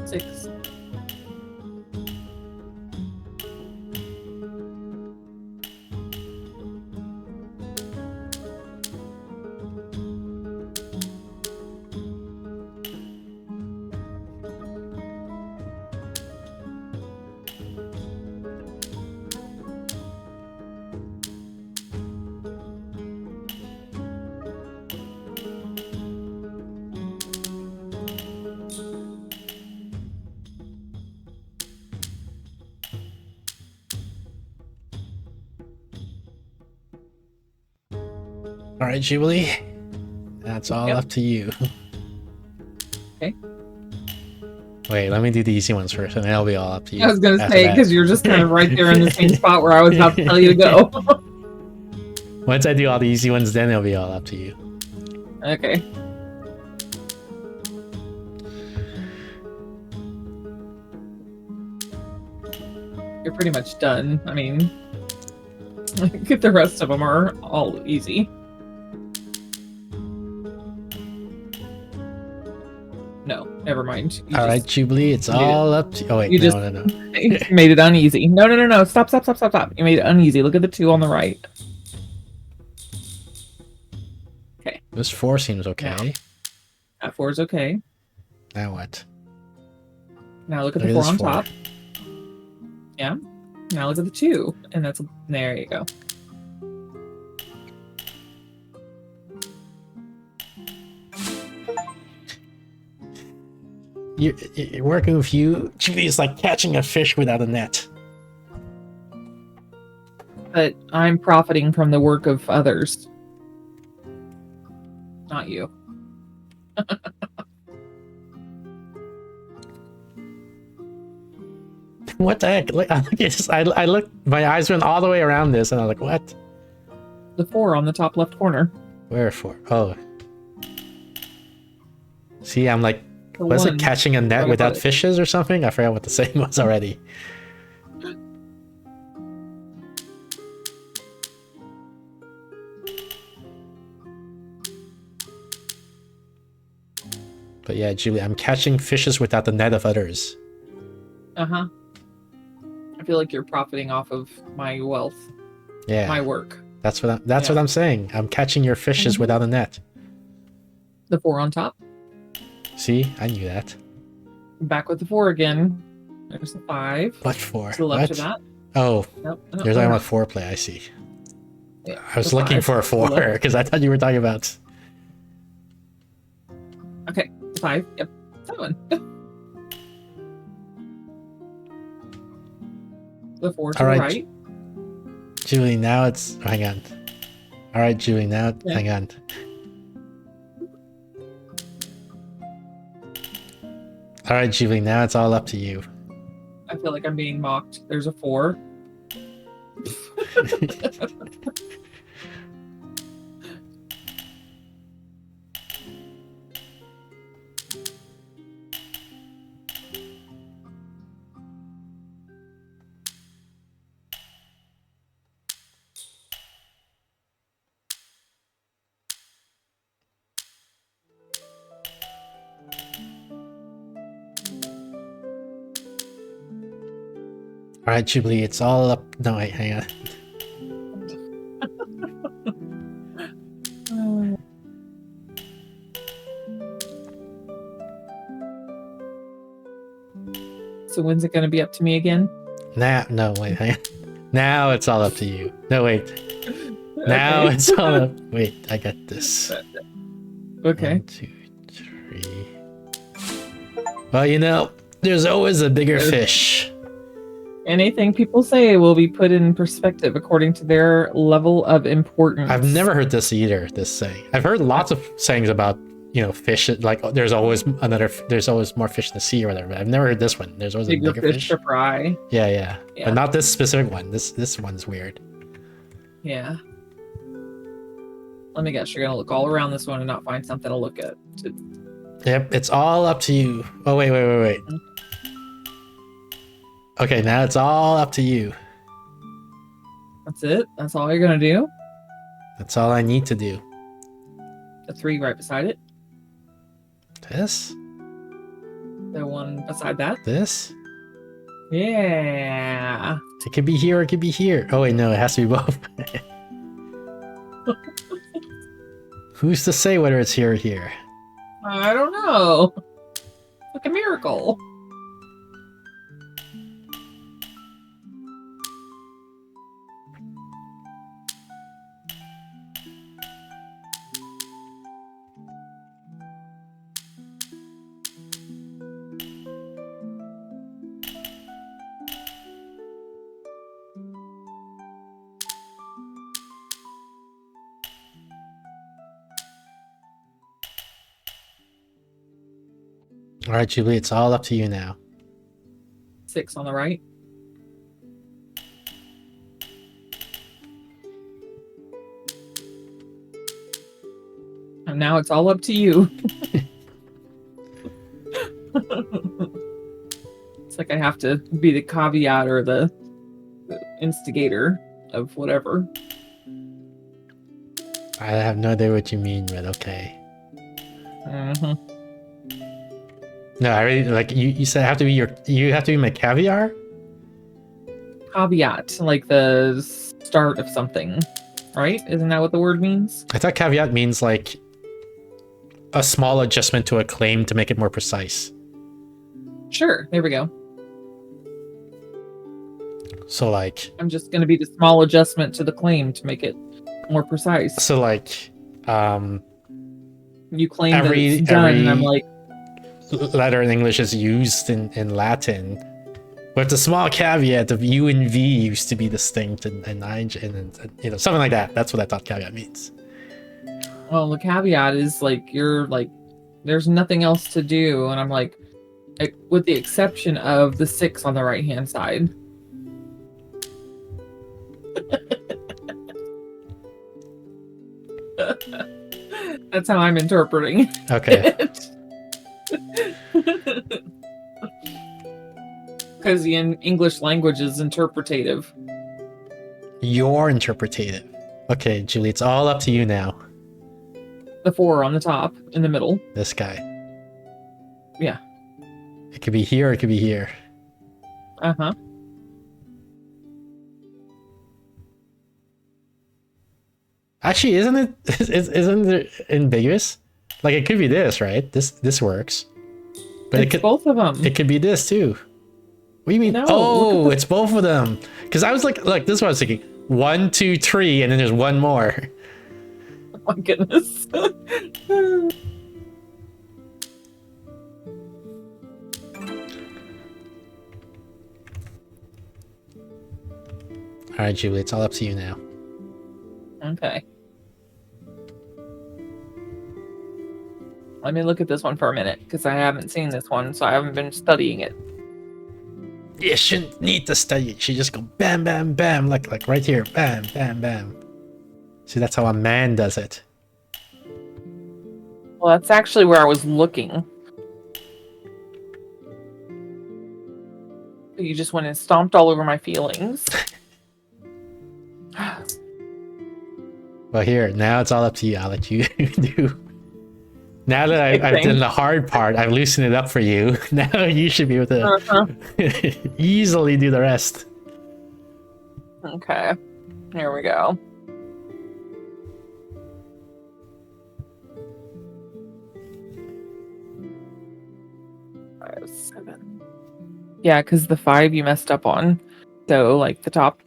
Six. All right, Jubilee, that's all up to you. Okay. Wait, let me do the easy ones first, and then it'll be all up to you. I was gonna after say, that. because you're just kind of right there in the same spot where I was about to tell you to go. Once I do all the easy ones, then it'll be all up to you. Okay. You're pretty much done. I mean, the rest of them are all easy. No, never mind. All right, Jubilee, it's all up to you. Oh, wait, you no, just- no. You made it uneasy. No. Stop. You made it uneasy. Look at the 2 on the right. Okay. This 4 seems okay. That 4 is okay. Now what? Now look at Look the at 4 on this 4. top. Yeah. Now look at the 2. And that's, there you go. You're working with you. Jubilee is like catching a fish without a net. But I'm profiting from the work of others. Not you. What the heck? I looked, my eyes went all the way around this, and I was like, what? The 4 on the top left corner. Where 4? Oh. See, I'm like, The was it 1 catching a net right without above it. fishes or something? I forgot what the saying was already. But yeah, Julie, I'm catching fishes without the net of others. Uh-huh. I feel like you're profiting off of my wealth. Yeah. My work. That's what I'm saying. I'm catching your fishes without a net. The 4 on top. See, I knew that. Back with the 4 again. There's the 5. What for? To the left What? of that. Oh, Nope. you're talking about foreplay. I see. I was looking for a 4 because I thought you were talking about. Okay, 5. Yep, that one. The 4 to All the right. right. Julie, now it's. Hang on. All right, Julie, now. Yeah. Hang on. All right, Julie, now it's all up to you. I feel like I'm being mocked. There's a 4. All right, Jubilee, it's all up. No, wait, hang on. So when's it going to be up to me again? Now, no, wait, hang on. Now it's all up to you. No, wait. Now Okay. it's all up. Wait, I got this. Okay. 1, 2, 3. Well, you know, there's always a bigger fish. Anything people say will be put in perspective according to their level of importance. I've never heard this either, this saying. I've heard lots of sayings about, you know, fish, like there's always more fish in the sea or whatever, but I've never heard this one. There's always a bigger fish to fry. Yeah. Yeah. But not this specific one. This one's weird. Yeah. Let me guess, you're gonna look all around this one and not find something to look at. Yep, it's all up to you. Oh, wait. Okay, now it's all up to you. That's it? That's all you're gonna do? That's all I need to do. The 3 right beside it? This? The one beside that? This? Yeah. It could be here, it could be here. Oh wait, no, it has to be both. Who's to say whether it's here or here? I don't know. Like a miracle. All right, Julie, it's all up to you now. 6 on the right. And now it's all up to you. It's like I have to be the caveat or the instigator of whatever. I have no idea what you mean, but okay. Mm-hmm. No, I really like you said you have to be my caviar? Caveat, like the start of something, right? Isn't that what the word means? I thought caveat means like a small adjustment to a claim to make it more precise. Sure, there we go. So like I'm just going to be the small adjustment to the claim to make it more precise. so like You claim that it's done, and I'm like, letter in English is used in Latin, with the small caveat of U and V used to be distinct and I and you know, something like that. That's what I thought caveat means. well, the caveat is like you're like, there's nothing else to do, and I'm like, with the exception of the 6 on the right hand side. That's how I'm interpreting. Okay. Because the English language is interpretative. You're interpretative. Okay, Julie, it's all up to you now. The 4 on the top, in the middle. This guy. Yeah. It could be here, it could be here. Uh-huh. Actually, isn't it ambiguous? Like it could be this, right? This works. But It's it could both of them. It could be this too. What do you mean? No, Oh, look at it's both of them. Because I was like, this is what I was thinking. 1, 2, 3, and then there's one more. Oh my goodness. All right, Julie, it's all up to you now. Okay. Let me look at this one for a minute because I haven't seen this one, so I haven't been studying it. You shouldn't need to study it. You should just go bam, bam, bam, like right here, bam, bam, bam. See, that's how a man does it. Well, that's actually where I was looking. You just went and stomped all over my feelings. Well, here, now it's all up to you. I'll let you do. Now that I've done the hard part, I've loosened it up for you. Now you should be able to easily do the rest. Okay. Here we go. Five, 7. Yeah, because the 5 you messed up on. So, like, the top.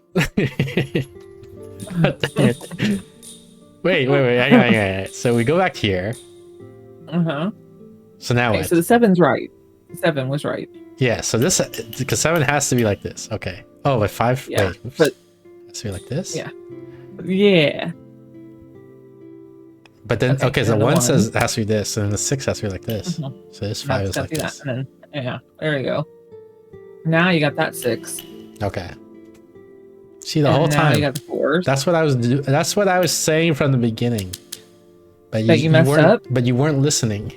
Wait. Hang on. So we go back here. Uh-huh. So now Okay, what? so the 7's right. 7 was right. Yeah, so this, because 7 has to be like this. Okay. Oh, but 5, Yeah, wait. Oops. but- It has to be like this? Yeah. Yeah. But then, okay, so the 1 1. says it has to be this, and then the 6 has to be like this. Mhm. So this And 5 that's is gotta like be this. that. And then, yeah, there you go. Now you got that 6. Okay. See, the And whole now time. you got the 4s. That's what I was saying from the beginning. But That you messed up? But you weren't listening.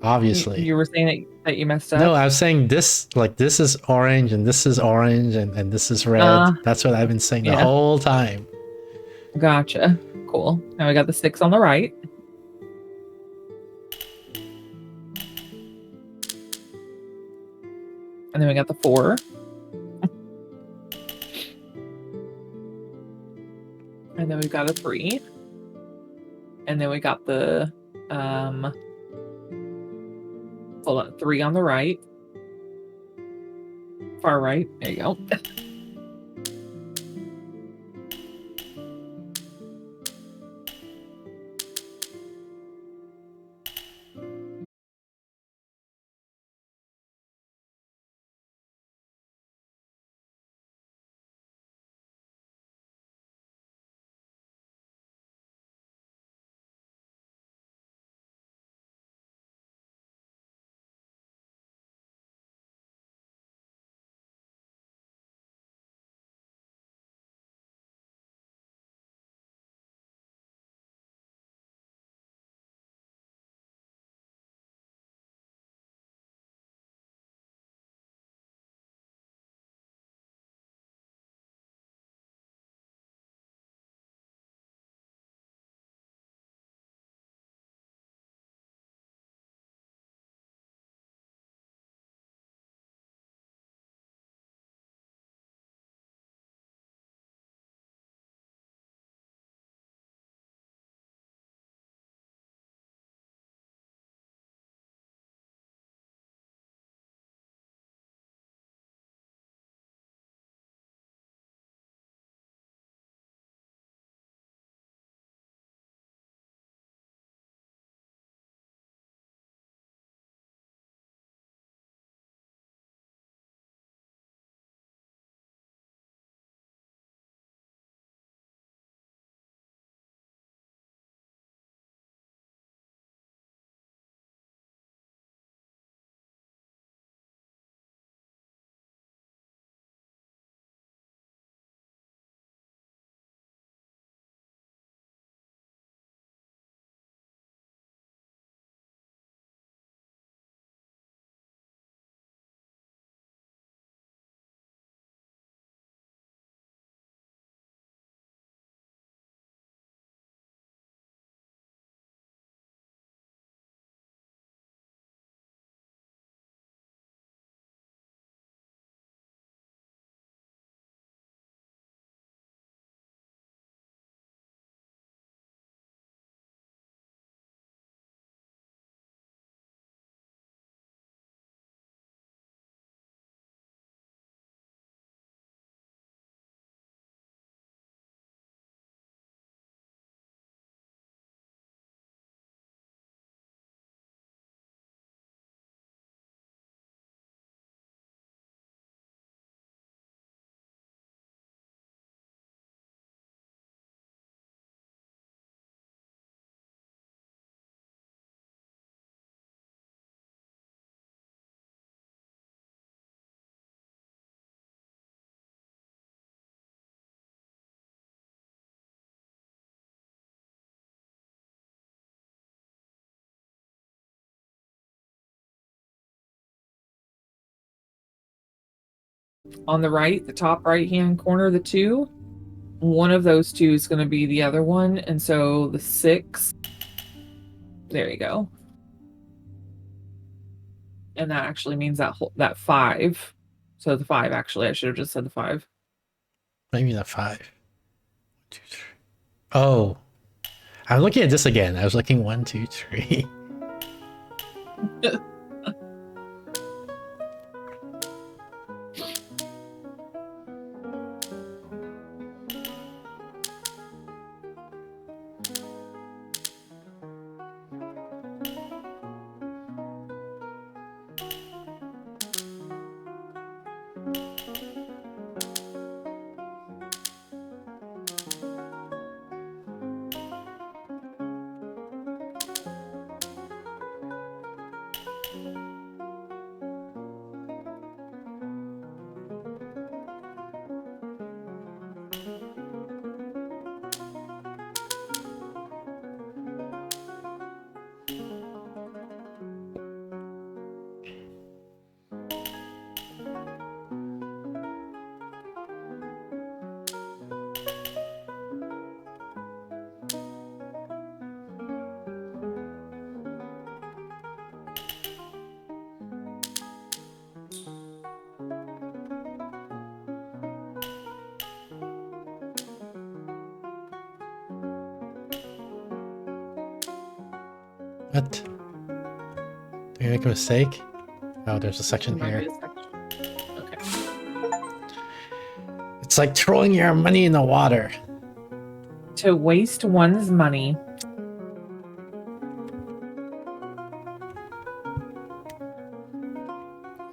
Obviously. You were saying that you messed up? No, I was saying this, like this is orange and this is orange and this is red. That's what I've been saying the whole time. Gotcha. Cool. Now we got the 6 on the right. And then we got the 4. And then we've got a 3. And then we got the hold on, 3 on the right. Far right. There you go. on the right, the top right hand corner, the 2. One of those 2 is going to be the other one, and so the 6. There you go. And that actually means that 5. So the 5, actually, I should have just said the 5. Maybe not 5. 1, 2, 3. Oh, I'm looking at this again. I was looking 1, 2, 3. What? Did I make a mistake? Oh, there's a section here. Okay. It's like throwing your money in the water. To waste one's money.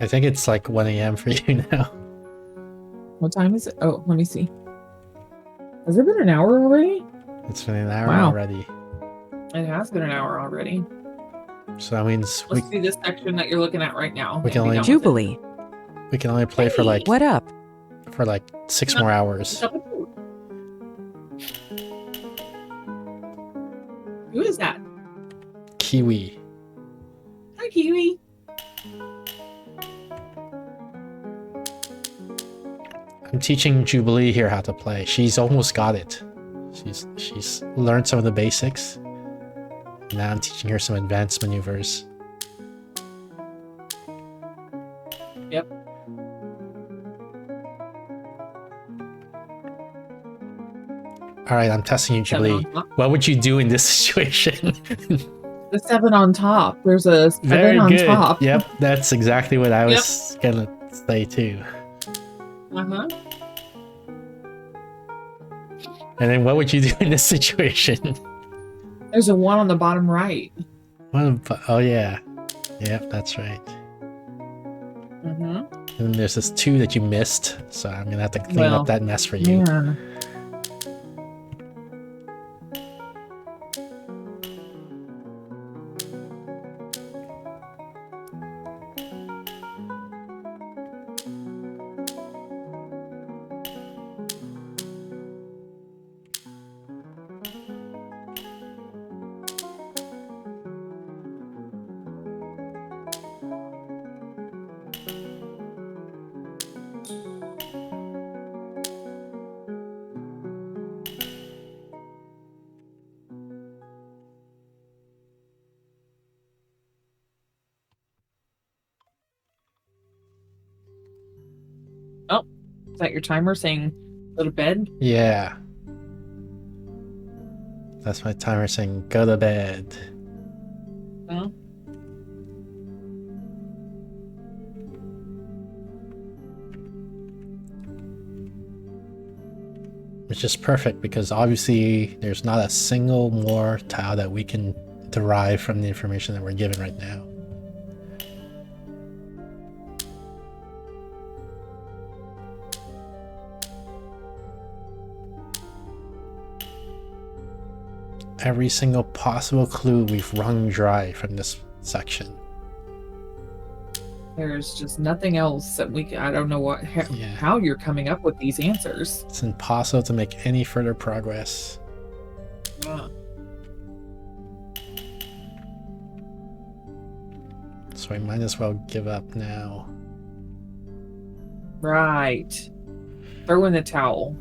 I think it's like 1 a.m. for you now. What time is it? Oh, let me see. Has it been an hour already? It's been an hour Wow. already. It has been an hour already. So that means Let's do this section that you're looking at right now. We can and be only- done with it. Jubilee, we can only play for like what up? 6 more hours. Who is that? Kiwi. Hi, Kiwi. I'm teaching Jubilee here how to play. She's almost got it. She's learned some of the basics. Now I'm teaching her some advanced maneuvers. Yep. Alright, I'm testing you, Jubilee. 7 on top. What would you do in this situation? The 7 on top. There's a 7 Very on good. top. Yep, that's exactly what I was gonna say too. Uh-huh. And then what would you do in this situation? There's a 1 on the bottom right. Oh yeah. Yep, that's right. Mm-hmm. And then there's this 2 that you missed, so I'm gonna have to clean Well, up that mess for you. Man. Oh, is that your timer saying go to bed? Yeah. That's my timer saying go to bed. Huh? Which is perfect because obviously there's not a single more tile that we can derive from the information that we're given right now. Every single possible clue we've wrung dry from this section. There's just nothing else that I don't know how you're coming up with these answers. It's impossible to make any further progress. Yeah. So we might as well give up now. Right. Throw in the towel.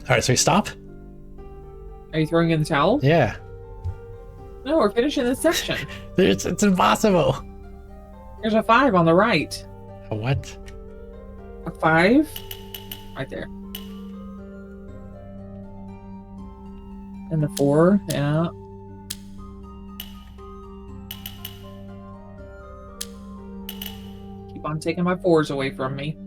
All right, so we stop? Are you throwing in the towel? Yeah. No, we're finishing this section. It's impossible. There's a 5 on the right. A what? A 5? Right there. And the 4, yeah. Keep on taking my 4s away from me.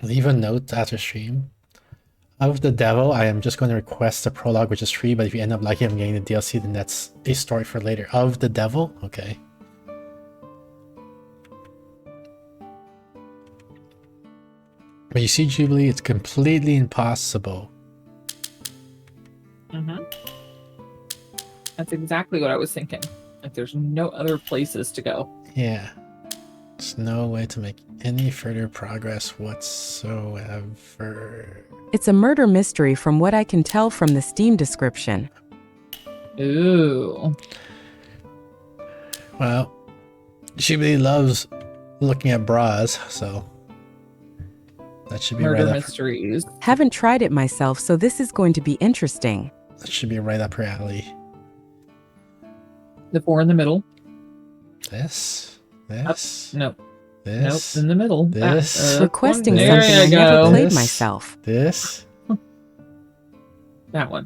Leave a note after stream. Of the Devil, I am just going to request a prologue, which is free, but if you end up liking him getting the DLC, then that's a story for later. Of the Devil? Okay. But you see, Jubilee, it's completely impossible. Mm-hmm. That's exactly what I was thinking. Like, there's no other places to go. Yeah. There's no way to make any further progress whatsoever. It's a murder mystery from what I can tell from the Steam description. Ooh. Well, Jubilee loves looking at bras, so that should be Murder right mysteries. Haven't tried it myself, so this is going to be interesting. That should be right up her alley. The 4 in the middle. This. Nope. This. Nope, in the middle. This. Requesting There something I you never go. played This. myself. This. That one.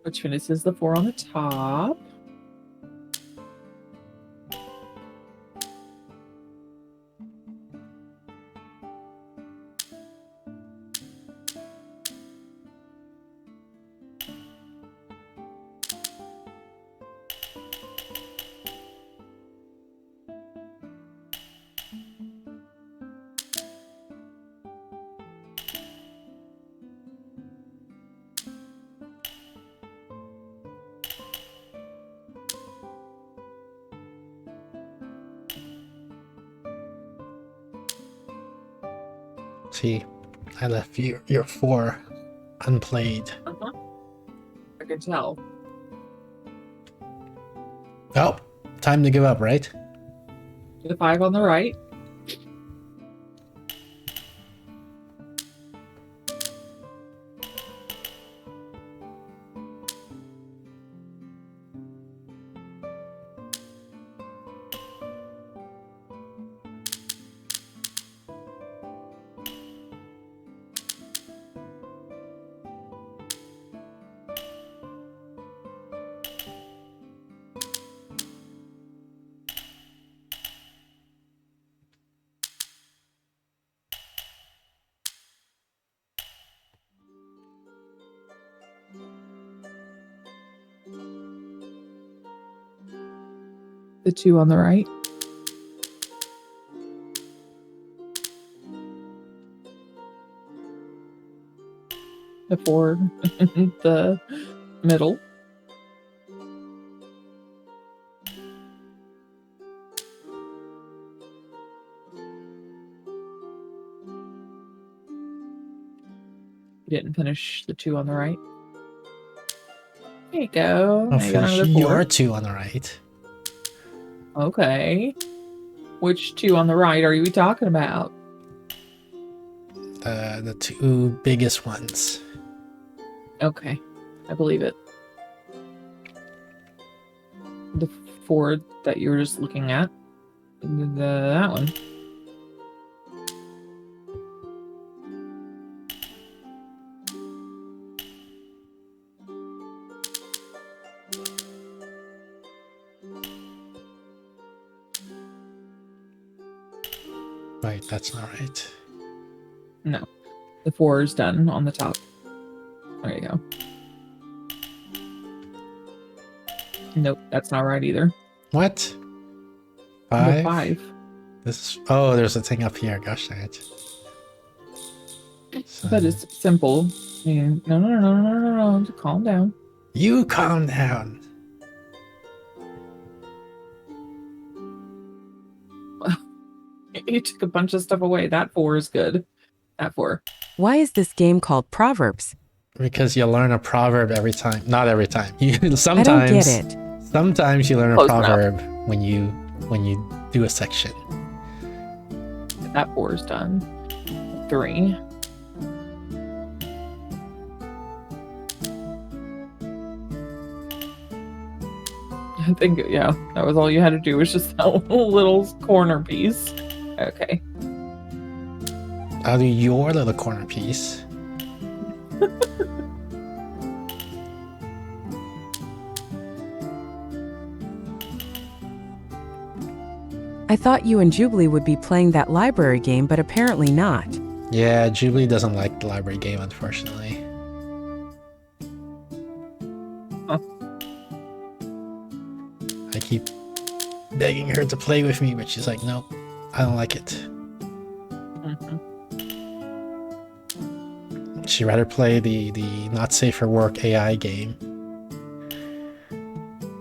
Which finishes the 4 on the top. See, I left your 4 unplayed. I can tell. Oh, time to give up, right? The 5 on the right. The 2 on the right. The 4, the middle. You didn't finish the 2 on the right. There you go. I'll Now you got finish another 4. your 2 on the right. Okay. Which 2 on the right are you talking about? The 2 biggest ones. Okay. I believe it. The 4 that you were just looking at. That one. Right, that's not right. No. The 4 is done on the top. There you go. Nope, that's not right either. What? The 5? 5. This is... Oh, there's a thing up here. Gosh dang it. So, But it's simple. I mean, no. Just calm down. you calm down. You took a bunch of stuff away. That 4 is good. That 4. Why is this game called Proverbs? Because you learn a proverb every time. Not every time. You I don't sometimes get it. sometimes you learn a Close enough. proverb when you do a section. That 4 is done. 3. I think, yeah, that was all you had to do, was just that little corner piece. Okay. I'll do your little corner piece. I thought you and Jubilee would be playing that library game, but apparently not. Yeah, Jubilee doesn't like the library game, unfortunately. Huh. I keep begging her to play with me, but she's like, nope, I don't like it. Mhm. She'd rather play the not safe for work AI game.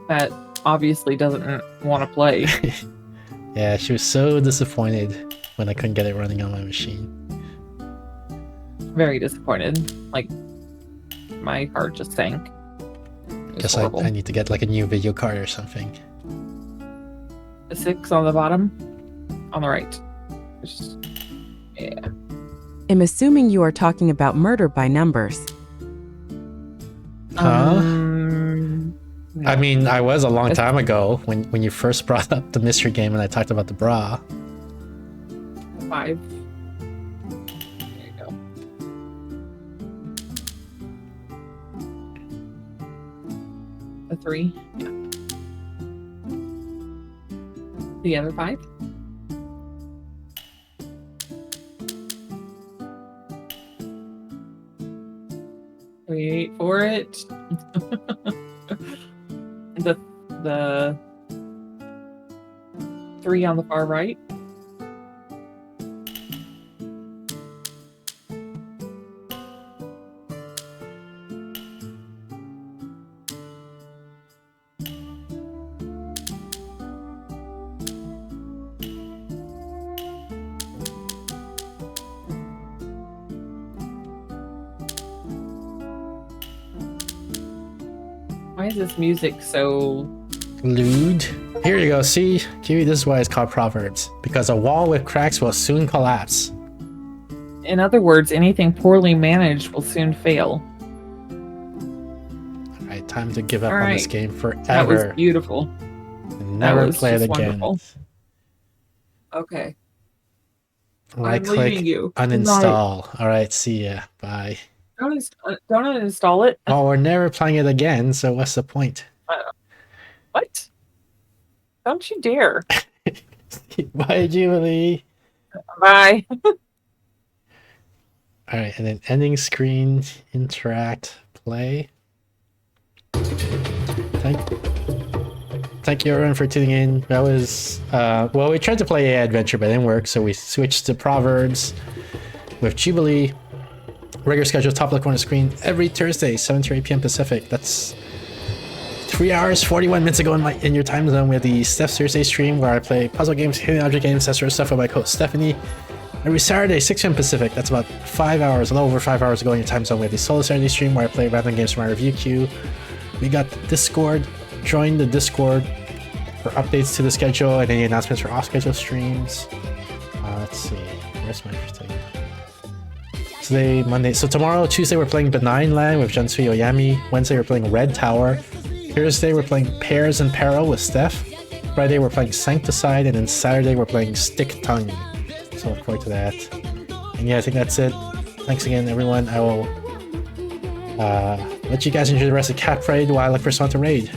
That obviously doesn't want to play. Yeah, she was so disappointed when I couldn't get it running on my machine. Very disappointed. Like, my heart just sank. It was Guess horrible. I need to get like a new video card or something. The 6 on the bottom, on the right. Just, yeah. I'm assuming you are talking about Murder by Numbers. Huh? No. I mean, I was a long time ago when you first brought up the mystery game and I talked about the bra. 5. There you go. The 3. Yeah. The other 5. Wait for it. The 3 on the far right. Why is this music so... Lewd. Here you go, see? Kiwi, this is why it's called Proverbs. Because a wall with cracks will soon collapse. In other words, anything poorly managed will soon fail. Alright, time to give up All on this right. game That was forever. beautiful. And never was play it just again. wonderful. Okay. Right I'm click, leaving you. uninstall. Alright, see ya. Bye. Don't uninstall it. Well, we're never playing it again, so what's the point? What? Don't you dare. Bye, Jubilee. Bye. Alright, and then ending screen, interact, play. Thank you everyone for tuning in. That was, well, we tried to play AI Adventure, but it didn't work, so we switched to Proverbs with Jubilee. Regular schedule, top left corner screen, every Thursday, 7 to 8 p.m. Pacific. That's 3 hours, 41 minutes ago in your time zone. We have the Steph's Thursday stream where I play puzzle games, hidden object games, that sort of stuff with my coach Stephanie. Every Saturday, 6 p.m. Pacific. That's about 5 hours, a little over 5 hours ago in your time zone. We have the Solo Saturday stream where I play random games from my review queue. We got the Discord. Join the Discord for updates to the schedule and any announcements for off-schedule streams. Let's see. Where's my first thing? Today, Monday. So tomorrow, Tuesday, we're playing Benign Land with Junsui Oyami. Wednesday, we're playing Red Tower. Thursday, we're playing Pairs and Peril with Steph. Friday, we're playing Sancticide. And then Saturday, we're playing Stick Tongue. So look forward to that. And yeah, I think that's it. Thanks again, everyone. I will let you guys enjoy the rest of Cat Parade while I look for someone to raid.